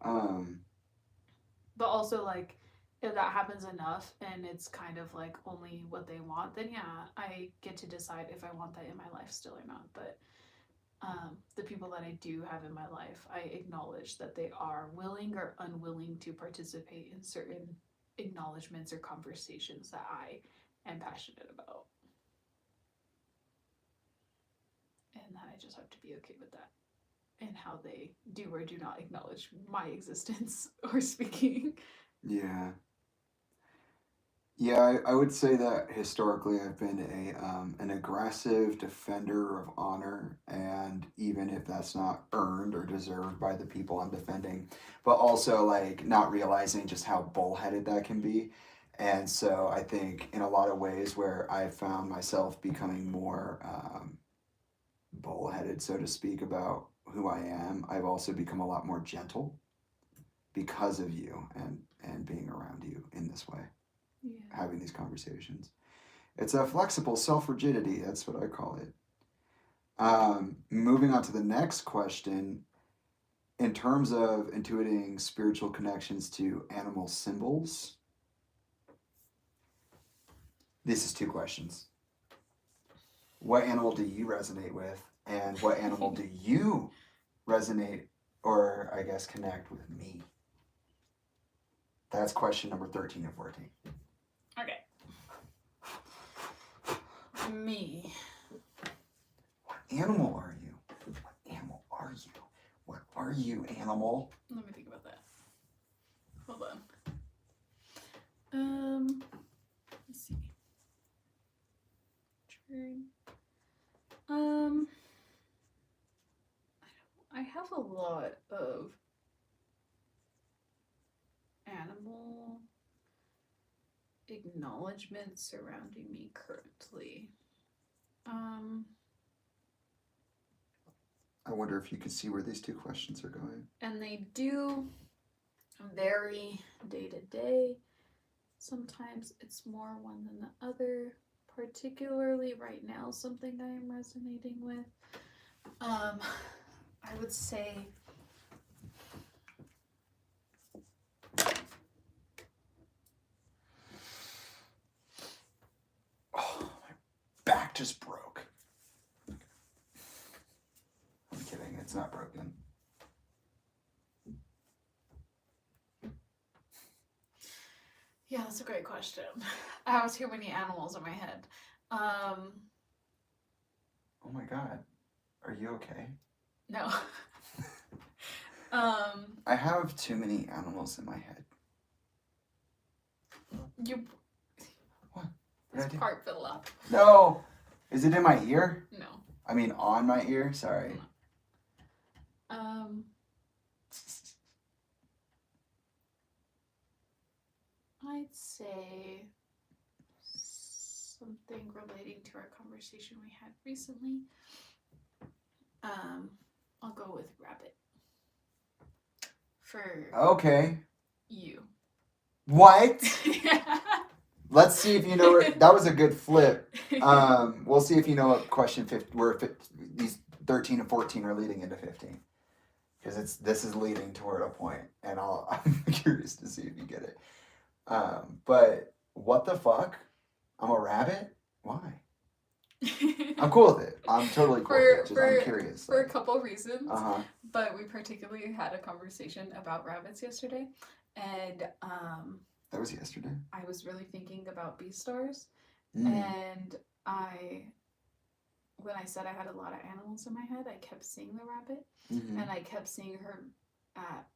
But also, like, if that happens enough and it's kind of like only what they want, then yeah, I get to decide if I want that in my life still or not. But the people that I do have in my life, I acknowledge that they are willing or unwilling to participate in certain acknowledgments or conversations that I am passionate about. And that I just have to be okay with that. And how they do or do not acknowledge my existence or speaking. Yeah. Yeah, I would say that historically I've been an aggressive defender of honor, and even if that's not earned or deserved by the people I'm defending, but also like not realizing just how bullheaded that can be. And so I think in a lot of ways where I found myself becoming more bullheaded, so to speak, about who I am, I've also become a lot more gentle because of you and being around you in this way. Yeah. Having these conversations. It's a flexible self-rigidity. That's what I call it. Moving on to the next question. In terms of intuiting spiritual connections to animal symbols, this is two questions. What animal do you resonate with? And what animal do you resonate or, I guess, connect with me? That's question number 13 and 14. Okay. Me. What animal are you? What animal are you? What are you, animal? Let me think about that. Hold on. Let's see. Turn. I have a lot of animal acknowledgements surrounding me currently. I wonder if you can see where these two questions are going. And they do vary day to day. Sometimes it's more one than the other. Particularly right now, something I am resonating with. I would say Oh, my back just broke. I'm kidding, it's not broken. yeah, that's a great question. I have too many animals in my head. Oh my god. Are you okay? No. I have too many animals in my head. You. What? What did I This do? part fell up. No! Is it in my ear? No. I mean, on my ear? Sorry. I'd say something relating to our conversation we had recently. I'll go with rabbit. For Okay. you. What? Let's see if you know where. That was a good flip. We'll see if you know what question 15, where these 13 and 14 are leading into 15. Because this is leading toward a point, and I'm curious to see if you get it. But what the fuck? I'm a rabbit? Why? I'm cool with it. I'm totally cool with it. I'm curious. For a couple reasons. Uh-huh. But we particularly had a conversation about rabbits yesterday. And That was yesterday. I was really thinking about bee stars. Mm. And when I said I had a lot of animals in my head, I kept seeing the rabbit. Mm-hmm. And I kept seeing her at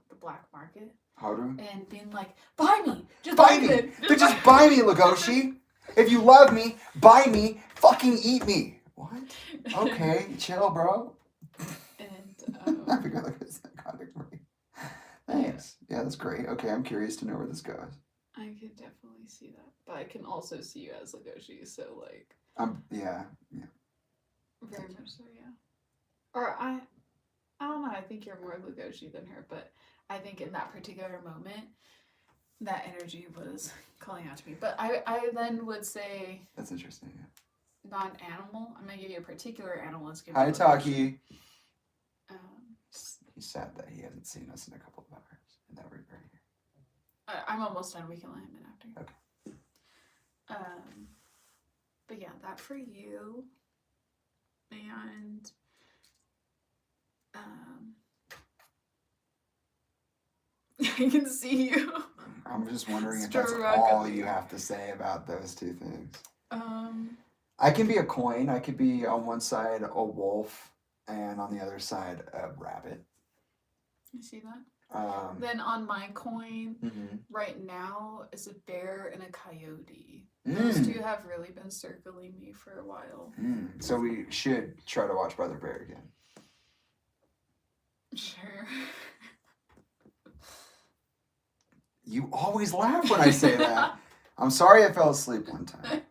the black market. How do? And being like, buy me! Just buy me! But just buy me, Legoshi! If you love me, buy me, fucking eat me! What? Okay, chill, bro. And I forgot like it's psychotic for me. Thanks. Yeah, that's great. Okay, I'm curious to know where this goes. I could definitely see that. But I can also see you as Legoshi, so like Yeah. very much so, yeah. Or I don't know, I think you're more Legoshi than her, but I think in that particular moment that energy was calling out to me. But I then would say That's interesting, yeah. non-animal. I'm gonna give you a particular animal. It's gonna Hi, be Taki. He's sad that he hasn't seen us in a couple of hours and that we're here. I'm almost done. We can let him in after. Okay. But yeah, that for you. And I can see you. I'm just wondering if that's Struggling. all you have to say about those two things. I can be a coin. I could be on one side a wolf and on the other side a rabbit. You see that? Then on my coin, right now is a bear and a coyote. Those two have really been circling me for a while. So we should try to watch Brother Bear again. Sure. You always laugh when I say that. I'm sorry I fell asleep one time.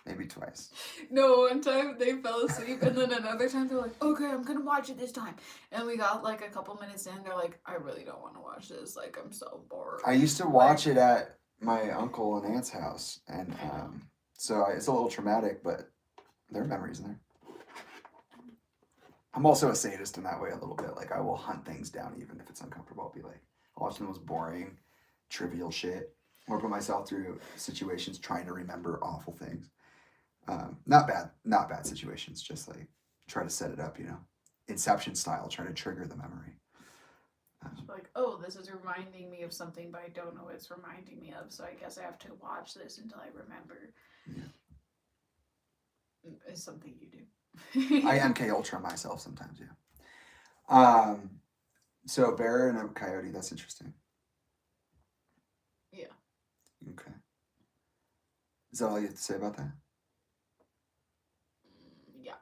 Maybe twice. No, one time they fell asleep, and then another time they're like, okay, I'm gonna watch it this time. And we got like a couple minutes in, they're like, I really don't want to watch this. Like, I'm so bored. I used to watch it at my uncle and aunt's house, and so it's a little traumatic, but there are memories in there. I'm also a sadist in that way a little bit. Like, I will hunt things down even if it's uncomfortable. I'll be like, I'll watch the most boring, trivial shit, or put myself through situations trying to remember awful things. Not bad situations, just like try to set it up, you know, Inception style, try to trigger the memory. Like, oh, this is reminding me of something, but I don't know what it's reminding me of, so I guess I have to watch this until I remember. Yeah. It's something you do. I MK Ultra myself sometimes, yeah. So a bear and a coyote, that's interesting. Yeah. Okay. Is that all you have to say about that? Yeah.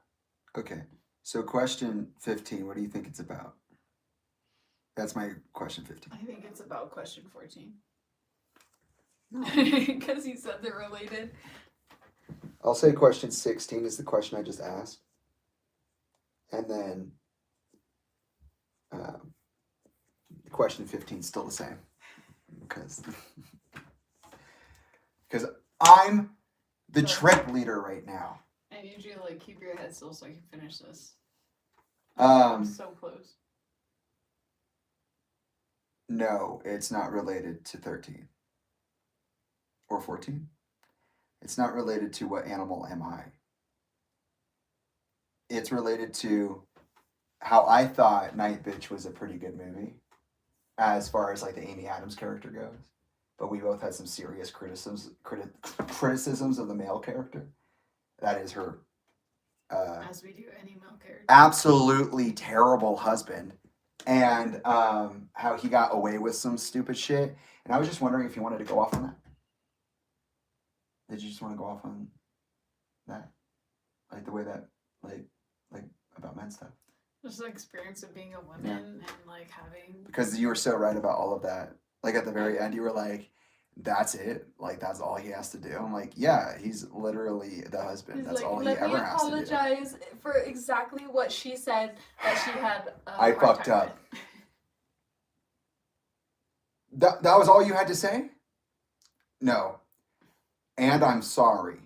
Okay. So question 15, what do you think it's about? That's my question 15. I think it's about question 14. No. Because you said they're related. I'll say question 16 is the question I just asked. And then question 15 is still the same. Because I'm the trip leader right now. I need you to like keep your head still so I can finish this. Um, I'm so close. No, it's not related to 13 or 14. It's not related to what animal am I. It's related to how I thought Night Bitch was a pretty good movie as far as like the Amy Adams character goes. But we both had some serious criticisms of the male character. That is her As we do any male character. absolutely terrible husband. And how he got away with some stupid shit. And I was just wondering if you wanted to go off on that. Did you just want to go off on that? Like the way that, like about men stuff? Just the experience of being a woman and like having... Because you were so right about all of that. Like at the very end, you were like, that's it. Like that's all he has to do. I'm like, yeah, he's literally the husband. That's like, all he ever has to do. Let me apologize for exactly what she said that she had I fucked up. That was all you had to say? No. And I'm sorry.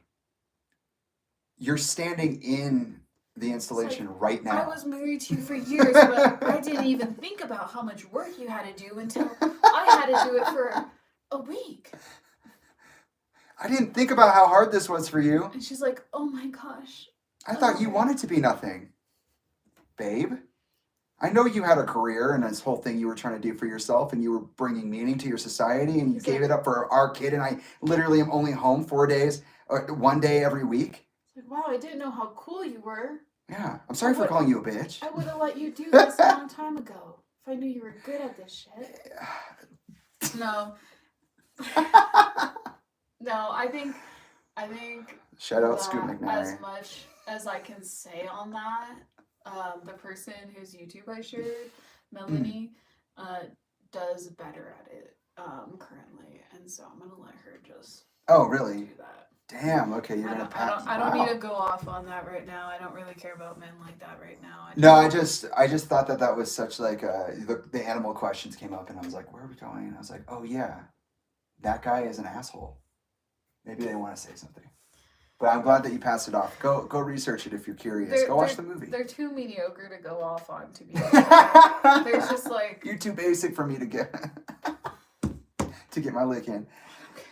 You're standing in the installation right now. I was married to you for years, but I didn't even think about how much work you had to do until I had to do it for a week. I didn't think about how hard this was for you. And she's like, oh my gosh. I thought you wanted to be nothing. Babe, I know you had a career and this whole thing you were trying to do for yourself and you were bringing meaning to your society and you gave it up for our kid and I literally am only home 4 days, 1 day every week. Like, wow, I didn't know how cool you were. Yeah, I'm sorry for calling you a bitch. I would have let you do this a long time ago if I knew you were good at this shit. No. No, I think shout out Scoot McNary. As much as I can say on that, the person whose YouTube I shared, Melanie, does better at it currently, and so I'm gonna let her just really? Do that. Damn, okay, you're gonna pack. I don't need to go off on that right now. I don't really care about men like that right now. I just thought that was such like the animal questions came up and I was like, where are we going? And I was like, oh yeah, that guy is an asshole. Maybe they want to say something. But I'm glad that you passed it off. Go research it if you're curious. Go watch the movie. They're too mediocre to go off on, to be honest. There's just like... You're too basic for me to get to get my lick in.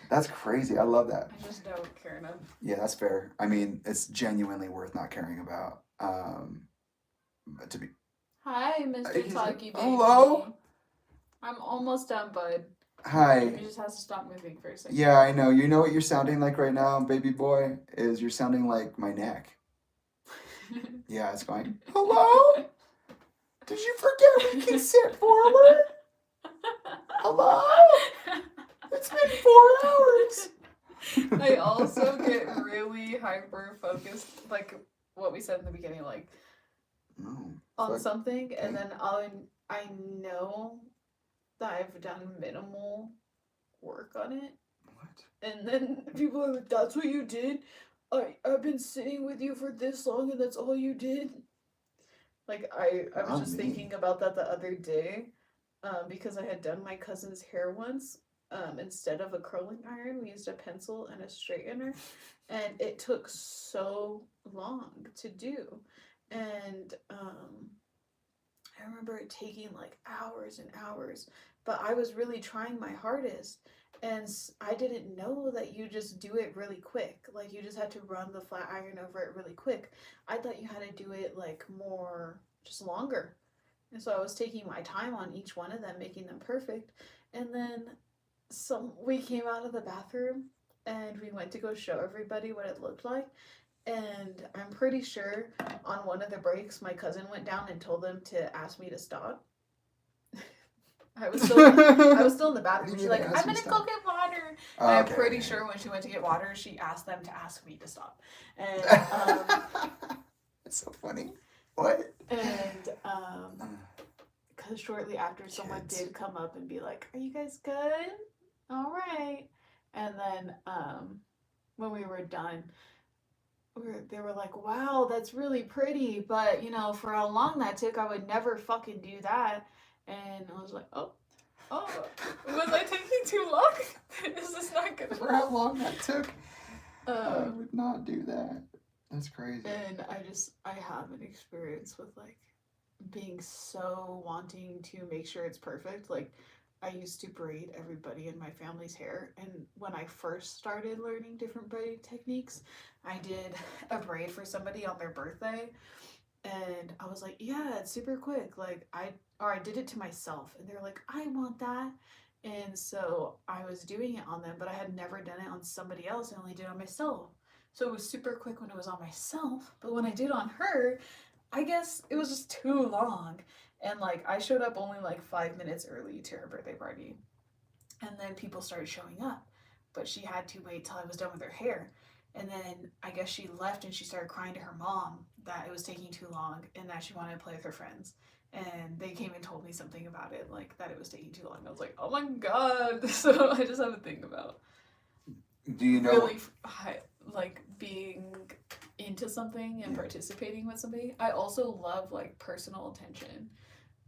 That's crazy. I love that. I just don't care enough. Yeah, that's fair. I mean, it's genuinely worth not caring about. But to be... Hi, Mr. Talkie Baby. Hello? I'm almost done, bud. Hi. You just have to stop moving for a second. Yeah, I know. You know what you're sounding like right now, baby boy? Is you're sounding like my neck. Yeah, it's going, hello? Did you forget we can sit forward? Hello? It's been 4 hours. I also get really hyper focused, like what we said in the beginning, like on something, and then I know that I've done minimal work on it. What? And then people are like, "That's what you did? I've been sitting with you for this long, and that's all you did." Like I was just thinking about that the other day, because I had done my cousin's hair once. Instead of a curling iron, we used a pencil and a straightener, and it took so long to do. And I remember it taking like hours and hours, but I was really trying my hardest, and I didn't know that you just do it really quick. Like you just had to run the flat iron over it really quick. I thought you had to do it like more, just longer. And so I was taking my time on each one of them, making them perfect. And then we came out of the bathroom and we went to go show everybody what it looked like. And I'm pretty sure on one of the breaks, my cousin went down and told them to ask me to stop. I was still in the bathroom. She's like, "I'm gonna go get water." And I'm pretty sure when she went to get water, she asked them to ask me to stop. And it's so funny. What? And because shortly after, someone did come up and be like, "Are you guys good? All right." And then when we were done, they were like, "Wow, that's really pretty, but you know, for how long that took, I would never fucking do that." And I was like, oh, was I taking too long? Is this not good? For how long that took? I would not do that. That's crazy. And I have an experience with like being so wanting to make sure it's perfect. Like I used to braid everybody in my family's hair, and when I first started learning different braiding techniques, I did a braid for somebody on their birthday, and I was like, yeah, it's super quick. Like I did it to myself, and they're like, I want that. And so I was doing it on them, but I had never done it on somebody else. I only did it on myself. So it was super quick when it was on myself, but when I did on her, I guess it was just too long. And like I showed up only like 5 minutes early to her birthday party, and then people started showing up, but she had to wait till I was done with her hair. And then I guess she left and she started crying to her mom that it was taking too long and that she wanted to play with her friends. And they came and told me something about it, like that it was taking too long. I was like, oh my god. So I just have a thing about do you know really like being into something and participating with somebody. I also love like personal attention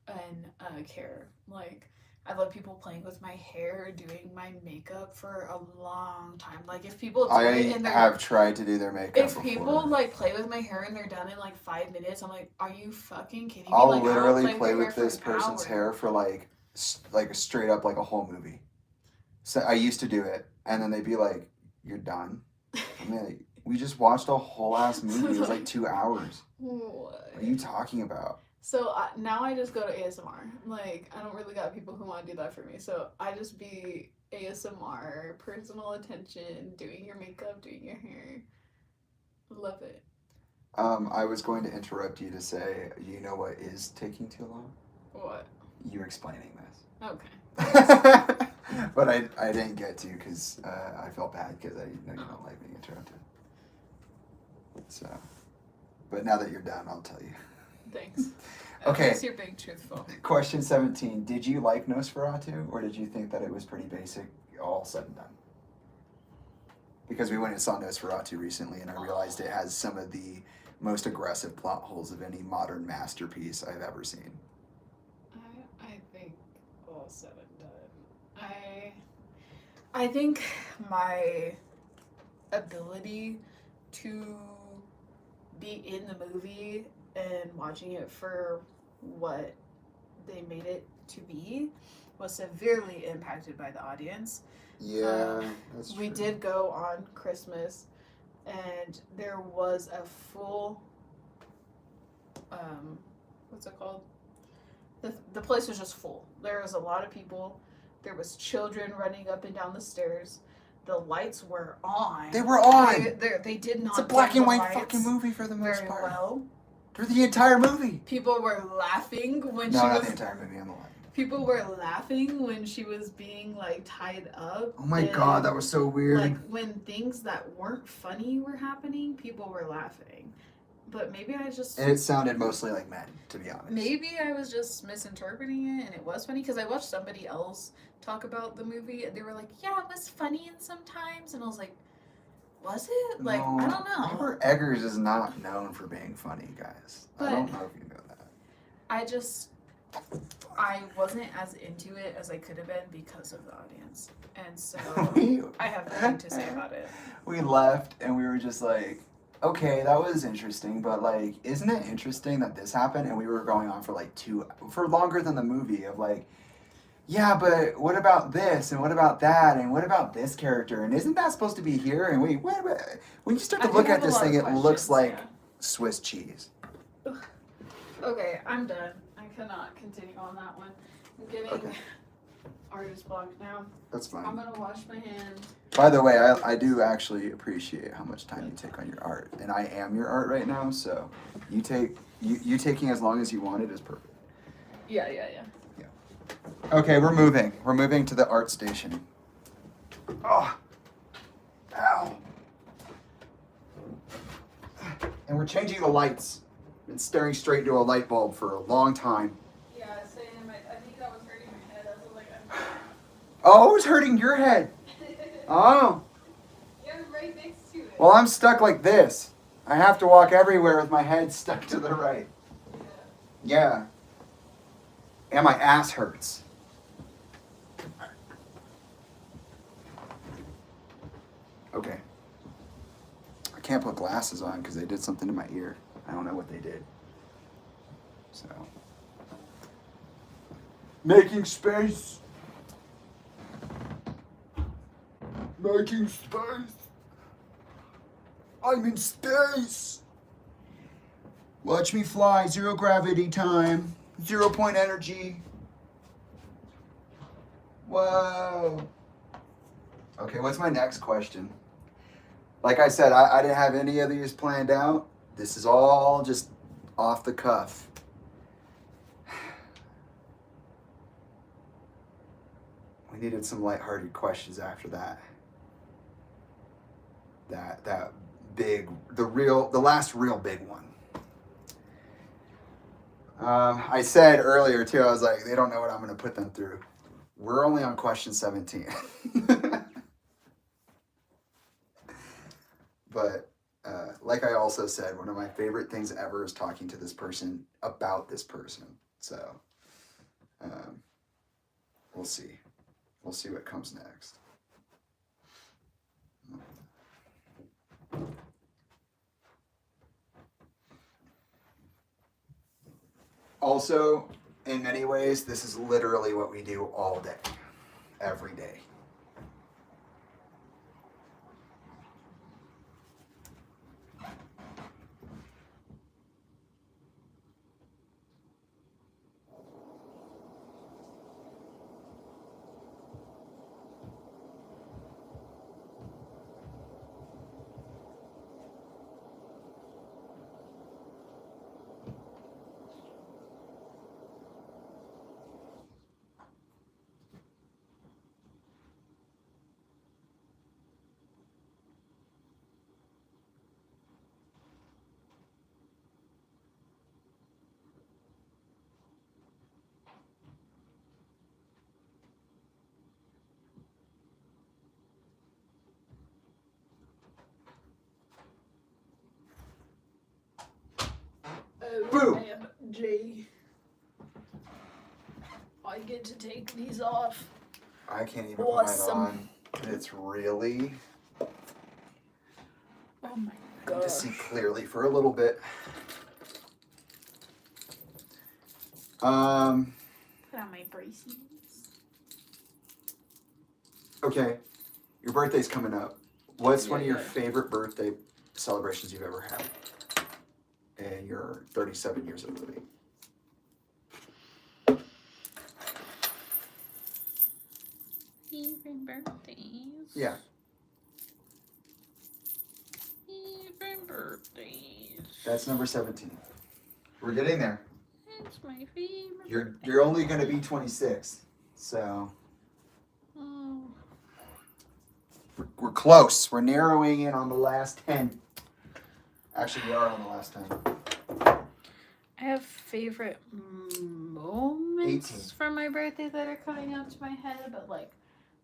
and care. Like I love people playing with my hair, doing my makeup for a long time. Like if people do it and have tried to do their makeup if before. People like play with my hair and they're done in like 5 minutes, I'm like, are you fucking kidding me? I'll like, literally play with this person's hair for like straight up like a whole movie. So I used to do it, and then they'd be like, "You're done." I mean, like, we just watched a whole ass movie. It was like 2 hours. What are you talking about? So now I just go to ASMR. Like, I don't really got people who want to do that for me. So I just be ASMR, personal attention, doing your makeup, doing your hair. Love it. I was going to interrupt you to say, you know what is taking too long? What? You explaining this. Okay. But I didn't get to because I felt bad because I know you don't like being interrupted. So, but now that you're done, I'll tell you. Thanks. Okay. At least you're being truthful. Question 17. Did you like Nosferatu, or did you think that it was pretty basic, all said and done? Because we went and saw Nosferatu recently, and I realized it has some of the most aggressive plot holes of any modern masterpiece I've ever seen. I think all said and done. I think my ability to be in the movie and watching it for what they made it to be was severely impacted by the audience. Yeah, that's true. We did go on Christmas, and there was a full, what's it called? The place was just full. There was a lot of people. There was children running up and down the stairs. The lights were on. They were on. They did not. It's a black and white lights fucking movie for the most very part. well. Through the entire movie. People were laughing when No, she not was. the entire movie. I'm the one. People were laughing when she was being like tied up. Oh my and, god, that was so weird. Like when things that weren't funny were happening, people were laughing. But maybe I just. And it sounded mostly like men, to be honest. Maybe I was just misinterpreting it and it was funny because I watched somebody else talk about the movie and they were like, yeah, it was funny in sometimes. And I was like, was it? Like, No, I don't know. Robert Eggers is not known for being funny, guys. I But- don't know if you know that. I wasn't as into it as I could have been because of the audience. And so I have nothing to say about it. We left and we were just like, okay, that was interesting, but like, isn't it interesting that this happened? And we were going on for like for longer than the movie of like, yeah, but what about this and what about that and what about this character and isn't that supposed to be here? And wait, what about, when you start to I look do at have a this lot thing, of it looks questions, like yeah. Swiss cheese. Okay, I'm done. I cannot continue on that one. I'm getting Okay. artist block now. That's fine. I'm gonna wash my hands. By the way, I do actually appreciate how much time you take on your art, and I am your art right now. So you taking as long as you want it is perfect. Yeah. Okay, we're moving. We're moving to the art station. Oh, ow! And we're changing the lights. Been staring straight into a light bulb for a long time. Yeah, same. I think that was hurting my head. I was like, Oh, it was hurting your head. Oh. yeah, right next to it. Well, I'm stuck like this. I have to walk everywhere with my head stuck to the right. Yeah. And my ass hurts. Okay. I can't put glasses on because they did something to my ear. I don't know what they did. So. Making space. Making space. I'm in space. Watch me fly. 0 gravity time. 0 point energy. Whoa. Okay, what's my next question? Like I said, I didn't have any of these planned out. This is all just off the cuff. We needed some lighthearted questions after that. That big, the last real big one. I said earlier too, I was like, they don't know what I'm gonna put them through. We're only on question 17. But like I also said, one of my favorite things ever is talking to this person about this person. So we'll see. We'll see what comes next. Also, in many ways, this is literally what we do all day, every day. Boom. OMG. I get to take these off. I can't even Awesome. put mine on. It's really Oh my to see clearly for a little bit. Put on my braces. Okay, your birthday's coming up. What's one of your Yeah. favorite birthday celebrations you've ever had? And you're 37 years of living. Even birthdays. Yeah. Even birthdays. That's number 17. We're getting there. That's my favorite. You're only gonna be 26, so Oh. we're close. We're narrowing in on the last 10. Actually, we are on the last 10. I have favorite moments 18. for my birthday that are coming up to my head, but like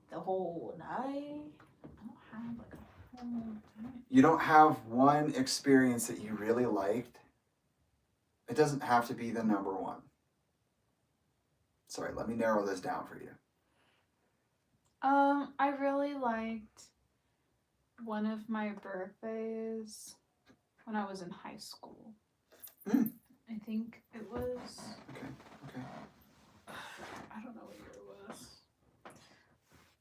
the whole night, I don't have like a whole night. You don't have one experience that you really liked. It doesn't have to be the number one. Sorry, let me narrow this down for you. I really liked one of my birthdays when I was in high school. Mm. I think it was. Okay. I don't know what year it was.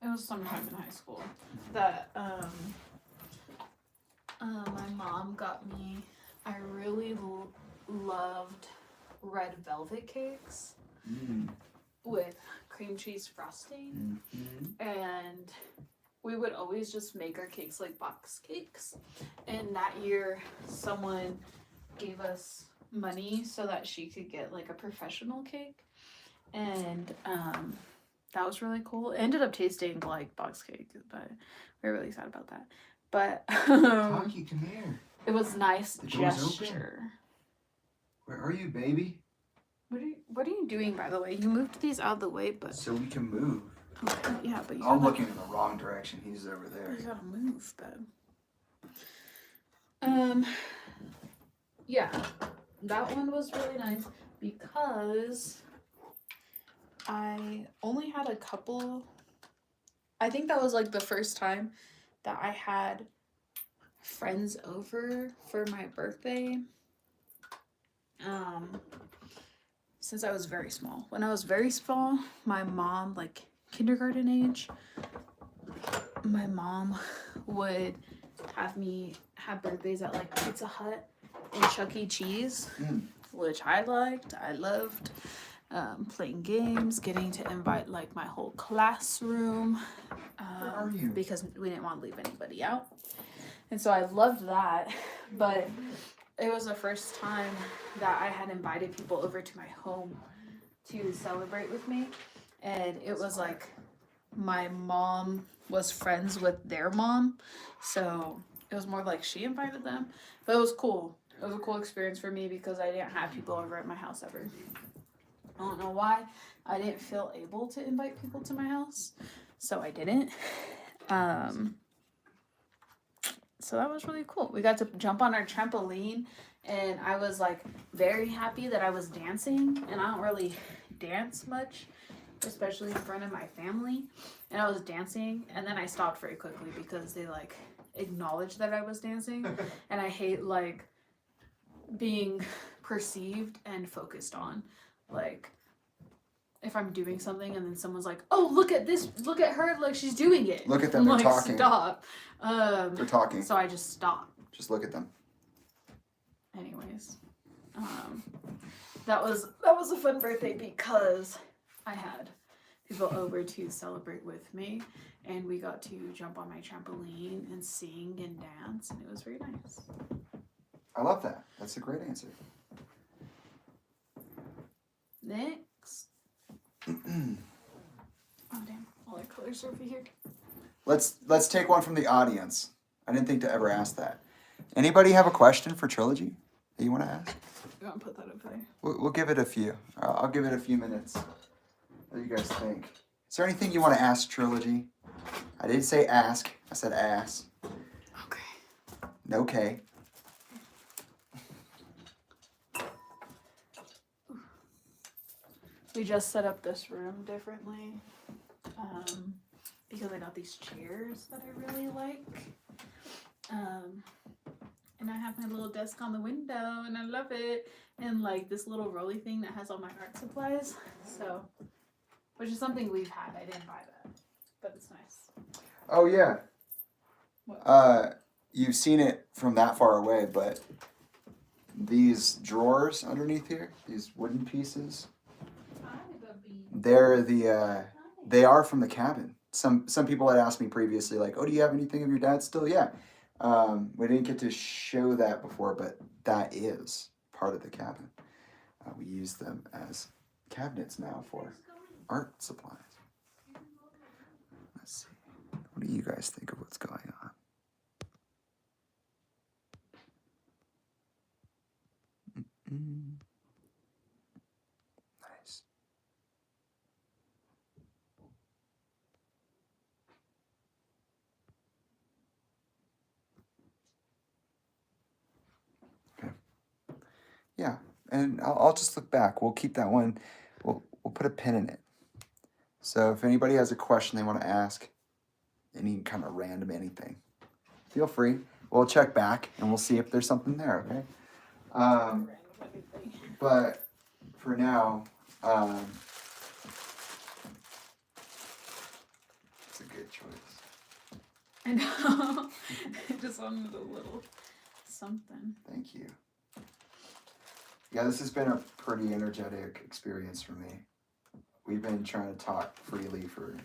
It was sometime in high school that my mom got me. I really loved red velvet cakes with cream cheese frosting, and we would always just make our cakes like box cakes. And that year, someone gave us money so that she could get like a professional cake, and that was really cool. It ended up tasting like box cake, but we were really sad about that. But Taki, come here. it was nice The door's open. gesture. Where are you, baby? What are you doing, by the way? You moved these out of the way, but So we can move. okay, yeah, but you I'm gotta, looking in the wrong direction. He's over there. you gotta move, babe. Yeah, that one was really nice because I only had a couple. I think that was like the first time that I had friends over for my birthday. Since I was very small. When I was very small, my mom, like kindergarten age, my mom would have me have birthdays at like Pizza Hut and Chuck E. Cheese, which I liked. I loved playing games, getting to invite like my whole classroom. Where are you? Because we didn't want to leave anybody out. And so I loved that, but it was the first time that I had invited people over to my home to celebrate with me. And it was like my mom was friends with their mom. So it was more like she invited them. But it was cool. It was a cool experience for me because I didn't have people over at my house ever. I don't know why. I didn't feel able to invite people to my house. So I didn't. So that was really cool. We got to jump on our trampoline, and I was like very happy that I was dancing, and I don't really dance much, especially in front of my family. And I was dancing, and then I stopped very quickly because they like acknowledged that I was dancing, and I hate like being perceived and focused on. Like if I'm doing something and then someone's like, "Oh, look at this! Look at her! Like she's doing it!" Look at them. I'm They're like, talking. Stop. They're talking. So I just stopped. Just look at them. Anyways, that was a fun birthday because I had people over to celebrate with me, and we got to jump on my trampoline and sing and dance, and it was very nice. I love that. That's a great answer. Next. Oh damn! All the colors are over here. Let's take one from the audience. I didn't think to ever ask that. Anybody have a question for Trilogy that you want to ask? You want to put that up there? We'll give it a few. I'll give it a few minutes. What do you guys think? Is there anything you want to ask Trilogy? I didn't say ask. I said ask. Okay. No K. We just set up this room differently because I got these chairs that I really like. And I have my little desk on the window, and I love it. And like this little rolly thing that has all my art supplies. So, which is something we've had. I didn't buy that, but it's nice. Oh yeah. What? You've seen it from that far away, but these drawers underneath here, these wooden pieces, they're they are from the cabin. Some people had asked me previously, like, oh, do you have anything of your dad's still? Yeah. We didn't get to show that before, but that is part of the cabin. We use them as cabinets now for art supplies. Let's see. What do you guys think of what's going on? Nice. Okay. Yeah, and I'll just look back. We'll keep that one. We'll put a pin in it. So if anybody has a question they want to ask, any kind of random anything, feel free. We'll check back and we'll see if there's something there. Okay. But for now, it's a good choice. I know. I just wanted a little something. Thank you. Yeah, this has been a pretty energetic experience for me. We've been trying to talk freely for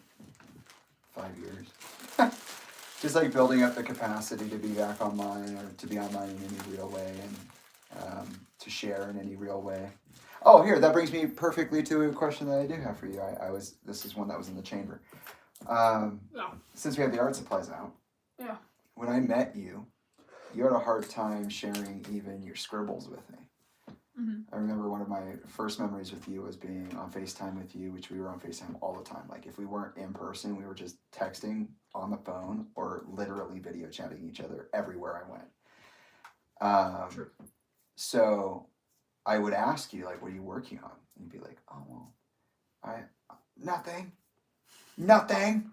5 years. Just like building up the capacity to be back online or to be online in any real way and to share in any real way. Oh, here, that brings me perfectly to a question that I do have for you. This is one that was in the chamber. Yeah. Since we have the art supplies out, Yeah. when I met you, you had a hard time sharing even your scribbles with me. Mm-hmm. I remember one of my first memories with you was being on FaceTime with you, which we were on FaceTime all the time. Like if we weren't in person, we were just texting on the phone or literally video chatting each other everywhere I went. True. So I would ask you, like, what are you working on? And you'd be like, oh, well, nothing. I'd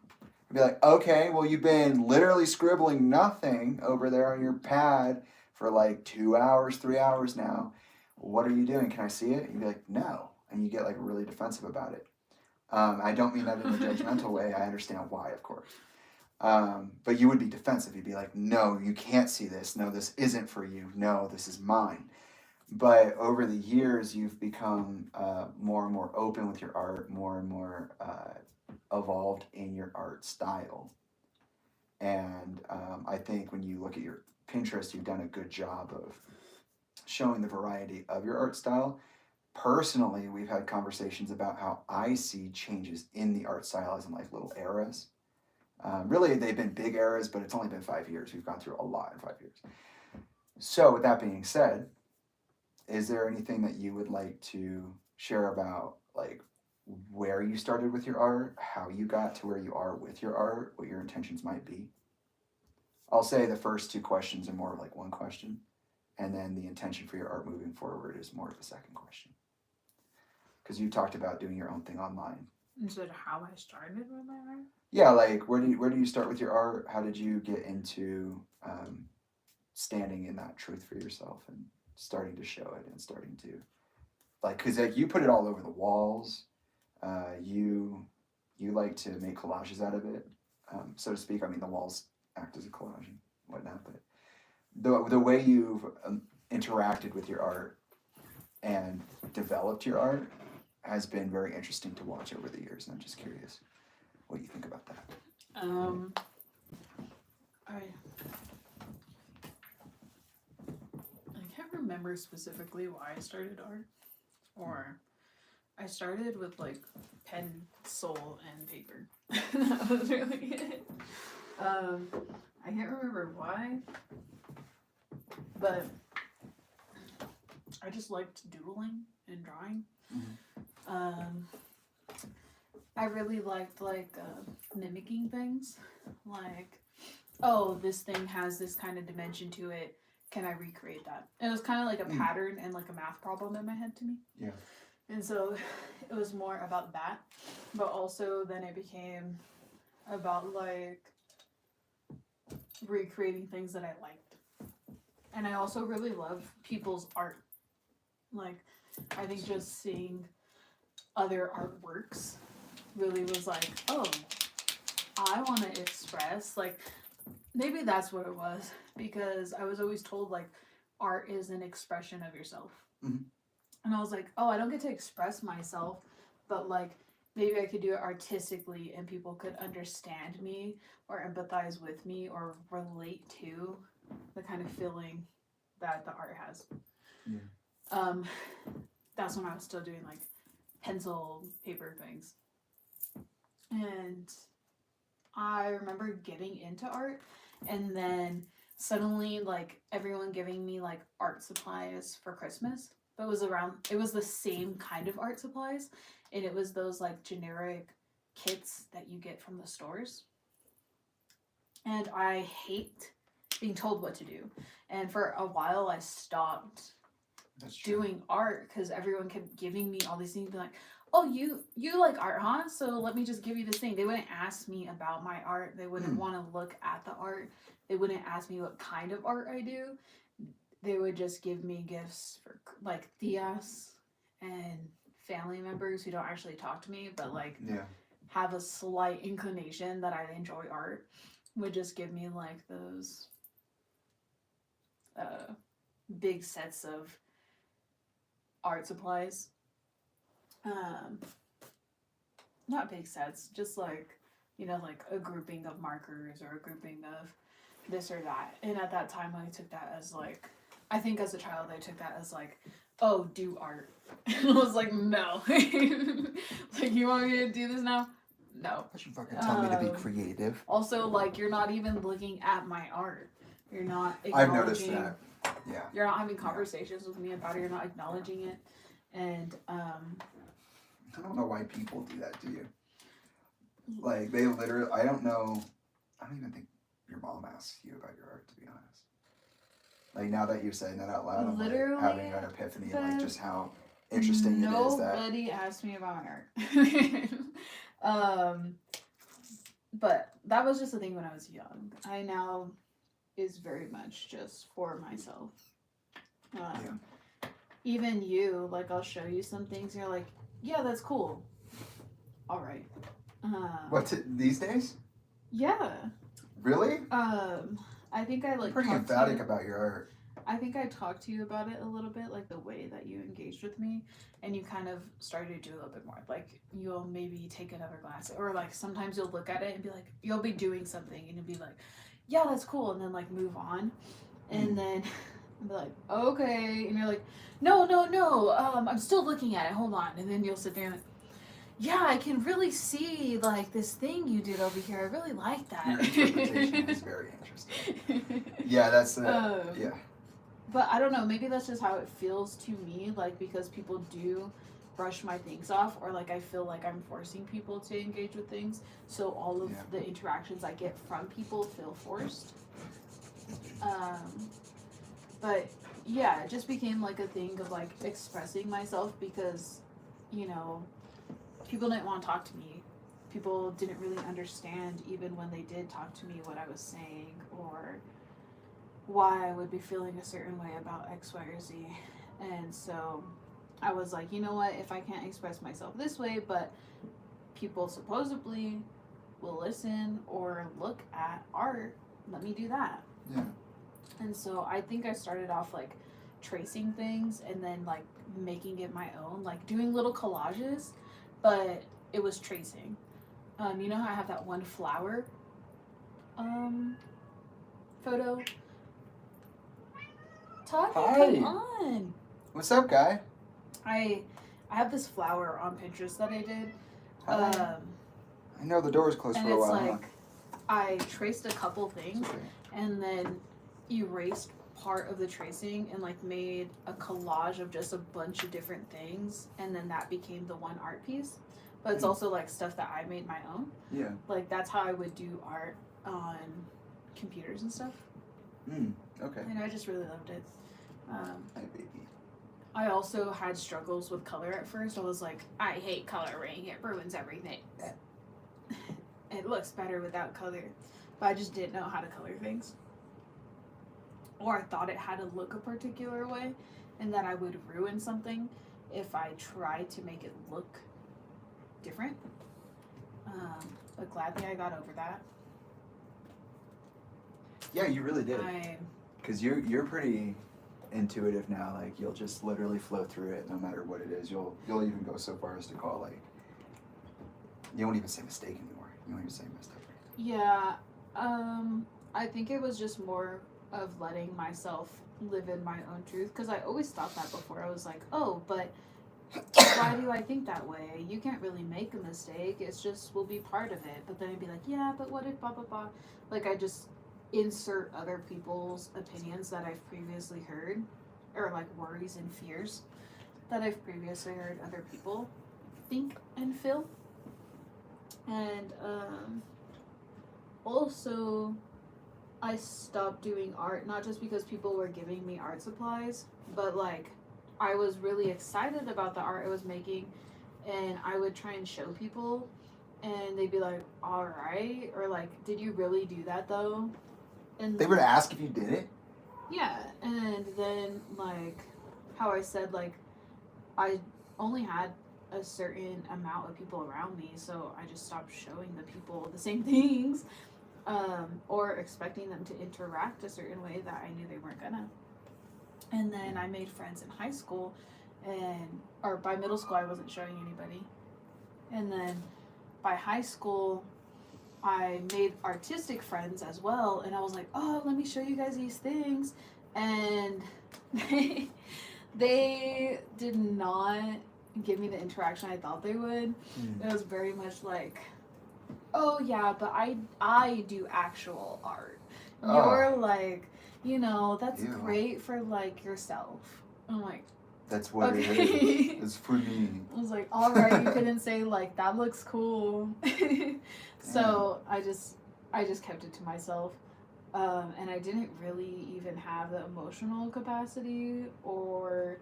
be like, okay, well, you've been literally scribbling nothing over there on your pad for like 2 hours, 3 hours now. What are you doing? Can I see it? And you'd be like, no. And you get like really defensive about it. I don't mean that in a judgmental way. I understand why, of course. But you would be defensive. You'd be like, no, you can't see this. No, this isn't for you. No, this is mine. But over the years, you've become more and more open with your art, more and more evolved in your art style. And I think when you look at your Pinterest, you've done a good job of showing the variety of your art style. Personally, we've had conversations about how I see changes in the art style as in like little eras. Really, they've been big eras, but it's only been 5 years. We've gone through a lot in 5 years. So with that being said, is there anything that you would like to share about like where you started with your art, how you got to where you are with your art, what your intentions might be? I'll say the first 2 questions are more like one question, and then the intention for your art moving forward is more of a second question. Because you talked about doing your own thing online. Instead of how I started with my art? Yeah, like where do you start with your art? How did you get into standing in that truth for yourself and starting to show it and starting to like, because like you put it all over the walls. You like to make collages out of it, so to speak. I mean, the walls act as a collage and whatnot, but the way you've interacted with your art and developed your art has been very interesting to watch over the years, and I'm just curious what you think about that. I can't remember specifically why I started art, or I started with like pencil and paper. That was really it. I can't remember why, but I just liked doodling and drawing. Mm-hmm. I really liked like mimicking things, like, oh, this thing has this kind of dimension to it. Can I recreate that? It was kind of like a pattern and like a math problem in my head to me. Yeah. And so it was more about that, but also then it became about like recreating things that I liked. And I also really love people's art. Like, I think just seeing other artworks really was like, oh, I want to express, like, maybe that's what it was, because I was always told, like, art is an expression of yourself. Mhm. And I was like, oh, I don't get to express myself, but, like, maybe I could do it artistically and people could understand me or empathize with me or relate to the kind of feeling that the art has. Yeah. That's when I was still doing, like, pencil paper things. And I remember getting into art and then suddenly, like, everyone giving me, like, art supplies for Christmas. But it was the same kind of art supplies, and it was those, like, generic kits that you get from the stores. And I hate being told what to do. And for a while I stopped doing art because everyone kept giving me all these things, like, oh, you like art, huh? So let me just give you this thing. They wouldn't ask me about my art. They wouldn't want to look at the art. They wouldn't ask me what kind of art I do. They would just give me gifts for, like, tias and family members who don't actually talk to me, but, like, have a slight inclination that I enjoy art, would just give me, like, those big sets of art supplies. Not big sets, just, like, you know, like a grouping of markers or a grouping of this or that. And at that time I took that as, like, I think as a child I took that as, like, oh, do art. And I was like, no. Like, you want me to do this now? No. You should fucking tell me to be creative. Also, like, you're not even looking at my art. You're not acknowledging. I've noticed that. Yeah. You're not having conversations with me about it. You're not acknowledging it. And I don't know why people do that to you. Like, they literally, I don't even think your mom asks you about your art, to be honest. Like, now that you're saying that out loud, I'm literally, like having an epiphany of, like, just how interesting it is that. Nobody asked me about my art. But that was just a thing when I was young. I now is very much just for myself. Even you, like, I'll show you some things and you're like, yeah, that's cool. All right. These days? Yeah. Really? I think I, like, pretty emphatic about your art. I think I talked to you about it a little bit, like the way that you engaged with me, and you kind of started to do a little bit more. Like, you'll maybe take another glass, or, like, sometimes you'll look at it and be like, you'll be doing something and you'll be like, yeah, that's cool, and then, like, move on. And then I'll be like, okay, and you're like, no, I'm still looking at it, hold on. And then you'll sit there and like, yeah, I can really see, like, this thing you did over here. I really like that. Your interpretation is very interesting. Yeah, that's yeah. But I don't know, maybe that's just how it feels to me, like, because people do brush my things off, or, like, I feel like I'm forcing people to engage with things, so all of the interactions I get from people feel forced. But yeah, it just became, like, a thing of, like, expressing myself because, you know, people didn't want to talk to me. People didn't really understand, even when they did talk to me, what I was saying or why I would be feeling a certain way about X, Y, or Z. And so I was like, you know what, if I can't express myself this way, but people supposedly will listen or look at art, let me do that. Yeah. And so I think I started off, like, tracing things and then, like, making it my own, like, doing little collages, but it was tracing. You know how I have that one flower photo? Tuck, come on. What's up, guy? I have this flower on Pinterest that I did. I know the door's closed and for a while. It's like, I traced a couple things and then erased part of the tracing and, like, made a collage of just a bunch of different things, and then that became the one art piece. But it's also, like, stuff that I made my own. Yeah. Like, that's how I would do art on computers and stuff. Okay. And I just really loved it. Hi, baby. I also had struggles with color at first. I was like, I hate coloring. It ruins everything. It looks better without color. But I just didn't know how to color things. or I thought it had to look a particular way, and that I would ruin something if I tried to make it look different. But gladly I got over that. Yeah, you really did. I Because you're pretty intuitive now. Like you'll just literally flow through it no matter what it is. You'll even go so far as to call like you won't even say mistake anymore. You won't even say mistake. yeah, I think it was just more of letting myself live in my own truth, because I always thought that before. I was like, oh, but why do I think that way? You can't really make a mistake. It's just will be part of it. But then I'd be like, yeah, but what if blah blah blah? Like I just insert other people's opinions that I've previously heard, or like worries and fears that I've previously heard other people think and feel. And also I stopped doing art, not just because people were giving me art supplies, but like I was really excited about the art I was making, and I would try and show people, and they'd be like, all right, or like, did you really do that though? And They would ask if you did it. yeah, and then like how I said, like I only had a certain amount of people around me, so I just stopped showing the people the same things, or expecting them to interact a certain way that I knew they weren't gonna. And then I made friends in high school, or by middle school I wasn't showing anybody, and then by high school I made artistic friends as well, and I was like, oh, let me show you guys these things, and they did not give me the interaction I thought they would. It was very much like, oh yeah, but I do actual art. You're like, that's Ew. great for like yourself. I'm like, That's what okay. it is. It's for me. I was like, all right, you couldn't say like that looks cool. So I just kept it to myself, and I didn't really even have the emotional capacity or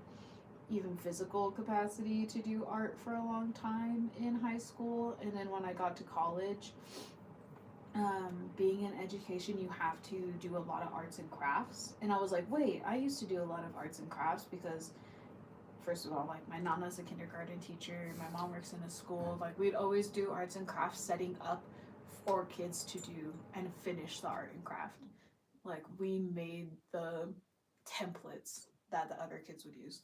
even physical capacity to do art for a long time in high school. And then when I got to college, being in education, you have to do a lot of arts and crafts, and I was like, wait, I used to do a lot of arts and crafts because first of all, like my nana's a kindergarten teacher, my mom works in a school, like we'd always do arts and crafts, setting up for kids to do and finish the art and craft. Like we made the templates that the other kids would use.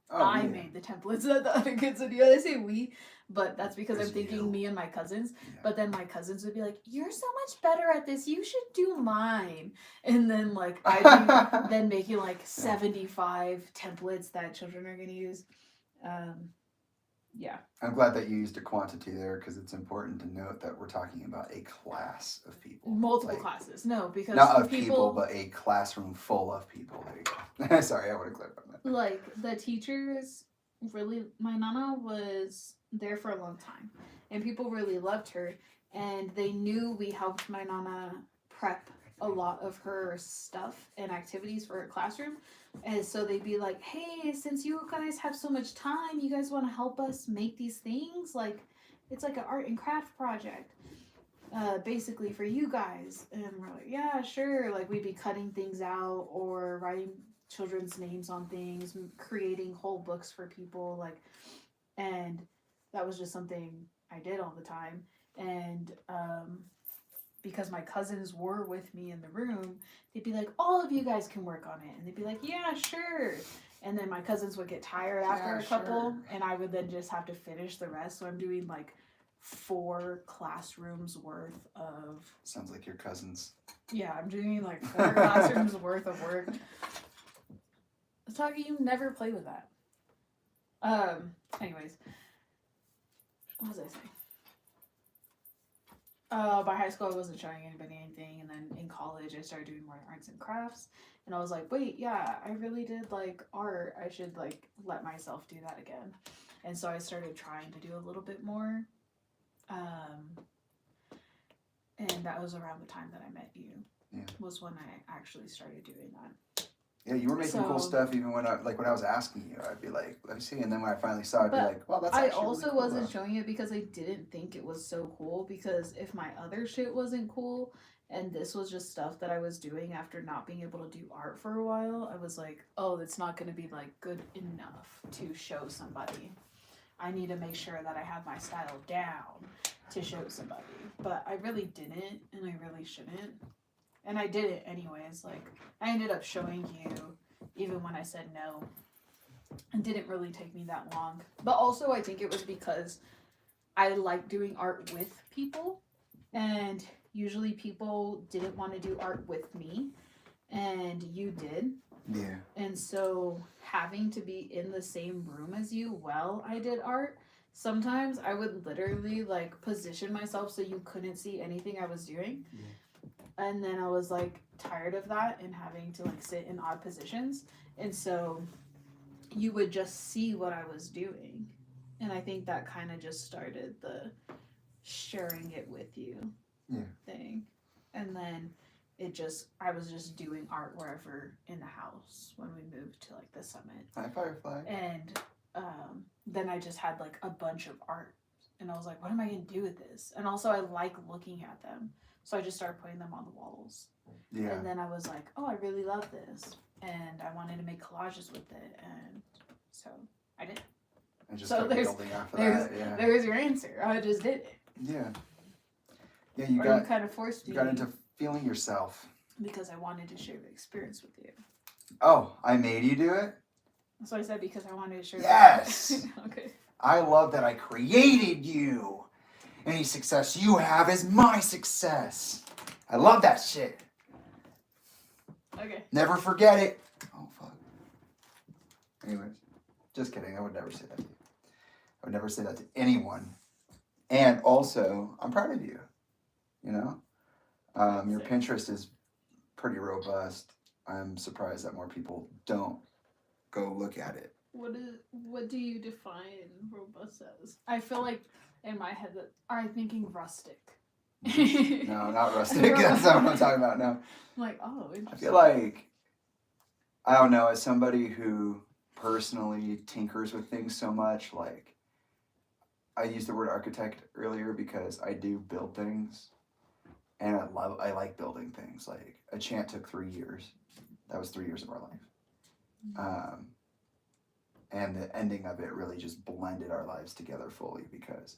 I made the templates that the other kids would use. I say we, but that's because I'm thinking me and my cousins. Yeah. But then my cousins would be like, "You're so much better at this. You should do mine." And then like I'd be then making like 75 templates that children are gonna use. Yeah. I'm glad that you used a quantity there because it's important to note that we're talking about a class of people. Multiple classes. No, because not of people, but a classroom full of people. There you go. Sorry, I would have clarified that. Like the teachers really, my nana was there for a long time, and people really loved her, and they knew we helped my nana prep a lot of her stuff and activities for her classroom. And so they'd be like, hey, since you guys have so much time, you guys want to help us make these things? Like, it's like an art and craft project, basically for you guys. And we're like, yeah, sure. Like, we'd be cutting things out or writing children's names on things, creating whole books for people. Like, and that was just something I did all the time. And, because my cousins were with me in the room, they'd be like, all of you guys can work on it. And they'd be like, yeah, sure. And then my cousins would get tired after a couple, and I would then just have to finish the rest. So I'm doing like 4 classrooms worth of... Sounds like your cousins. Yeah, I'm doing like 4 classrooms worth of work. It's talking, you never play with that. Anyways. What was I saying? By high school, I wasn't showing anybody anything, and then in college, I started doing more arts and crafts, and I was like, wait, yeah, I really did like art. I should like let myself do that again, and so I started trying to do a little bit more, and that was around the time that I met you. Yeah. Was when I actually started doing that. Yeah, you were making cool stuff even when I was asking you, I'd be like, let me see, and then when I finally saw it, I'd be like, well, that's actually I also really cool, wasn't showing it because I didn't think it was so cool, because if my other shit wasn't cool And this was just stuff that I was doing after not being able to do art for a while. I was like, oh, it's not going to be like good enough to show somebody. I need to make sure that I have my style down to show somebody. But I really didn't, and I really shouldn't. And I did it anyways. Like, I ended up showing you even when I said no. It didn't really take me that long. But also, I think it was because I like doing art with people. And usually people didn't want to do art with me. And you did. Yeah. And so having to be in the same room as you while I did art, sometimes I would literally like position myself so you couldn't see anything I was doing. Yeah. And then I was like tired of that and having to like sit in odd positions. And so you would just see what I was doing. And I think that kind of just started the sharing it with you thing. And then I was just doing art wherever in the house when we moved to like the summit. Hi, Firefly. And then I just had like a bunch of art. And I was like, what am I going to do with this? And also I like looking at them. So I just started putting them on the walls. Yeah. And then I was like, oh, I really love this. And I wanted to make collages with it. And so I did. And just So started building after that. Yeah. There's your answer. I just did it. Yeah. Yeah, You kind of forced me. You got into feeling yourself. Because I wanted to share the experience with you. Oh, I made you do it? That's what I said, because I wanted to share. Yes! Okay. I love that I created you. Any success you have is my success. I love that shit. Okay. Never forget it. Oh, fuck. Anyways, just kidding. I would never say that to you. I would never say that to anyone. And also, I'm proud of you. You know? Your Pinterest is pretty robust. I'm surprised that more people don't go look at it. What do you define robust as? I feel like in my head that I'm thinking rustic. No, not rustic. That's not what I'm talking about. No. I'm like, oh, interesting. I feel like, I don't know, as somebody who personally tinkers with things so much, like, I used the word architect earlier because I do build things, and I like building things. Like, a chant took 3 years. That was 3 years of our life. And the ending of it really just blended our lives together fully, because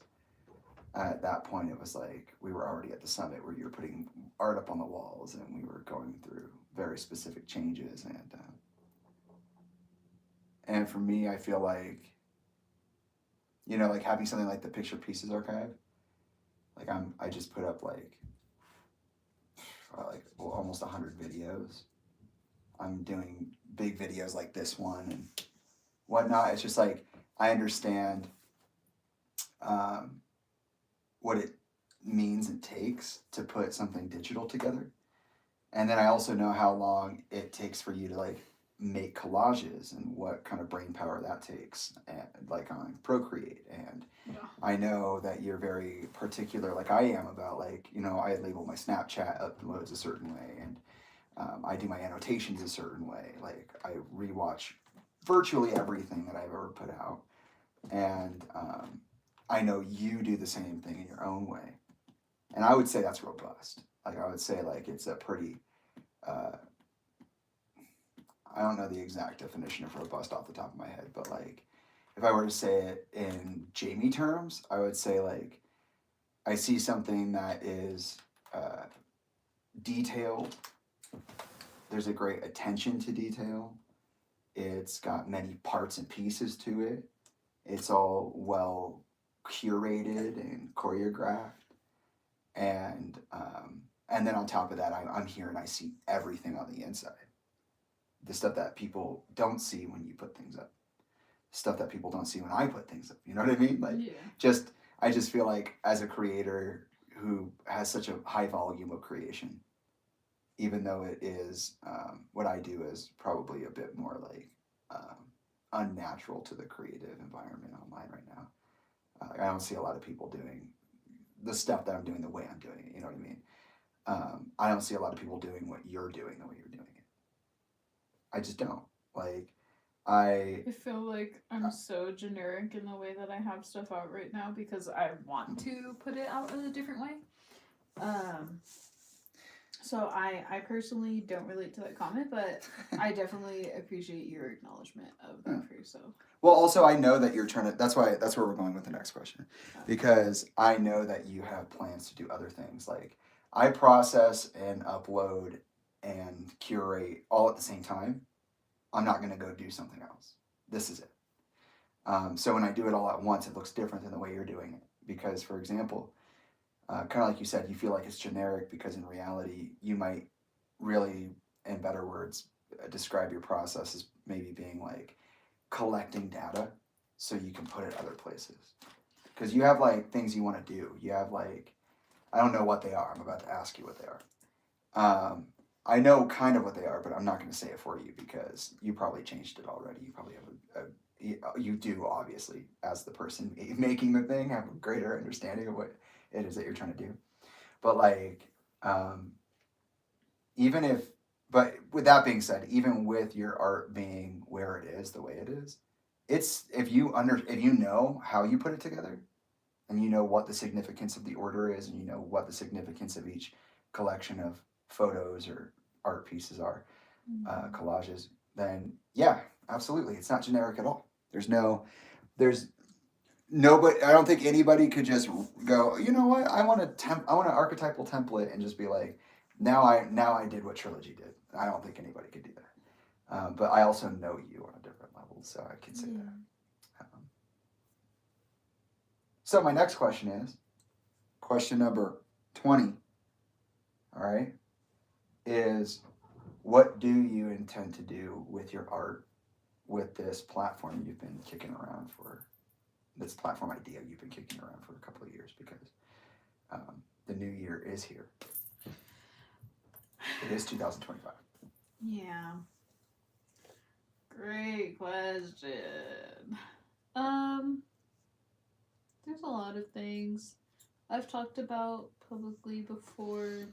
at that point it was like we were already at the summit where you were putting art up on the walls and we were going through very specific changes, and for me, I feel like, you know, like having something like the Picture Pieces Archive, like I just put up almost 100 videos. I'm doing big videos like this one and whatnot. It's just like I understand what it means and takes to put something digital together, and then I also know how long it takes for you to like make collages and what kind of brain power that takes, and like on Procreate. And I know that you're very particular, like I am, about like, you know, I label my Snapchat uploads a certain way, and I do my annotations a certain way. Like I rewatch virtually everything that I've ever put out, and I know you do the same thing in your own way, and I would say that's robust. Like I would say like it's a pretty I don't know the exact definition of robust off the top of my head, but like if I were to say it in Jamie terms, I would say like I see something that is detailed. There's a great attention to detail. It's got many parts and pieces to it. It's all well curated and choreographed. And then on top of that, I'm here and I see everything on the inside. The stuff that people don't see when you put things up. Stuff that people don't see when I put things up. You know what I mean? Like, I just feel like as a creator who has such a high volume of creation, even though it is, what I do is probably a bit more like unnatural to the creative environment online right now. I don't see a lot of people doing the stuff that I'm doing the way I'm doing it, you know what I mean? I don't see a lot of people doing what you're doing the way you're doing it. I just don't. Like, I feel like I'm so generic in the way that I have stuff out right now because I want to put it out in a different way. So I personally don't relate to that comment, but I definitely appreciate your acknowledgement of that for yourself. Well, also, I know that you're trying to. That's where we're going with the next question, because I know that you have plans to do other things. Like I process and upload and curate all at the same time. I'm not going to go do something else. This is it. So when I do it all at once, it looks different than the way you're doing it. Because, for example, kind of like you said, you feel like it's generic because in reality, you might really, in better words, describe your process as maybe being like collecting data so you can put it other places. Because you have like things you want to do. You have like, I don't know what they are. I'm about to ask you what they are. I know kind of what they are, but I'm not going to say it for you because you probably changed it already. You probably have you do obviously as the person making the thing have a greater understanding of what it is that you're trying to do. But like, even if, but with that being said, even with your art being where it is, the way it is, it's if you know how you put it together, and you know what the significance of the order is, and you know what the significance of each collection of photos or art pieces are, collages, then yeah, absolutely, it's not generic at all. There's nobody. I don't think anybody could just go. You know what? I want an archetypal template and just be like, now I did what Trilogy did. I don't think anybody could do that. But I also know you on a different level, so I can say that. So my next question is, question number 20. All right, is what do you intend to do with your art with this platform you've been kicking around for? This platform idea you've been kicking around for a couple of years, because the new year is here. It is 2025. Yeah. Great question. There's a lot of things I've talked about publicly before.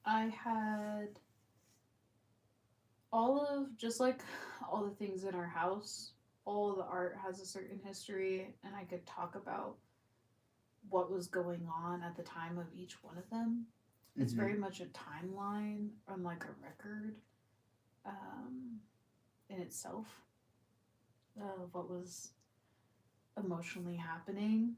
I had all the things in our house, all of the art has a certain history, and I could talk about what was going on at the time of each one of them. It's very much a timeline on like a record in itself of what was emotionally happening.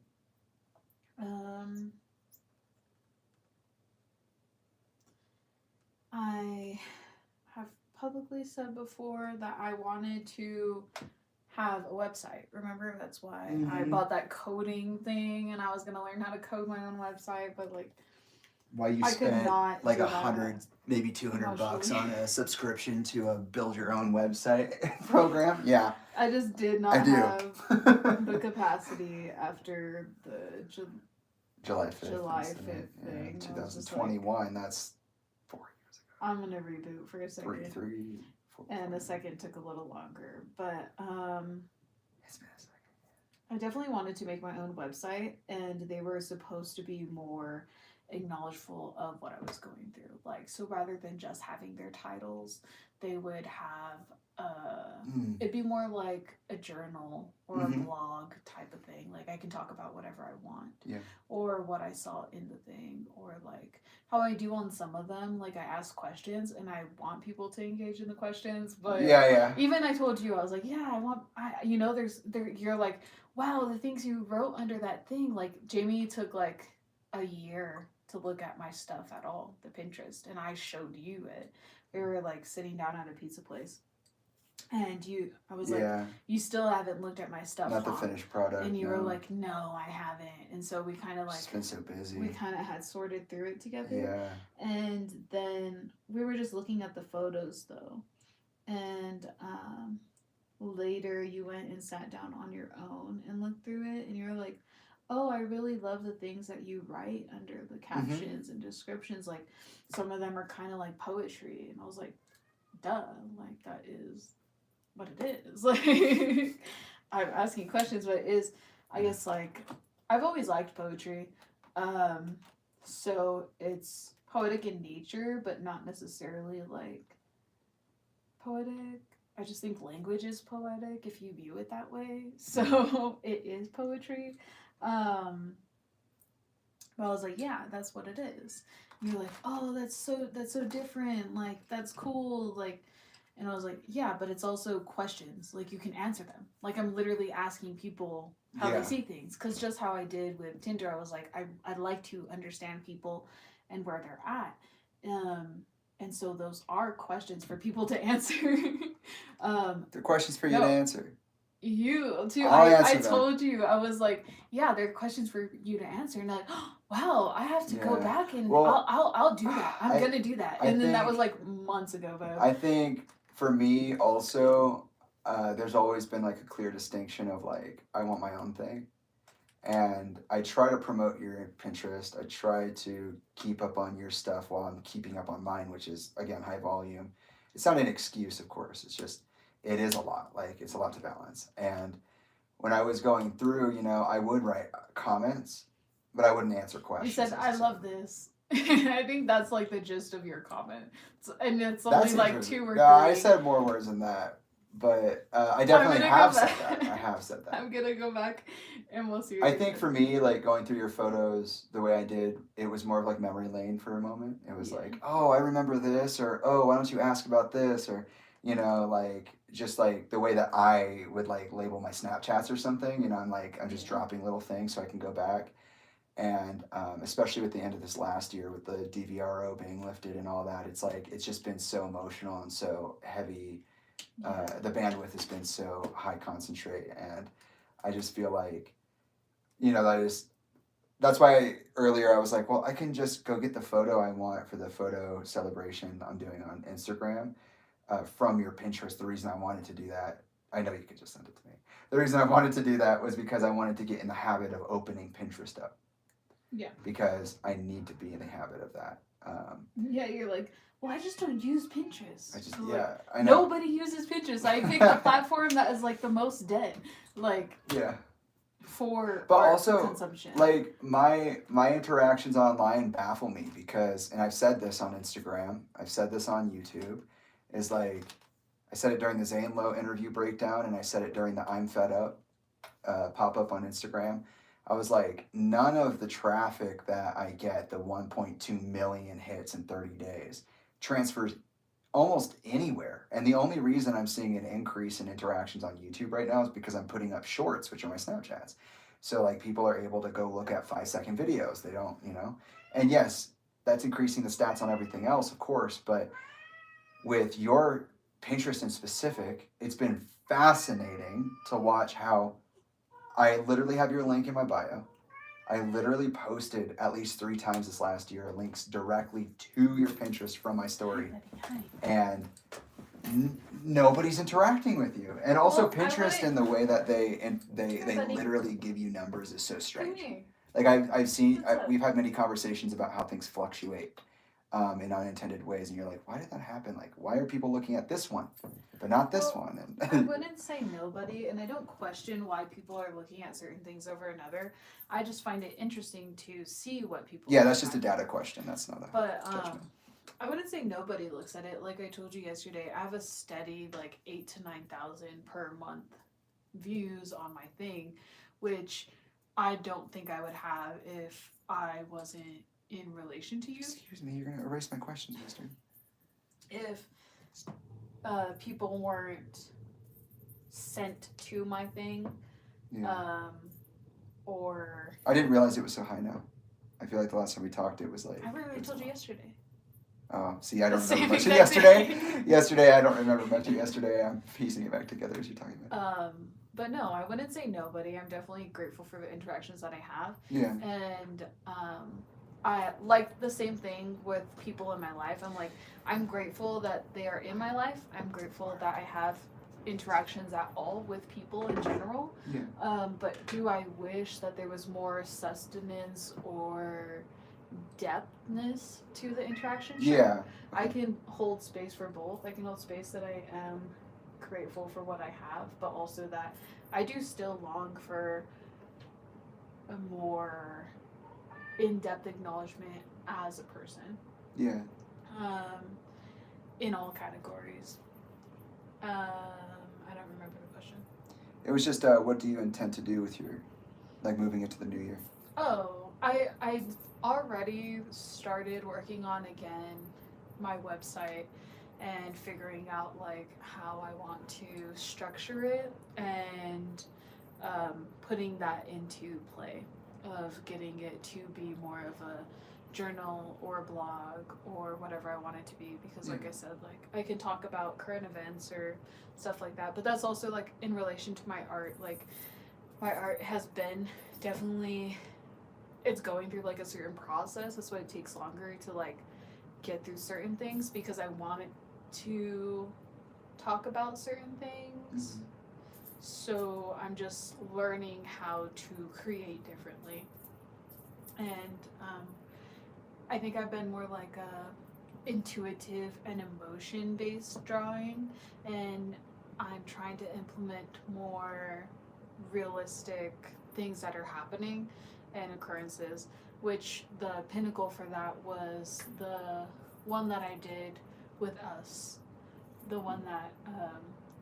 I have publicly said before that I wanted to have a website. Remember, that's why I bought that coding thing, and I was gonna learn how to code my own website, but like, why you spent like $100, maybe $200 on a subscription to a build your own website program? Yeah, I just did not have the capacity after the July 5th thing. 2021. That's 4 years ago. I'm gonna reboot for a second. Three, 4, and a second took a little longer, but it's been a second. I definitely wanted to make my own website, and they were supposed to be more acknowledgeful of what I was going through. Like, so rather than just having their titles, they would have it'd be more like a journal or a blog type of thing. Like, I can talk about whatever I want, or what I saw in the thing, or like how I do on some of them. Like, I ask questions and I want people to engage in the questions, but even I told you, I was like, you're like, wow, the things you wrote under that thing. Like, Jamie took like a year to look at my stuff at all, the Pinterest, and I showed you it. We were like sitting down at a pizza place, and I was like, you still haven't looked at my stuff, not the finished product, and you were like, no, I haven't. And so we kind of like, it's been so busy, we kind of had sorted through it together, and then we were just looking at the photos though, and later you went and sat down on your own and looked through it, and you're like, oh, I really love the things that you write under the captions and descriptions. Like, some of them are kind of like poetry. And I was like, duh, like, that is what it is. Like, I'm asking questions, but it is, I guess, like, I've always liked poetry. So it's poetic in nature, but not necessarily like poetic. I just think language is poetic if you view it that way. So it is poetry. But I was like, yeah, that's what it is. you're like, oh, that's so different. Like, that's cool. Like, and I was like, yeah, but it's also questions. Like, you can answer them. Like, I'm literally asking people how Yeah. they see things. Because just how I did with Tinder, I was like, I'd like to understand people and where they're at. And so those are questions for people to answer. They're questions for you No. to answer. You too. I'll I answer them. told you. I was like, yeah, there are questions for you to answer, and they're like, oh, wow, I have to go Yeah. back and Well, I'll do that. I'm I- gonna do that. I And then that think- was like months ago, but I think for me also, there's always been like a clear distinction of like I want my own thing, and I try to promote your Pinterest. I try to keep up on your stuff while I'm keeping up on mine, which is again high volume. It's not an excuse, of course. It's just it is a lot. Like it's a lot to balance. And when I was going through, you know, I would write comments, but I wouldn't answer you questions. said, I love this. I think that's like the gist of your comment. And it's only That's like interesting. 2 or 3. No, I said more words than that, but I definitely gonna go have said back. that. I have said that. I'm gonna go back and we'll see. I think for me, like going through your photos the way I did, it was more of like memory lane for a moment. It was Yeah. like, oh, I remember this, or oh, why don't you ask about this, or you know, like just like the way that I would like label my Snapchats or something. You know, I'm just Yeah. dropping little things so I can go back, and especially with the end of this last year with the DVRO being lifted and all that, it's like it's just been so emotional and so heavy. The bandwidth has been so high concentrate, and I just feel like, you know, that's why earlier I was like, well, I can just go get the photo I want for the photo celebration I'm doing on Instagram from your Pinterest. The reason I wanted to do that, I know you could just send it to me. The reason I wanted to do that was because I wanted to get in the habit of opening Pinterest up. Yeah. Because I need to be in the habit of that. Yeah, you're like, well, I just don't use Pinterest. I Like, I know. nobody uses Pinterest. I picked a platform that is like the most dead, like Yeah. for But art also, consumption. like my interactions online baffle me because, and I've said this on Instagram, I've said this on YouTube, is like I said it during the Zane Lowe interview breakdown, and I said it during the I'm Fed Up pop up on Instagram. I was like, none of the traffic that I get, the 1.2 million hits in 30 days, transfers almost anywhere. And the only reason I'm seeing an increase in interactions on YouTube right now is because I'm putting up shorts, which are my Snapchats. So like people are able to go look at 5-second videos. They don't, you know, and yes, that's increasing the stats on everything else, of course. But with your Pinterest in specific, it's been fascinating to watch how I literally have your link in my bio. I literally posted at least 3 times this last year links directly to your Pinterest from my story, and nobody's interacting with you. And also, Well, Pinterest and the way that they Buddy. literally give you numbers is so Come strange. here. Like I've seen, What's up? we've had many conversations about how things fluctuate in unintended ways, and you're like, why did that happen? Like, why are people looking at this one, but not this one? I And wouldn't say nobody, and I don't question why people are looking at certain things over another. I just find it interesting to see what people. yeah, look that's just a at. data question. That's not a But judgment. I wouldn't say nobody looks at it. Like I told you yesterday, I have a steady like 8,000 to 9,000 per month views on my thing, which I don't think I would have if I wasn't in relation to you. Excuse me, you're gonna erase my questions, mister. If people weren't sent to my thing, Yeah. or I didn't realize it was so high now. I feel like the last time we talked, it was like. I literally it was told you low. yesterday. Oh, see, I don't The remember same much of exact yesterday. thing. Yesterday, I don't remember much of yesterday. I'm piecing it back together as you're talking about. But no, I wouldn't say nobody. I'm definitely grateful for the interactions that I have. Yeah. And I like the same thing with people in my life. I'm grateful that they are in my life. I'm grateful that I have interactions at all with people in general. Yeah. But do I wish that there was more sustenance or depthness to the interaction? Sure. Yeah. I can hold space for both. I can hold space that I am grateful for what I have, but also that I do still long for a more in-depth acknowledgement as a person. Yeah. In all categories. I don't remember the question. It was just, what do you intend to do with your, like, moving into the new year? Oh, I already started working on again my website and figuring out like how I want to structure it and putting that into play of getting it to be more of a journal or blog or whatever I want it to be, because like I said, like I can talk about current events or stuff like that, but that's also like in relation to my art. Like my art has been definitely, it's going through like a certain process. That's why it takes longer to like get through certain things, because I wanted to talk about certain things. So I'm just learning how to create differently. And I think I've been more like a intuitive and emotion based drawing, and I'm trying to implement more realistic things that are happening and occurrences, which the pinnacle for that was the one that I did with us, the one that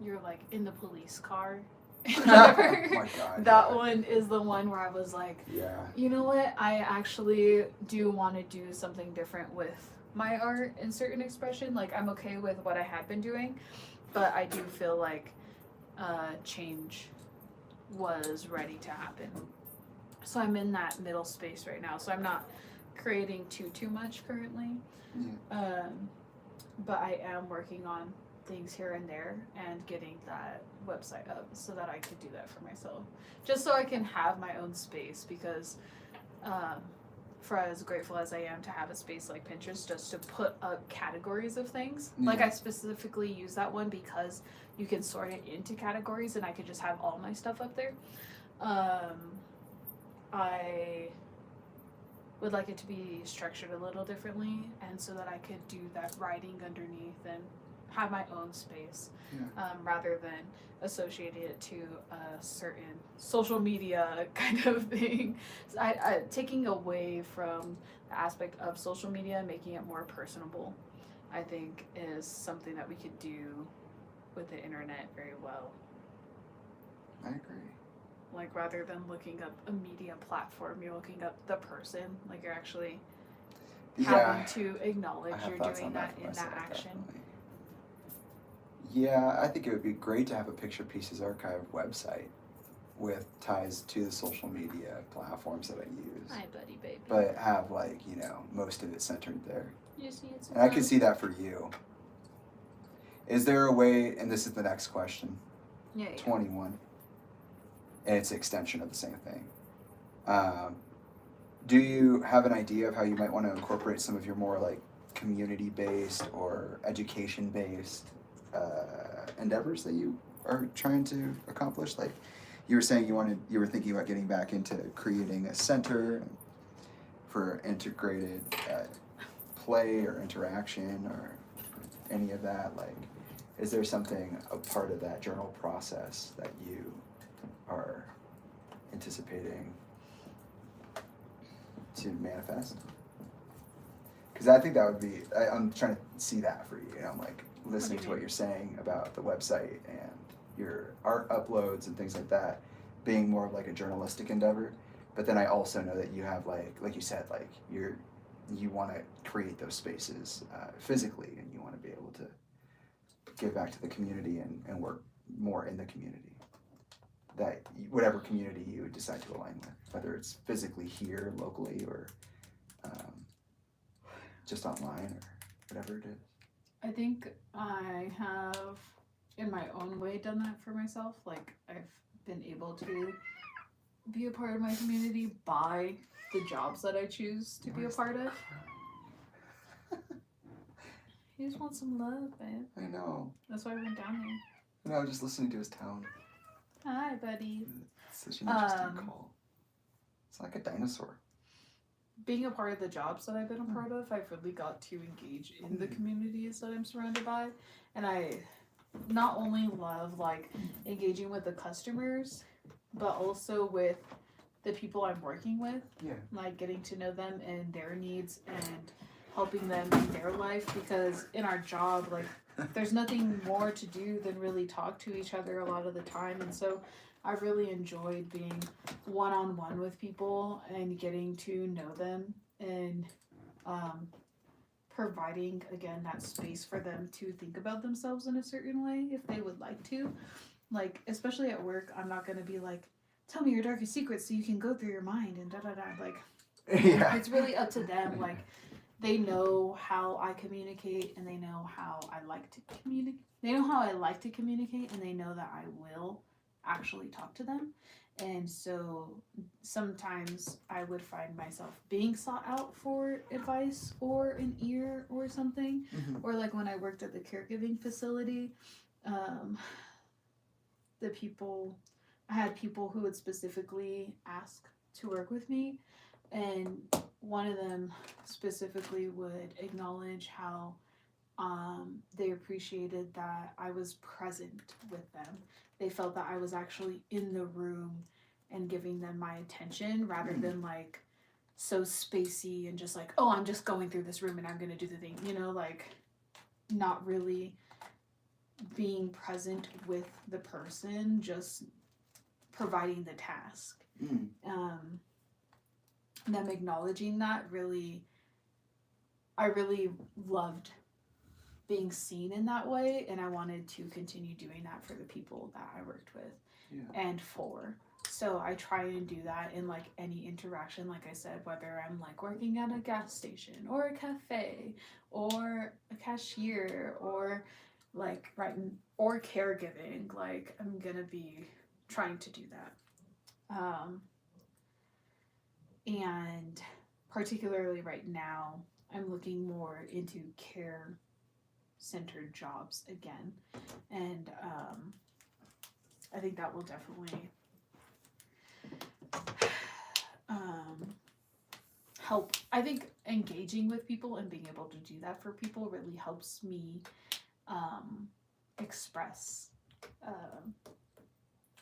you're like in the police car. Oh my God, That yeah. one is the one where I was like, Yeah. you know what, I actually do want to do something different with my art in certain expression. Like I'm okay with what I had been doing, but I do feel like change was ready to happen. So I'm in that middle space right now. So I'm not creating too much currently. But I am working on things here and there and getting that website up so that I could do that for myself. Just so I can have my own space, because for as grateful as I am to have a space like Pinterest just to put up categories of things. Like I specifically use that one because you can sort it into categories and I could just have all my stuff up there. I would like it to be structured a little differently, and so that I could do that writing underneath and have my own space, rather than associating it to a certain social media kind of thing. So I taking away from the aspect of social media, making it more personable, I think is something that we could do with the internet very well. I agree. Like rather than looking up a media platform, you're looking up the person. Like you're actually having to acknowledge you're doing that in that action. Definitely. Yeah, I think it would be great to have a Picture Pieces Archive website with ties to the social media platforms that I use. Hi, buddy, baby. But have like, most of it centered there. You see it's And I can see that for you. Is there a way, and this is the next question, 21, and it's an extension of the same thing. Do you have an idea of how you might want to incorporate some of your more like community-based or education-based endeavors that you are trying to accomplish? Like you were saying you were thinking about getting back into creating a center for integrated play or interaction or any of that. Like, is there something a part of that journal process that you are anticipating to manifest? Because I think that would be, I'm trying to see that for you. I'm like listening to what you're saying about the website and your art uploads and things like that being more of like a journalistic endeavor. But then I also know that you have like you said, like you want to create those spaces physically, and you want to be able to give back to the community and work more in the community. That whatever community you decide to align with, whether it's physically here locally or just online or whatever it is. I think I have, in my own way, done that for myself. Like I've been able to be a part of my community by the jobs that I choose to be a part of. He just wants some love, babe. I know. That's why I went down here. No, just listening to his tone. Hi, buddy. It's such an interesting call. It's like a dinosaur. Being a part of the jobs that I've been a part of, I've really got to engage in the communities that I'm surrounded by. And I not only love like engaging with the customers, but also with the people I'm working with. Yeah. Like getting to know them and their needs and helping them in their life, because in our job, like there's nothing more to do than really talk to each other a lot of the time. And so I've really enjoyed being one-on-one with people and getting to know them and providing again that space for them to think about themselves in a certain way if they would like to. Like, especially at work, I'm not gonna be like, tell me your darkest secrets so you can go through your mind and da da da. Like, Yeah. it's really up to them. Like, they know how I communicate, and they know how I like to communicate. They know how I like to communicate, and they know that I will actually talk to them. And so sometimes I would find myself being sought out for advice or an ear or something. Mhm. Or like when I worked at the caregiving facility, I had people who would specifically ask to work with me, and one of them specifically would acknowledge how they appreciated that I was present with them. They felt that I was actually in the room and giving them my attention rather than like so spacey and just like, oh, I'm just going through this room and I'm gonna do the thing, you know, like not really being present with the person, just providing the task. Them acknowledging that I really loved being seen in that way, and I wanted to continue doing that for the people that I worked with and for. So I try and do that in like any interaction, like I said, whether I'm like working at a gas station or a cafe or a cashier or like writing or caregiving, like I'm gonna be trying to do that. And particularly right now, I'm looking more into care-centered jobs again, and I think that will definitely help. I think engaging with people and being able to do that for people really helps me express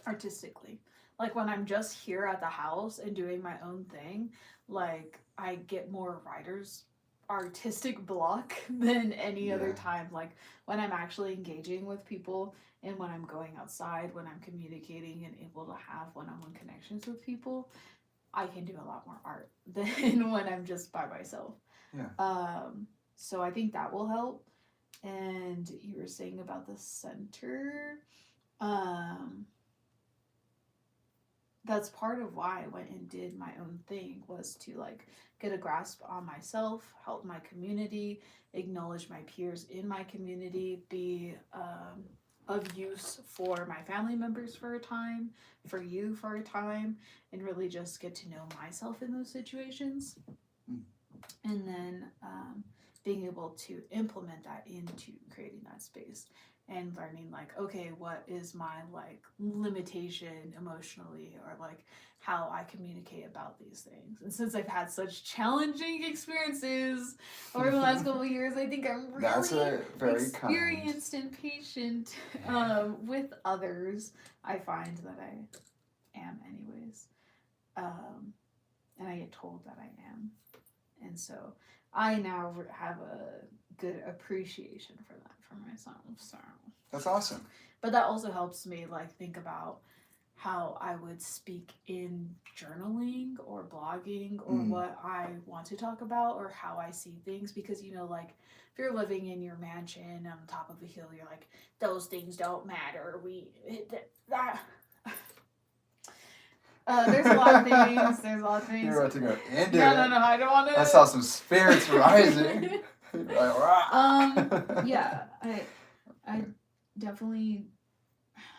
artistically. Like when I'm just here at the house and doing my own thing, like I get more writer's artistic block than any other time. Like when I'm actually engaging with people and when I'm going outside, when I'm communicating and able to have one-on-one connections with people, I can do a lot more art than when I'm just by myself. So I think that will help. And you were saying about the center. That's part of why I went and did my own thing, was to like get a grasp on myself, help my community, acknowledge my peers in my community, be of use for my family members for a time, for you for a time, and really just get to know myself in those situations. And then being able to implement that into creating that space and learning like, okay, what is my like limitation emotionally, or like how I communicate about these things. And since I've had such challenging experiences over the last couple of years, I think I'm really experienced and patient with others. I find that I am anyways. And I get told that I am. And so I now have a good appreciation for that for myself. So that's awesome. But that also helps me like think about how I would speak in journaling or blogging or what I want to talk about or how I see things, because you know, like if you're living in your mansion on top of a hill, you're like, those things don't matter. There's a lot of things. There's a lot of things. You're about to go into it. No, I don't want to. I saw some spirits rising. Yeah, I definitely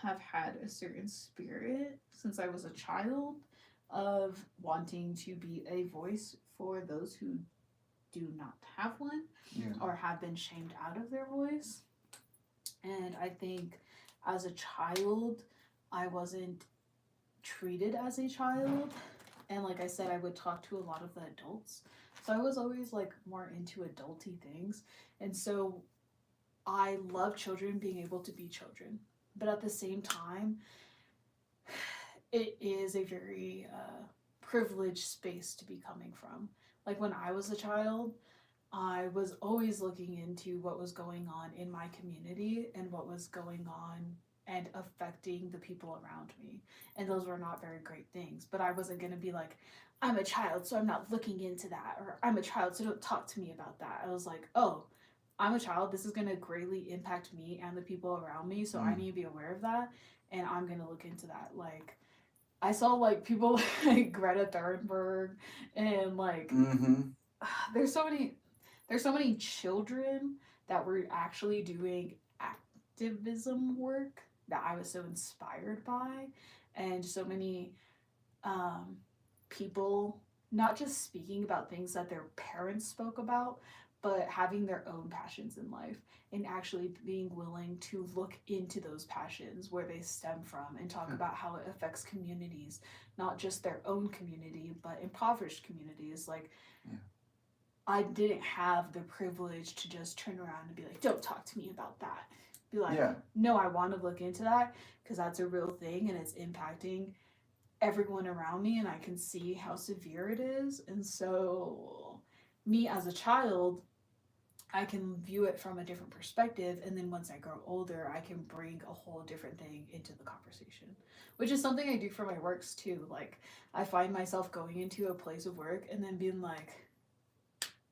have had a certain spirit since I was a child of wanting to be a voice for those who do not have one or have been shamed out of their voice. And I think as a child, I wasn't treated as a child, and like I said, I would talk to a lot of the adults, so I was always like more into adulty things. And so I love children being able to be children, but at the same time it is a very privileged space to be coming from. Like when I was a child, I was always looking into what was going on in my community and what was going on and affecting the people around me. And those were not very great things. But I wasn't going to be like, I'm a child, so I'm not looking into that. Or I'm a child, so don't talk to me about that. I was like, oh, I'm a child. This is going to greatly impact me and the people around me. So I need to be aware of that. And I'm going to look into that. Like, I saw like people like Greta Thunberg and like there's so many children that were actually doing activism work that I was so inspired by, and so many people not just speaking about things that their parents spoke about, but having their own passions in life and actually being willing to look into those passions, where they stem from, and talk about how it affects communities, not just their own community, but impoverished communities. Like, I didn't have the privilege to just turn around and be like, don't talk to me about that. Be like, no, I want to look into that because that's a real thing and it's impacting everyone around me, and I can see how severe it is. And so me as a child, I can view it from a different perspective, and then once I grow older, I can bring a whole different thing into the conversation, which is something I do for my works too. Like, I find myself going into a place of work and then being like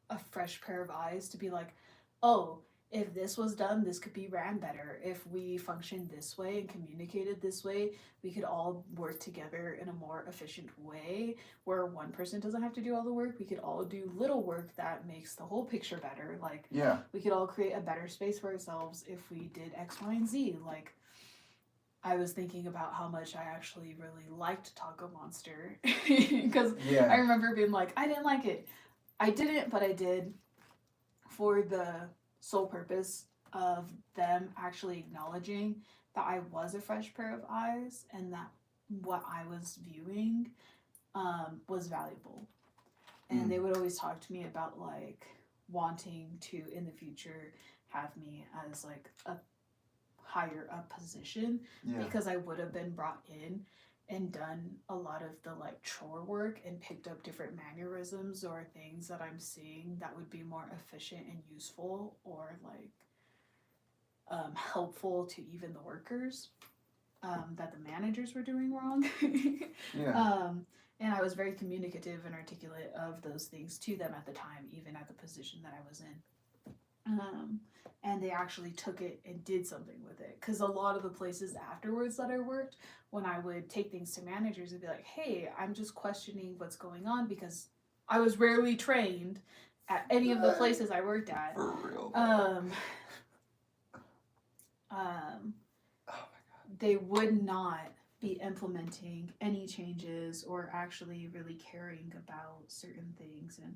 a fresh pair of eyes to be like, oh, if this was done, this could be ran better. If we functioned this way and communicated this way, we could all work together in a more efficient way, where one person doesn't have to do all the work. We could all do little work that makes the whole picture better. Like, we could all create a better space for ourselves if we did X, Y, and Z. Like, I was thinking about how much I actually really liked Taco Monster because I remember being like, I didn't like it. I didn't, but I did, for the sole purpose of them actually acknowledging that I was a fresh pair of eyes and that what I was viewing was valuable. And they would always talk to me about like wanting to in the future have me as like a higher up position, because I would have been brought in and done a lot of the like chore work and picked up different mannerisms or things that I'm seeing that would be more efficient and useful, or like helpful to even the workers, that the managers were doing wrong. And I was very communicative and articulate of those things to them at the time, even at the position that I was in. And they actually took it and did something with it. Because a lot of the places afterwards that I worked, when I would take things to managers and be like, hey, I'm just questioning what's going on, because I was rarely trained at any of the places I worked at. For real. Oh my God. They would not be implementing any changes or actually really caring about certain things. And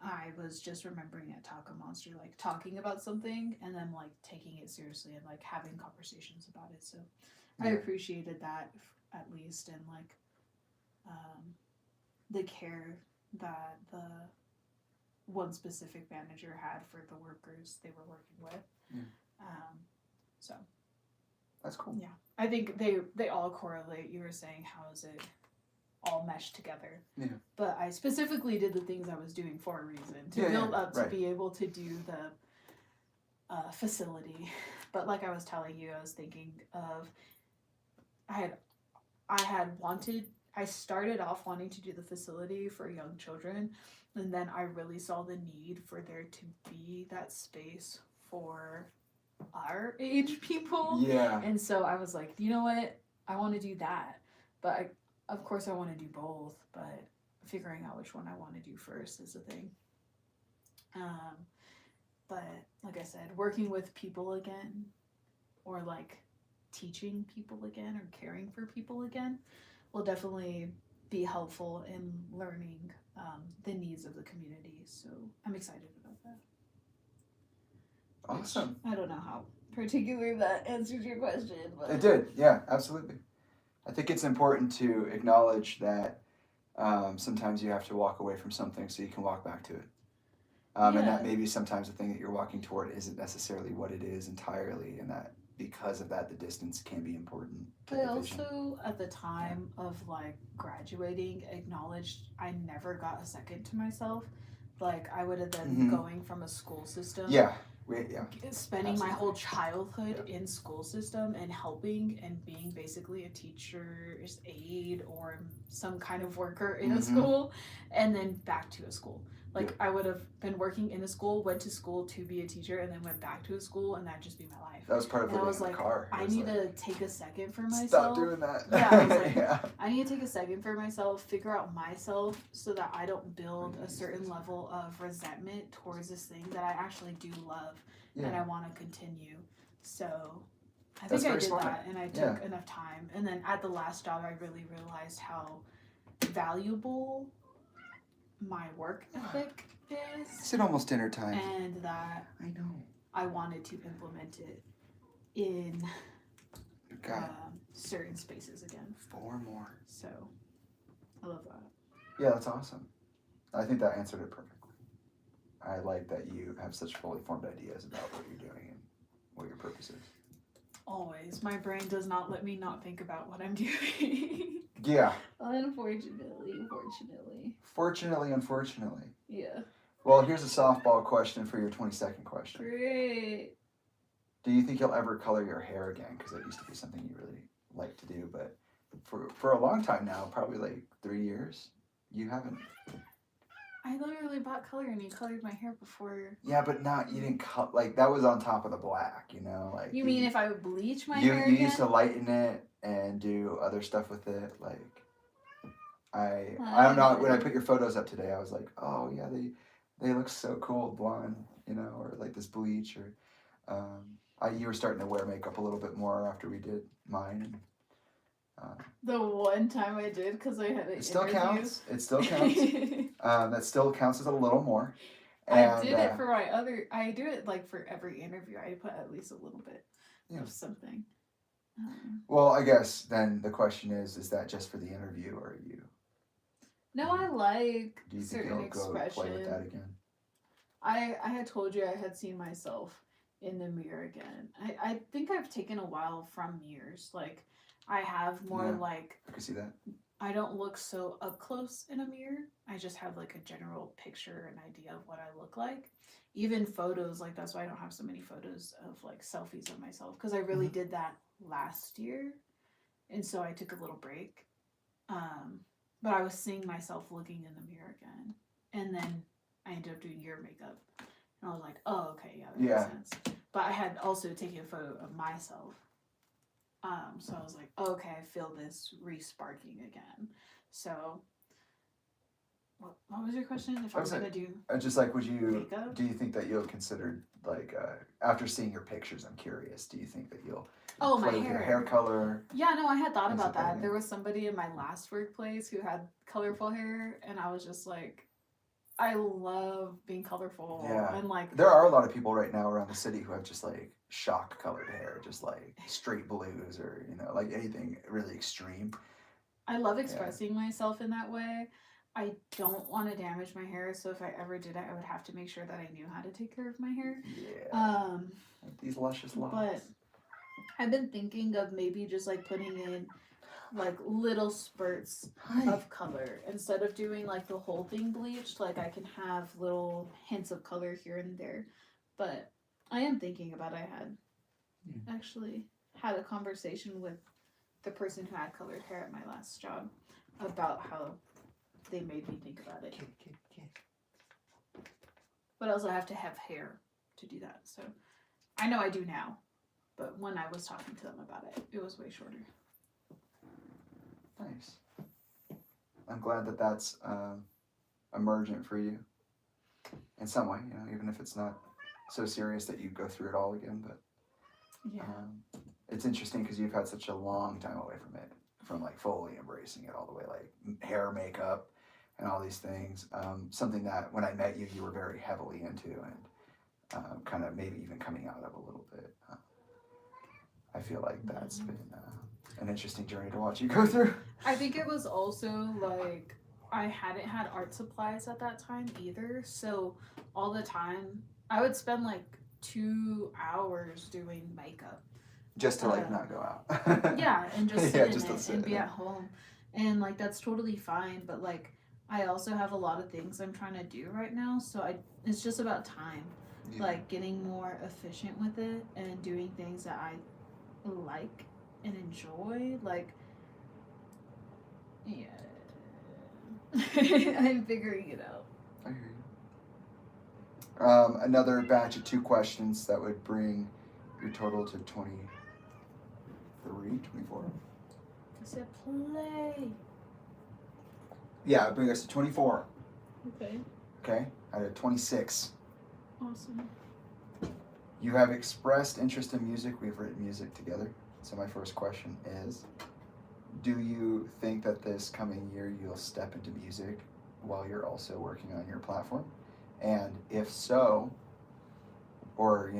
I was just remembering at Taco Monster, like talking about something and then like taking it seriously and like having conversations about it. So I appreciated that at least, and like the care that the one specific manager had for the workers they were working with. So that's cool. Yeah, I think they all correlate. You were saying, how is it all meshed together? But I specifically did the things I was doing for a reason, to build up to be able to do the facility. But like I was telling you, I was thinking of, I started off wanting to do the facility for young children, and then I really saw the need for there to be that space for our age people. And so I was like, you know what, I want to do that, but of course I want to do both, but figuring out which one I want to do first is the thing. But like I said, working with people again, or like teaching people again, or caring for people again, will definitely be helpful in learning the needs of the community. So I'm excited about that. Awesome. I don't know how particular that answers your question, but it did. Yeah, absolutely. I think it's important to acknowledge that sometimes you have to walk away from something so you can walk back to it. And that maybe sometimes the thing that you're walking toward isn't necessarily what it is entirely, and that because of that, the distance can be important. But also, at the time of like graduating, acknowledged I never got a second to myself. Like, I would have been going from a school system spending my Absolutely. whole childhood in school system and helping and being basically a teacher's aide or some kind of worker in a Mhm. school, and then back to a school. Like, Yeah. I would have been working in a school, went to school to be a teacher, and then went back to a school, and that'd just be my life. That was part of And I living was in the like, car. It I was need like, to take a second for myself. stop doing that. Yeah, I was like, yeah. I need to take a second for myself, figure out myself so that I don't build a certain level of resentment towards this thing that I actually do love and I want to continue. So I That's think I very did smart. that, and I took enough time. And then at the last job, I really realized how valuable my work ethic It's is, at almost dinner time. and that I know. I wanted to implement it in Okay. certain spaces again. 4 more. So I love that. Yeah, that's awesome. I think that answered it perfectly. I like that you have such fully formed ideas about what you're doing and what your purpose is. Always. My brain does not let me not think about what I'm doing. Yeah. Unfortunately. Fortunately, unfortunately. Yeah. Well, here's a softball question for your 20-second question. Great. Do you think you'll ever color your hair again? Because that used to be something you really liked to do, but for a long time now, probably like 3 years, you haven't. I literally bought color and you colored my hair before. Yeah, but you didn't cut, like, that was on top of the black, like. You mean if I would bleach my you, hair You again? used to lighten it and do other stuff with it, like. I don't know, when I put your photos up today, I was like, oh yeah, they look so cool, blonde, or like this bleach, or you were starting to wear makeup a little bit more after we did mine. And, The one time I did because I had an it still interview. counts. It still counts. That still counts as a little more. And, I did it for my other. I do it like for every interview. I put at least a little bit of something. Well, I guess then the question is that just for the interview, or are you? No, I like Do you think certain you'll go expression. play with that again? I had told you I had seen myself in the mirror again. I think I've taken a while from mirrors. Like, I have more like. I can see that. I don't look so up close in a mirror. I just have like a general picture, an idea of what I look like. Even photos, like, that's why I don't have so many photos of like selfies of myself, because I really did that last year, and so I took a little break. But I was seeing myself looking in the mirror again, and then I ended up doing your makeup, and I was like, oh, okay, yeah, that makes sense. But I had also taken a photo of myself. So I was like, oh, okay, I feel this re-sparking again. So, what was your question? If I was gonna do just like, would you? makeup? Do you think that you'll consider, like, after seeing your pictures? I'm curious. Do you think that you'll? Oh, my play with your hair. hair color. Yeah, no, I had thought Things about like that, that. yeah. There was somebody in my last workplace who had colorful hair, and I was just like, I love being colorful. Yeah. And like, There are a lot of people right now around the city who have just like shock colored hair, just like straight blues, or like anything really extreme. I love expressing myself in that way. I don't want to damage my hair, so if I ever did it, I would have to make sure that I knew how to take care of my hair. Yeah. Like these luscious locks. But I've been thinking of maybe just like putting in like little spurts of color instead of doing like the whole thing bleached. Like, I can have little hints of color here and there. But I am thinking about I had actually had a conversation with the person who had colored hair at my last job about how they made me think about it. But also I have to have hair to do that. So I know I do now. But when I was talking to them about it, it was way shorter. Nice. I'm glad that that's emergent for you in some way, even if it's not so serious that you go through it all again. But Yeah. It's interesting because you've had such a long time away from it, from like fully embracing it all the way, like hair, makeup, and all these things. Something that when I met you, you were very heavily into, and kind of maybe even coming out of a little bit. I feel like that's been an interesting journey to watch you go through. I think it was also like I hadn't had art supplies at that time either. So all the time I would spend like 2 hours doing makeup. Just to like not go out. Yeah, and just sit Yeah, in just to it sit and be in it. at home. And like that's totally fine. But like I also have a lot of things I'm trying to do right now. So it's just about time. Yeah. like getting more efficient with it and doing things that I like and enjoy. Like, yeah, I'm figuring it out. I hear you. Another batch of 2 questions that would bring your total to 23, 24. I said play. Yeah, bring us to 24. Okay. Okay, out of 26. Awesome. You have expressed interest in music. We've written music together. So my first question is, do you think that this coming year you'll step into music while you're also working on your platform? And if so, or,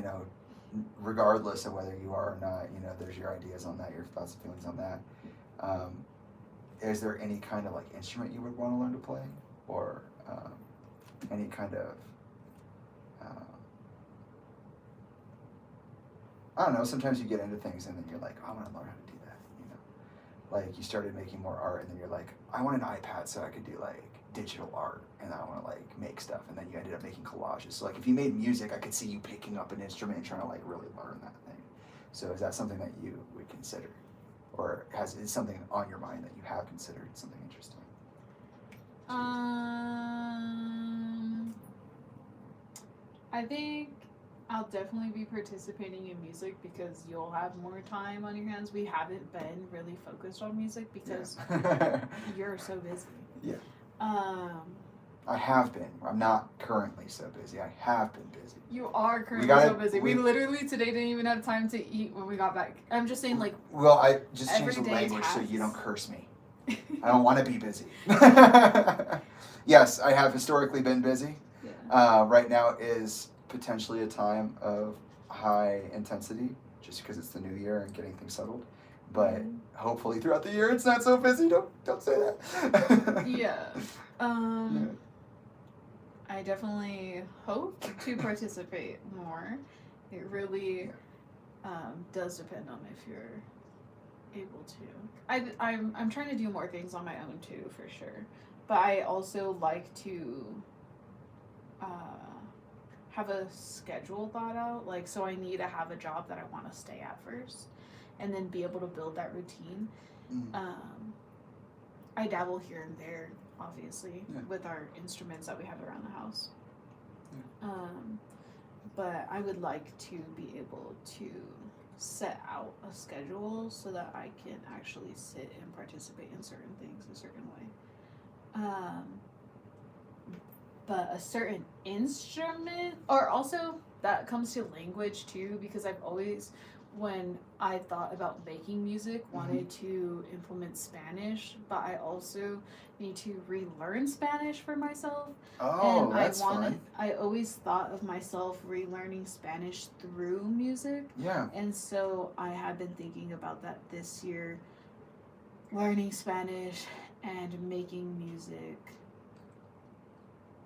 regardless of whether you are or not, there's your ideas on that, your thoughts and feelings on that. Is there any kind of like instrument you would want to learn to play, or any kind of I don't know, sometimes you get into things and then you're like, I want to learn how to do that, Like you started making more art and then you're like, I want an iPad so I could do like digital art and I want to like make stuff, and then you ended up making collages. So like if you made music, I could see you picking up an instrument and trying to like really learn that thing. So is that something that you would consider? Or is something on your mind that you have considered something interesting? I think I'll definitely be participating in music because you'll have more time on your hands. We haven't been really focused on music because you're so busy. Yeah. I have been. I'm not currently so busy. I have been busy. You are currently so busy. We literally today didn't even have time to eat when we got back. I'm just saying, like. Well, I just changed the everyday language so you don't tasks. curse me. I don't want to be busy. Yes, I have historically been busy. Yeah. Right now is potentially a time of high intensity, just because it's the new year and getting things settled. But hopefully throughout the year it's not so busy. Don't say that. Yeah. I definitely hope to participate more. It really does depend on if you're able to. I'm trying to do more things on my own too, for sure. But I also like to have a schedule thought out. Like, so I need to have a job that I want to stay at first, and then be able to build that routine. I dabble here and there, obviously, with our instruments that we have around the house. But I would like to be able to set out a schedule so that I can actually sit and participate in certain things a certain way. But a certain instrument, or also that comes to language too, because I've always, when I thought about making music, wanted to implement Spanish, but I also need to relearn Spanish for myself. Oh, and that's fun. I always thought of myself relearning Spanish through music. Yeah. And so I have been thinking about that this year, learning Spanish and making music.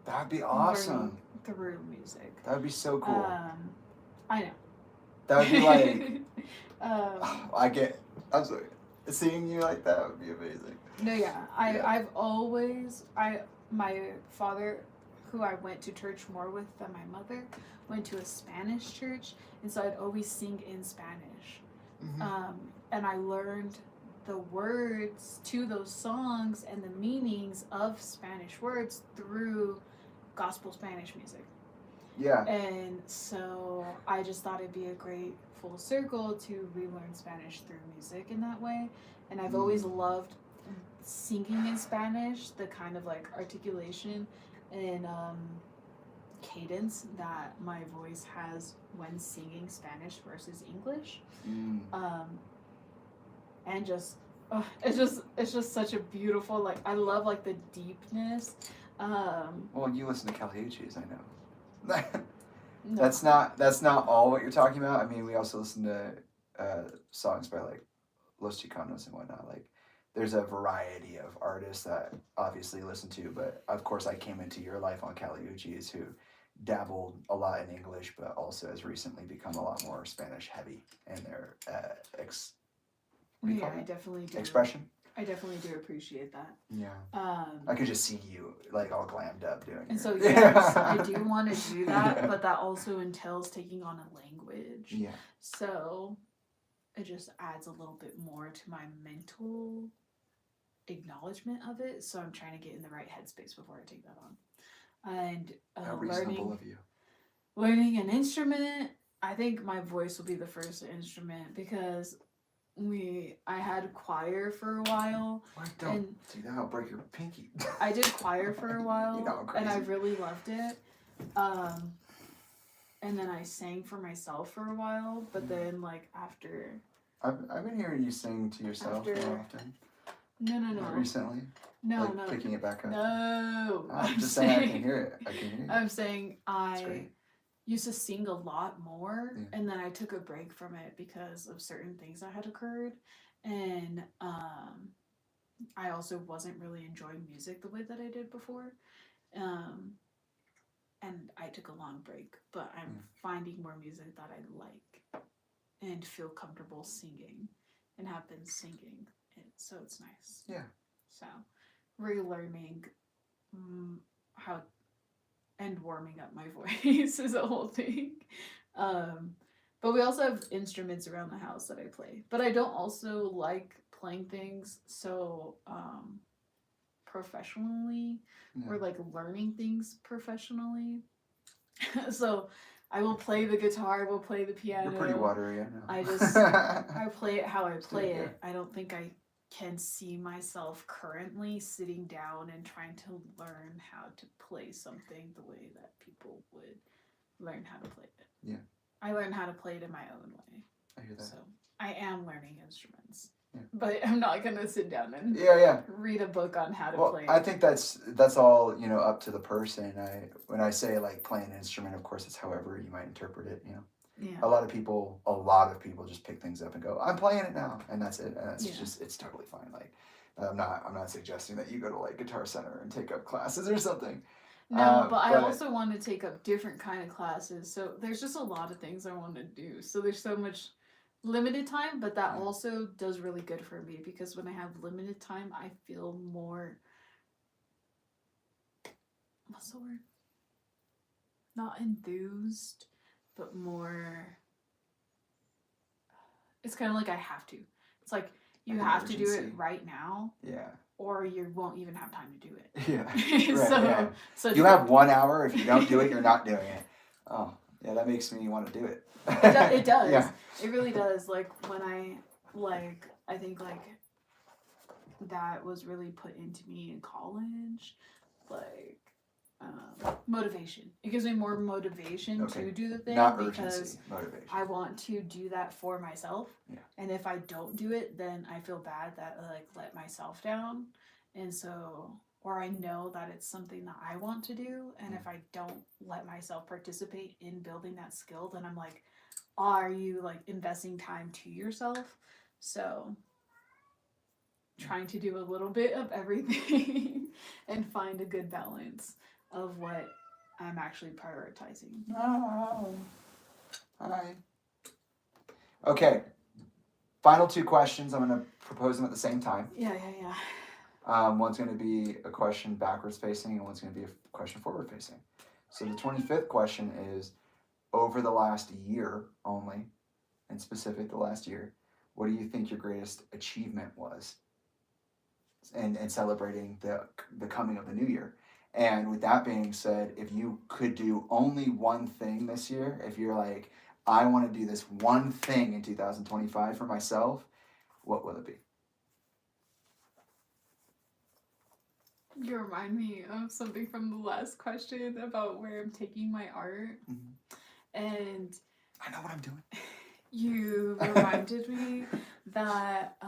That'd be awesome. Through music. That'd be so cool. I know. That'd be like, I'm sorry. Seeing you like that would be amazing. No, yeah. I've always, my father, who I went to church more with than my mother, went to a Spanish church, and so I'd always sing in Spanish. And I learned the words to those songs and the meanings of Spanish words through gospel Spanish music. Yeah. And so I just thought it'd be a great full circle to relearn Spanish through music in that way. And I've always loved singing in Spanish, the kind of like articulation and cadence that my voice has when singing Spanish versus English. And just it's just such a beautiful, like, I love like the deepness. Well, you listen to Caliucci's, I know. No. That's not all what you're talking about. I mean, we also listen to songs by like Los Chicanos and whatnot. Like, there's a variety of artists that obviously listen to, but of course I came into your life on Caliucci's, who dabbled a lot in English, but also has recently become a lot more Spanish heavy in their I definitely do. expression. I definitely do appreciate that. Yeah. I could just see you like all glammed up doing And it. so yes, I do want to do that, but that also entails taking on a language. Yeah. So it just adds a little bit more to my mental acknowledgement of it. So I'm trying to get in the right headspace before I take that on. And How reasonable of you. learning an instrument, I think my voice will be the first instrument because I had choir for a while. Why don't do that? I'll break your pinky. I did choir for a while, You know I'm and I crazy. really loved it. And then I sang for myself for a while, but then like after I've been hearing you sing to yourself more often. No. Recently. No, like picking it back up. No. I'm just saying I can hear it. I can hear you. I'm saying That's I great. used to sing a lot more, Yeah. and then I took a break from it because of certain things that had occurred, and I also wasn't really enjoying music the way that I did before, and I took a long break. But I'm finding more music that I like and feel comfortable singing, and have been singing, and so it's nice. Yeah. So, relearning how and warming up my voice is a whole thing. But we also have instruments around the house that I play. But I don't also like playing things so professionally or like learning things professionally. So I will play the guitar, I will play the piano. You're pretty watery, I know. I play it how I play it. I don't think I can see myself currently sitting down and trying to learn how to play something the way that people would learn how to play it. Yeah. I learn how to play it in my own way. I hear that. So I am learning instruments. Yeah. But I'm not gonna sit down and read a book on how to play it. I think that's all, up to the person. When I say like play an instrument, of course it's however you might interpret it, Yeah. A lot of people just pick things up and go, I'm playing it now, and that's it. And that's just, it's totally fine. Like, I'm not suggesting that you go to like Guitar Center and take up classes or something. No, but I also want to take up different kind of classes. So there's just a lot of things I want to do. So there's so much limited time, but that also does really good for me because when I have limited time, I feel more, what's the word? Not enthused, but more, it's kind of like I have to. It's like you have to do it right now. Yeah. Or you won't even have time to do it. Yeah. Right, so you have 1 hour. If you don't do it, you're not doing it. Oh, yeah, that makes me want to do it. It does. Yeah. It really does. Like when I think like that was really put into me in college, like motivation. It gives me more motivation to do the thing because motivation. I want to do that for myself. Yeah. And if I don't do it, then I feel bad that I like let myself down. And so, or I know that it's something that I want to do. And if I don't let myself participate in building that skill, then I'm like, are you like investing time to yourself? So trying to do a little bit of everything and find a good balance of what I'm actually prioritizing. Oh. Hi. Okay. Final 2 questions. I'm going to propose them at the same time. Yeah. One's going to be a question backwards facing, and one's going to be a question forward facing. So the 25th question is, over the last year only, in specific the last year, what do you think your greatest achievement was in celebrating the coming of the new year? And with that being said, if you could do only one thing this year, if you're like, I want to do this one thing in 2025 for myself, what will it be? You remind me of something from the last question about where I'm taking my art. Mm-hmm. And I know what I'm doing. You reminded me that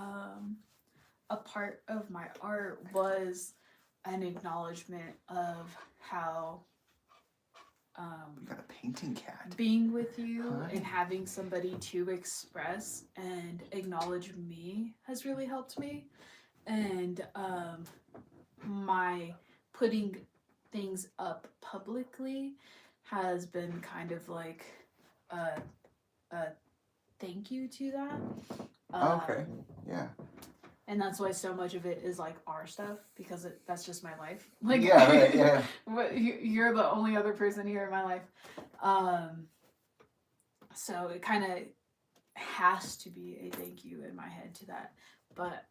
a part of my art was an acknowledgement of how You got a painting cat. being with you Hi. and having somebody to express and acknowledge me has really helped me. And my putting things up publicly has been kind of like a thank you to that. Okay. Yeah. And that's why so much of it is like our stuff, because that's just my life. Like, Yeah, right, yeah. You're the only other person here in my life. So it kind of has to be a thank you in my head to that. But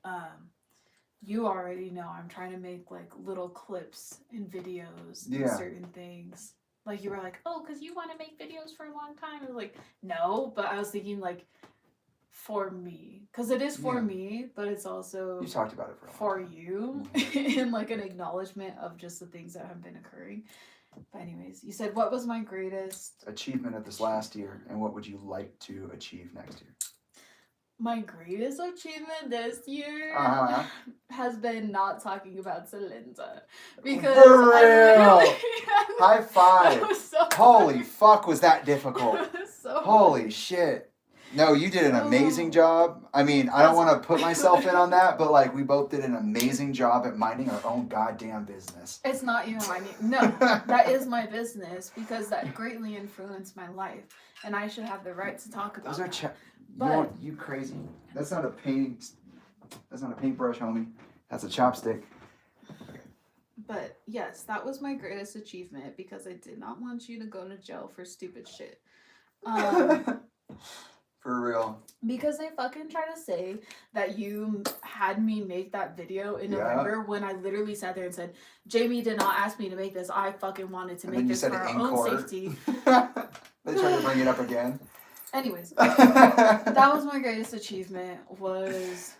you already know I'm trying to make like little clips and videos and certain things. Like you were like, oh, because you want to make videos for a long time. I was like, no, but I was thinking like for me, because it is for me, but it's also you talked about it for you, and like an acknowledgement of just the things that have been occurring. But anyways, you said what was my greatest achievement of this last year, and what would you like to achieve next year? My greatest achievement this year has been not talking about Celinda, because for real. High five. So Holy fuck, was that difficult? So holy shit. No, you did an amazing job. I mean, I don't want to put myself in on that, but like we both did an amazing job at minding our own goddamn business. It's not even minding. No, that is my business, because that greatly influenced my life, and I should have the right to talk about. Those are you crazy? That's not a paint. That's not a paintbrush, homie. That's a chopstick. But yes, that was my greatest achievement, because I did not want you to go to jail for stupid shit. For real. Because they fucking try to say that you had me make that video in November, when I literally sat there and said, Jamie did not ask me to make this. I fucking wanted to make this for our own safety. They tried to bring it up again. Anyways, that was my greatest achievement, was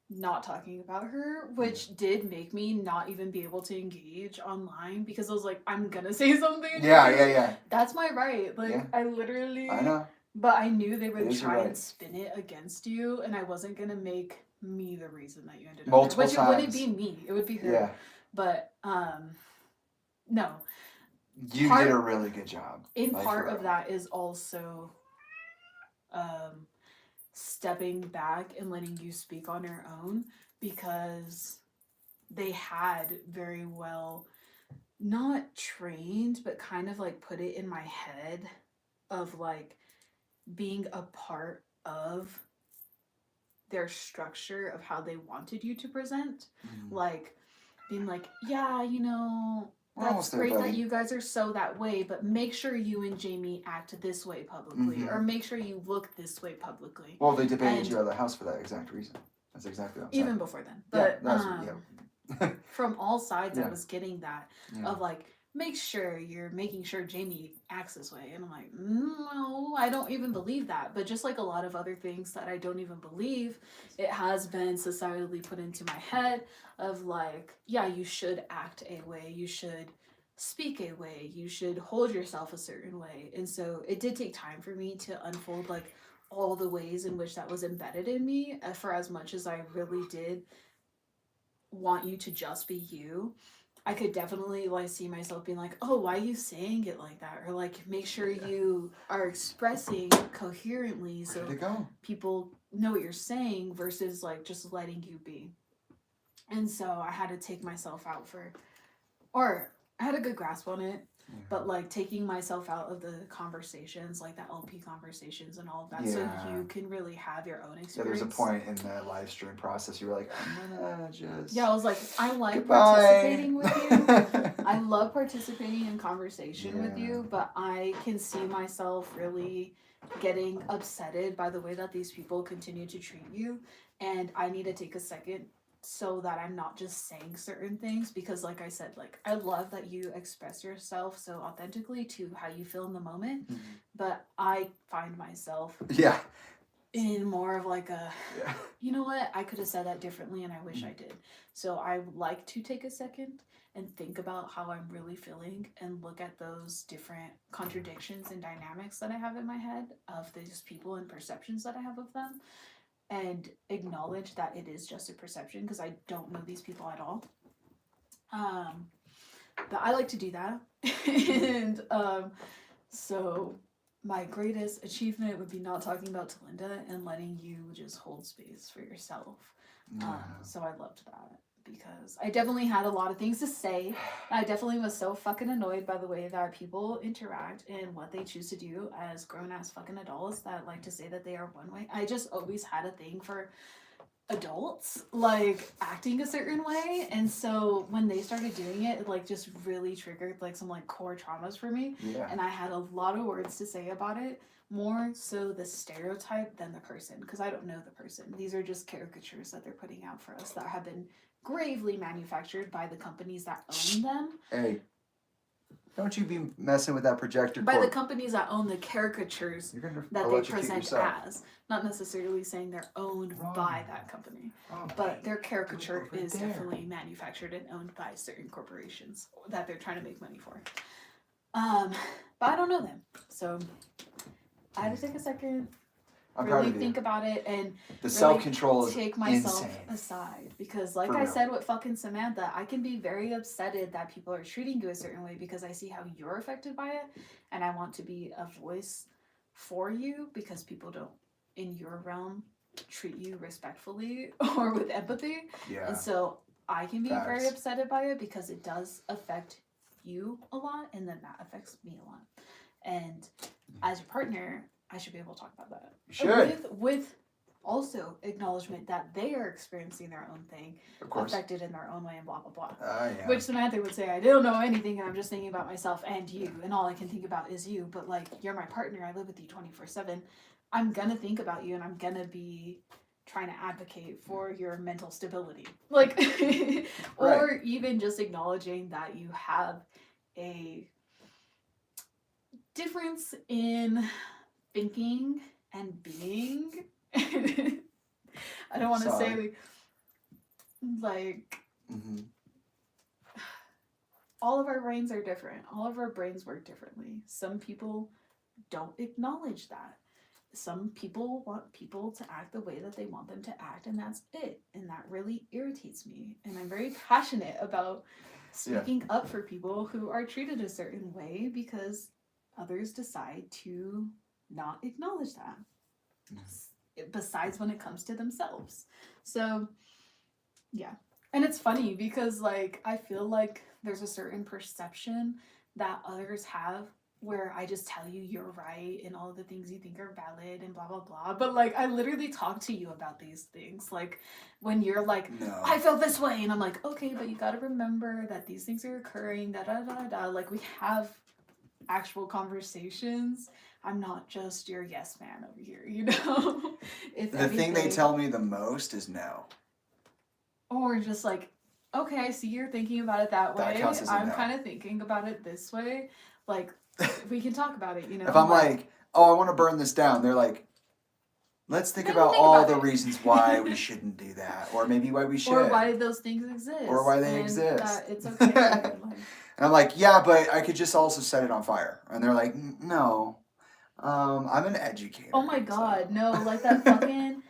not talking about her, which did make me not even be able to engage online, because I was like, I'm gonna say something. Yeah. That's my right. Like, I literally... I know. But I knew they would try and spin it against you, and I wasn't gonna make me the reason that you ended up multiple there. Which times. It wouldn't be me. It would be her. Yeah. But no. You did a really good job. Part of that is also stepping back and letting you speak on your own, because they had very well not trained, but kind of like put it in my head of like being a part of their structure of how they wanted you to present. Like being like, yeah, you know, that's great that you guys are so that way, but make sure you and Jamie act this way publicly, or make sure you look this way publicly. Well, they debated you out of the house for that exact reason. That's exactly what I'm saying. Even before then. But from all sides, I was getting that of like, make sure you're making sure Jamie acts this way. And I'm like, no, I don't even believe that. But just like a lot of other things that I don't even believe, it has been societally put into my head of like, yeah, you should act a way, you should speak a way, you should hold yourself a certain way. And so it did take time for me to unfold like all the ways in which that was embedded in me, for as much as I really did want you to just be you. I could definitely like see myself being like, oh, why are you saying it like that? Or like, make sure you are expressing coherently so people know what you're saying, versus like just letting you be. And so I had to take myself out or I had a good grasp on it, but like taking myself out of the conversations, like the LP conversations and all of that, so you can really have your own experience. Yeah, there's a point in the live stream process you were like, I'm gonna just... Yeah, I was like, I like participating with you. I love participating in conversation with you, but I can see myself really getting upsetted by the way that these people continue to treat you, and I need to take a second so that I'm not just saying certain things, because like I said, like I love that you express yourself so authentically to how you feel in the moment, but I find myself in more of like a, you know what, I could have said that differently and I wish I did. So I like to take a second and think about how I'm really feeling and look at those different contradictions and dynamics that I have in my head of these people and perceptions that I have of them, and acknowledge that it is just a perception, because I don't know these people at all. But I like to do that. And so my greatest achievement would be not talking about Talinda and letting you just hold space for yourself. So I loved that. because I definitely had a lot of things to say. I definitely was so fucking annoyed by the way that people interact and what they choose to do as grown-ass fucking adults that like to say that they are one way. I just always had a thing for adults like acting a certain way, and so when they started doing it, it like just really triggered like some like core traumas for me. Yeah. And I had a lot of words to say about it, more so the stereotype than the person, because I don't know the person. These are just caricatures that they're putting out for us that have been gravely manufactured by the companies that own them. Hey, don't you be messing with that projector By cord. the companies that own the caricatures You're gonna that they electrocute present yourself. as, not necessarily saying they're owned by that company, but their caricature over is there. definitely manufactured and owned by certain corporations that they're trying to make money for. But I don't know them, so I had to take a second, I'm proud really of you. think about it, and The really self-control is take myself insane. aside, because like For I real. said with fucking Samantha, I can be very upsetted that people are treating you a certain way because I see how you're affected by it, and I want to be a voice for you because people don't in your realm treat you respectfully or with empathy. Yeah. And so I can be very Facts. upset by it because it does affect you a lot, and then that affects me a lot. And as your partner, I should be able to talk about that. You should. With also acknowledgement that they are experiencing their own thing, Of course. affected in their own way, and blah blah blah. Yeah. Which Samantha would say, I don't know anything, and I'm just thinking about myself and you, and all I can think about is you. But like, you're my partner, I live with you 24/7. I'm gonna think about you, and I'm gonna be trying to advocate for your mental stability. Like, or even just acknowledging that you have a difference in thinking and being. I don't want to say like Mm-hmm. all of our brains are different. All of our brains work differently. Some people don't acknowledge that. Some people want people to act the way that they want them to act, and that's it. And that really irritates me. And I'm very passionate about speaking up for people who are treated a certain way because others decide to not acknowledge that. Besides when it comes to themselves. So, yeah. And it's funny because, like, I feel like there's a certain perception that others have where I just tell you you're right and all of the things you think are valid and blah, blah, blah. But, like, I literally talk to you about these things. Like, when you're like, No. I feel this way. And I'm like, okay, but you got to remember that these things are occurring, da, da, da, da. Like, we have actual conversations. I'm not just your yes man over here, you know? The thing they tell me the most is no. Or just like, okay, I see you're thinking about it that way. That counts as a I'm no. kind of thinking about it this way. Like, we can talk about it, you know? If I'm like, oh, I want to burn this down, they're like, let's think Then about think all about the it. reasons why we shouldn't do that, or maybe why we should. Or why those things exist. Or why they and exist. That it's okay. Like, And I'm like, yeah, but I could just also set it on fire. And they're like, no, I'm an educator. oh my god, no, like that fucking...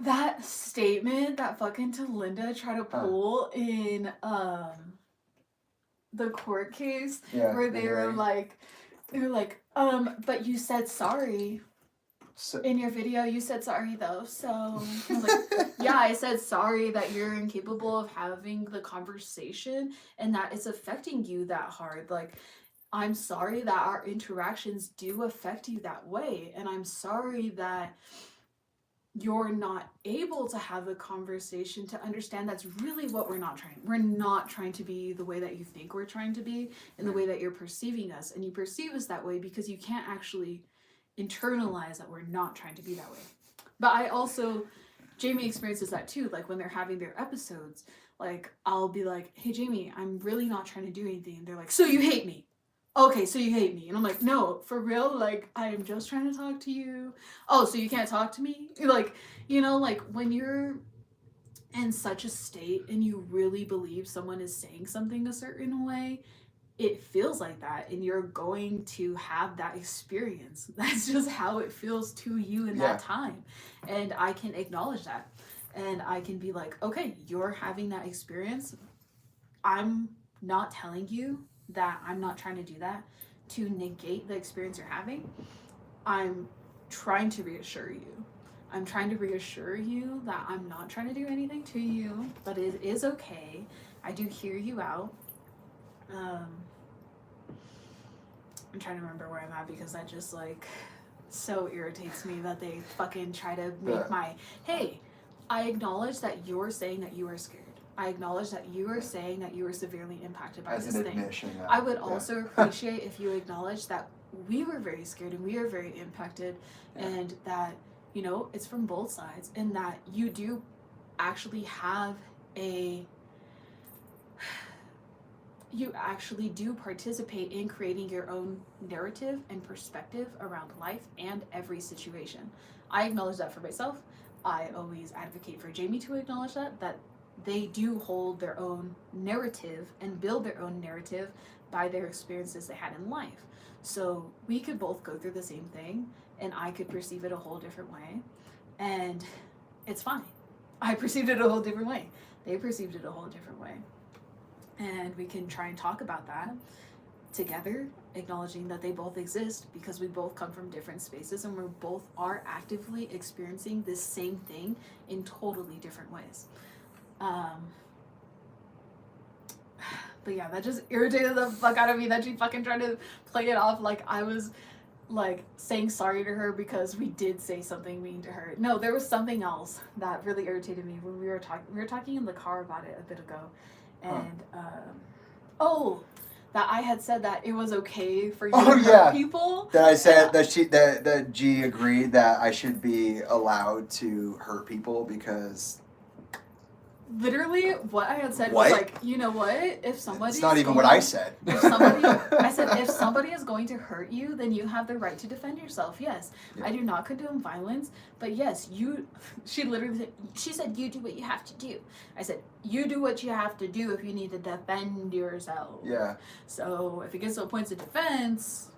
that statement that fucking Talinda tried to pull in the court case where they were like, but you said sorry. So, In your video, you said sorry though, so I was like, yeah, I said sorry that you're incapable of having the conversation and that it's affecting you that hard. Like, I'm sorry that our interactions do affect you that way, and I'm sorry that you're not able to have a conversation to understand that's really what we're not trying. We're not trying to be the way that you think we're trying to be and the way that you're perceiving us, and you perceive us that way because you can't actually internalize that we're not trying to be that way. But I also, Jamie experiences that too, like when they're having their episodes, like I'll be like, hey Jamie, I'm really not trying to do anything, and they're like, so you hate me? Okay, so you hate me. And I'm like, no, for real, like I am just trying to talk to you. Oh, so you can't talk to me? Like, you know, like when you're in such a state and you really believe someone is saying something a certain way, it feels like that, and you're going to have that experience. That's just how it feels to you in that time. And I can acknowledge that. And I can be like, okay, you're having that experience. I'm not telling you that I'm not trying to do that to negate the experience you're having. I'm trying to reassure you. I'm trying to reassure you that I'm not trying to do anything to you, but it is okay. I do hear you out. I'm trying to remember where I'm at because that just like so irritates me that they fucking try to make my, hey, I acknowledge that you're saying that you are scared. I acknowledge that you are saying that you were severely impacted by As this an thing. admission. I would also appreciate if you acknowledge that we were very scared and we are very impacted, and that, you know, it's from both sides, and that you do actually have you actually do participate in creating your own narrative and perspective around life and every situation. I acknowledge that for myself. I always advocate for Jamie to acknowledge that they do hold their own narrative and build their own narrative by their experiences they had in life. So we could both go through the same thing, and I could perceive it a whole different way, and it's fine. I perceived it a whole different way. They perceived it a whole different way. And we can try and talk about that together, acknowledging that they both exist because we both come from different spaces and we both are actively experiencing this same thing in totally different ways. But yeah, that just irritated the fuck out of me that she fucking tried to play it off like I was like saying sorry to her because we did say something mean to her. No, there was something else that really irritated me when we were talking in the car about it a bit ago. And that I had said that it was okay for you to hurt people. That I said that G agreed that I should be allowed to hurt people because literally what I had said was like, you know what? If somebody It's not even what I said. I said if somebody is going to hurt you, then you have the right to defend yourself. Yes. Yeah. I do not condone violence, but yes, she said you do what you have to do. I said you do what you have to do if you need to defend yourself. Yeah. So if it gets to a point of defense,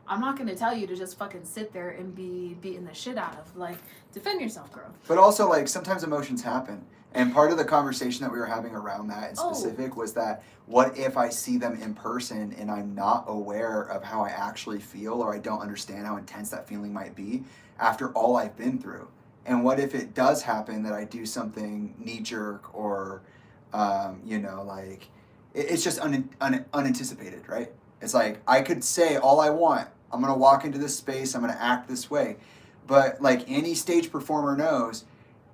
I'm not going to tell you to just fucking sit there and be beaten the shit out of. Like, defend yourself, girl. But also, like, sometimes emotions happen. And part of the conversation that we were having around that in specific was that what if I see them in person and I'm not aware of how I actually feel, or I don't understand how intense that feeling might be after all I've been through? And what if it does happen that I do something knee-jerk or, like, it's just unanticipated, right? It's like, I could say all I want. I'm going to walk into this space. I'm going to act this way. But like any stage performer knows,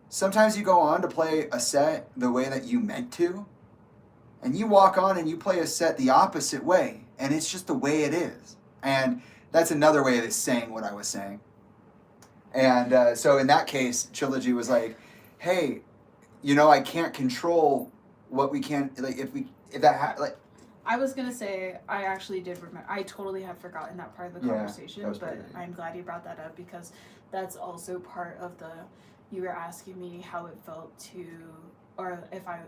sometimes you go on to play a set the way that you meant to, and you walk on and you play a set the opposite way, and it's just the way it is. And that's another way of saying what I was saying. And so in that case, Trilogy was like, hey, I can't control what we can, like, I was going to say, I actually did remember, I totally had forgotten that part of the conversation, but I'm glad you brought that up because that's also part of you were asking me how it felt or if I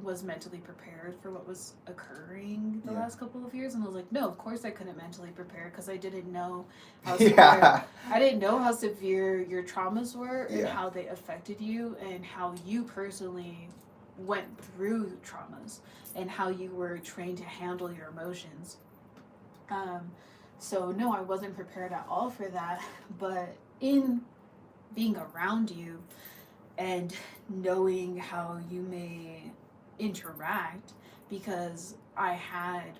was mentally prepared for what was occurring the last couple of years, and I was like, no, of course I couldn't mentally prepare because I didn't know how severe, I didn't know how severe your traumas were and how they affected you and how you personally went through traumas and how you were trained to handle your emotions. So no, I wasn't prepared at all for that, but in being around you and knowing how you may interact, because I had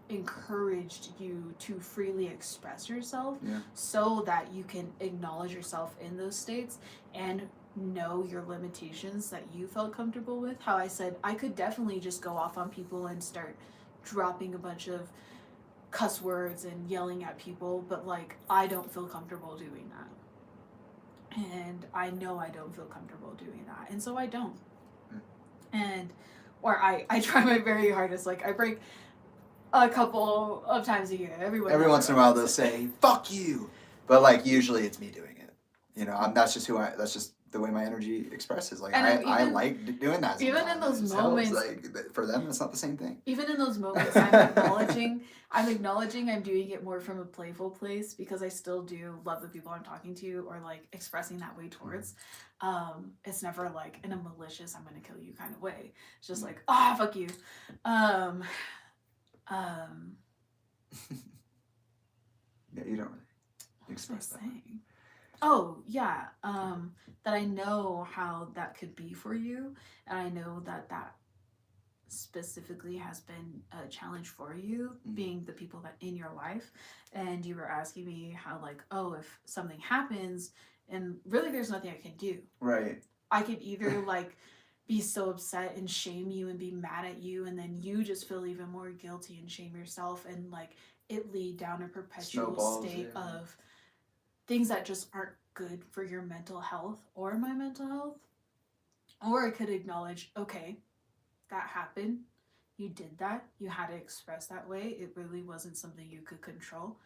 encouraged you to freely express yourself so that you can acknowledge yourself in those states and know your limitations that you felt comfortable with. How I said I could definitely just go off on people and start dropping a bunch of cuss words and yelling at people, but like I don't feel comfortable doing that, and I know I don't feel comfortable doing that, and so I don't. Or I try my very hardest. Like I break a couple of times a year. Every once in a while they'll say "fuck you," but like usually it's me doing it. That's just that's just the way my energy expresses. Like I like doing that. Even in those moments, like for them, it's not the same thing. Even in those moments, I'm acknowledging I'm doing it more from a playful place because I still do love the people I'm talking to or like expressing that way towards. It's never like in a malicious, I'm gonna kill you kind of way. It's just like, fuck you. Yeah, you don't really express that. Oh, yeah. That I know how that could be for you, and I know that that specifically has been a challenge for you, being the people that in your life. And you were asking me how, like, oh, if something happens, and really there's nothing I can do. Right. I could either like be so upset and shame you and be mad at you, and then you just feel even more guilty and shame yourself, and like it lead down a perpetual Snowballs, state yeah. of things that just aren't good for your mental health or my mental health. Or I could acknowledge, okay, that happened. You did that. You had to express that way. It really wasn't something you could control.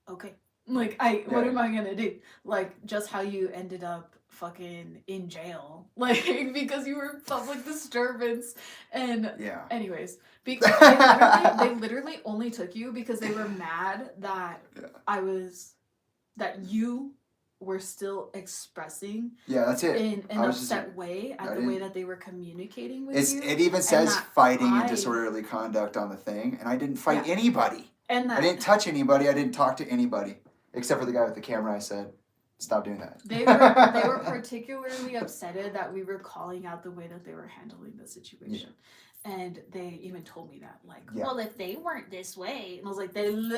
Okay. Like, what am I gonna do? Like, just how you ended up fucking in jail. Like, because you were public disturbance. And, Yeah. anyways, they literally only took you because they were mad that that you were still expressing that's it. in an upset way at the way that they were communicating with you. It even says fighting and disorderly conduct on the thing, and I didn't fight anybody. And I didn't touch anybody. I didn't talk to anybody except for the guy with the camera. I said, "Stop doing that." They were particularly upset that we were calling out the way that they were handling the situation. And they even told me that, like, well, if they weren't this way, and I was like,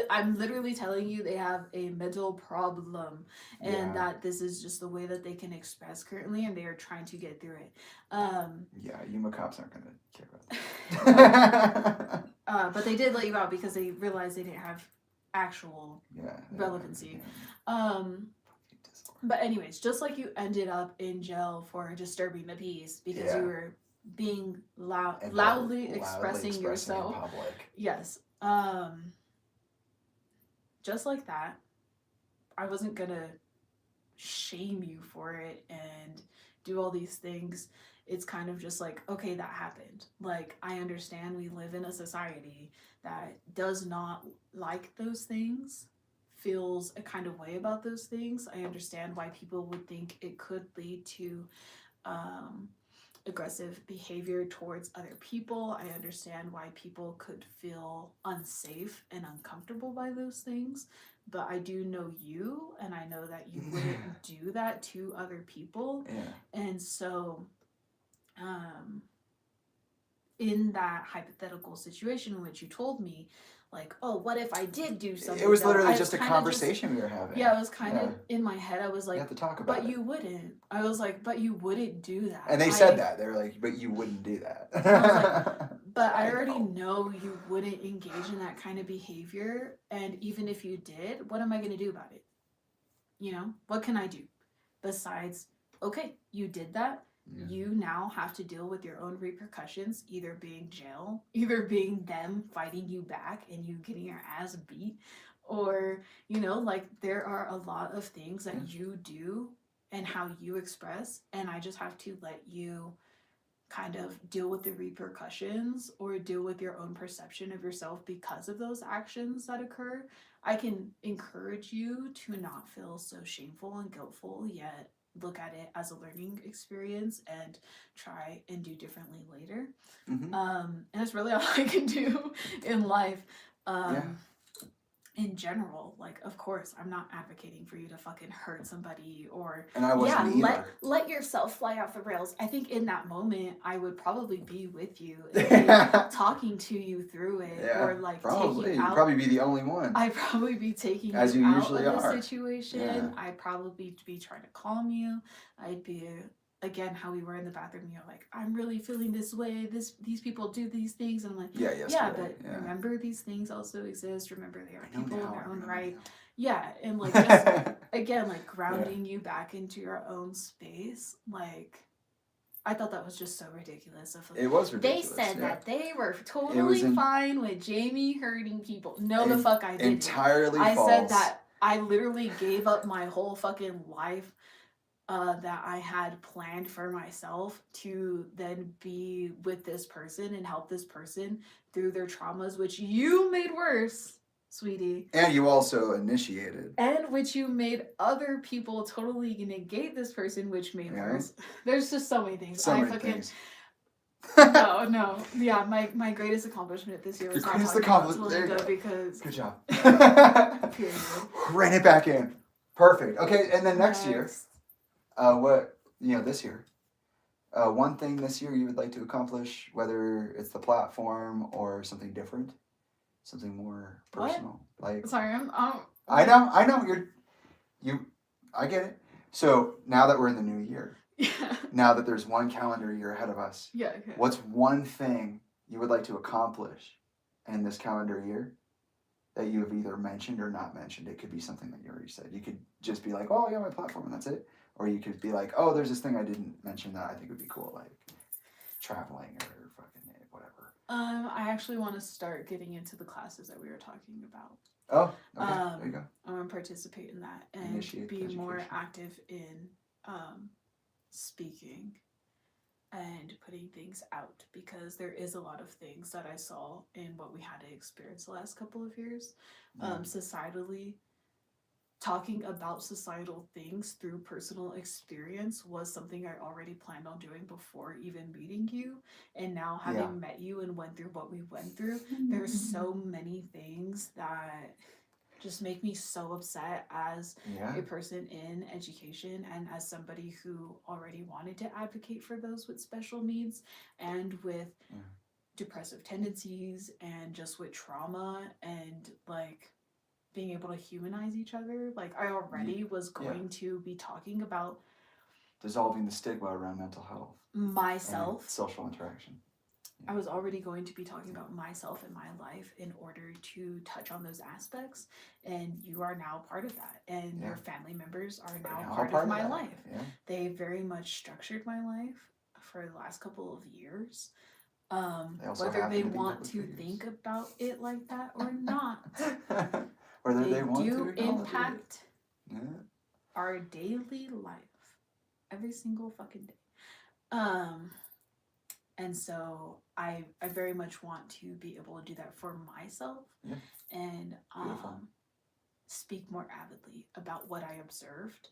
I'm literally telling you they have a mental problem, and that this is just the way that they can express currently, and they are trying to get through it. Yuma cops aren't gonna care about that. But they did let you out because they realized they didn't have actual relevancy. But anyways, just like you ended up in jail for disturbing the peace because you were being loudly expressing yourself in public. Yes. Just like that, I wasn't gonna shame you for it and do all these things. It's kind of just like, okay, that happened. Like, I understand we live in a society that does not like those things, feels a kind of way about those things. I understand why people would think it could lead to aggressive behavior towards other people. I understand why people could feel unsafe and uncomfortable by those things. But I do know you, and I know that you wouldn't do that to other people. And so in that hypothetical situation in which you told me, like, oh, what if I did do something? It was literally just a conversation we were having. Yeah, it was kind of in my head. I was like, you have to talk about but you wouldn't. I was like, but you wouldn't do that. And they said that. They were like, but you wouldn't do that. I was like, but I already know you wouldn't engage in that kind of behavior. And even if you did, what am I going to do about it? You know, what can I do? Besides, okay, you did that. You now have to deal with your own repercussions, either being jail, either being them fighting you back and you getting your ass beat, or, you know, like, there are a lot of things that you do and how you express, and I just have to let you kind of deal with the repercussions or deal with your own perception of yourself because of those actions that occur. I can encourage you to not feel so shameful and guiltful, yet look at it as a learning experience and try and do differently later. And that's really all I can do in life. In general, like, of course, I'm not advocating for you to fucking hurt somebody or and I wasn't either. Let yourself fly off the rails. I think in that moment I would probably be with you and talking to you through it, or like probably taking out, you'd probably be the only one. I'd probably be taking as you out usually of are. The situation. I'd probably be trying to calm you. I'd be again how we were in the bathroom. You're like, I'm really feeling this way. These people do these things, and I'm like, but remember these things also exist. Remember they are people in their own right. And like just again, like grounding you back into your own space. Like, I thought that was just so ridiculous. It was ridiculous. They said that they were totally fine with Jamie hurting people. No, the fuck I didn't. Entirely false. I said that I literally gave up my whole fucking life that I had planned for myself to then be with this person and help this person through their traumas, which you made worse, sweetie. And you also initiated. And which you made other people totally negate this person, which made worse. There's just so many things. Things. No. Yeah, my greatest accomplishment this year was not talking about Belinda because... Good job. Period. Rein it back in. Perfect. Okay, and then next year, this year, one thing this year you would like to accomplish, whether it's the platform or something different, something more personal. Like, Sorry, I know, I get it. So now that we're in the new year, Yeah. now that there's one calendar year ahead of us, Yeah. Okay. what's one thing you would like to accomplish in this calendar year that you have either mentioned or not mentioned? It could be something that you already said. You could just be like, oh, yeah, my platform, and that's it. Or you could be like, oh, there's this thing I didn't mention that I think would be cool, like traveling or fucking whatever. I actually want to start getting into the classes that we were talking about. Oh, okay, there you go. I want to participate in that and Initiate be education. more active in speaking and putting things out, because there is a lot of things that I saw in what we had to experience the last couple of years, societally. Talking about societal things through personal experience was something I already planned on doing before even meeting you. And now having met you and went through what we went through, there's so many things that just make me so upset as a person in education and as somebody who already wanted to advocate for those with special needs and with depressive tendencies and just with trauma and like being able to humanize each other. Like I already was going to be talking about dissolving the stigma around mental health, myself, and social interaction. I was already going to be talking about myself and my life in order to touch on those aspects, and you are now part of that, and your family members are now part of my life. They very much structured my life for the last couple of years. Whether they want to think about it like that or not, whether they want do to impact our daily life every single fucking day. And so I very much want to be able to do that for myself and speak more avidly about what I observed,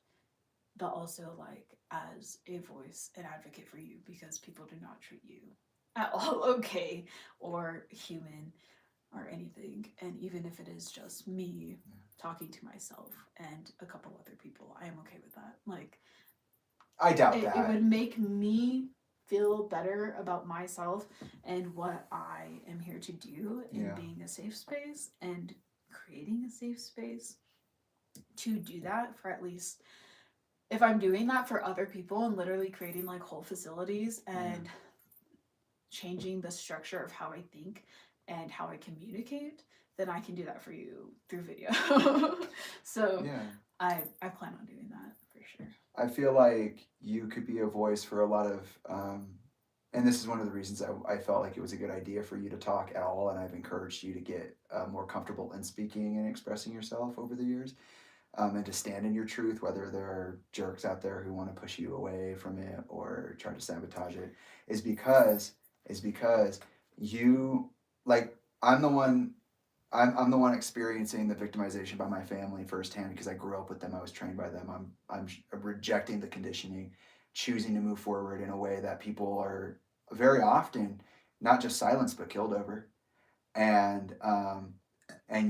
but also like as a voice and advocate for you, because people do not treat you at all okay or human or anything. And even if it is just me talking to myself and a couple other people, I am okay with that. Like, I doubt that. It would make me feel better about myself and what I am here to do in being a safe space and creating a safe space to do that for, at least if I'm doing that for other people and literally creating like whole facilities and changing the structure of how I think and how I communicate, then I can do that for you through video. So I plan on doing that for sure. I feel like you could be a voice for a lot of, and this is one of the reasons I felt like it was a good idea for you to talk at all, and I've encouraged you to get more comfortable in speaking and expressing yourself over the years, and to stand in your truth, whether there are jerks out there who want to push you away from it or try to sabotage it, is because you, like, I'm the one experiencing the victimization by my family firsthand, because I grew up with them. I was trained by them. I'm rejecting the conditioning, choosing to move forward in a way that people are very often not just silenced but killed over. And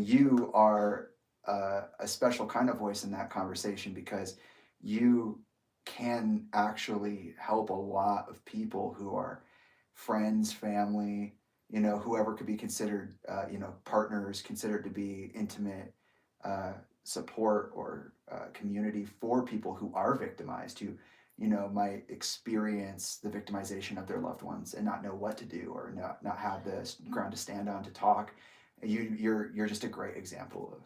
you are a special kind of voice in that conversation, because you can actually help a lot of people who are friends, family, whoever could be considered, partners, considered to be intimate support or community for people who are victimized, who, might experience the victimization of their loved ones and not know what to do, or not have the ground to stand on to talk. You're just a great example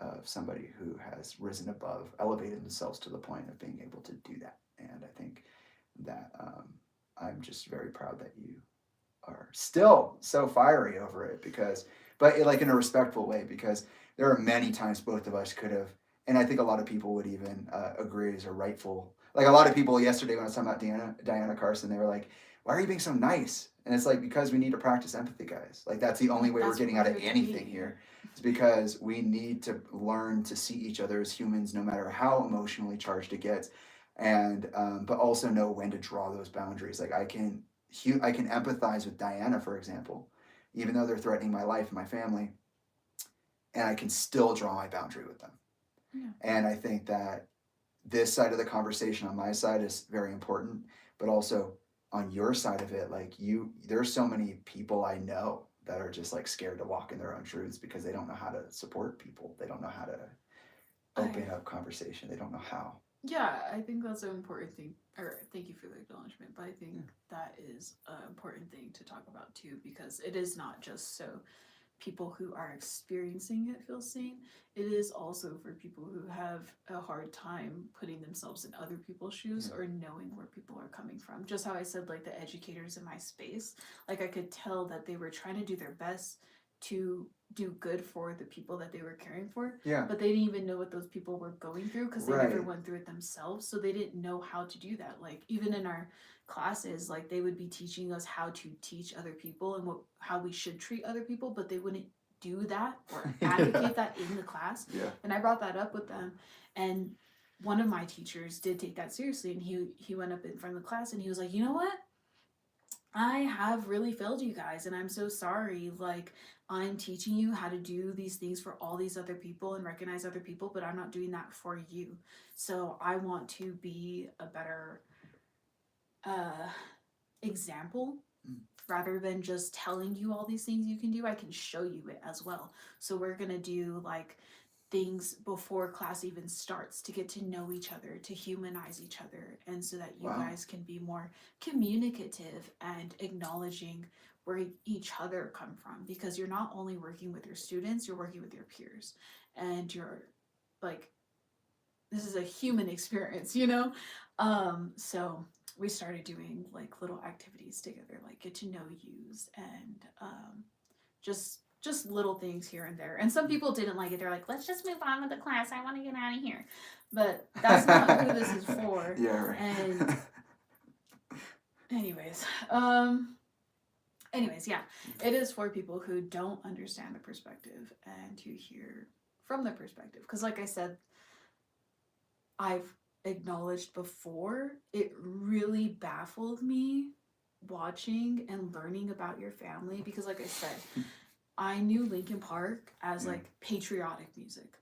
of somebody who has risen above, elevated themselves to the point of being able to do that. And I think that I'm just very proud that you are still so fiery over it, but like in a respectful way, because there are many times both of us could have, and I think a lot of people would even agree is a rightful, like a lot of people yesterday when I was talking about Diana Carson, they were like, why are you being so nice? And it's like, because we need to practice empathy, guys. Like that's the only way we're getting out of anything here. It's because we need to learn to see each other as humans, no matter how emotionally charged it gets. And, but also know when to draw those boundaries. Like I can empathize with Diana, for example, even though they're threatening my life and my family, and I can still draw my boundary with them. Yeah. And I think that this side of the conversation on my side is very important, but also on your side of it, like there's so many people I know that are just like scared to walk in their own truths because they don't know how to support people. They don't know how to open up conversation. They don't know how. Yeah, I think that's an important thing. Or thank you for the acknowledgement, but I think that is an important thing to talk about too, because it is not just so people who are experiencing it feel seen. It is also for people who have a hard time putting themselves in other people's shoes or knowing where people are coming from. Just how I said, like the educators in my space, like I could tell that they were trying to do their best to do good for the people that they were caring for, Yeah. but they didn't even know what those people were going through because they never went through it themselves, so they didn't know how to do that. Like even in our classes, like they would be teaching us how to teach other people and how we should treat other people, but they wouldn't do that or advocate that in the class. Yeah. And I brought that up with them, and one of my teachers did take that seriously, and he went up in front of the class and he was like, you know what, I have really failed you guys and I'm so sorry. Like, I'm teaching you how to do these things for all these other people and recognize other people, but I'm not doing that for you. So I want to be a better example. Rather than just telling you all these things you can do, I can show you it as well. So we're gonna do like things before class even starts to get to know each other, to humanize each other, and so that you guys can be more communicative and acknowledging where each other come from, because you're not only working with your students, you're working with your peers, and you're like, this is a human experience, you know? So we started doing like little activities together, like get to know yous, and just little things here and there. And some people didn't like it. They're like, let's just move on with the class. I want to get out of here. But that's not who this is for. Yeah, right. And anyways, yeah, it is for people who don't understand the perspective and to hear from the perspective. Because like I said, I've acknowledged before, it really baffled me watching and learning about your family, because like I said, I knew Linkin Park as like patriotic music.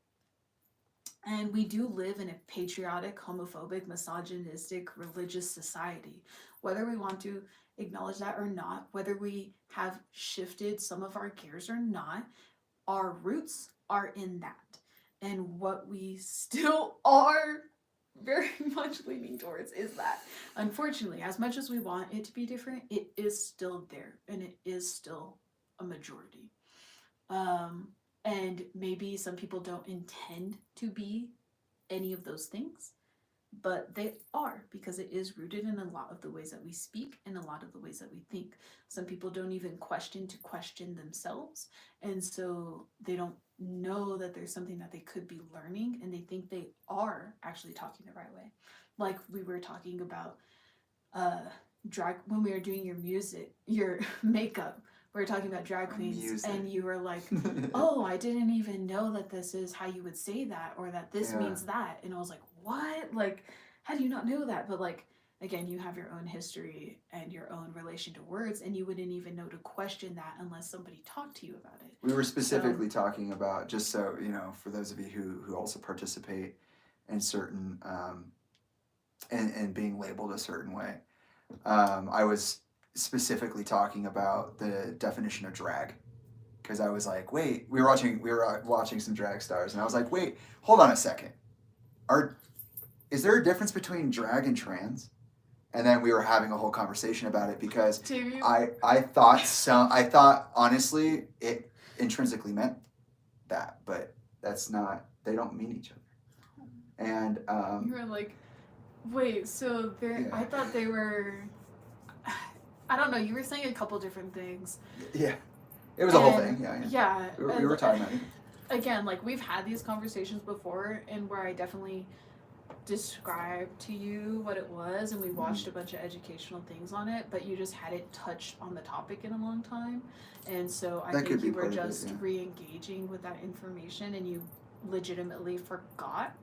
And we do live in a patriotic, homophobic, misogynistic, religious society. Whether we want to acknowledge that or not, whether we have shifted some of our gears or not, our roots are in that. And what we still are very much leaning towards is that, unfortunately, as much as we want it to be different, it is still there, and it is still a majority. And maybe some people don't intend to be any of those things, but they are, because it is rooted in a lot of the ways that we speak and a lot of the ways that we think. Some people don't even question themselves, and so they don't know that there's something that they could be learning, and they think they are actually talking the right way. Like we were talking about drag when we were doing your makeup. We were talking about drag queens, and you were like, oh, I didn't even know that this is how you would say that, or that this means that. And I was like, what? Like, how do you not know that? But like, again, you have your own history and your own relation to words, and you wouldn't even know to question that unless somebody talked to you about it. We were specifically talking about, just so, you know, for those of you who also participate in certain, and being labeled a certain way, I was specifically talking about the definition of drag, because I was like, wait, we were watching some drag stars, and I was like, wait, hold on a second, is there a difference between drag and trans? And then we were having a whole conversation about it, because I thought honestly it intrinsically meant that, but that's not, they don't mean each other. And you were like, wait, so I thought they were, I don't know, you were saying a couple different things. Yeah, it was a whole thing. Yeah, we were talking about it. Again, like we've had these conversations before, and where I definitely described to you what it was, and we watched a bunch of educational things on it, but you just hadn't touched on the topic in a long time, and so I think you were just re-engaging with that information, and you legitimately forgot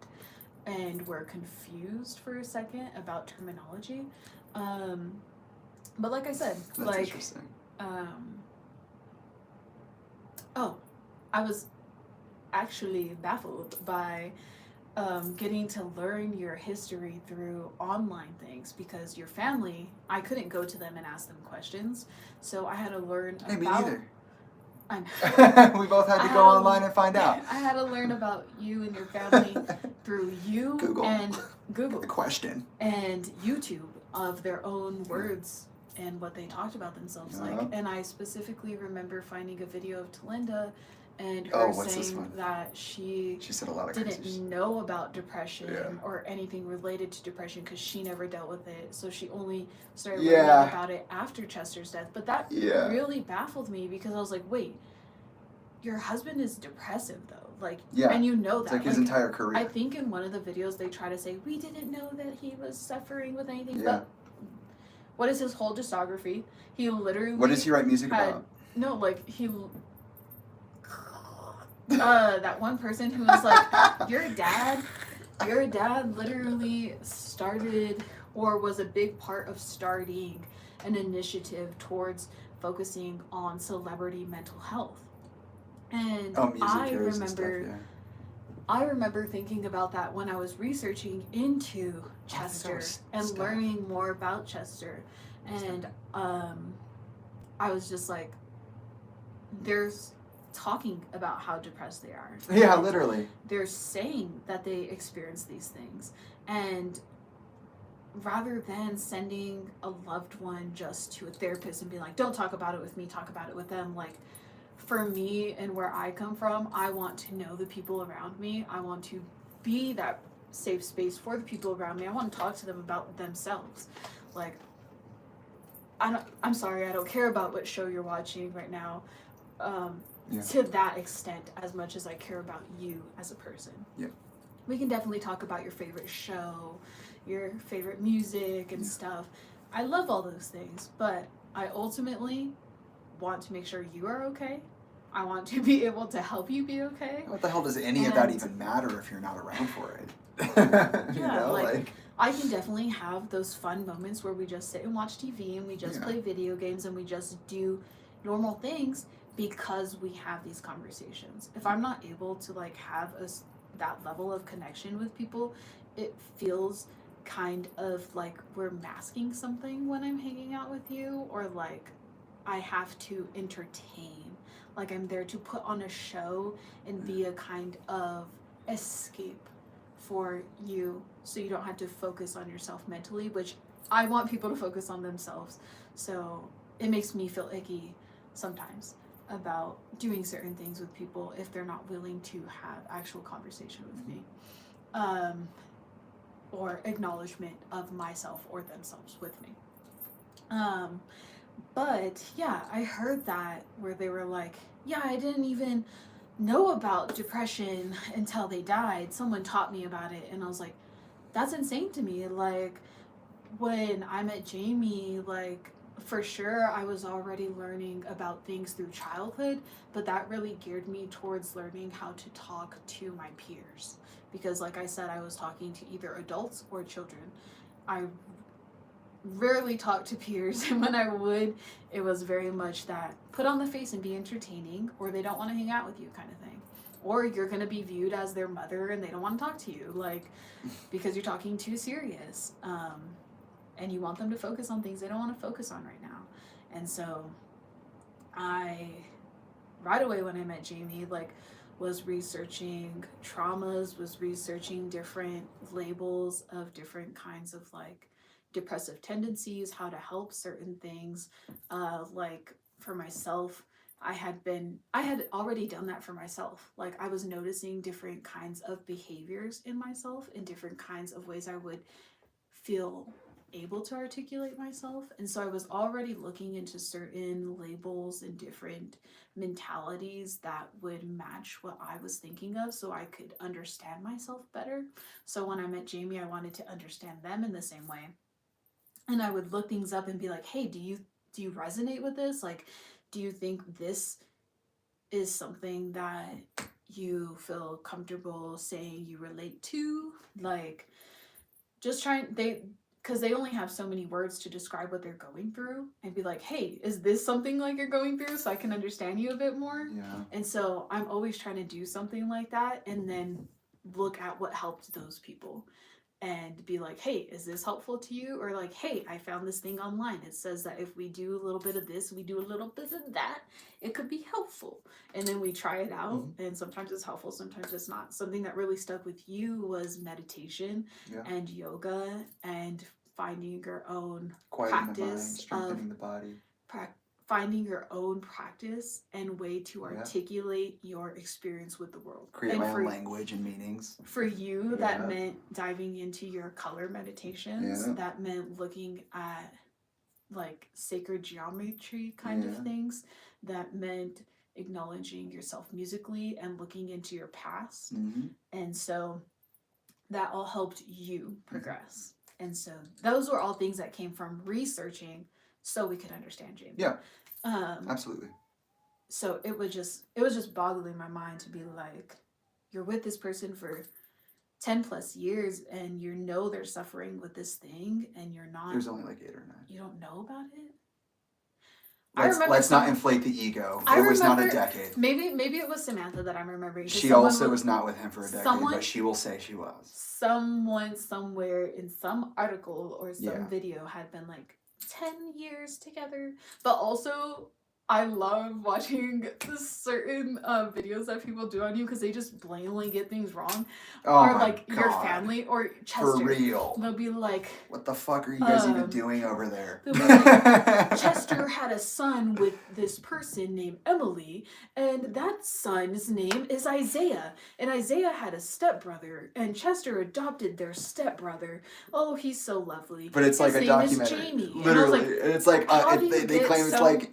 and were confused for a second about terminology. But like I said, that's like interesting. I was actually baffled by getting to learn your history through online things, because your family, I couldn't go to them and ask them questions, so I had to learn Hey, me about. neither. I know. We both had I to had go to- online and find out. I had to learn about you and your family through you Google. and Google The question. and YouTube of their own words and what they talked about themselves like. Uh-huh. And I specifically remember finding a video of Talinda and Oh, her what's this saying one? that she She said a lot of crazy didn't shit. know about depression Yeah. or anything related to depression because she never dealt with it. So she only started Yeah. learning about it after Chester's death. But that Yeah. really baffled me because I was like, wait, your husband is depressive though. Like, Yeah. and you know It's that. like his entire career. I think in one of the videos they try to say, we didn't know that he was suffering with anything. Yeah. But what is his whole discography? He literally. What does he write music had- about? No, like, he. That one person who was like, your dad literally started or was a big part of starting an initiative towards focusing on celebrity mental health. And Oh, music I heroes and remember stuff, yeah. I remember thinking about that when I was researching into Chester was and stuff. learning more about Chester. And I was just like, there's talking about how depressed they are. Yeah, And literally. they're saying that they experience these things. And rather than sending a loved one just to a therapist and being like, don't talk about it with me, talk about it with them, like, for me and where I come from, I want to know the people around me. I want to be that safe space for the people around me. I want to talk to them about themselves. Like, I'm sorry, I don't care about what show you're watching right now. Yeah. To that extent, as much as I care about you as a person. Yeah. We can definitely talk about your favorite show, your favorite music and Yeah. stuff. I love all those things, but I ultimately want to make sure you are okay. I want to be able to help you be okay. What the hell does any of that And- even matter if you're not around for it? You Yeah, know, like, I can definitely have those fun moments where we just sit and watch TV and we just Yeah. play video games and we just do normal things because we have these conversations. If I'm not able to like have that level of connection with people, it feels kind of like we're masking something when I'm hanging out with you, or like I have to entertain. Like I'm there to put on a show and be a kind of escape for you so you don't have to focus on yourself mentally, which I want people to focus on themselves. So it makes me feel icky sometimes about doing certain things with people if they're not willing to have actual conversation with me. Or acknowledgement of myself or themselves with me. But yeah, I heard that where they were like, yeah, I didn't even know about depression until they died. Someone taught me about it. And I was like, that's insane to me. Like, when I met Jamie, like, for sure I was already learning about things through childhood, but that really geared me towards learning how to talk to my peers. Because like I said, I was talking to either adults or children. I rarely talk to peers, and when I would, it was very much that put on the face and be entertaining, or they don't want to hang out with you kind of thing. Or you're going to be viewed as their mother and they don't want to talk to you, like, because you're talking too serious. And you want them to focus on things they don't want to focus on right now. And so I, right away when I met Jamie, like, was researching traumas, was researching different labels of different kinds of like depressive tendencies, how to help certain things. Like for myself, I had already done that for myself. Like I was noticing different kinds of behaviors in myself and different kinds of ways I would feel able to articulate myself. And so I was already looking into certain labels and different mentalities that would match what I was thinking of so I could understand myself better. So when I met Jamie, I wanted to understand them in the same way. And I would look things up and be like, hey, do you resonate with this? like, do you think this is something that you feel comfortable saying you relate to? Like, just trying, because they only have so many words to describe what they're going through, and be like, hey, is this something like you're going through so I can understand you a bit more? Yeah. And so I'm always trying to do something like that, and then look at what helped those people and be like, hey, is this helpful to you? Or like, hey, I found this thing online. It says that if we do a little bit of this, we do a little bit of that, it could be helpful. And then we try it out, and sometimes it's helpful, sometimes it's not. Something that really stuck with you was meditation and yoga and finding your own Quieting practice the mind, strengthening the body. Finding your own practice and way to articulate your experience with the world. Create and my own language and meanings. For you, that meant diving into your color meditations. That meant looking at like sacred geometry kind of things. That meant acknowledging yourself musically and looking into your past. And so that all helped you progress. And so those were all things that came from researching so we could understand Jamie. Yeah, absolutely. So it was just boggling my mind to be like, you're with this person for 10 plus years and you know they're suffering with this thing and you're not. There's only like 8 or 9. You don't know about it? Let's not inflate the ego. It was not a decade. Maybe it was Samantha that I'm remembering. She also was not with him for a decade, but she will say she was. Someone somewhere in some article or some video had been like 10 years together. But also, I love watching certain videos that people do on you because they just blatantly get things wrong. Or like your family or Chester. For real. They'll be like, what the fuck are you guys even doing over there? They'll be like, Chester had a son with this person named Emily, and that son's name is Isaiah. And Isaiah had a stepbrother, and Chester adopted their stepbrother. Oh, he's so lovely. But it's like a documentary. Jamie. Literally. And it's like, they claim it's like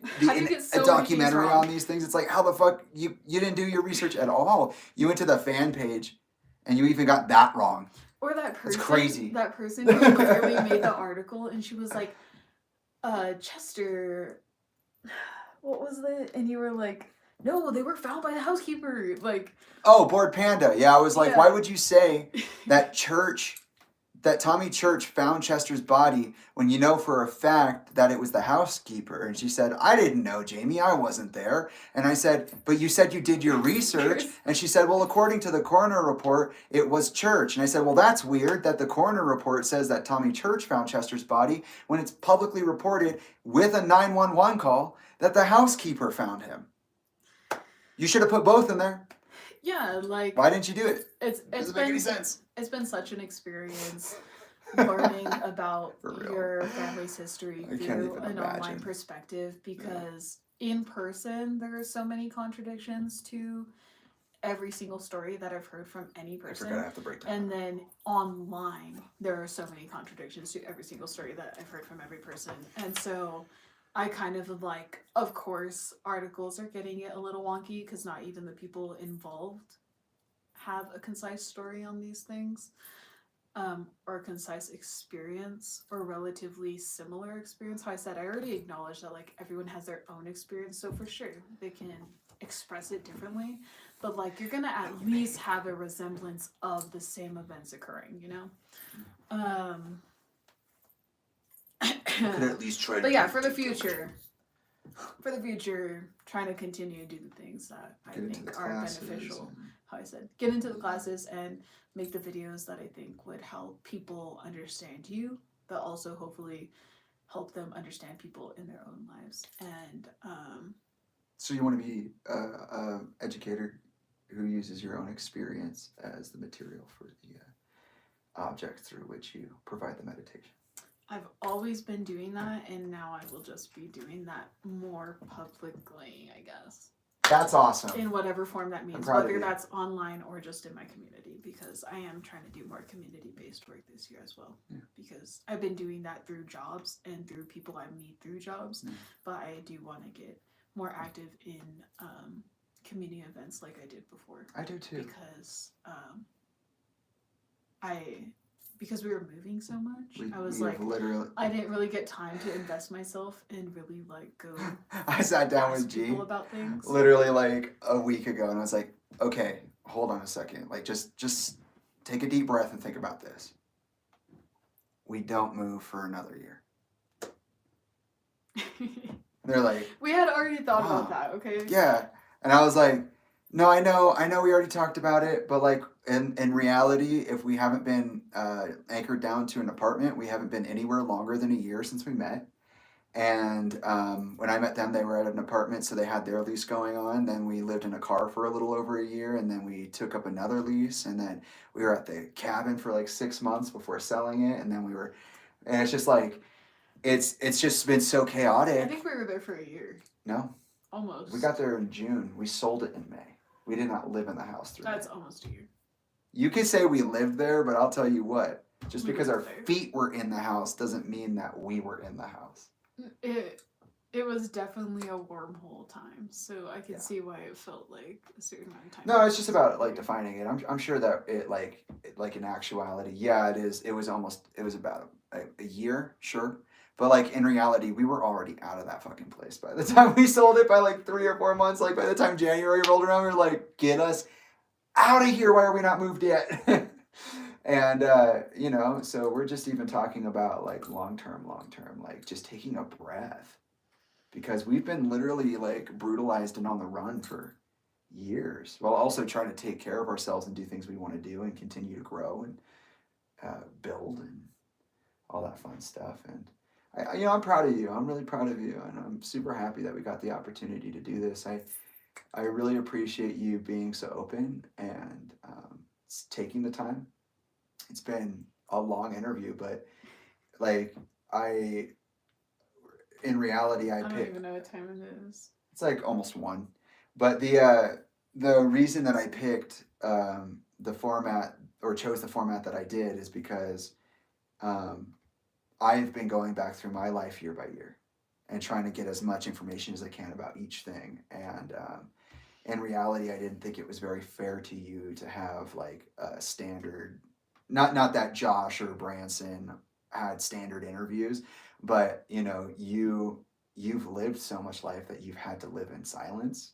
a documentary on these things. It's like, how the fuck you didn't do your research at all? You went to the fan page and you even got that wrong. Or that person. It's crazy. That person who literally made the article and she was like, Chester, what was it? And you were like, no, they were found by the housekeeper. Like, oh, Bored Panda. Yeah, I was like, why would you say that Tommy Church found Chester's body when you know for a fact that it was the housekeeper? And she said, I didn't know, Jamie. I wasn't there. And I said, but you said you did your research. And she said, well, according to the coroner report, it was Church. And I said, well, that's weird that the coroner report says that Tommy Church found Chester's body when it's publicly reported with a 911 call that the housekeeper found him. You should have put both in there. Yeah, like... Why didn't you do it? It doesn't make any sense. It's been such an experience learning about your family's history through an online perspective because in person there are so many contradictions to every single story that I've heard from any person. I forgot I have to break down. And then online there are so many contradictions to every single story that I've heard from every person. And so I kind of like, of course, articles are getting it a little wonky because not even the people involved have a concise story on these things, or a concise experience, or relatively similar experience. How I said, I already acknowledge that like everyone has their own experience, so for sure they can express it differently, but like you're gonna at least have a resemblance of the same events occurring, you know? Could at least try. But yeah, for the future, trying to continue to do the things that I think are beneficial. How I said, get into the classes and make the videos that I think would help people understand you, but also hopefully help them understand people in their own lives. And so you want to be a educator who uses your own experience as the material for the object through which you provide the meditation. I've always been doing that, and now I will just be doing that more publicly, I guess. That's awesome. In whatever form that means, whether that's online or just in my community, because I am trying to do more community-based work this year as well. Yeah. Because I've been doing that through jobs and through people I meet through jobs, but I do want to get more active in community events like I did before. I do too. Because we were moving so much, I was like, I didn't really get time to invest myself and really like go. I sat down with G about things literally like a week ago, and I was like, okay, hold on a second, like just take a deep breath and think about this. We don't move for another year. They're like, we had already thought about that, okay? Yeah, and I was like, No, I know we already talked about it, but like in reality, if we haven't been anchored down to an apartment, we haven't been anywhere longer than a year since we met. And when I met them, they were at an apartment, so they had their lease going on. Then we lived in a car for a little over a year, and then we took up another lease, and then we were at the cabin for like 6 months before selling it, and then we were, and it's just like it's just been so I chaotic. think we were there for a year. No, Almost. we got there in June. We sold it in May. We did not live in the house through That's May. almost a year. You can say we lived there, but I'll tell you what, just We because our lived there. feet were in the house doesn't mean that we were in the house. It was definitely a wormhole time, so I could Yeah. see why it felt like a certain amount of time. No, it's just about like defining it. I'm sure that it like in actuality, yeah, it is. It was about a year, sure. But like in reality, we were already out of that fucking place by the time we sold it by like 3 or 4 months. Like by the time January rolled around, we were like, get us out of here. Why are we not moved yet? And you know, so we're just even talking about like long term, like just taking a breath. Because we've been literally like brutalized and on the run for years, while also trying to take care of ourselves and do things we want to do and continue to grow and build and all that fun stuff. And I'm proud of you. I'm really proud of you, and I'm super happy that we got the opportunity to do this. I really appreciate you being so open and taking the time. It's been a long interview, but like in reality, I don't even know what time it is. It's like almost 1, but the reason that I picked the format or chose the format that I did is because I've been going back through my life year by year and trying to get as much information as I can about each thing. And in reality, I didn't think it was very fair to you to have like a standard. Not that Josh or Branson had standard interviews, but you've lived so much life that you've had to live in silence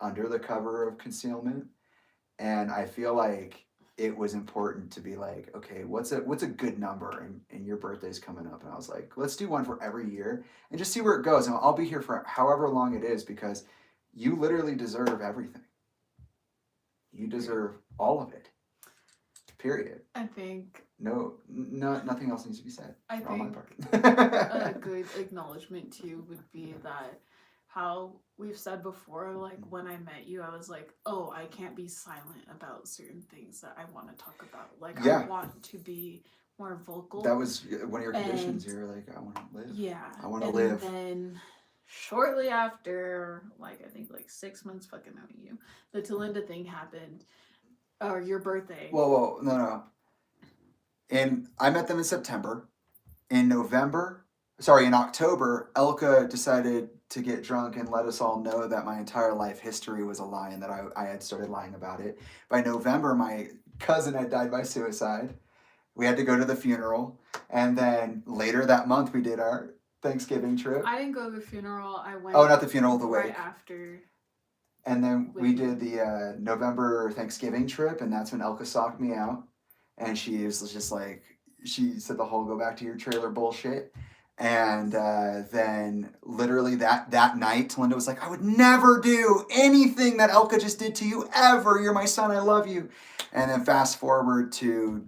under the cover of concealment. And I feel like it was important to be like, okay, what's a good number? And your birthday's coming up. And I was like, let's do one for every year and just see where it goes. And I'll be here for however long it is, because you literally deserve everything. You deserve all of it. Period. I think Nothing else needs to be said. I on my think part. a good acknowledgement too would be that how we've said before, like when I met you, I was like, oh, I can't be silent about certain things that I want to talk about. Like Yeah. I want to be more vocal. That was one of your conditions. And- You were like, I want to live. Yeah. I want to and live. Then shortly after, like I think like 6 months fucking knowing you, the Talinda thing happened. Or your birthday. Whoa, no. And I met them in September. In October, Elka decided to get drunk and let us all know that my entire life history was a lie and that I had started lying about it. By November, my cousin had died by suicide. We had to go to the funeral. And then later that month, we did our Thanksgiving trip. I didn't go to the funeral. I went. Oh, not the funeral, the wake. Right after. And then we did the November Thanksgiving trip, and that's when Elka socked me out. And she was just like, she said the whole go back to your trailer bullshit. And then literally that night, Talinda was like, I would never do anything that Elka just did to you ever. You're my son. I love you. And then fast forward to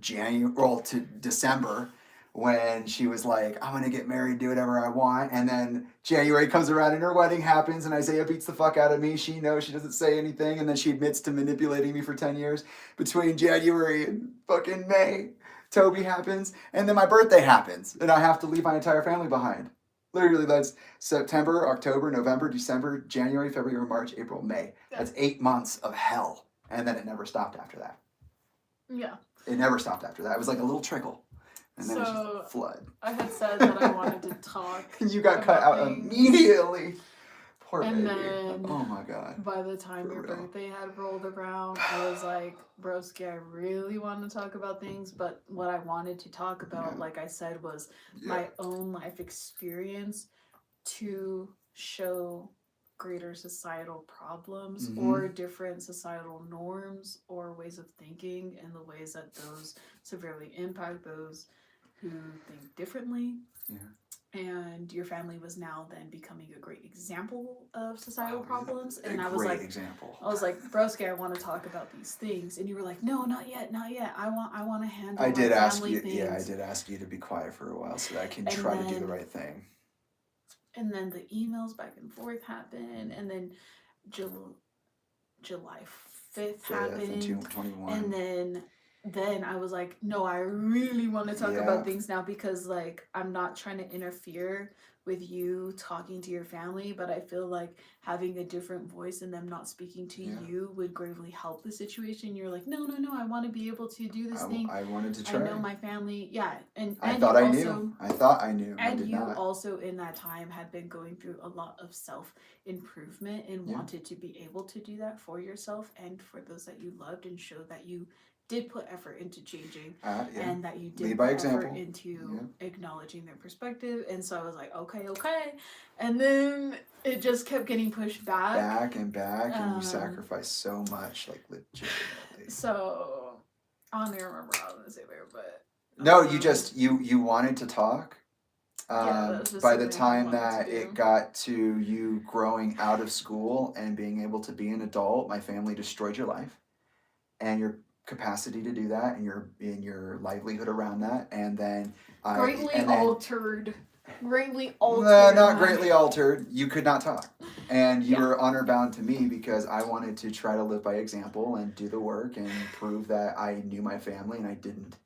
December, when she was like, I'm going to get married, do whatever I want. And then January comes around and her wedding happens and Isaiah beats the fuck out of me. She knows, she doesn't say anything. And then she admits to manipulating me for 10 years. Between January and fucking May, Toby happens. And then my birthday happens. And I have to leave my entire family behind. Literally, that's September, October, November, December, January, February, March, April, May. That's 8 months of hell. And then it never stopped after that. Yeah. It never stopped after that. It was like a little trickle. And then it's just So a flood. I had said that I wanted to talk. You got cut about out things. immediately. Poor And baby. then- Oh my god. By the time For your real. birthday had rolled around, I was like, broski, I really want to talk about things, but what I wanted to talk about, Yeah. like I said, was Yeah. my own life experience to show greater societal problems Mhm. or different societal norms or ways of thinking and the ways that those severely impact those who think differently. Yeah. and your family was now then becoming a great example of societal Oh, problems. a And I was great like, example. I was like, broski, I want to talk about these things. And you were like, no, not yet, not yet. I want to handle I did my ask family you. things. Yeah, I did ask you to be quiet for a while so that I can And try to do the then- right thing. And then the emails back and forth happened, and then July 5th happened, and 2021. and then I was like, no, I really want to talk Yeah. about things now, because like I'm not trying to interfere with you talking to your family, but I feel like having a different voice and them not speaking to Yeah. you would greatly help the situation. You're like, no, I want to be able to do this thing. I wanted to try. I know my family, yeah, and I and thought you I also, knew. I thought I knew. I and did you not. also in that time had been going through a lot of self-improvement and Yeah. wanted to be able to do that for yourself and for those that you loved, and show that you did put effort into changing, Yeah. and that you did Lead by put effort example. into acknowledging their perspective. And so I was like, okay, and then it just kept getting pushed back. And you sacrificed so much, like legitimately. So I don't even remember what I was gonna say there, but No, you just you wanted to talk. that was just By the something I time wanted to that do. it got to you growing out of school and being able to be an adult, my family destroyed your life and your capacity to do that, and your livelihood around that, and then Greatly altered. Not greatly altered. You could not talk, and you Yeah. were honor bound to me because I wanted to try to live by example and do the work and prove that I knew my family, and I didn't.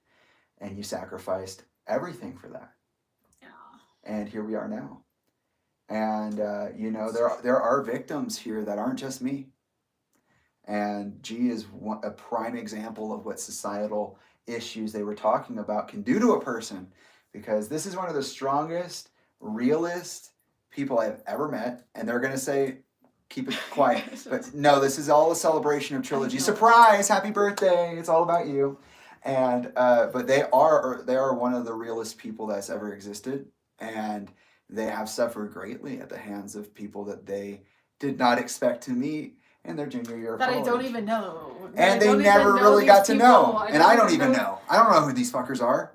And you sacrificed everything for that. Yeah. And here we are now. And there are victims here that aren't just me. And G is a prime example of what societal issues they were talking about can do to a person, because this is one of the strongest, realest people I've ever met, and they're going to say, keep it quiet. But no, this is all a celebration of Trilogy. Surprise! Happy birthday! It's all about you. And but they are one of the realest people that's ever existed, and they have suffered greatly at the hands of people that they did not expect to meet in their junior year of That college. I don't even know. And they never really got to know. And I don't even know. I don't know who these fuckers are.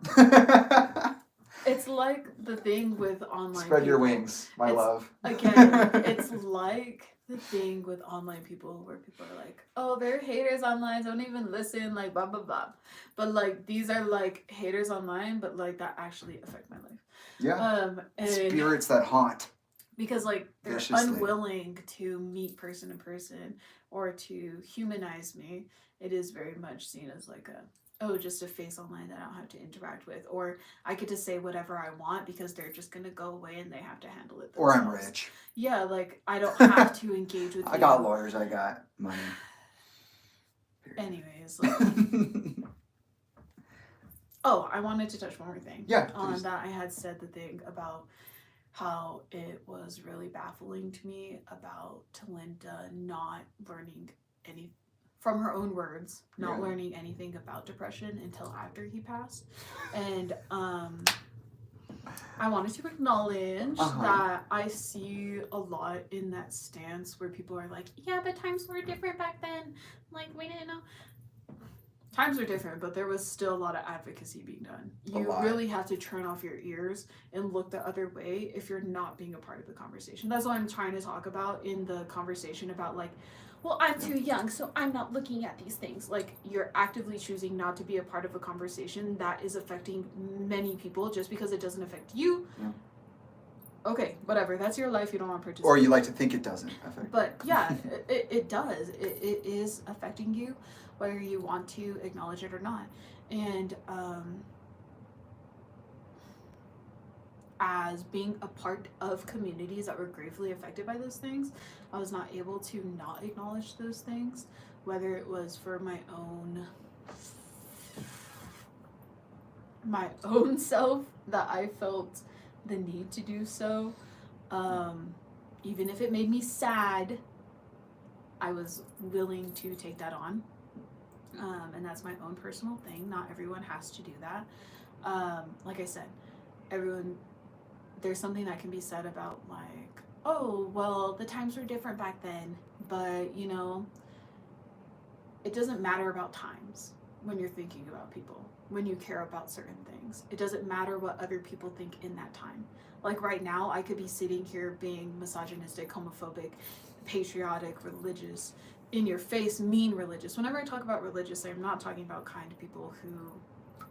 It's like the thing with online Spread your people. wings, my love. Again, it's like the thing with online people where people are like, oh, they're haters online, don't even listen, like blah blah blah. But like these are like haters online, but like that actually affect my life. Yeah. And Spirits that haunt. because like they're Viciously. unwilling to meet person to person or to humanize me. It is very much seen as like just a face online that I don't have to interact with, or I get to say whatever I want because they're just gonna go away and they have to handle it themselves. Or I'm rich. Yeah, like I don't have to engage with I got lawyers, I got money. Anyways, like, oh, I wanted to touch one more thing. Yeah, On please. that I had said the thing about how it was really baffling to me about Talinda not learning any, from her own words, not learning anything about depression until after he passed. And I wanted to acknowledge that I see a lot in that stance where people are like, yeah, but times were different back then. Like, we didn't know. Times are different, but there was still a lot of advocacy being done. You really have to turn off your ears and look the other way if you're not being a part of the conversation. That's what I'm trying to talk about in the conversation about like, well, I'm too young, so I'm not looking at these things. Like, you're actively choosing not to be a part of a conversation that is affecting many people just because it doesn't affect you. Yeah. Okay, whatever. That's your life. You don't want to participate. Or you like to think it doesn't affect. But yeah, it does. It is affecting you, whether you want to acknowledge it or not. And as being a part of communities that were gravely affected by those things, I was not able to not acknowledge those things, whether it was for my own self that I felt the need to do so. Even if it made me sad, I was willing to take that on. And that's my own personal thing. Not everyone has to do that. Like I said, there's something that can be said about like, oh, well, the times were different back then, but you know, it doesn't matter about times. when you're thinking about people, when you care about certain things. It doesn't matter what other people think in that time. Like right now, I could be sitting here being misogynistic, homophobic, patriotic, religious, in your face, mean religious. Whenever I talk about religious, I'm not talking about kind people who...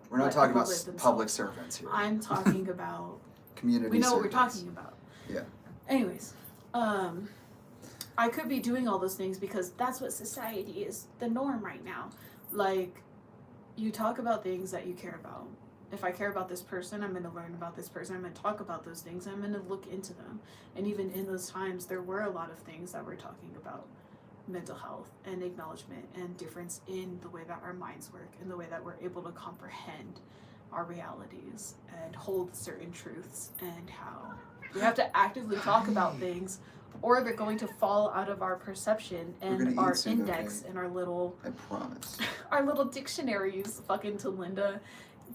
We're not talking about public servants here. I'm talking about... Community We know servants. what we're talking about. Yeah. Anyways, I could be doing all those things because that's what society is, the norm right now. Like, you talk about things that you care about. If I care about this person, I'm going to learn about this person. I'm going to talk about those things. I'm going to look into them. And even in those times, there were a lot of things that we're talking about. Mental health and acknowledgement and difference in the way that our minds work and the way that we're able to comprehend our realities and hold certain truths, and how we have to actively talk about things or they're going to fall out of our perception and our index and our little... I promise. Our little dictionaries. Fucking to Linda.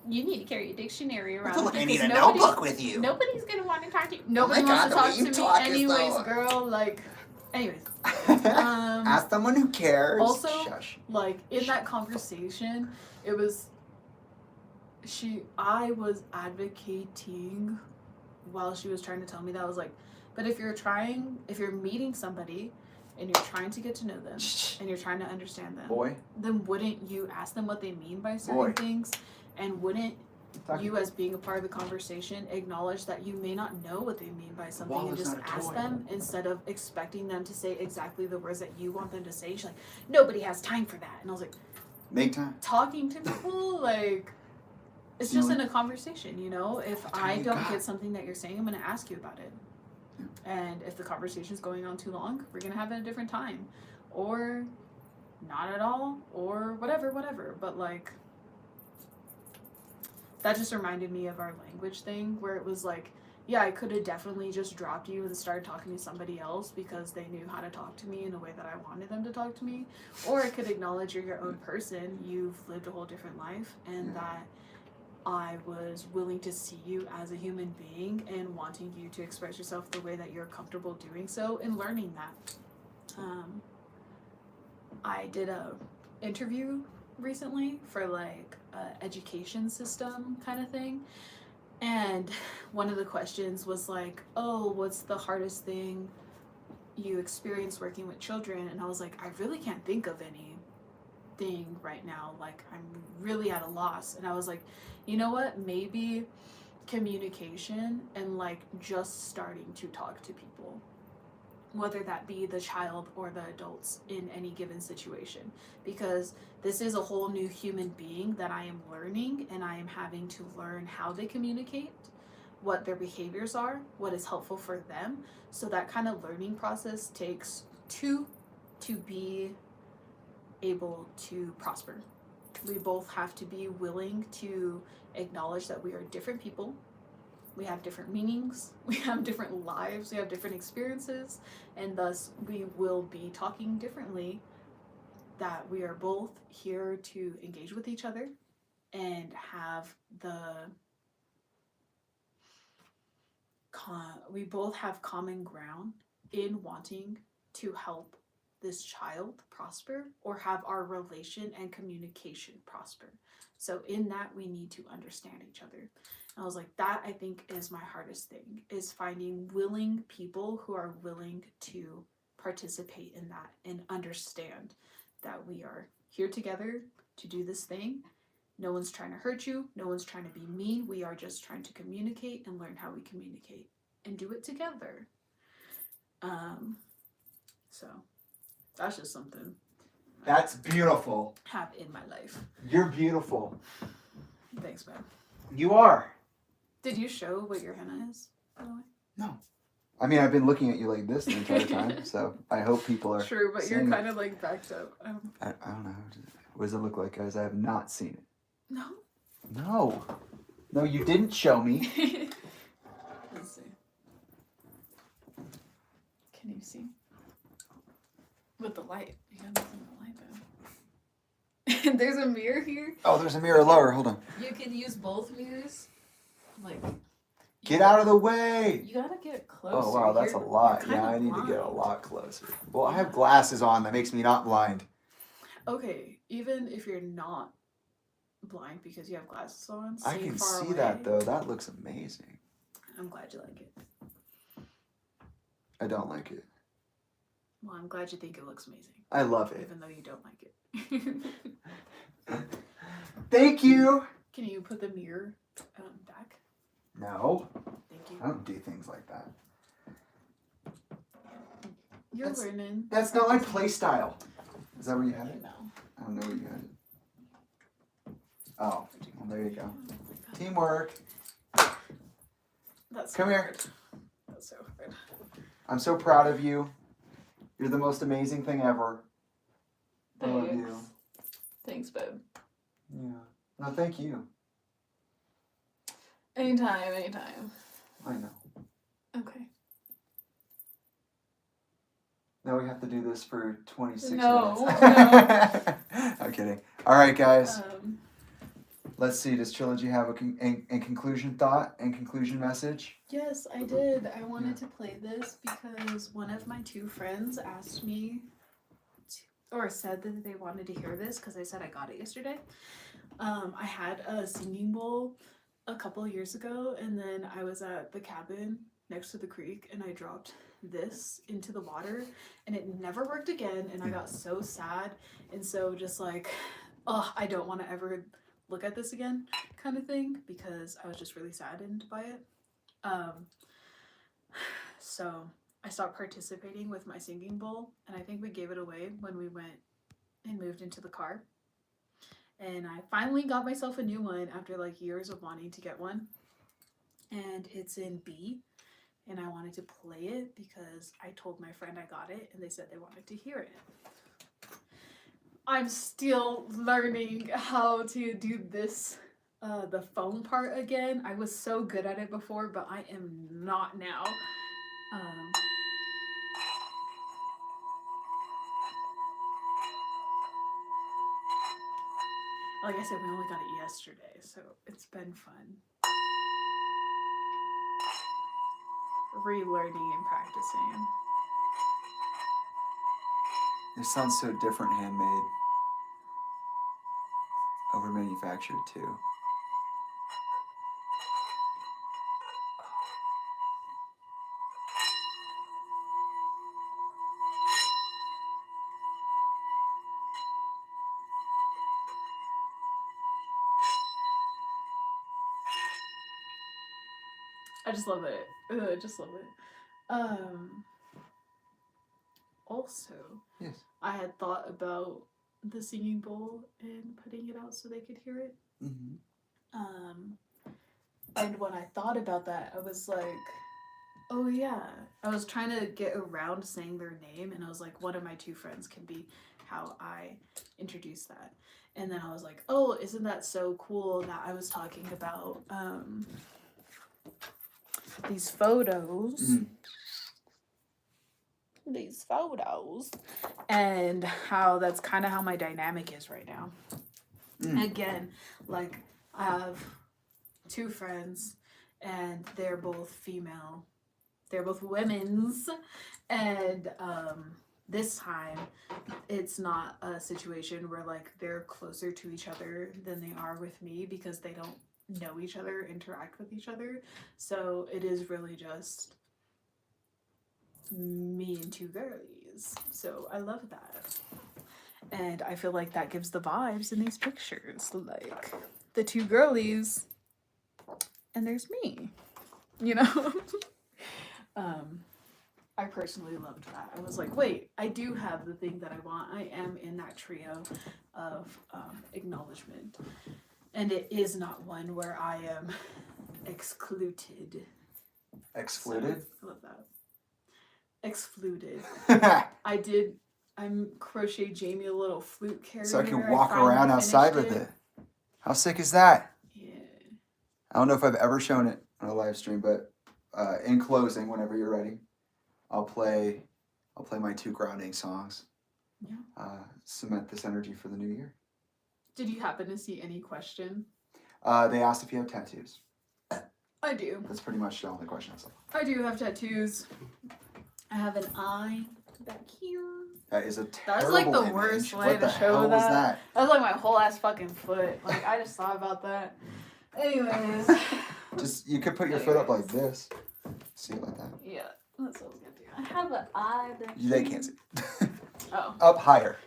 You need to carry a dictionary around. I need a notebook with you. Nobody's gonna want to talk to you. Nobody wants to talk to me anyways, girl. Like, anyways. Ask someone who cares. Also, Shush. like, in that conversation, it was... I was advocating while she was trying to tell me that. I was like, but if you're meeting somebody and you're trying to get to know them and you're trying to understand them, then wouldn't you ask them what they mean by certain things? And wouldn't you, as being a part of the conversation, acknowledge that you may not know what they mean by something and just ask them instead of expecting them to say exactly the words that you want them to say? She's like, nobody has time for that. And I was like, make time. Talking to people, like, it's just in a conversation, you know? If I don't get something that you're saying, I'm going to ask you about it. Yeah. And if the conversation's going on too long, we're going to have it at a different time. Or not at all, or whatever. But, like, that just reminded me of our language thing, where it was like, yeah, I could have definitely just dropped you and started talking to somebody else because they knew how to talk to me in a way that I wanted them to talk to me. Or I could acknowledge you're your own person, you've lived a whole different life, and that I was willing to see you as a human being and wanting you to express yourself the way that you're comfortable doing so, and learning that. I did a interview recently for like a education system kind of thing, and one of the questions was like, oh, what's the hardest thing you experience working with children? And I was like, I really can't think of anything right now. Like, I'm really at a loss. And I was like, you know what, maybe communication and like just starting to talk to people, whether that be the child or the adults in any given situation, because this is a whole new human being that I am learning, and I am having to learn how they communicate, what their behaviors are, what is helpful for them. So that kind of learning process takes two to be able to prosper. We both have to be willing to acknowledge that we are different people. We have different meanings, we have different lives, we have different experiences, and thus we will be talking differently. That we are both here to engage with each other and have we both have common ground in wanting to help this child prosper, or have our relation and communication prosper. So in that, we need to understand each other. And I was like, that I think is my hardest thing, is finding willing people who are willing to participate in that and understand that we are here together to do this thing. No one's trying to hurt you. No one's trying to be mean. We are just trying to communicate and learn how we communicate and do it together. So that's just something that's beautiful. I have in my life. You're beautiful. Thanks, man. You are. Did you show what your henna is, by the way? No. I mean, I've been looking at you like this the entire time, so I hope people are. True, but you're kind of like backed up. I don't know. What does it look like, guys? I have not seen it. No. No, you didn't show me. Let's see. Can you see? With the light. You gotta turn the light down. There's a mirror here. Oh, there's a mirror lower. Hold on. You can use both mirrors. Like. Get out of the way. You gotta get closer. Oh, wow, that's a lot. Yeah, I need to get a lot closer. Well, I have glasses on. That makes me not blind. Okay, even if you're not blind because you have glasses on. I seeing can far see away. that though. That looks amazing. I'm glad you like it. I don't like it. Well, I'm glad you think it looks amazing, I love it. even though you don't like it. Thank you. Can you put the mirror back? No, Thank you. I don't do things like that. You're That's- learning. That's not my play style. Is that where you had it? No. I don't know where you had it. Oh, well, there you go. Teamwork. That's Come so here. hard. That's so hard. I'm so proud of you. You're the most amazing thing ever. I love you. Thanks. Thanks, babe. Yeah. No, thank you. Anytime, anytime. I know. Okay. Now we have to do this for 26 No, minutes. I'm kidding. All right, guys. Um, Let's see. Does Trilogy have a conclusion thought and conclusion message? yes, I did. I wanted to play this because one of my two friends asked me or said that they wanted to hear this because I said I got it yesterday. I had a singing bowl a couple of years ago, and then I was at the cabin next to the creek and I dropped this into the water and it never worked again, and I got so sad, and so just like, oh, I don't want to ever look at this again kind of thing, because I was just really saddened by it. So I stopped participating with my singing bowl, and I think we gave it away when we went and moved into the car. And I finally got myself a new one after like years of wanting to get one. And it's in B. And I wanted to play it because I told my friend I got it and they said they wanted to hear it. I'm still learning how to do this, the phone part again. I was so good at it before, but I am not now. Like I said, we only got it yesterday, so it's been fun. Relearning and practicing. It sounds so different handmade. Over manufactured too. I just love it. I just love it. Also, Yes. I had thought about the singing bowl and putting it out so they could hear it. Mm-hmm. And when I thought about that, I was like, oh yeah. I was trying to get around saying their name, and I was like, one of my two friends can be how I introduce that. And then I was like, oh, isn't that so cool that I was talking about these photos. Mm. These photos. And how that's kind of how my dynamic is right now. Mm. Again, like I have two friends and they're both female. They're both women's. And this time it's not a situation where like they're closer to each other than they are with me, because they don't know each other, interact with each other. So it is really just me and two girlies. So I love that. And I feel like that gives the vibes in these pictures. Like the two girlies and there's me, you know? I personally loved that. I was like, wait, I do have the thing that I want. I am in that trio of acknowledgement. And it is not one where I am excluded. Excluded? So, I love that. Excluded. I'm crochet Jamie a little flute carrier. So I can walk finally around outside with finished it. How sick is that? Yeah. I don't know if I've ever shown it on a live stream, but in closing, whenever you're ready, I'll play my two grounding songs. Yeah. Cement this energy for the new year. Did you happen to see any question? They asked if you have tattoos. I do. That's pretty much the only question I saw. I do have tattoos. I have an eye back here. That is a That terrible was like the image. worst way What to the show hell was that. That was like my whole ass fucking foot. Like I just thought about that. Anyways. Just you could put your foot up like this. See it like that. Yeah, that's what I was gonna do. I have an eye that They can't see. Oh. Up higher.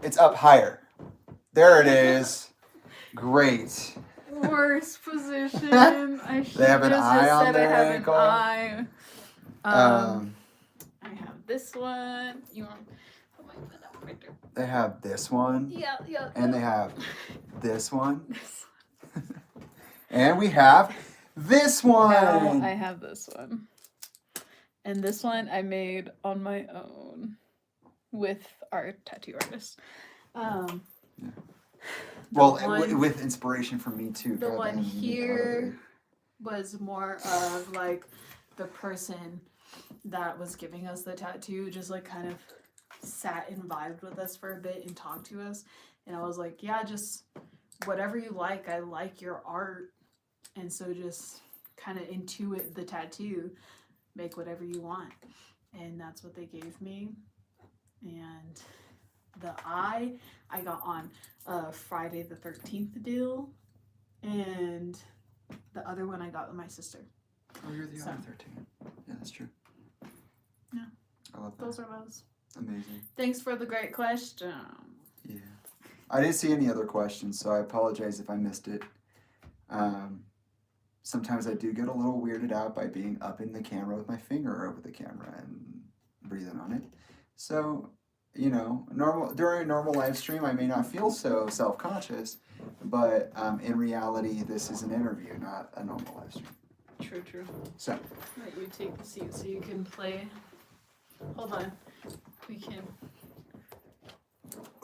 It's up higher. There it is. Great. Worst position. I should They have an just eye on said their I have ankle. an eye. I have this one. You want to put my foot up right there? They have this one. Yeah. And they have this one. And we have this one. Now I have this one. And this one I made on my own with our tattoo artist. Well, one- with inspiration from me too. The God one damn, here was more of like the person that was giving us the tattoo just like kind of sat and vibed with us for a bit and talked to us. And I was like, yeah, just whatever you like. I like your art. And so just kind of intuit the tattoo, make whatever you want. And that's what they gave me. And the eye I got on Friday the 13th deal. And the other one I got with my sister. Oh, you're the So. other 13. Yeah, that's true. Yeah. I love that. Those are those. Amazing. Thanks for the great question. Yeah. I didn't see any other questions, so I apologize if I missed it. Sometimes I do get a little weirded out by being up in the camera with my finger over the camera and breathing on it. So, during a normal live stream, I may not feel so self-conscious, but in reality, this is an interview, not a normal live stream. True. So, Let you take the seat so you can play. Hold on. We can.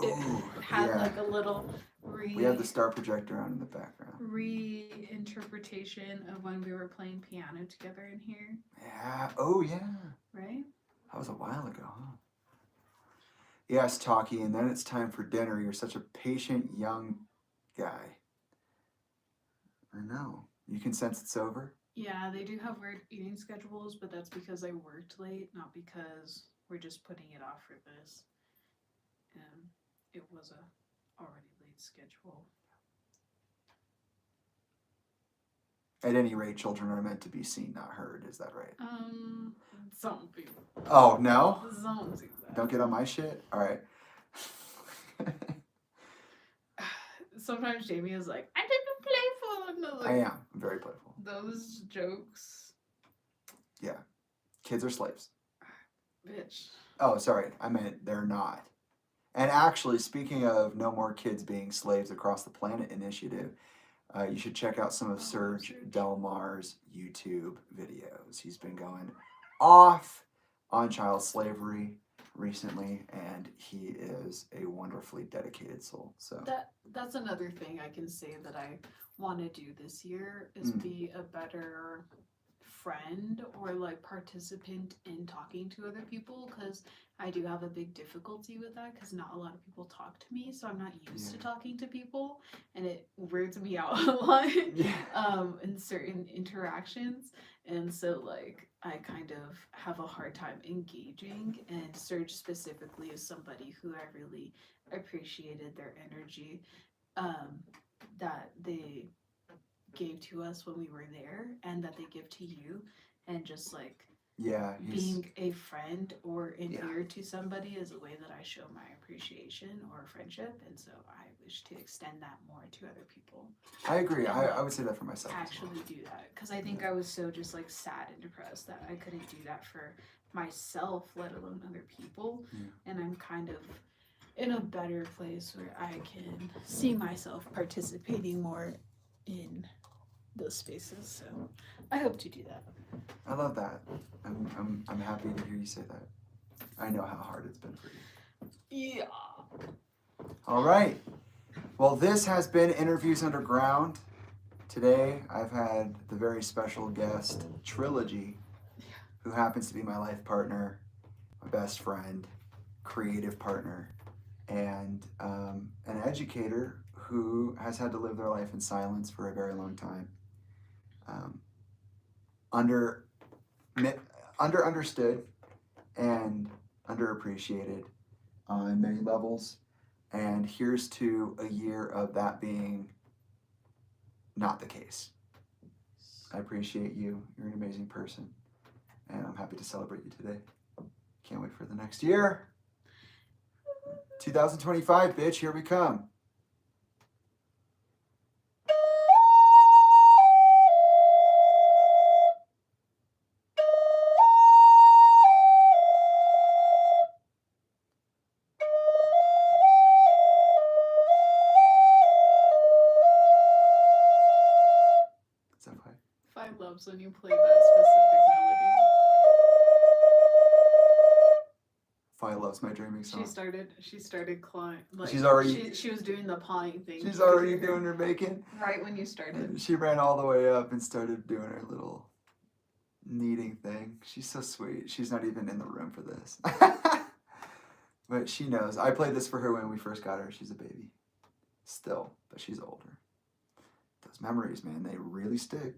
ooh, Had yeah. like a little We have the star projector on in the background. reinterpretation of when we were playing piano together in here, Yeah. Oh, yeah. right? That was a while ago, huh? Yes, talkie, and then it's time for dinner. You're such a patient young guy. I know. You can sense it's over? Yeah, they do have weird eating schedules, but that's because I worked late, not because we're just putting it off for this. It was a already late schedule. At any rate, children are meant to be seen, not heard. Is that right? Some people. Oh, no? Some do that. Don't get on my shit? All right. Sometimes Jamie is like, I'm just playful. And I'm like, I am. I'm very playful. those jokes, Yeah. Kids are slaves. bitch. Oh, sorry. I meant they're not. And actually, speaking of No More Kids Being Slaves Across the Planet initiative, you should check out some of Serge Delmar's YouTube videos. He's been going off on child slavery recently, and he is a wonderfully dedicated soul. So That's another thing I can say that I want to do this year is be a better friend or like participant in talking to other people, because I do have a big difficulty with that because not a lot of people talk to me, so I'm not used to talking to people, and it weirds me out a lot in certain interactions. And so like I kind of have a hard time engaging, and Serge specifically is somebody who I really appreciated their energy that they gave to us when we were there and that they give to you, and just like being a friend or an ear to somebody is a way that I show my appreciation or friendship, and so I wish to extend that more to other people. I agree. I would say that for myself. Actually do that, because I think I was so just like sad and depressed that I couldn't do that for myself, let alone other people. And I'm kind of in a better place where I can see myself participating more in those spaces. So I hope to do that. I love that. I'm happy to hear you say that. I know how hard it's been for you. Yeah. All right. Well, this has been Interviews Underground. Today, I've had the very special guest, Trilogy, who happens to be my life partner, my best friend, creative partner, and an educator who has had to live their life in silence for a very long time. Understood and underappreciated on many levels. And here's to a year of that being not the case. I appreciate you. You're an amazing person. And I'm happy to celebrate you today. Can't wait for the next year. 2025, bitch, here we come. Is that five? Five loves when you play that specific melody. Five loves my dreaming song. She started clawing. Like, She's already. She was doing the pawing thing. She's already doing her bacon. Right when you started. She ran all the way up and started doing her little kneading thing. She's so sweet. She's not even in the room for this. But she knows. I played this for her when we first got her. She's a baby. Still, but she's older. Those memories, man, they really stick.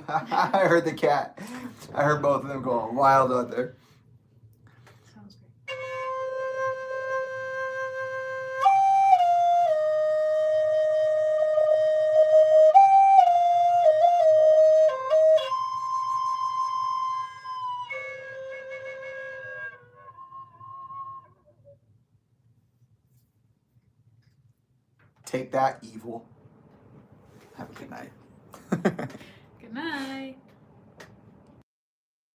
I heard the cat. I heard both of them going wild out there. Sounds great. Take that, evil. Have a good night. Good night.